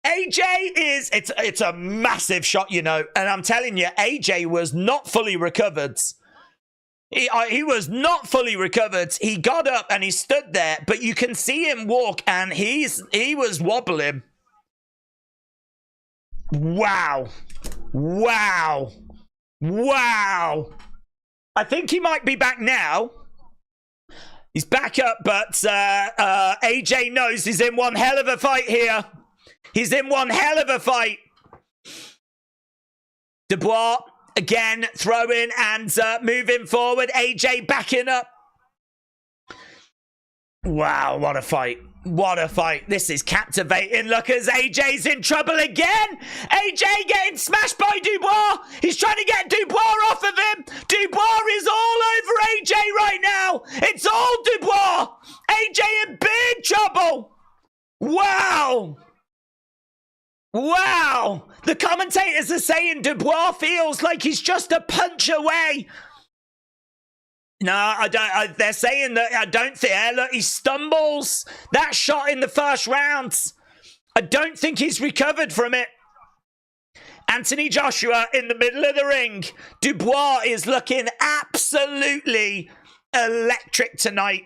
AJ is, it's a massive shot, you know, and I'm telling you, AJ was not fully recovered. He was not fully recovered. He got up and he stood there, but you can see him walk and he was wobbling. Wow. Wow. Wow. I think he might be back now. He's back up, but AJ knows he's in one hell of a fight here. He's in one hell of a fight. Dubois, again, throwing and moving forward. AJ backing up. Wow, what a fight. What a fight. This is captivating. Look, as AJ's in trouble again. AJ getting smashed by Dubois. He's trying to get Dubois off of him. Dubois is all over AJ right now. It's all Dubois. AJ in big trouble. Wow. Wow. The commentators are saying Dubois feels like he's just a punch away. No, I don't. They're saying that I don't think. Look, he stumbles. That shot in the first round. I don't think he's recovered from it. Anthony Joshua in the middle of the ring. Dubois is looking absolutely electric tonight.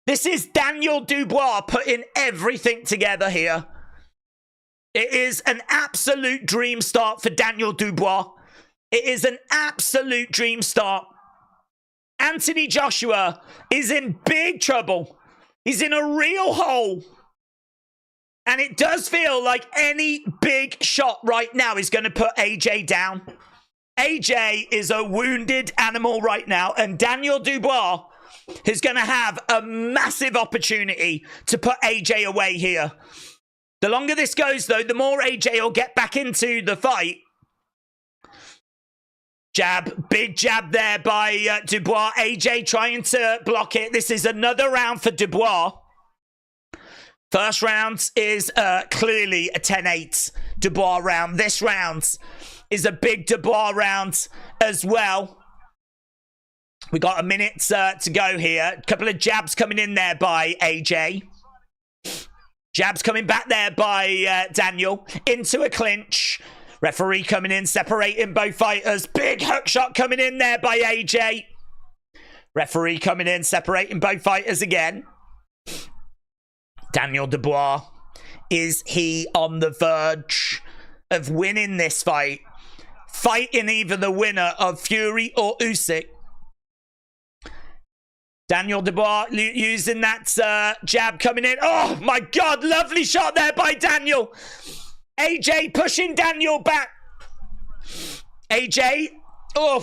This is Daniel Dubois putting everything together here. It is an absolute dream start for Daniel Dubois. It is an absolute dream start. Anthony Joshua is in big trouble. He's in a real hole. And it does feel like any big shot right now is going to put AJ down. AJ is a wounded animal right now. And Daniel Dubois is going to have a massive opportunity to put AJ away here. The longer this goes, though, the more AJ will get back into the fight. Jab, big jab there by Dubois. AJ trying to block it. This is another round for Dubois. First round is clearly a 10-8 Dubois round. This round is a big Dubois round as well. We got a minute to go here. A couple of jabs coming in there by AJ. Jabs coming back there by Daniel. Into a clinch. Referee coming in, separating both fighters. Big hook shot coming in there by AJ. Referee coming in, separating both fighters again. Daniel Dubois, is he on the verge of winning this fight? Fighting either the winner of Fury or Usyk. Daniel Dubois using that jab coming in. Oh my God, lovely shot there by Daniel. AJ pushing Daniel back. AJ, oh.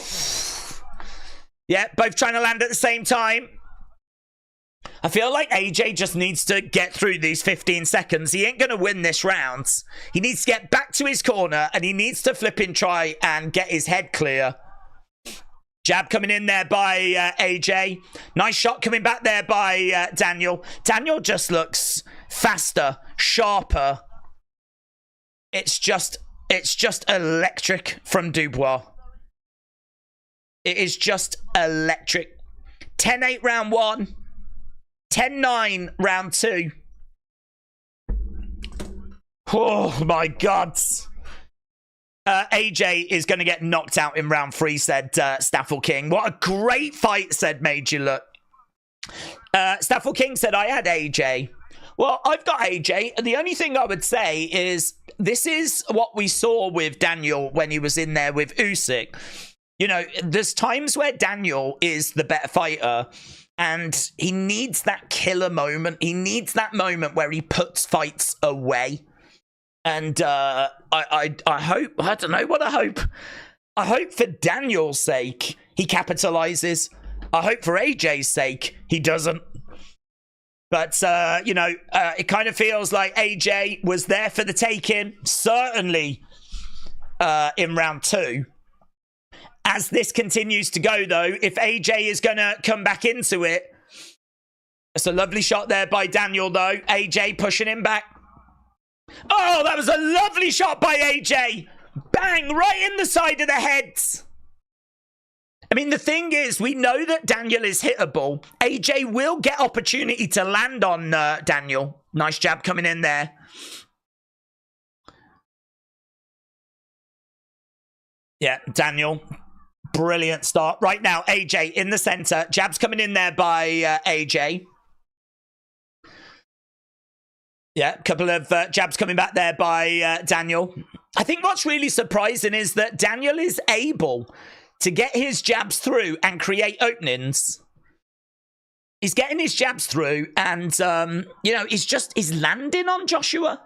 Yeah, both trying to land at the same time. I feel like AJ just needs to get through these 15 seconds. He ain't going to win this round. He needs to get back to his corner and he needs to flip and try and get his head clear. Jab coming in there by AJ. Nice shot coming back there by Daniel. Daniel just looks faster, sharper. It's just electric from Dubois. It is just electric. 10-8 round 1. 10-9 round 2. Oh my God. AJ is going to get knocked out in round 3, said Staffel King. What a great fight, said Made You Look. Staffel King said, I had AJ. Well, I've got AJ. The only thing I would say is this is what we saw with Daniel when he was in there with Usyk. You know, there's times where Daniel is the better fighter and he needs that killer moment. He needs that moment where he puts fights away. And I hope, I don't know what I hope. I hope for Daniel's sake, he capitalizes. I hope for AJ's sake, he doesn't. But, you know, it kind of feels like AJ was there for the taking. Certainly in round 2. As this continues to go, though, if AJ is going to come back into it. It's a lovely shot there by Daniel, though. AJ pushing him back. Oh, that was a lovely shot by AJ. Bang, right in the side of the head. I mean, the thing is, we know that Daniel is hittable. AJ will get opportunity to land on Daniel. Nice jab coming in there. Yeah, Daniel. Brilliant start. Right now, AJ in the center. Jabs coming in there by AJ. Yeah, a couple of jabs coming back there by Daniel. I think what's really surprising is that Daniel is able to get his jabs through and create openings. He's getting his jabs through and, you know, he's landing on Joshua.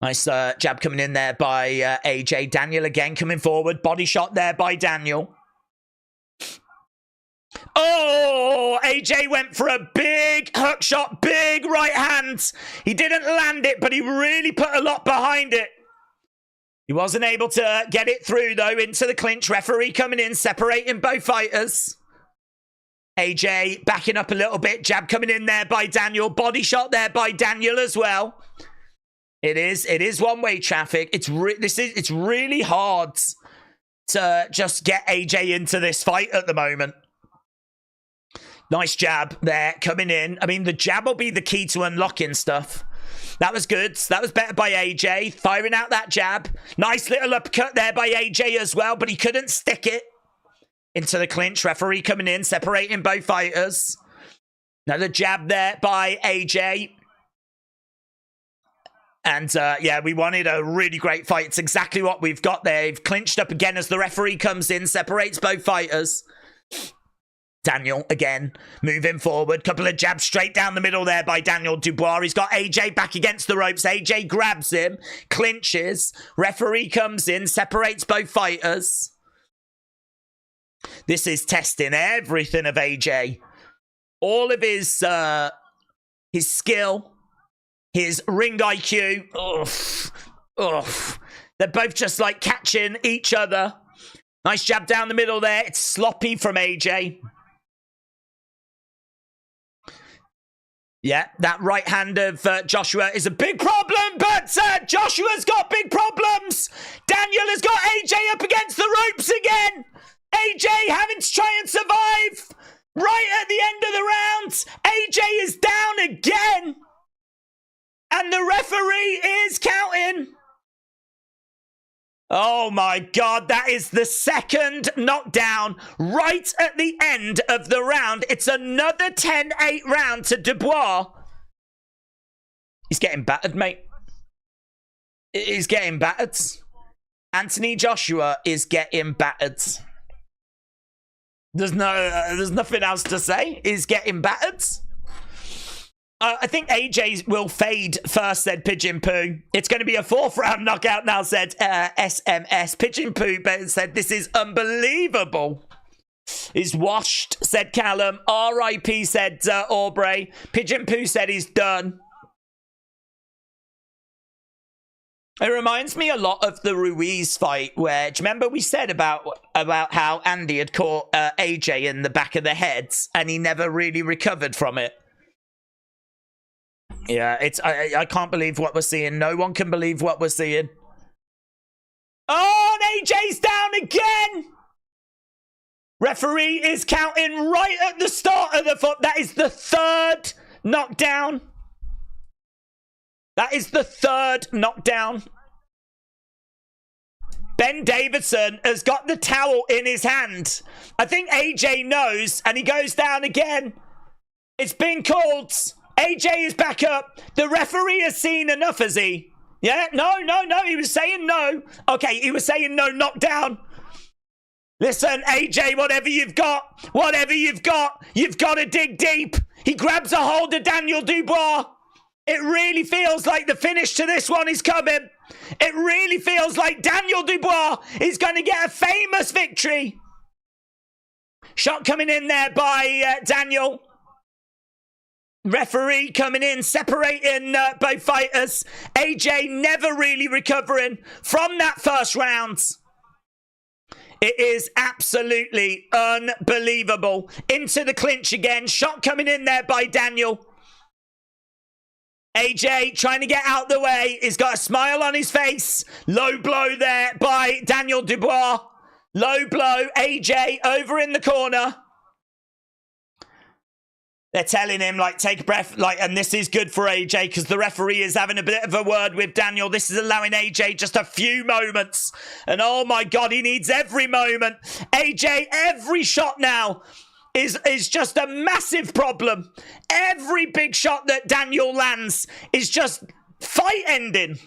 Nice jab coming in there by AJ. Daniel again coming forward. Body shot there by Daniel. Oh, AJ went for a big hook shot, big right hand. He didn't land it, but he really put a lot behind it. He wasn't able to get it through, though, into the clinch. Referee coming in, separating both fighters. AJ backing up a little bit. Jab coming in there by Daniel. Body shot there by Daniel as well. It is one-way traffic. It's really hard to just get AJ into this fight at the moment. Nice jab there coming in. I mean, the jab will be the key to unlocking stuff. That was good. That was better by AJ. Firing out that jab. Nice little uppercut there by AJ as well, but he couldn't stick it into the clinch. Referee coming in, separating both fighters. Another jab there by AJ. And, yeah, we wanted a really great fight. It's exactly what we've got there. They've clinched up again as the referee comes in, separates both fighters. Daniel, again, moving forward. Couple of jabs straight down the middle there by Daniel Dubois. He's got AJ back against the ropes. AJ grabs him, clinches. Referee comes in, separates both fighters. This is testing everything of AJ. All of his skill, his ring IQ. Oof. They're both just like catching each other. Nice jab down the middle there. It's sloppy from AJ. Yeah, that right hand of Joshua is a big problem, but Joshua's got big problems. Daniel has got AJ up against the ropes again. AJ having to try and survive. Right at the end of the round, AJ is down again. And the referee is counting. Oh my God, that is the second knockdown right at the end of the round. It's another 10-8 round to Dubois. He's getting battered, mate. He's getting battered. Anthony Joshua is getting battered. There's nothing else to say. He's getting battered. I think AJ will fade first, said Pigeon Poo. It's going to be a 4th round knockout now, said SMS. Pigeon Poo said, this is unbelievable. He's washed, said Callum. RIP, said Aubrey. Pigeon Poo said he's done. It reminds me a lot of the Ruiz fight where, do you remember we said about how Andy had caught AJ in the back of the head and he never really recovered from it? Yeah, I can't believe what we're seeing. No one can believe what we're seeing. Oh, and AJ's down again. Referee is counting right at the start of the foot. That is the 3rd knockdown. That is the 3rd knockdown. Ben Davidson has got the towel in his hand. I think AJ knows, and he goes down again. It's been called. AJ is back up. The referee has seen enough, has he? Yeah? No. He was saying no. Okay, he was saying no, knockdown. Listen, AJ, whatever you've got, you've got to dig deep. He grabs a hold of Daniel Dubois. It really feels like the finish to this one is coming. It really feels like Daniel Dubois is going to get a famous victory. Shot coming in there by Daniel. Referee coming in, separating both fighters. AJ never really recovering from that first round. It is absolutely unbelievable. Into the clinch again. Shot coming in there by Daniel. AJ trying to get out the way. He's got a smile on his face. Low blow there by Daniel Dubois. Low blow. AJ over in the corner. They're telling him, like, take a breath, like, and this is good for AJ because the referee is having a bit of a word with Daniel. This is allowing AJ just a few moments. And oh my God, he needs every moment. AJ, every shot now is just a massive problem. Every big shot that Daniel lands is just fight ending.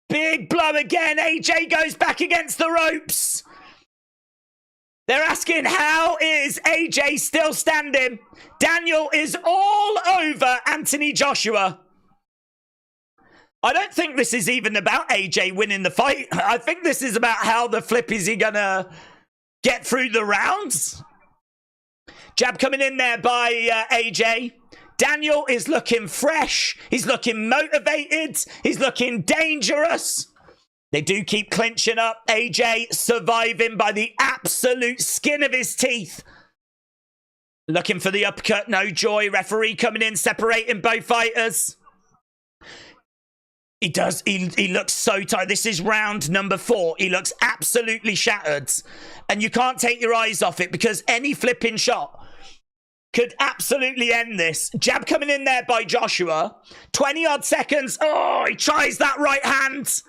Big blow again. AJ goes back against the ropes. They're asking, how is AJ still standing? Daniel is all over Anthony Joshua. I don't think this is even about AJ winning the fight. I think this is about how the flip is he going to get through the rounds. Jab coming in there by AJ. Daniel is looking fresh. He's looking motivated. He's looking dangerous. They do keep clinching up. AJ surviving by the absolute skin of his teeth. Looking for the uppercut. No joy. Referee coming in, separating both fighters. He does. He looks so tired. This is round number 4. He looks absolutely shattered. And you can't take your eyes off it because any flipping shot could absolutely end this. Jab coming in there by Joshua. 20-odd seconds. Oh, he tries that right hand.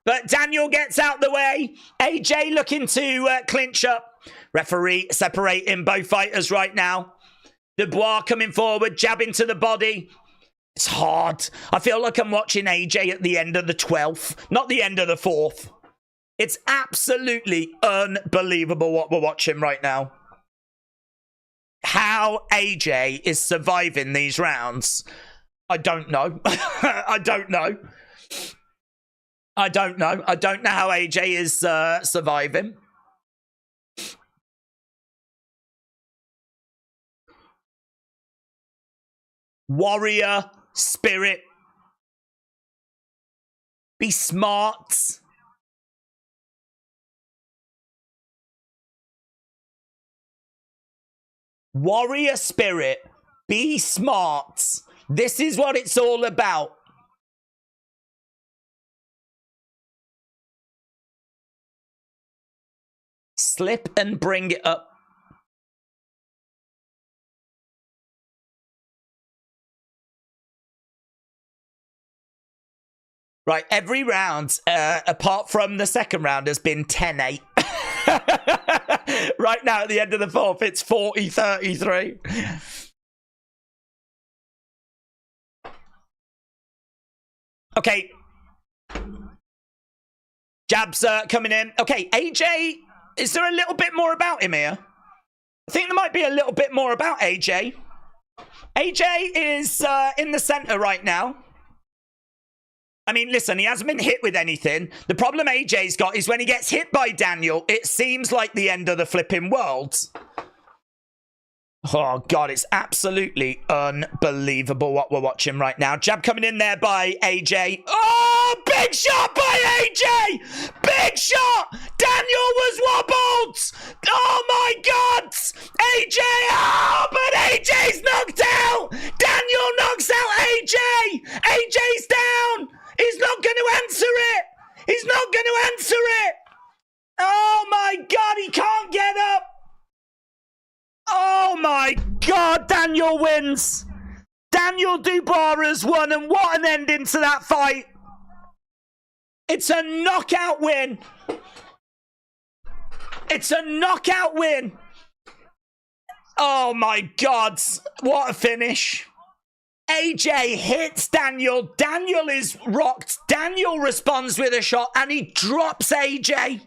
But Daniel gets out the way. AJ looking to clinch up. Referee separating both fighters right now. Dubois coming forward, jabbing to the body. It's hard. I feel like I'm watching AJ at the end of the 12th, not the end of the 4th. It's absolutely unbelievable what we're watching right now. How AJ is surviving these rounds, I don't know. I don't know. I don't know. I don't know how AJ is surviving. Warrior spirit. Be smart. Warrior spirit. Be smart. This is what it's all about. Slip and bring it up. Right, every round, apart from the second round, has been 10-8. Right now, at the end of the fourth, it's 40-33. Okay. Jabs coming in. Okay, AJ, is there a little bit more about him here? I think there might be a little bit more about AJ. AJ is in the center right now. I mean, listen, he hasn't been hit with anything. The problem AJ's got is when he gets hit by Daniel, it seems like the end of the flipping world. Oh, God, it's absolutely unbelievable what we're watching right now. Jab coming in there by AJ. Oh, big shot by AJ! Big shot! Daniel was wobbled! Oh, my God! AJ! Oh, but AJ's knocked out! Daniel knocks out AJ! AJ's down! He's not going to answer it! He's not going to answer it! Oh, my God, he can't get up! Oh my God, Daniel wins. Daniel Dubois has won, and what an ending to that fight. It's a knockout win. It's a knockout win. Oh my God, what a finish. AJ hits Daniel. Daniel is rocked. Daniel responds with a shot, and he drops AJ.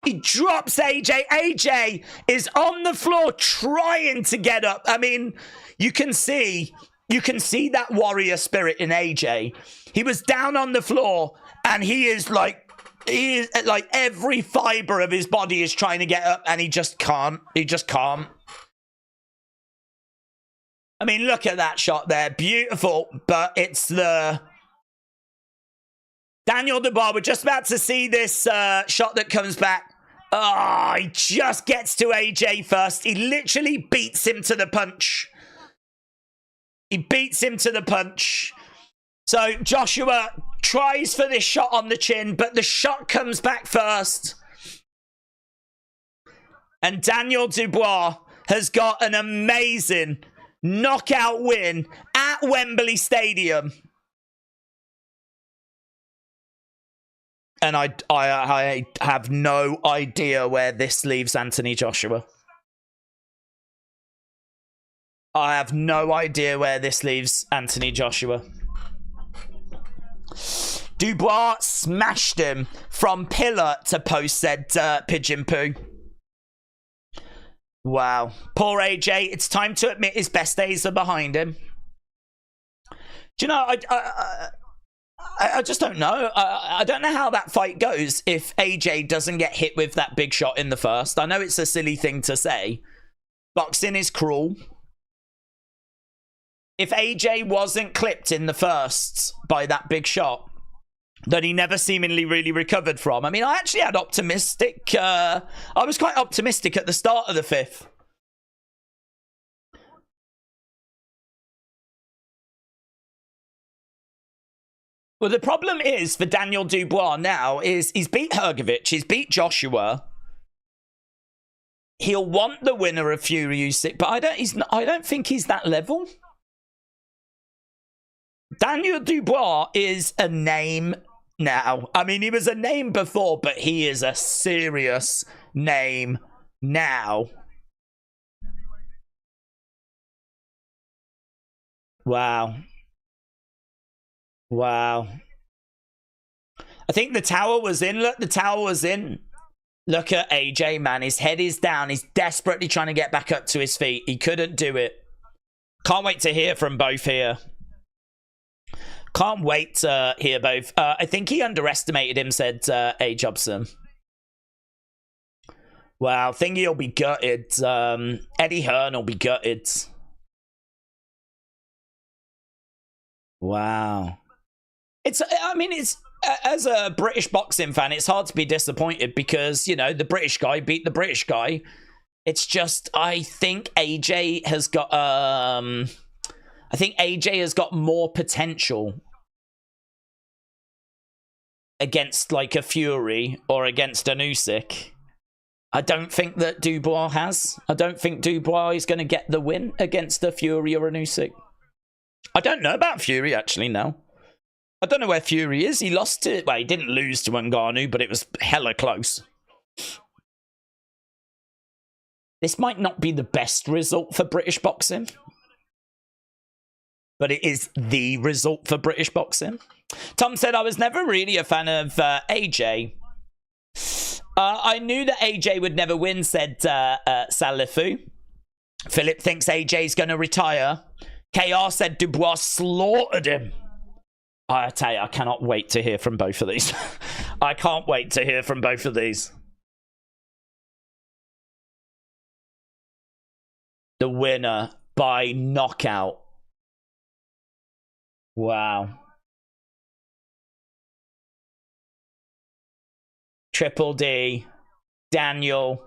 He drops AJ. AJ is on the floor trying to get up. I mean, you can see that warrior spirit in AJ. He was down on the floor and he is like every fiber of his body is trying to get up and he just can't. He just can't. I mean, look at that shot there. Beautiful, but it's the Daniel Dubois. We're just about to see this shot that comes back. Oh, he just gets to AJ first. He literally beats him to the punch. He beats him to the punch. So Joshua tries for this shot on the chin, but the shot comes back first. And Daniel Dubois has got an amazing knockout win at Wembley Stadium. And I have no idea where this leaves Anthony Joshua. I have no idea where this leaves Anthony Joshua. Dubois smashed him from pillar to post, said Pigeon Poo. Wow. Poor AJ. It's time to admit his best days are behind him. Do you know, I just don't know. I don't know how that fight goes if AJ doesn't get hit with that big shot in the first. I know it's a silly thing to say. Boxing is cruel. If AJ wasn't clipped in the first by that big shot that he never seemingly really recovered from. I mean, I actually had optimistic... I was quite optimistic at the start of the fifth. Well, the problem is for Daniel Dubois now is he's beat Hrgovic, he's beat Joshua. He'll want the winner of Fury Usyk, but I don't think he's that level. Daniel Dubois is a name now. I mean, he was a name before, but he is a serious name now. Wow. Wow. I think the tower was in. Look, the tower was in. Look at AJ, man. His head is down. He's desperately trying to get back up to his feet. He couldn't do it. Can't wait to hear from both here. Can't wait to hear both. I think he underestimated him, said A. Jobson. Wow, Thingy will be gutted. Eddie Hearn will be gutted. Wow. I mean, it's as a British boxing fan, it's hard to be disappointed because, you know, the British guy beat the British guy. It's just, I think AJ has got more potential against like a Fury or against an Usyk. I don't think that Dubois has. I don't think Dubois is going to get the win against a Fury or an Usyk. I don't know about Fury, actually, now. I don't know where Fury is. He lost to... Well, he didn't lose to Ngannou, but it was hella close. This might not be the best result for British boxing. But it is the result for British boxing. Tom said, I was never really a fan of AJ. I knew that AJ would never win, said Salifu. Philip thinks AJ's going to retire. KR said Dubois slaughtered him. I tell you, I cannot wait to hear from both of these. I can't wait to hear from both of these. The winner by knockout. Wow. Triple D, Daniel,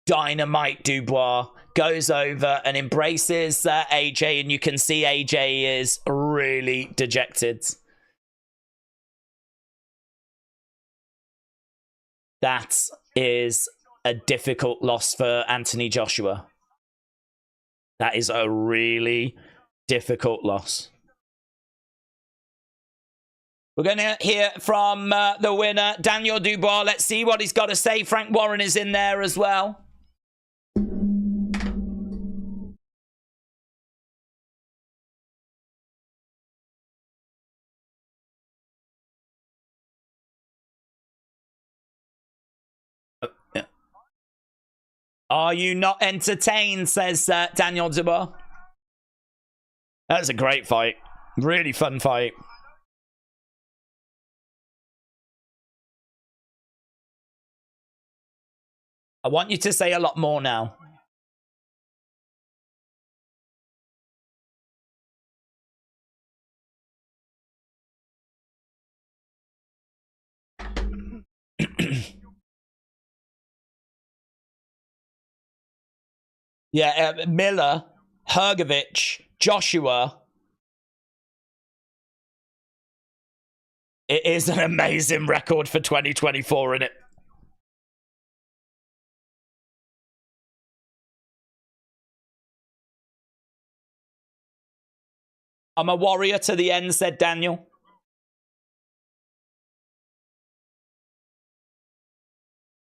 Dynamite Dubois goes over and embraces AJ, and you can see AJ is really dejected. That is a difficult loss for Anthony Joshua. That is a really difficult loss. We're going to hear from the winner, Daniel Dubois. Let's see what he's got to say. Frank Warren is in there as well. Are you not entertained, says Daniel Dubois. That was a great fight. Really fun fight. I want you to say a lot more now. Yeah, Miller, Hrgovic, Joshua. It is an amazing record for 2024, isn't it? I'm a warrior to the end, said Daniel.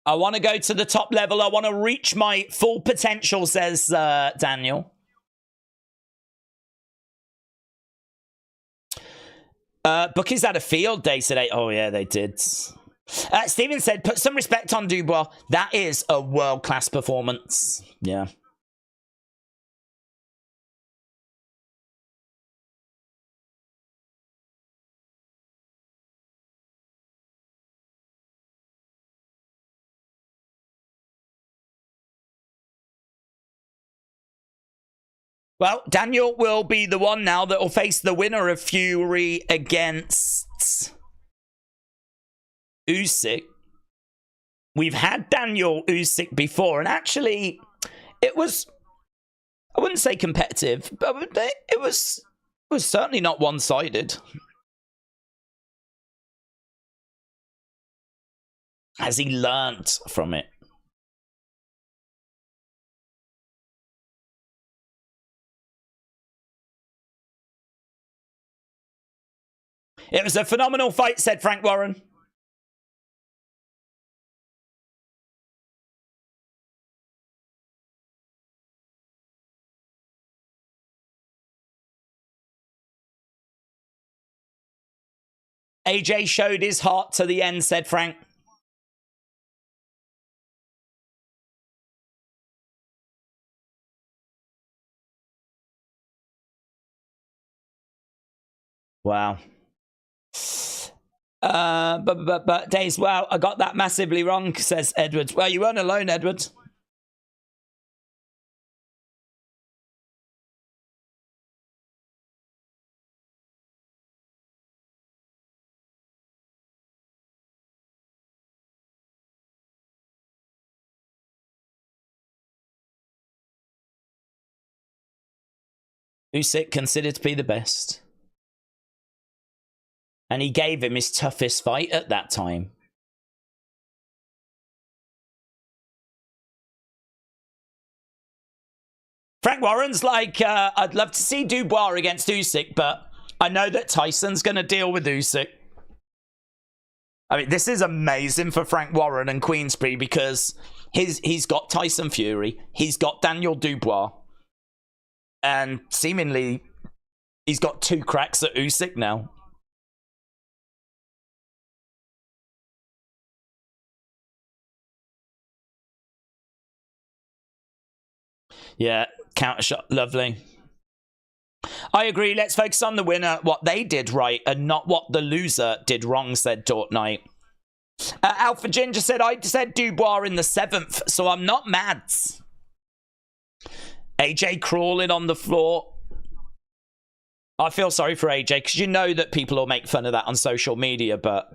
I want to go to the top level. I want to reach my full potential, says Daniel. Bookies had a field day today. Oh, yeah, they did. Steven said, put some respect on Dubois. That is a world-class performance. Yeah. Well, Daniel will be the one now that will face the winner of Fury against Usyk. We've had Daniel Usyk before, and actually, it was, I wouldn't say competitive, but it was certainly not one-sided. Has he learnt from it? It was a phenomenal fight, said Frank Warren. AJ showed his heart to the end, said Frank. Wow. But Days, wow, I got that massively wrong, says Edwards. Well, you weren't alone, Edwards. Usyk considered to be the best. And he gave him his toughest fight at that time. Frank Warren's like, I'd love to see Dubois against Usyk, but I know that Tyson's going to deal with Usyk. I mean, this is amazing for Frank Warren and Queensberry because he's got Tyson Fury, he's got Daniel Dubois, and seemingly he's got 2 cracks at Usyk now. Yeah, counter shot, lovely. I agree. Let's focus on the winner, what they did right, and not what the loser did wrong, said Dortnight. Alpha Ginger said, I said Dubois in the 7th, so I'm not mad. AJ crawling on the floor. I feel sorry for AJ, because you know that people will make fun of that on social media, but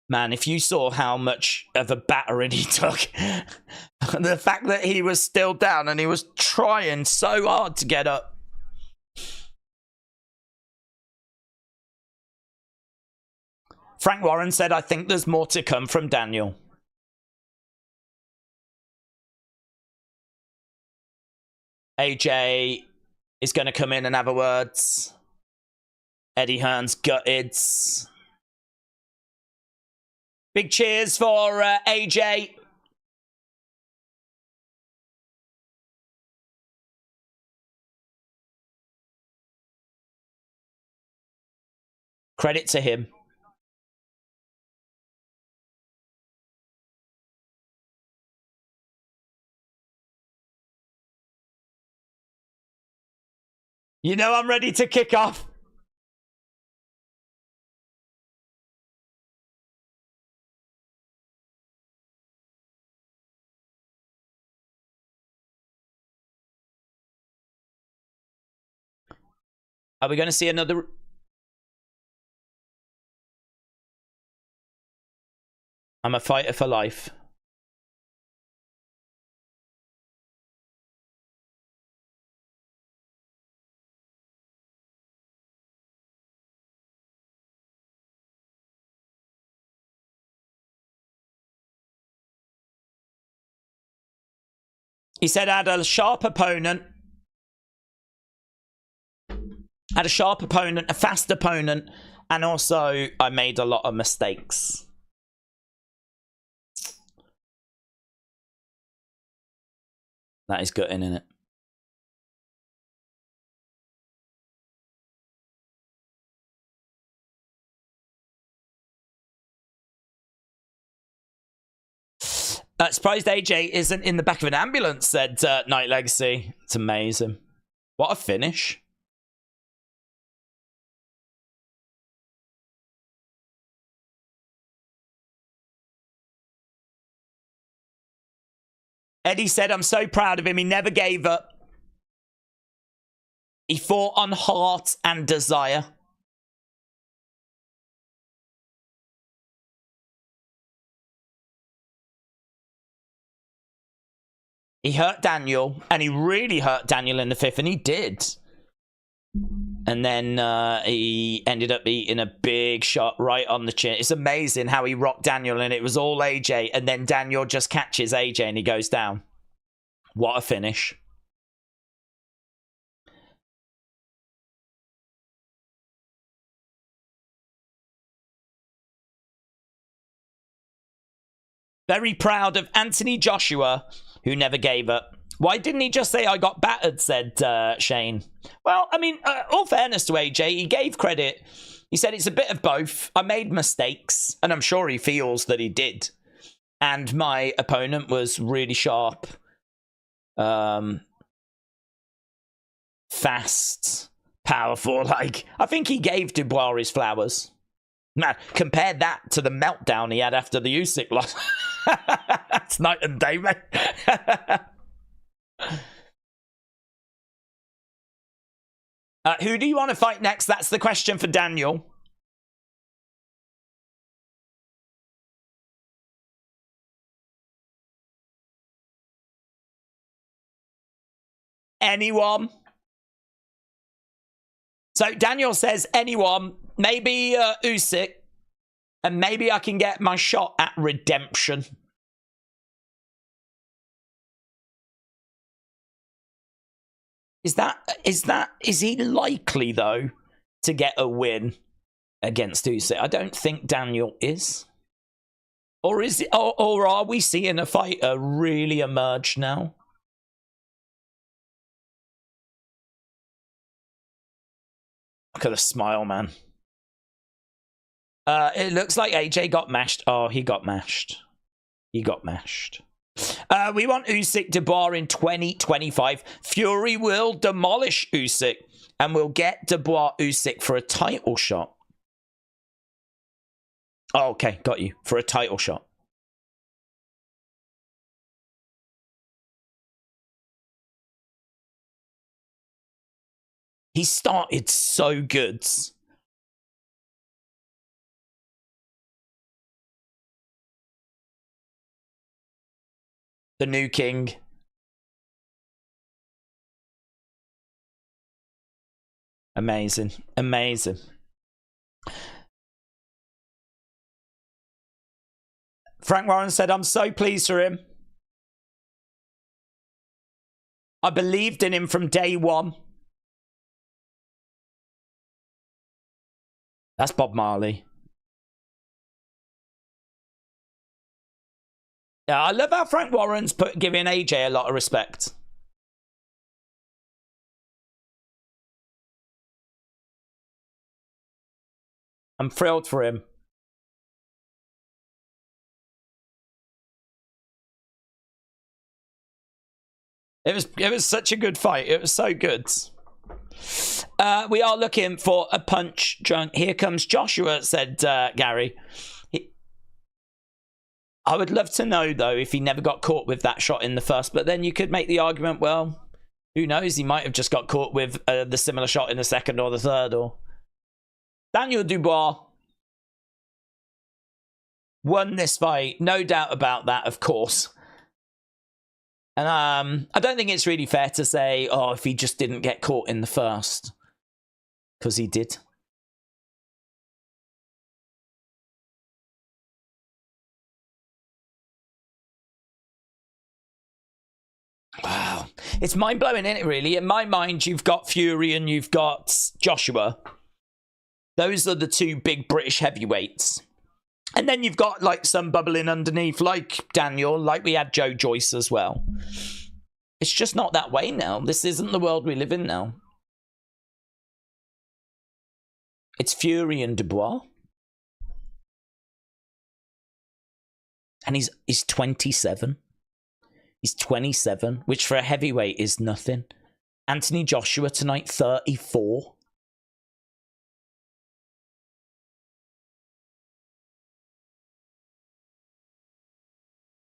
man, if you saw how much of a battering he took, the fact that he was still down and he was trying so hard to get up. Frank Warren said, I think there's more to come from Daniel. AJ is going to come in and have a words. Eddie Hearn's gutted. Big cheers for AJ. Credit to him. You know I'm ready to kick off. Are we going to see another? I'm a fighter for life. He said I had a sharp opponent. Had a sharp opponent, a fast opponent, and also I made a lot of mistakes. That is gutting, isn't it? Surprised AJ isn't in the back of an ambulance, said Night Legacy. It's amazing. What a finish. Eddie said, I'm so proud of him. He never gave up. He fought on heart and desire. He hurt Daniel, and he really hurt Daniel in the 5th, and he did. And then he ended up eating a big shot right on the chin. It's amazing how he rocked Daniel, and it was all AJ, and then Daniel just catches AJ, and he goes down. What a finish. Very proud of Anthony Joshua, who never gave up. Why didn't he just say I got battered, said Shane. Well, I mean, all fairness to AJ, he gave credit. He said it's a bit of both. I made mistakes, and I'm sure he feels that he did. And my opponent was really sharp. Fast, powerful. Like, I think he gave Dubois his flowers. Man, compare that to the meltdown he had after the Usyk loss. That's night and day, mate. Who do you want to fight next? That's the question for Daniel. Anyone? So Daniel says, anyone, maybe Usyk, and maybe I can get my shot at redemption. Is he likely, though, to get a win against Usyk? I don't think Daniel is. Or is it, or are we seeing a fighter really emerge now? Look at the smile, man. It looks like AJ got mashed. Oh, he got mashed. He got mashed. We want Usyk Dubois in 2025. Fury will demolish Usyk, and we'll get Dubois Usyk for a title shot. Oh, okay, got you. For a title shot. He started so good. The new king. Amazing. Amazing. Frank Warren said, I'm so pleased for him. I believed in him from day one. That's Bob Marley. Yeah, I love how Frank Warren's giving AJ a lot of respect. I'm thrilled for him. It was such a good fight. It was so good. We are looking for a punch drunk. Here comes Joshua, said Gary. I would love to know, though, if he never got caught with that shot in the first. But then you could make the argument, well, who knows? He might have just got caught with the similar shot in the second or the third. Or Daniel Dubois won this fight. No doubt about that, of course. And I don't think it's really fair to say, oh, if he just didn't get caught in the first. Because he did. Wow. It's mind-blowing, isn't it, really? In my mind, you've got Fury and you've got Joshua. Those are the two big British heavyweights. And then you've got, like, some bubbling underneath, like Daniel, like we had Joe Joyce as well. It's just not that way now. This isn't the world we live in now. It's Fury and Dubois. And he's 27. He's 27, which for a heavyweight is nothing. Anthony Joshua tonight, 34.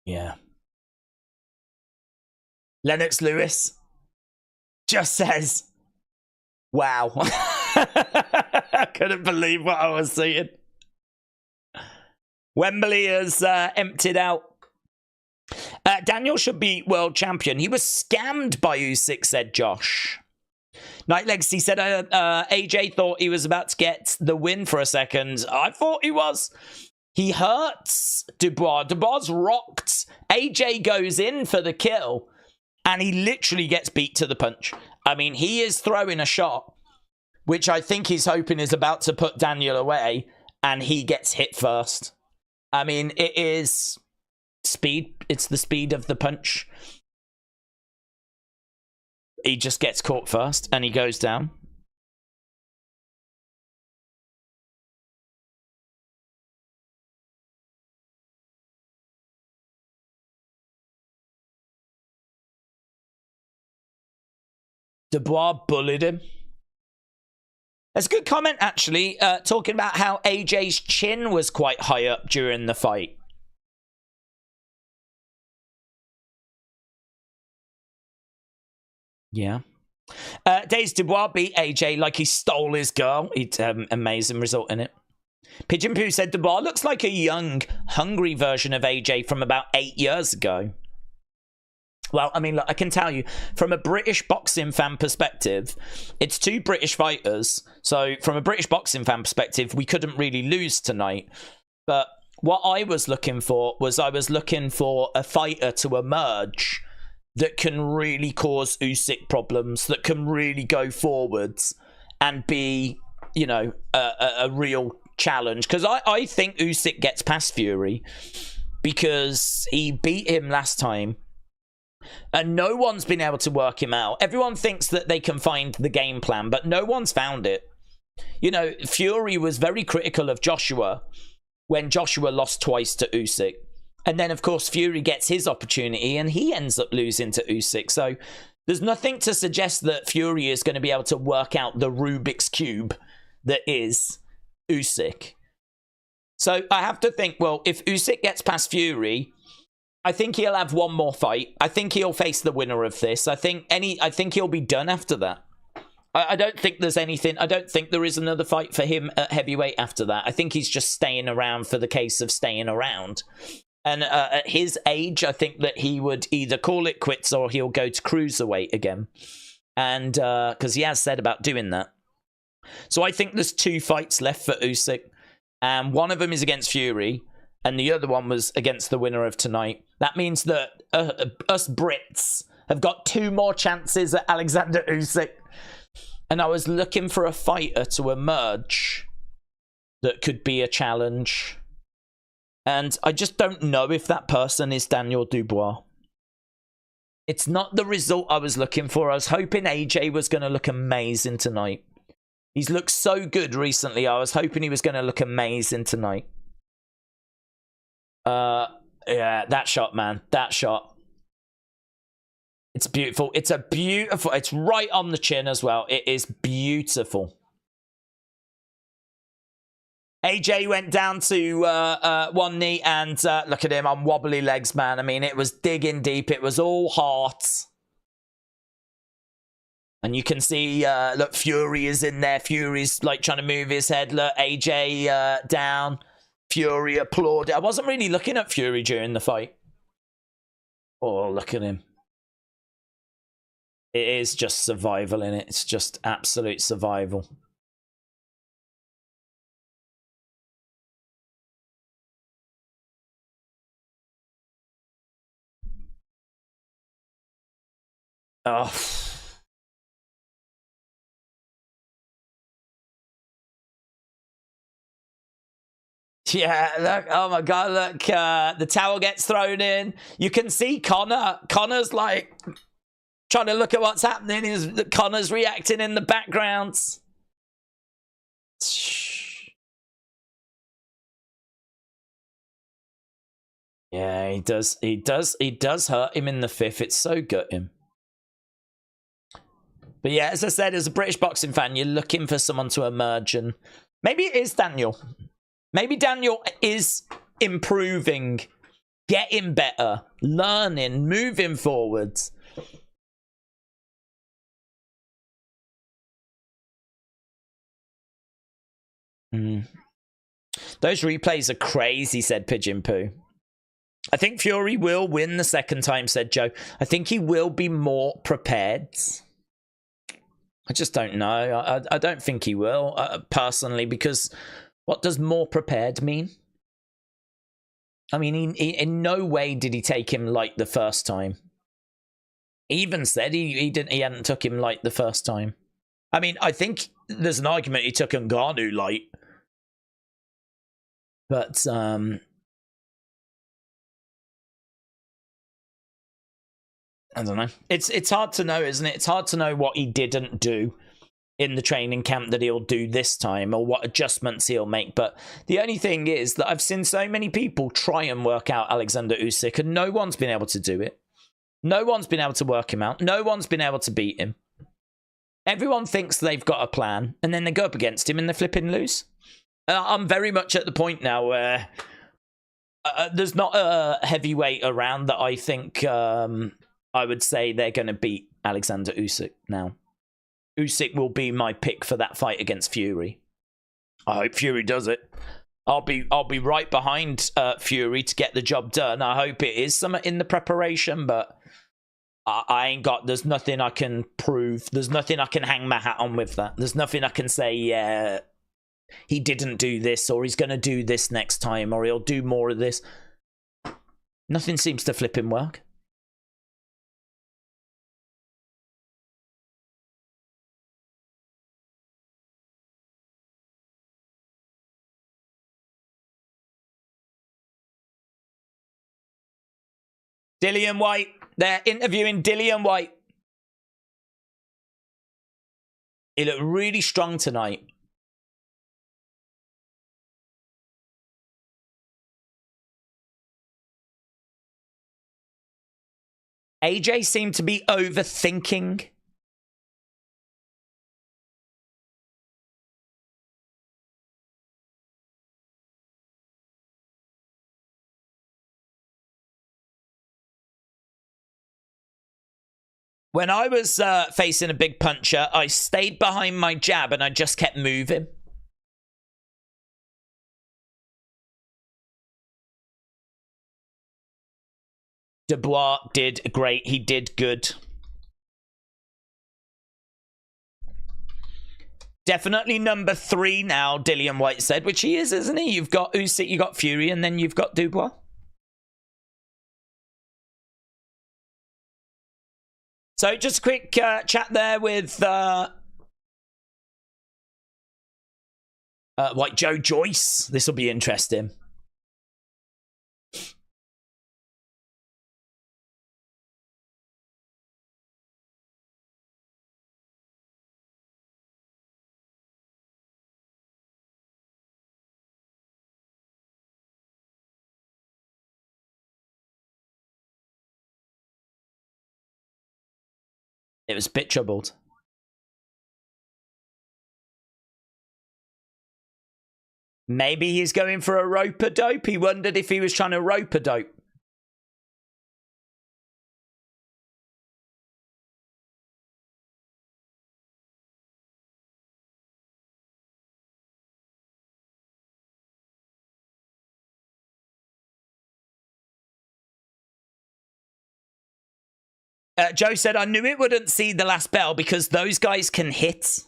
Yeah. Lennox Lewis just says, wow. I couldn't believe what I was seeing. Wembley has emptied out. Daniel should be world champion. He was scammed by Usyk, said Josh. Night Legacy said AJ thought he was about to get the win for a second. I thought he was. He hurts Dubois. Dubois rocked. AJ goes in for the kill. And he literally gets beat to the punch. I mean, he is throwing a shot, which I think he's hoping is about to put Daniel away. And he gets hit first. I mean, it is speed. It's the speed of the punch. He just gets caught first and he goes down. Dubois bullied him. That's a good comment, actually, talking about how AJ's chin was quite high up during the fight. Yeah. Days Dubois beat AJ like he stole his girl. It's amazing result in it. Pigeon Poo said Dubois looks like a young, hungry version of AJ from about 8 years ago. Well, I mean, look, I can tell you, from a British boxing fan perspective, it's 2 British fighters. So from a British boxing fan perspective, we couldn't really lose tonight. But what I was looking for was a fighter to emerge that can really cause Usyk problems, that can really go forwards and be, you know, a real challenge. Because I think Usyk gets past Fury because he beat him last time. And no one's been able to work him out. Everyone thinks that they can find the game plan, but no one's found it. You know, Fury was very critical of Joshua when Joshua lost twice to Usyk. And then, of course, Fury gets his opportunity and he ends up losing to Usyk. So there's nothing to suggest that Fury is going to be able to work out the Rubik's Cube that is Usyk. So I have to think, well, if Usyk gets past Fury, I think he'll have one more fight. I think he'll face the winner of this. I think he'll be done after that. I don't think there's anything. I don't think there is another fight for him at heavyweight after that. I think he's just staying around for the case of staying around. And at his age, I think that he would either call it quits or he'll go to cruiserweight again. And because he has said about doing that. So I think there's 2 fights left for Usyk. And one of them is against Fury. And the other one was against the winner of tonight. That means that us Brits have got 2 more chances at Alexander Usyk. And I was looking for a fighter to emerge that could be a challenge. And I just don't know if that person is Daniel Dubois. It's not the result I was looking for. I was hoping AJ was going to look amazing tonight. He's looked so good recently. I was hoping he was going to look amazing tonight. Yeah, that shot, man. That shot. It's beautiful. It's it's right on the chin as well. It is beautiful. AJ went down to 1 knee and look at him on wobbly legs, man. I mean, it was digging deep. It was all heart. And you can see, look, Fury is in there. Fury's like trying to move his head. Look, AJ down. Fury applauded. I wasn't really looking at Fury during the fight. Oh, look at him. It is just survival in it. It's just absolute survival. Oh. Yeah, look, oh my God, look, the towel gets thrown in. You can see Connor's like trying to look at what's happening. Connor's reacting in the background. Yeah, he does hurt him in the 5th. It's so gutting. But yeah, as I said, as a British boxing fan, you're looking for someone to emerge, and maybe it is Daniel. Maybe Daniel is improving, getting better, learning, moving forwards. Those replays are crazy, said Pigeon Poo. I think Fury will win the 2nd time, said Joe. I think he will be more prepared. I just don't know. I don't think he will, personally, because what does more prepared mean? I mean, he in no way did he take him light the first time. He even said he hadn't took him light the first time. I mean, I think there's an argument he took Ngannou light. But, I don't know. It's hard to know, isn't it? It's hard to know what he didn't do in the training camp that he'll do this time, or what adjustments he'll make. But the only thing is that I've seen so many people try and work out Alexander Usyk, and no one's been able to do it. No one's been able to work him out. No one's been able to beat him. Everyone thinks they've got a plan, and then they go up against him and they flipping lose. I'm very much at the point now where there's not a heavyweight around that I think I would say they're going to beat Alexander Usyk now. Usyk will be my pick for that fight against Fury. I hope Fury does it. I'll be right behind Fury to get the job done. I hope it is something in the preparation, but I ain't got, there's nothing I can prove. There's nothing I can hang my hat on with that. There's nothing I can say, yeah, he didn't do this, or he's going to do this next time, or he'll do more of this. Nothing seems to flip him work. Dillian White. They're interviewing Dillian White. He looked really strong tonight. AJ seemed to be overthinking. When I was facing a big puncher, I stayed behind my jab and I just kept moving. Dubois did great. He did good. Definitely number 3 now, Dillian White said, which he is, isn't he? You've got Usyk, you've got Fury, and then you've got Dubois. So just a quick chat there with White Joe Joyce. This will be interesting. It was a bit troubled. Maybe he's going for a rope-a-dope. He wondered if he was trying to rope-a-dope. Joe said, I knew it wouldn't see the last bell because those guys can hit.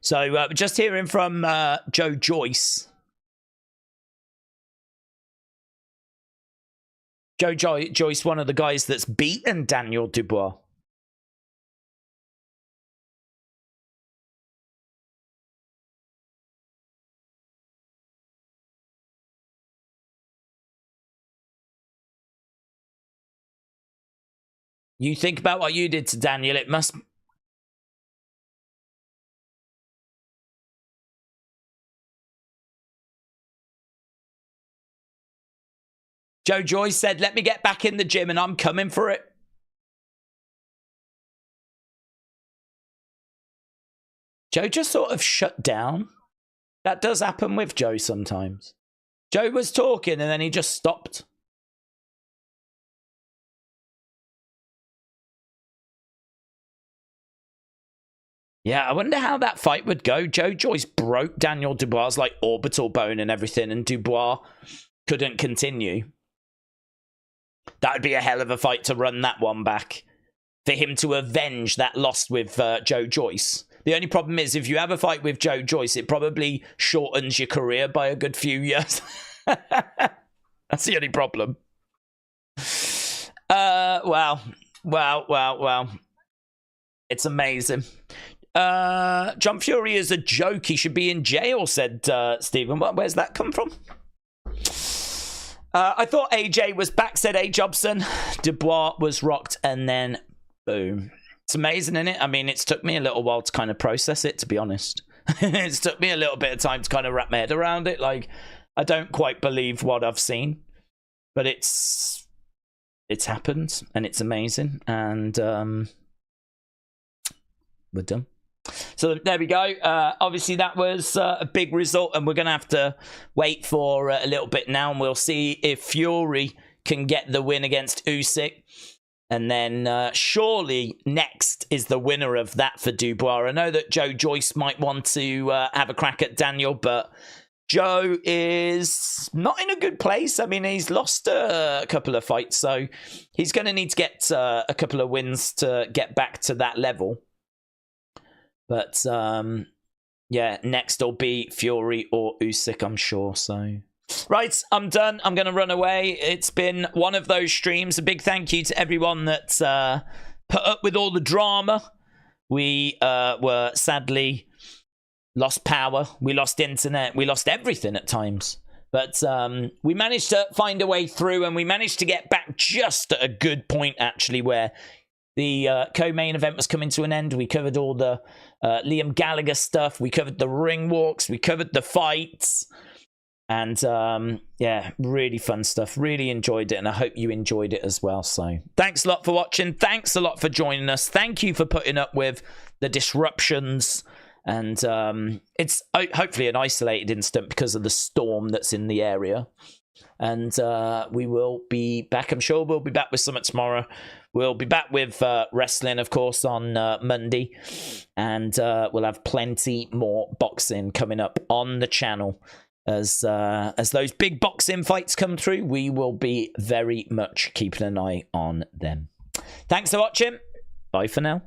So just hearing from Joe Joyce. Joe Joyce, one of the guys that's beaten Daniel Dubois. You think about what you did to Daniel, it must... Joe Joyce said, let me get back in the gym and I'm coming for it. Joe just sort of shut down. That does happen with Joe sometimes. Joe was talking and then he just stopped. Yeah, I wonder how that fight would go. Joe Joyce broke Daniel Dubois' like orbital bone and everything, and Dubois couldn't continue. That would be a hell of a fight to run that one back. For him to avenge that loss with Joe Joyce. The only problem is, if you have a fight with Joe Joyce, it probably shortens your career by a good few years. That's the only problem. Wow. It's amazing. John Fury is a joke. He should be in jail, said Stephen. Where's that come from? I thought AJ was back, said A. Jobson. Dubois was rocked, and then boom. It's amazing, isn't it? I mean, it's took me a little while to kind of process it, to be honest. It's took me a little bit of time to kind of wrap my head around it. Like, I don't quite believe what I've seen, but it's happened, and it's amazing, and we're done. So there we go. Obviously, that was a big result, and we're going to have to wait for a little bit now, and we'll see if Fury can get the win against Usyk. And then surely next is the winner of that for Dubois. I know that Joe Joyce might want to have a crack at Daniel, but Joe is not in a good place. I mean, he's lost a couple of fights, so he's going to need to get a couple of wins to get back to that level. But yeah, next will be Fury or Usyk, I'm sure. So, right, I'm done. I'm going to run away. It's been one of those streams. A big thank you to everyone that put up with all the drama. We were sadly lost power. We lost internet. We lost everything at times. But we managed to find a way through, and we managed to get back just at a good point, actually, where the co-main event was coming to an end. We covered all the Liam Gallagher stuff. We covered the ring walks. We covered the fights. And yeah, really fun stuff. Really enjoyed it, and I hope you enjoyed it as well. So thanks a lot for watching. Thanks a lot for joining us. Thank you for putting up with the disruptions. And it's hopefully an isolated incident because of the storm that's in the area. And we will be back. I'm sure we'll be back with something tomorrow. We'll be back with wrestling, of course, on Monday. And we'll have plenty more boxing coming up on the channel. As those big boxing fights come through, we will be very much keeping an eye on them. Thanks for watching. Bye for now.